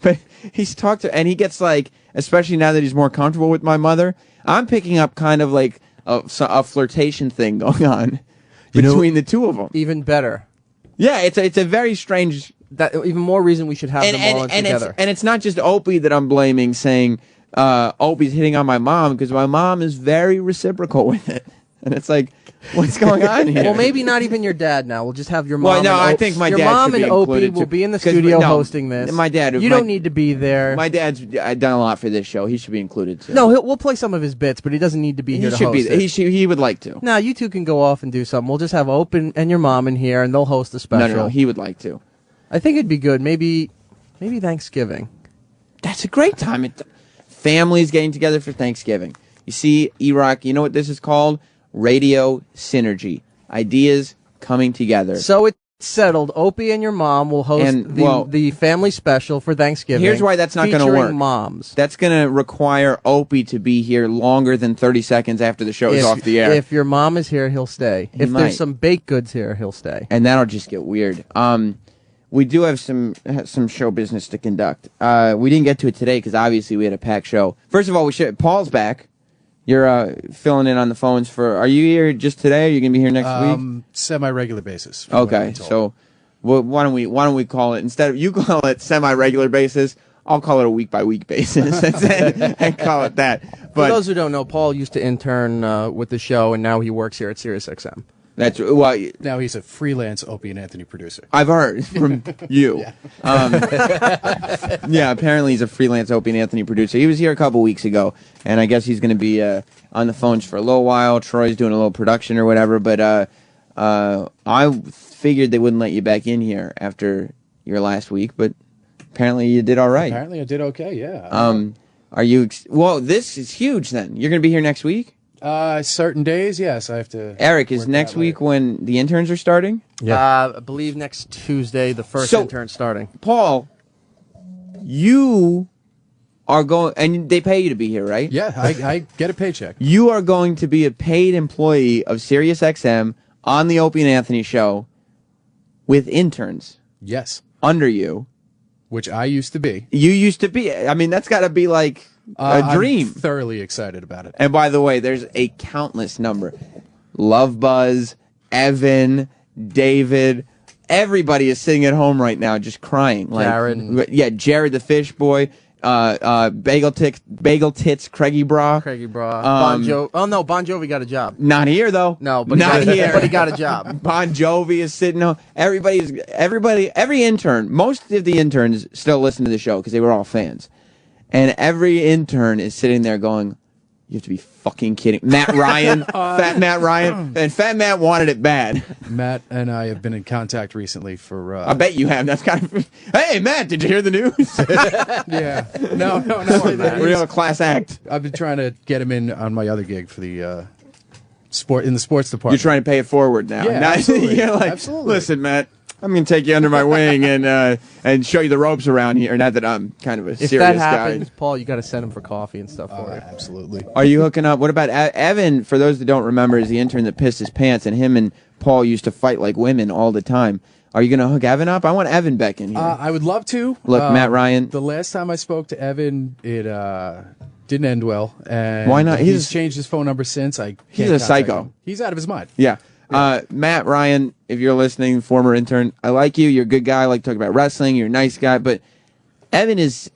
but he's talked to, and he gets like, especially now that he's more comfortable with my mother, I'm picking up kind of like a flirtation thing going on between the two of them. Even better. Yeah, it's a very strange. That even more reason we should have them all together. And it's not just Opie that I'm blaming, saying Opie's hitting on my mom, because my mom is very reciprocal with it. And it's like, what's going on here? Well, maybe not even your dad now. We'll just have your mom. Well, no, I think my dad mom should be and Opie included will be in the studio hosting this. My dad. You don't need to be there. My dad's done a lot for this show. He should be included too. No, we'll play some of his bits, but he doesn't need to be here to host it. He would like to. No, you two can go off and do something. We'll just have Opie and your mom in here, and they'll host the special. No, he would like to. I think it'd be good. Maybe Thanksgiving. That's a great time. Families getting together for Thanksgiving. You see, E-Rock, you know what this is called? Radio synergy. Ideas coming together. So it's settled. Opie and your mom will host the family special for Thanksgiving. Here's why that's not going to work. Moms. That's going to require Opie to be here longer than 30 seconds after the show is off the air. If your mom is here, he'll stay. If there's some baked goods here, he'll stay. And that'll just get weird. We do have some show business to conduct. We didn't get to it today because obviously we had a packed show. First of all, Paul's back. You're filling in on the phones for. Are you here just today? Or are you gonna be here next week? Semi-regular basis. Okay, so why don't we call it, instead of you call it semi-regular basis, I'll call it a week-by-week basis and call it that. But for those who don't know, Paul used to intern with the show, and now he works here at SiriusXM. That's now he's a freelance Opie and Anthony producer. I've heard from you. Yeah, apparently he's a freelance Opie and Anthony producer. He was here a couple weeks ago, and I guess he's going to be on the phones for a little while. Troy's doing a little production or whatever, but I figured they wouldn't let you back in here after your last week, but apparently you did all right. Apparently I did okay, yeah. Are you? Well, this is huge. Then you're going to be here next week. Certain days, yes, I have to. Eric, is next week when the interns are starting? I believe next Tuesday, the first intern starting. Paul, you are going, and they pay you to be here, right? Yeah, I get a paycheck. You are going to be a paid employee of SiriusXM on the Opie and Anthony show with interns. Yes. Under you. Which I used to be. You used to be. I mean, that's got to be like a dream. I'm thoroughly excited about it. And by the way, there's a countless number. Love Buzz, Evan, David, everybody is sitting at home right now just crying. Like, Jared. Yeah, Jared the Fish Boy, Bagel Tits, Craigie Bra. Bon Jovi. Oh, no, Bon Jovi got a job. Not here, though. No, but not here. But he got a job. Bon Jovi is sitting home. Every intern, most of the interns still listen to the show because they were all fans. And every intern is sitting there going, you have to be fucking kidding. Matt Ryan, Fat Matt Ryan. And Fat Matt wanted it bad. Matt and I have been in contact recently for... I bet you have. That's kind of... Hey, Matt, did you hear the news? Yeah. No. Real class act. I've been trying to get him in on my other gig for the in the sports department. You're trying to pay it forward now. Yeah, now absolutely. You're like, listen, Matt, I'm going to take you under my wing and show you the ropes around here. Not that I'm kind of a serious guy. If that happens, Paul, you got to send him for coffee and stuff for it. Absolutely. Are you hooking up? What about Evan? For those that don't remember, is the intern that pissed his pants, and him and Paul used to fight like women all the time. Are you going to hook Evan up? I want Evan back in here. I would love to. Look, Matt Ryan. The last time I spoke to Evan, it didn't end well. And why not? He's changed his phone number since. He's a psycho. Him. He's out of his mind. Yeah. Matt Ryan, if you're listening, former intern, I like you. You're a good guy. I like to talk about wrestling. You're a nice guy. But Evan is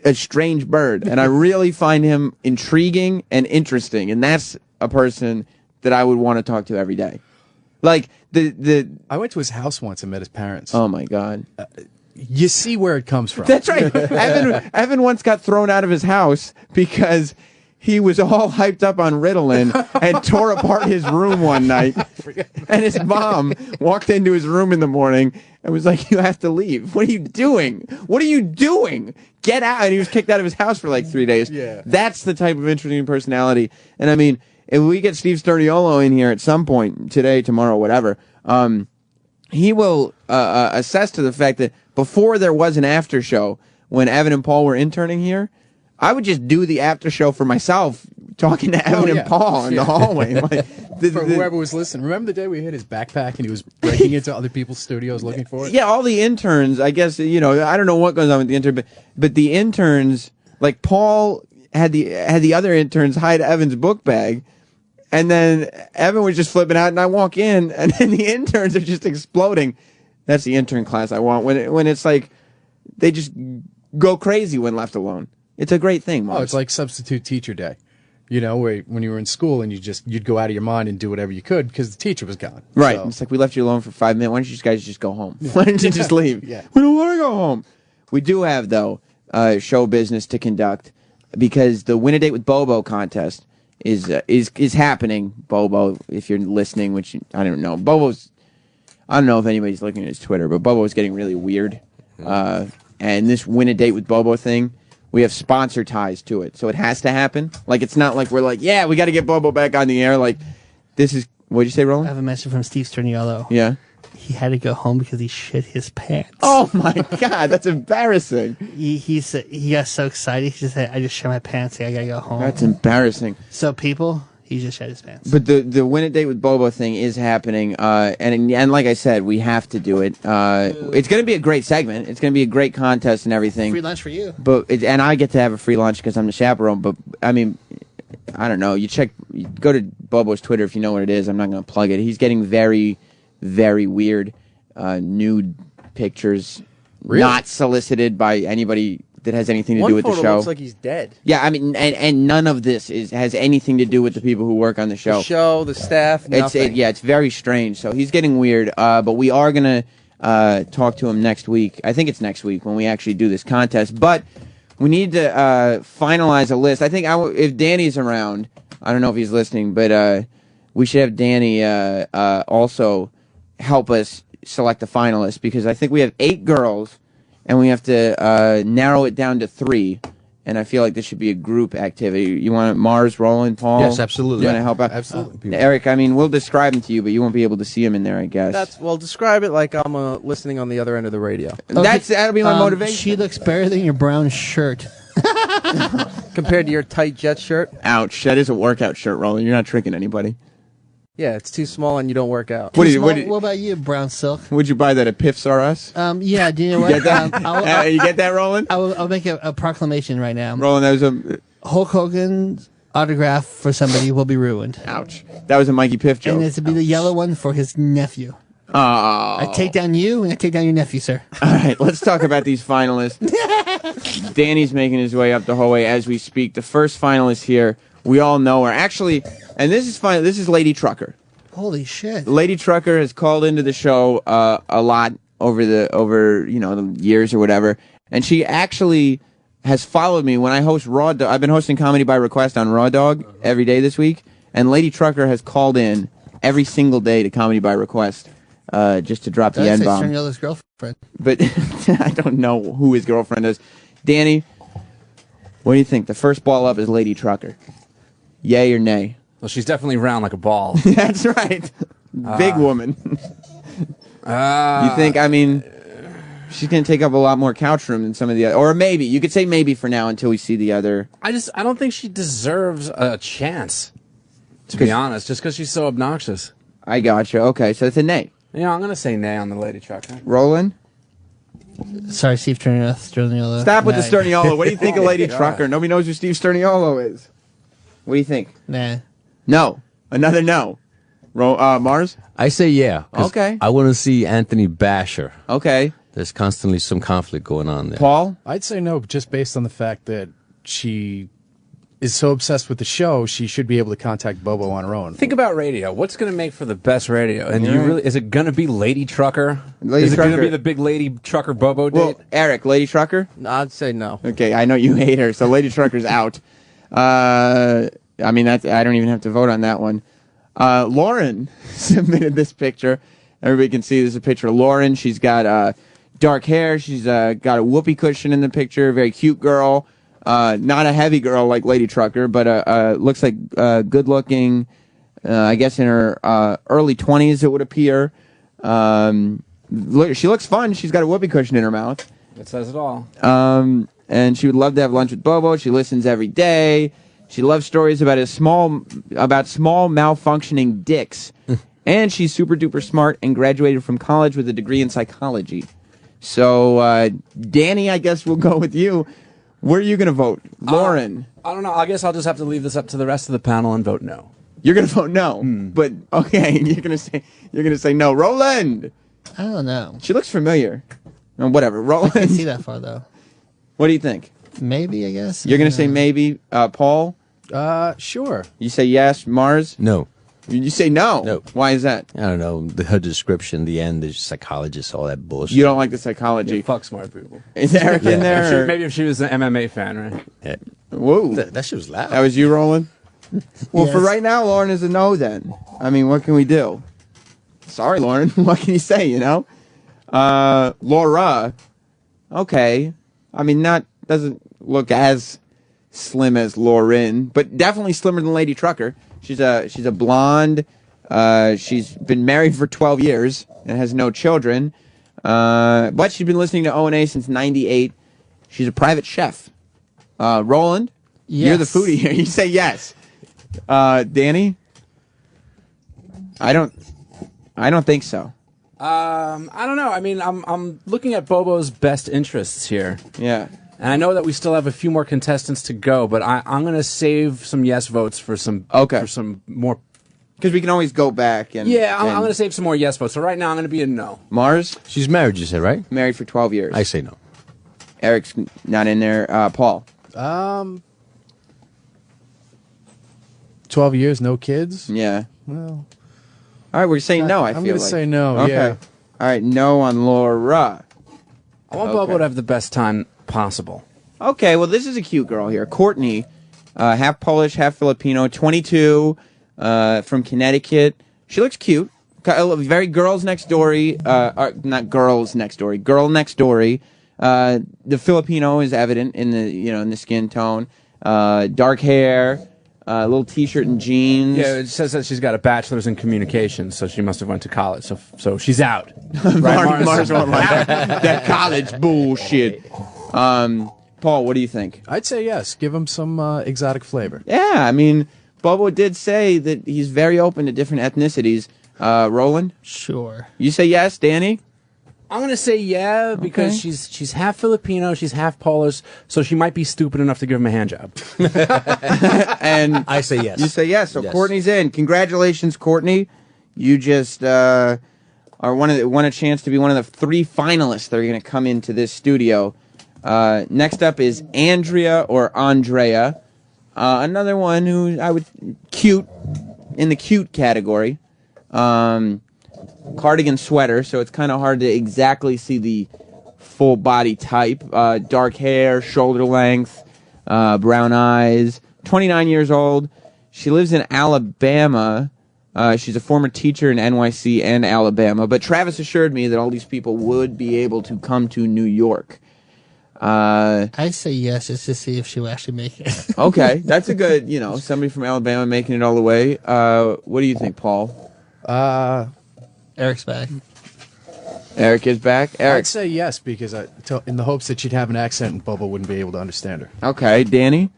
a strange bird, and I really find him intriguing and interesting. And that's a person that I would want to talk to every day. Like I went to his house once and met his parents. Oh my God. You see where it comes from. That's right. Evan once got thrown out of his house because he was all hyped up on Ritalin and tore apart his room one night. And his mom walked into his room in the morning and was like, you have to leave. What are you doing? What are you doing? Get out. And he was kicked out of his house for like 3 days. Yeah. That's the type of interesting personality. And I mean, if we get Steve Sturniolo in here at some point, today, tomorrow, whatever, he will assess to the fact that before there was an after show, when Evan and Paul were interning here, I would just do the after show for myself, talking to Evan and Paul in the hallway. Like, for whoever was listening. Remember the day we hit his backpack and he was breaking into other people's studios looking for it? Yeah, all the interns, I guess, I don't know what goes on with the intern, but the interns, like Paul had the other interns hide Evan's book bag, and then Evan was just flipping out, and I walk in, and then the interns are just exploding. That's the intern class I want, when it's like they just go crazy when left alone. It's a great thing, Mom. Oh, it's like substitute teacher day. Where when you were in school and you'd go out of your mind and do whatever you could because the teacher was gone. Right. So. It's like, we left you alone for 5 minutes. Why don't you guys just go home? Why don't you just leave? Yeah. We don't want to go home. We do have, though, show business to conduct because the Win a Date with Bobo contest is happening. Bobo, if you're listening, which I don't know. I don't know if anybody's looking at his Twitter, but Bobo's getting really weird. And this Win a Date with Bobo thing, we have sponsor ties to it, so it has to happen. Like, it's not like we're like, yeah, we got to get Bobo back on the air. Like, this is, what'd you say, Roland? I have a message from Steve Sturniolo. Yeah? He had to go home because he shit his pants. Oh, my God, that's embarrassing. He got so excited, he just said, I just shit my pants, I got to go home. That's embarrassing. So, people, he just shit his pants. But the Win a Date with Bobo thing is happening, and like I said, we have to do it. It's going to be a great segment. It's going to be a great contest and everything. Free lunch for you. And I get to have a free lunch because I'm the chaperone. But I mean, I don't know. You go to Bobo's Twitter if you know what it is. I'm not going to plug it. He's getting very, very weird nude pictures, not solicited by anybody that has anything to do with the show. One photo looks like he's dead. Yeah, I mean, and none of this has anything to do with the people who work on the show. The show, the staff, nothing. It's very strange. So he's getting weird. But we are gonna talk to him next week. I think it's next week when we actually do this contest. But we need to finalize a list. I think if Danny's around, I don't know if he's listening, but we should have Danny also help us select the finalists because I think we have 8 girls. And we have to narrow it down to 3. and I feel like this should be a group activity. You want Mars, Roland, Paul? Yes, absolutely. You want to help out? Absolutely. Eric, I mean, we'll describe him to you, but you won't be able to see him in there, I guess. Well, describe it like I'm listening on the other end of the radio. That'll be my motivation. She looks better than your brown shirt. Compared to your tight jet shirt? Ouch, that is a workout shirt, Roland. You're not tricking anybody. Yeah, it's too small and you don't work out. What about you, brown silk? Would you buy that at Piff's R Us? Yeah, do you know what? You get that? You get that, Roland? I'll make a proclamation right now. Roland, that was a... Hulk Hogan's autograph for somebody will be ruined. Ouch. That was a Mikey Piff joke. And it's to be the yellow one for his nephew. Oh. I take down you and I take down your nephew, sir. All right, let's talk about these finalists. Danny's making his way up the hallway as we speak. The first finalist here, we all know her. Actually, and this is fine. This is Lady Trucker. Holy shit! Lady Trucker has called into the show a lot over the years or whatever, and she actually has followed me when I host Raw Dog. I've been hosting Comedy by Request on Raw Dog every day this week, and Lady Trucker has called in every single day to Comedy by Request just to drop the N-bomb. That's Sternio's girlfriend. But I don't know who his girlfriend is. Danny, what do you think? The first ball up is Lady Trucker. Yay or nay? Well, she's definitely round like a ball. That's right. Big woman. You think, I mean, she's going to take up a lot more couch room than some of the other. Or maybe. You could say maybe for now until we see the other. I don't think she deserves a chance, to be honest, just because she's so obnoxious. I gotcha. Okay, so it's a nay. Yeah, I'm going to say nay on the Lady Trucker. Roland? Sorry, Steve Sterniolo. Stop with the Sterniolo. What do you think of Lady Trucker? Nobody knows who Steve Sterniolo is. What do you think? Nah. No. Another no. Mars? I say yeah. Okay. I want to see Anthony bash her. Okay. There's constantly some conflict going on there. Paul? I'd say no, just based on the fact that she is so obsessed with the show, she should be able to contact Bobo on her own. Think about radio. What's going to make for the best radio? And is it going to be Lady Trucker? Lady is it Trucker. going to be the big Lady Trucker Bobo date? Well, Eric, Lady Trucker? No, I'd say no. Okay, I know you hate her, so Lady Trucker's out. I mean, I don't even have to vote on that one. Lauren submitted this picture. Everybody can see this is a picture of Lauren. She's got dark hair. She's got a whoopee cushion in the picture. Very cute girl. Not a heavy girl like Lady Trucker, but looks like good looking. I guess in her early 20s, it would appear. She looks fun. She's got a whoopee cushion in her mouth. That says it all. And she would love to have lunch with Bobo. She listens every day. She loves stories about small malfunctioning dicks. And she's super duper smart and graduated from college with a degree in psychology. So, Danny, I guess we'll go with you. Where are you going to vote? Lauren? I don't know. I guess I'll just have to leave this up to the rest of the panel and vote no. You're going to vote no. But okay, you're going to say no. Roland. I don't know. She looks familiar. Whatever. Roland. I can't see that far though. What do you think? Maybe, I guess. You're going to say maybe. Paul? Sure. You say yes. Mars? No. You say no? No. Why is that? I don't know. Her description, the end, is psychologist, all that bullshit. You don't like the psychology. Yeah, fuck smart people. Is Eric in there? Maybe if she was an MMA fan, right? Yeah. Whoa. That shit was loud. That was you, Roland? Well, Yes. for right now, Lauren is a no then. I mean, what can we do? Sorry, Lauren. What can you say, you know? Laura. Okay. I mean, doesn't look as slim as Lauren, but definitely slimmer than Lady Trucker. She's a blonde. She's been married for 12 years and has no children. But she's been listening to O&A since '98. She's a private chef. Roland, you're the foodie here. You say yes. Danny, I don't think so. I don't know. I mean, I'm looking at Bobo's best interests here. Yeah. And I know that we still have a few more contestants to go, but I'm going to save some yes votes for some more. Because we can always go back and. Yeah, I'm going to save some more yes votes. So right now I'm going to be a no. Mars? She's married, you said, right? Married for 12 years. I say no. Eric's not in there. Paul? 12 years, no kids? Yeah. Well. All right, we're saying no, I feel like. I'm going to say no, okay. yeah. All right, no on Laura. I want Bobo to have the best time possible. Okay, well, this is a cute girl here. Courtney, half Polish, half Filipino, 22, from Connecticut. She looks cute. Very girls next door. Not girls next door. Girl next door. The Filipino is evident in the skin tone. Dark hair, little T-shirt and jeans. Yeah, it says that she's got a bachelor's in communications, so she must have went to college. So she's out. Mars won't like that college bullshit. Paul, what do you think? I'd say yes. Give him some exotic flavor. Yeah, I mean, Bobo did say that he's very open to different ethnicities. Roland? Sure. You say yes, Danny? I'm gonna say yeah because she's half Filipino, she's half Polish, so she might be stupid enough to give him a hand job. And I say yes. You say yes. So Yes. Courtney's in. Congratulations, Courtney. You just are won a chance to be one of the 3 finalists that are going to come into this studio. Next up is Andrea or Andrea, another one who I would cute in the cute category. Cardigan sweater, so it's kind of hard to exactly see the full body type. Dark hair, shoulder length, brown eyes. 29 years old. She lives in Alabama. She's a former teacher in NYC and Alabama. But Travis assured me that all these people would be able to come to New York. I say yes just to see if she will actually make it. Okay, that's a good, somebody from Alabama making it all the way. What do you think, Paul? Eric's back. Eric is back. Eric. I'd say yes because in the hopes that she'd have an accent and Bobo wouldn't be able to understand her. Okay, Danny?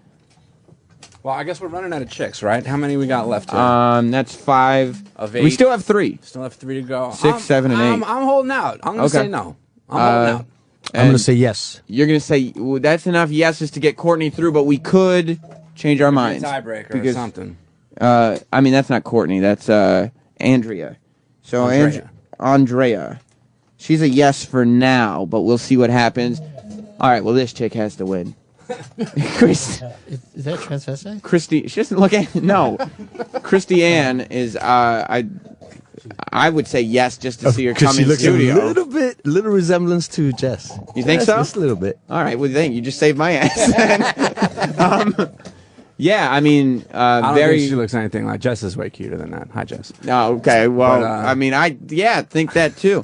Well, I guess we're running out of chicks, right? How many we got left here? That's 5 of 8. We still have 3. Still have 3 to go. 6, 7, and 8. I'm holding out. I'm going to say no. I'm holding out. I'm going to say yes. You're going to say that's enough yeses to get Courtney through, but we could change our minds. Tiebreaker or something. I mean, that's not Courtney. That's Andrea. So Andrea. She's a yes for now, but we'll see what happens. All right, well, this chick has to win. Is that transvestite? Christy, she doesn't look at no. Christy Ann is I would say yes just to see her come in studio. A little resemblance to Jess. You think so? Just a little bit. All right, well, you just saved my ass. Yeah, I mean, I don't think she looks anything like Jess. Is way cuter than that. Hi, Jess. No, okay. Well, but, I mean, I think that too.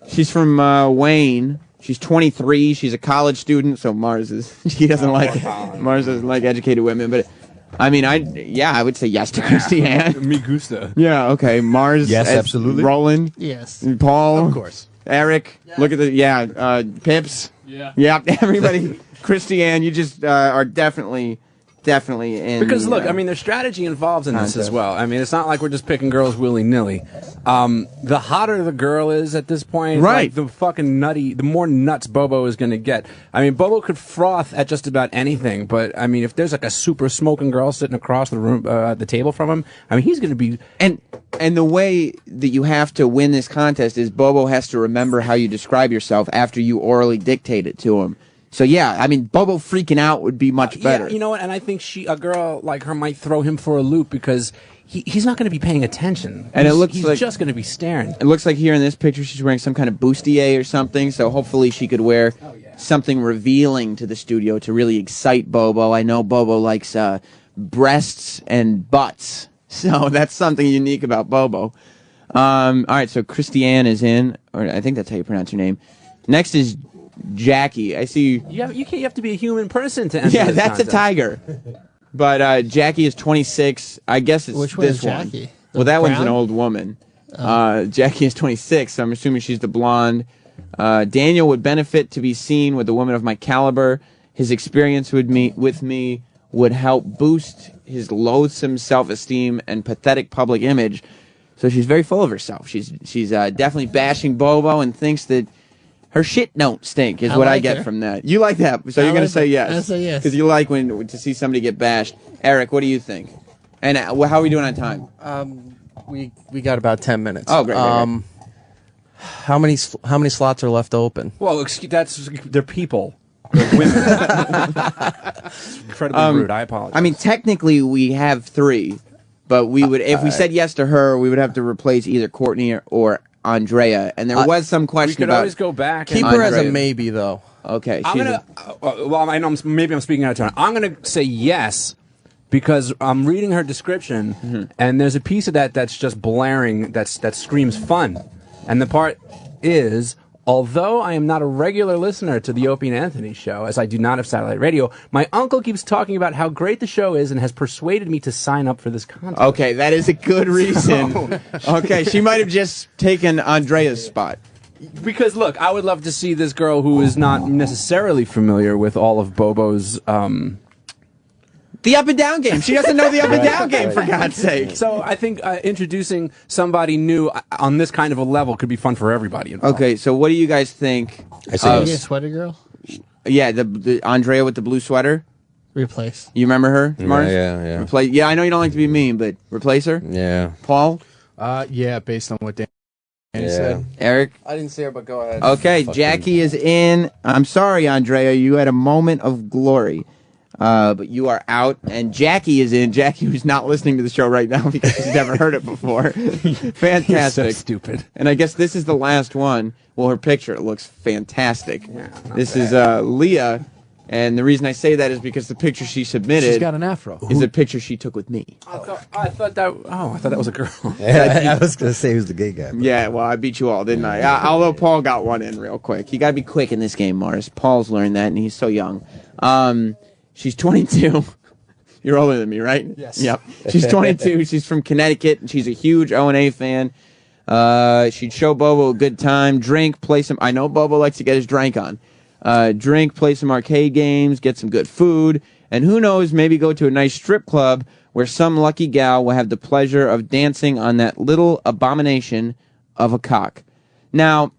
She's from Wayne. She's 23. She's a college student, so Mars doesn't like educated women. But I mean, I would say yes to Christy Ann. Me gusta. Yeah. Okay. Mars. Yes, absolutely. Roland. Yes. Paul. Of course. Eric. Yeah. Look at the Pips. Yeah. Yeah. Everybody. Christy Ann, you just are definitely in. Because look, I mean, there's strategy involved in this as well. I mean, it's not like we're just picking girls willy nilly. The hotter the girl is at this point, right? Like, the more nuts Bobo is going to get. I mean, Bobo could froth at just about anything, but I mean, if there's like a super smoking girl sitting across the room, the table from him, I mean, he's going to be. And the way that you have to win this contest is Bobo has to remember how you describe yourself after you orally dictate it to him. So yeah, I mean, Bobo freaking out would be much better. Yeah, you know what? And I think a girl like her might throw him for a loop because he's not going to be paying attention. And he's just going to be staring. It looks like here in this picture she's wearing some kind of bustier or something. So hopefully she could wear something revealing to the studio to really excite Bobo. I know Bobo likes breasts and butts, so that's something unique about Bobo. All right, so Christy Ann is in, or I think that's how you pronounce her name. Next is Jackie. I see. You have to be a human person to enter. Yeah, this that's contest. a tiger. But Jackie is 26. I guess it's Which one this is one. Jackie? Well, that one's an brown? old woman. Jackie is 26, so I'm assuming she's the blonde. Daniel would benefit to be seen with a woman of my caliber. His experience with me would help boost his loathsome self-esteem and pathetic public image. So she's very full of herself. She's definitely bashing Bobo and thinks that her shit don't stink, is what I get from that. You like that, so you're going to say yes. I say yes. Because you like to see somebody get bashed. Eric, what do you think? And how are we doing on time? We got about 10 minutes. Oh, great. How many slots are left open? Well, they're people. They're women. Incredibly rude. I apologize. I mean, technically we have 3, but we would if we said yes to her, we would have to replace either Courtney or Andrea, and there was some question we could about always go back. Keep her as a maybe, though. Okay, I'm gonna. Well, I know maybe I'm speaking out of turn. I'm gonna say yes because I'm reading her description, and there's a piece of that that's just blaring. That screams fun, and the part is, although I am not a regular listener to the Opie and Anthony show, as I do not have satellite radio, my uncle keeps talking about how great the show is and has persuaded me to sign up for this contest. Okay, that is a good reason. Okay, she might have just taken Andrea's spot. Because, look, I would love to see this girl who is not necessarily familiar with all of Bobo's... The up and down game. She doesn't know the up and down game, for God's sake. So I think introducing somebody new on this kind of a level could be fun for everybody involved. Okay, so what do you guys think? I say sweater girl. Yeah, the Andrea with the blue sweater. Replace. You remember her, Mars? Yeah. Replace. Yeah, I know you don't like to be mean, but replace her. Yeah. Paul. Yeah, based on what Danny Yeah. said. Eric. I didn't see her, but go ahead. Okay, Jackie is in. I'm sorry, Andrea. You had a moment of glory. But you are out, and Jackie is in. Jackie, who's not listening to the show right now because she's never heard it before. Fantastic. You're so stupid. And I guess this is the last one. Well, her picture looks fantastic. Yeah, this is Leah, and the reason I say that is because the picture she submitted She's got an afro. is a picture she took with me. I thought that was a girl. I was going to say who's the gay guy. Yeah, well, I beat you all, didn't I? Although Paul got one in real quick. You got to be quick in this game, Mars. Paul's learned that, and he's so young. She's 22. You're older than me, right? Yes. Yep. She's 22. She's from Connecticut, and she's a huge O&A fan. She'd show Bobo a good time, drink, play some... I know Bobo likes to get his drink on. Drink, play some arcade games, get some good food, and who knows, maybe go to a nice strip club where some lucky gal will have the pleasure of dancing on that little abomination of a cock. Now,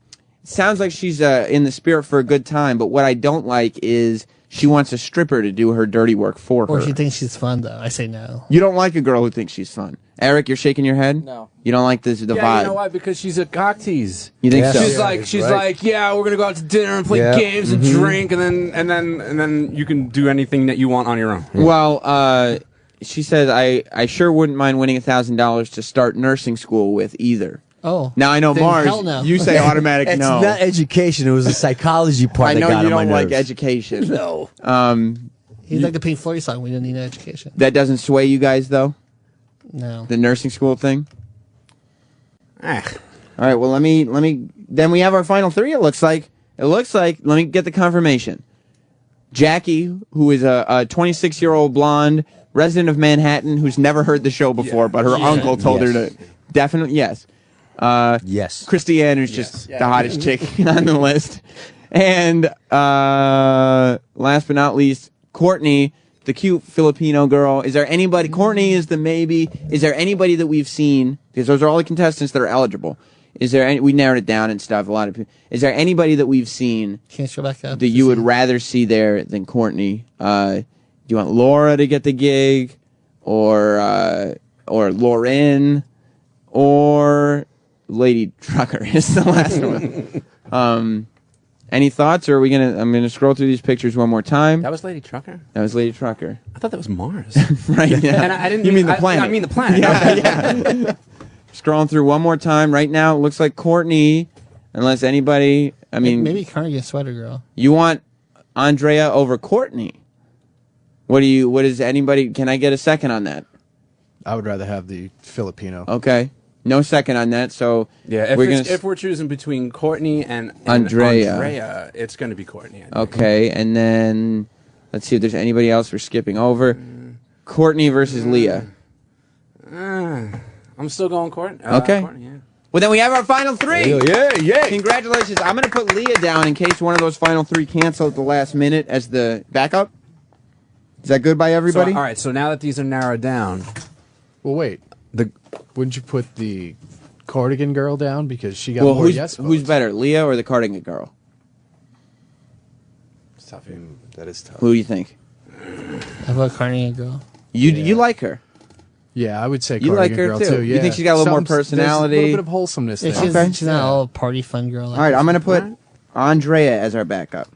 it sounds like she's in the spirit for a good time, but what I don't like is... she wants a stripper to do her dirty work for her. Or she thinks she's fun, though. I say no. You don't like a girl who thinks she's fun. Eric, you're shaking your head? No. You don't like the vibe? Yeah, you know why? Because she's a cock tease. You think so? She's like, yeah, we're gonna go out to dinner and play games and drink, and then you can do anything that you want on your own. Well, she says, I sure wouldn't mind winning $1,000 to start nursing school with either. Oh. Now, I know, then Mars, hell no. you say automatic It's no. not education. It was the psychology part I that know got you on my don't like nerves. education. No. He's like the Pink Floyd song, we don't need no education. That doesn't sway you guys, though? No. The nursing school thing? All right, well, let me, then we have our final three, it looks like, let me get the confirmation. Jackie, who is a 26-year-old blonde, resident of Manhattan, who's never heard the show before, but her uncle told her to, definitely, yes. Yes. Christiane, who's just the hottest chick on the list. And last but not least, Courtney, the cute Filipino girl. Is there anybody? Courtney is the maybe. Is there anybody that we've seen? Because those are all the contestants that are eligible. Is there any? We narrowed it down and stuff. A lot of people. Is there anybody that we've seen Can't show back up that you would rather see there than Courtney? Do you want Laura to get the gig, or Lauren, or Lady Trucker is the last one? Any thoughts, or are we gonna? I'm gonna scroll through these pictures one more time. That was Lady Trucker? That was Lady Trucker. I thought that was Mars. Right. Yeah. And I didn't. You mean the planet? I mean the planet. Yeah. Scrolling through one more time. Right now, it looks like Courtney. Unless anybody, I mean, maybe Carnegie Sweater Girl. You want Andrea over Courtney? What is anybody? Can I get a second on that? I would rather have the Filipino. Okay. No second on that, so yeah. If we're choosing between Courtney and Andrea, it's going to be Courtney. Okay, and then let's see if there's anybody else we're skipping over. Courtney versus Leah. I'm still going Courtney. Okay. Courtney, yeah. Well, then we have our final three. Yeah. Congratulations. I'm going to put Leah down in case one of those final three cancel at the last minute as the backup. Is that good by everybody? So, all right, so now that these are narrowed down. Well, wait. Wouldn't you put the cardigan girl down because she got more who's, yes votes? Who's better, Leah or the cardigan girl? It's tough. That is tough. Who do you think? How about Carnegie Girl? You like her? Yeah, I would say you like her girl too. Yeah. You think she's got a little more personality? There's a little bit of wholesomeness Yeah, there. she's not all party fun girl. All right, I'm going to put Andrea as our backup.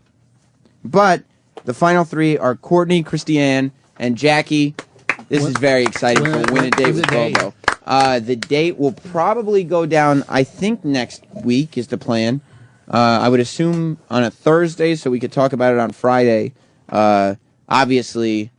But the final three are Courtney, Christiane, and Jackie. This is very exciting for Win a Date with Bobo. The date will probably go down, I think, next week is the plan. I would assume on a Thursday, so we could talk about it on Friday. Obviously,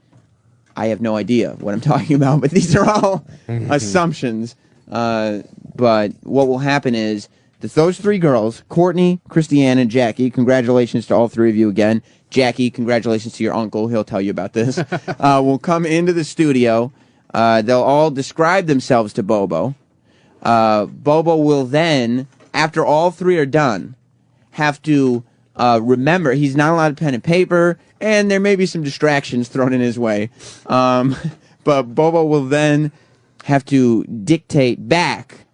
I have no idea what I'm talking about, but these are all assumptions. But what will happen is It's those three girls, Courtney, Christiane, and Jackie. Congratulations to all three of you again. Jackie, congratulations to your uncle. He'll tell you about this. Will come into the studio. They'll all describe themselves to Bobo. Bobo will then, after all three are done, have to remember. He's not allowed pen and paper, and there may be some distractions thrown in his way. But Bobo will then have to dictate back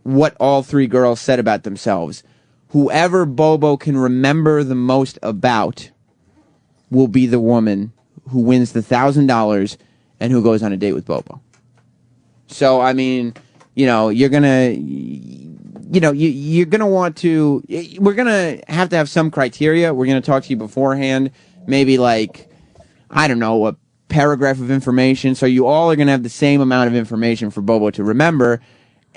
what all three girls said about themselves. Whoever Bobo can remember the most about will be the woman who wins the $1,000 and who goes on a date with Bobo. So, I mean, you know, you're gonna want to. We're gonna have to have some criteria. We're gonna talk to you beforehand. Maybe like, I don't know, a paragraph of information. So you all are gonna have the same amount of information for Bobo to remember.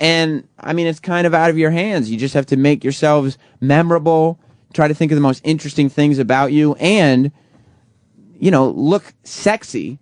And, I mean, it's kind of out of your hands. You just have to make yourselves memorable, try to think of the most interesting things about you, and, you know, look sexy.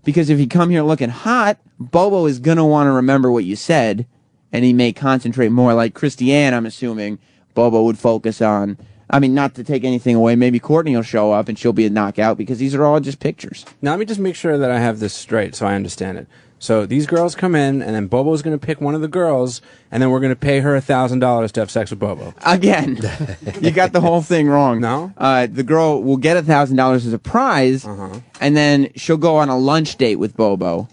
Because if you come here looking hot, Bobo is going to want to remember what you said, and he may concentrate more. Like Christiane, I'm assuming, Bobo would focus on. I mean, not to take anything away, maybe Courtney will show up and she'll be a knockout because these are all just pictures. Now, let me just make sure that I have this straight so I understand it. So these girls come in, and then Bobo's going to pick one of the girls, and then we're going to pay her $1,000 to have sex with Bobo. Again, you got the whole thing wrong. No? The girl will get $1,000 as a prize, and then she'll go on a lunch date with Bobo,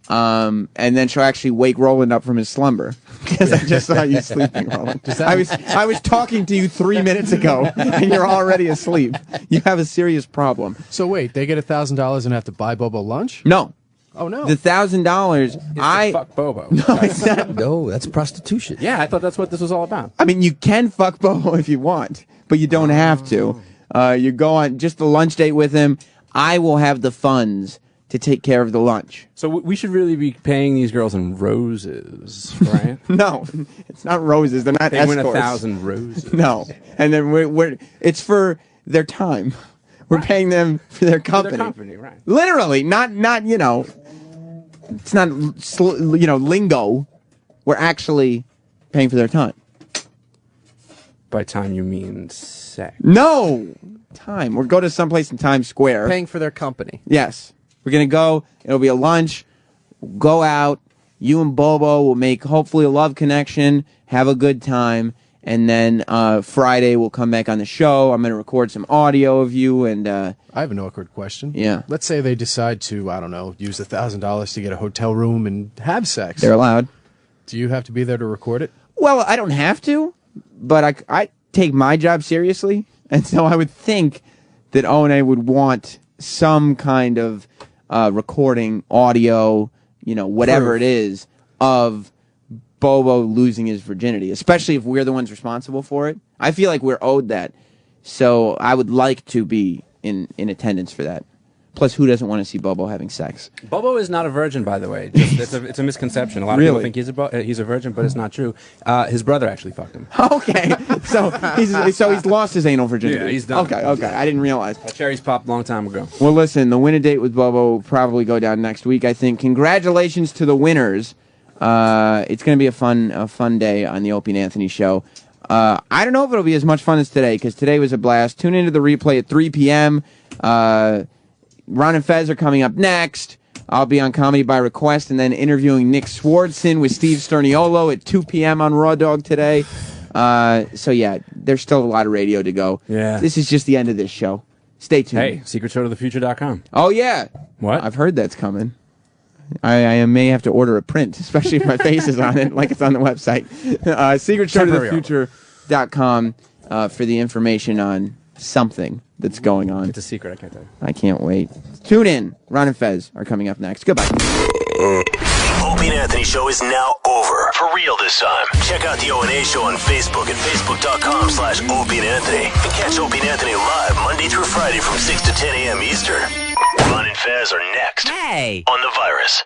and then she'll actually wake Roland up from his slumber. Because I just saw you sleeping, Roland. I was talking to you 3 minutes ago, and you're already asleep. You have a serious problem. So wait, they get $1,000 and have to buy Bobo lunch? No. Oh, no. The $1,000, fuck Bobo. No, it's not. No, that's prostitution. Yeah, I thought that's what this was all about. I mean, you can fuck Bobo if you want, but you don't have to. You go on just the lunch date with him. I will have the funds to take care of the lunch. So we should really be paying these girls in roses, right? No, it's not roses. They're not They escorts. win 1,000 roses. No, and then it's for their time. We're paying them for their company. For their company, right? Literally, not you know. It's not lingo. We're actually paying for their time. By time you mean sex? No, time. We'll go to someplace in Times Square. Paying for their company. Yes. We're going to go. It'll be a lunch. Go out. You and Bobo will make, hopefully, a love connection. Have a good time. And then Friday, we'll come back on the show. I'm going to record some audio of you. And I have an awkward question. Yeah. Let's say they decide to, I don't know, use $1,000 to get a hotel room and have sex. They're allowed. Do you have to be there to record it? Well, I don't have to, but I take my job seriously. And so I would think that O&A would want some kind of recording, audio, whatever Proof. it is, of Bobo losing his virginity, especially if we're the ones responsible for it. I feel like we're owed that. So I would like to be in attendance for that. Plus, who doesn't want to see Bobo having sex? Bobo is not a virgin, by the way. It's a misconception. A lot of people think he's a virgin, but it's not true. His brother actually fucked him. Okay, so he's lost his anal virginity. Yeah, he's done. Okay, I didn't realize. Cherries popped a long time ago. Well, listen, the win a date with Bobo will probably go down next week, I think. Congratulations to the winners. It's going to be a fun day on the Opie and Anthony show. I don't know if it'll be as much fun as today, because today was a blast. Tune into the replay at 3 p.m. Ron and Fez are coming up next. I'll be on Comedy by Request and then interviewing Nick Swardson with Steve Sterniolo at 2 p.m. on Raw Dog today. So, yeah, there's still a lot of radio to go. Yeah. This is just the end of this show. Stay tuned. Hey, secretshowtothefuture.com. Oh, yeah. What? I've heard that's coming. I may have to order a print, especially if my face is on it, like it's on the website. secretshowtothefuture.com for the information on something that's going on. It's a secret, I can't tell you. I can't wait. Tune in. Ron and Fez are coming up next. Goodbye. Opie and Anthony show is now over. For real this time. Check out the O&A show on Facebook at facebook.com/Opie and Anthony. And catch Opie and Anthony live Monday through Friday from 6 to 10 a.m. Eastern. Ron and Fez are next. Hey! On The Virus.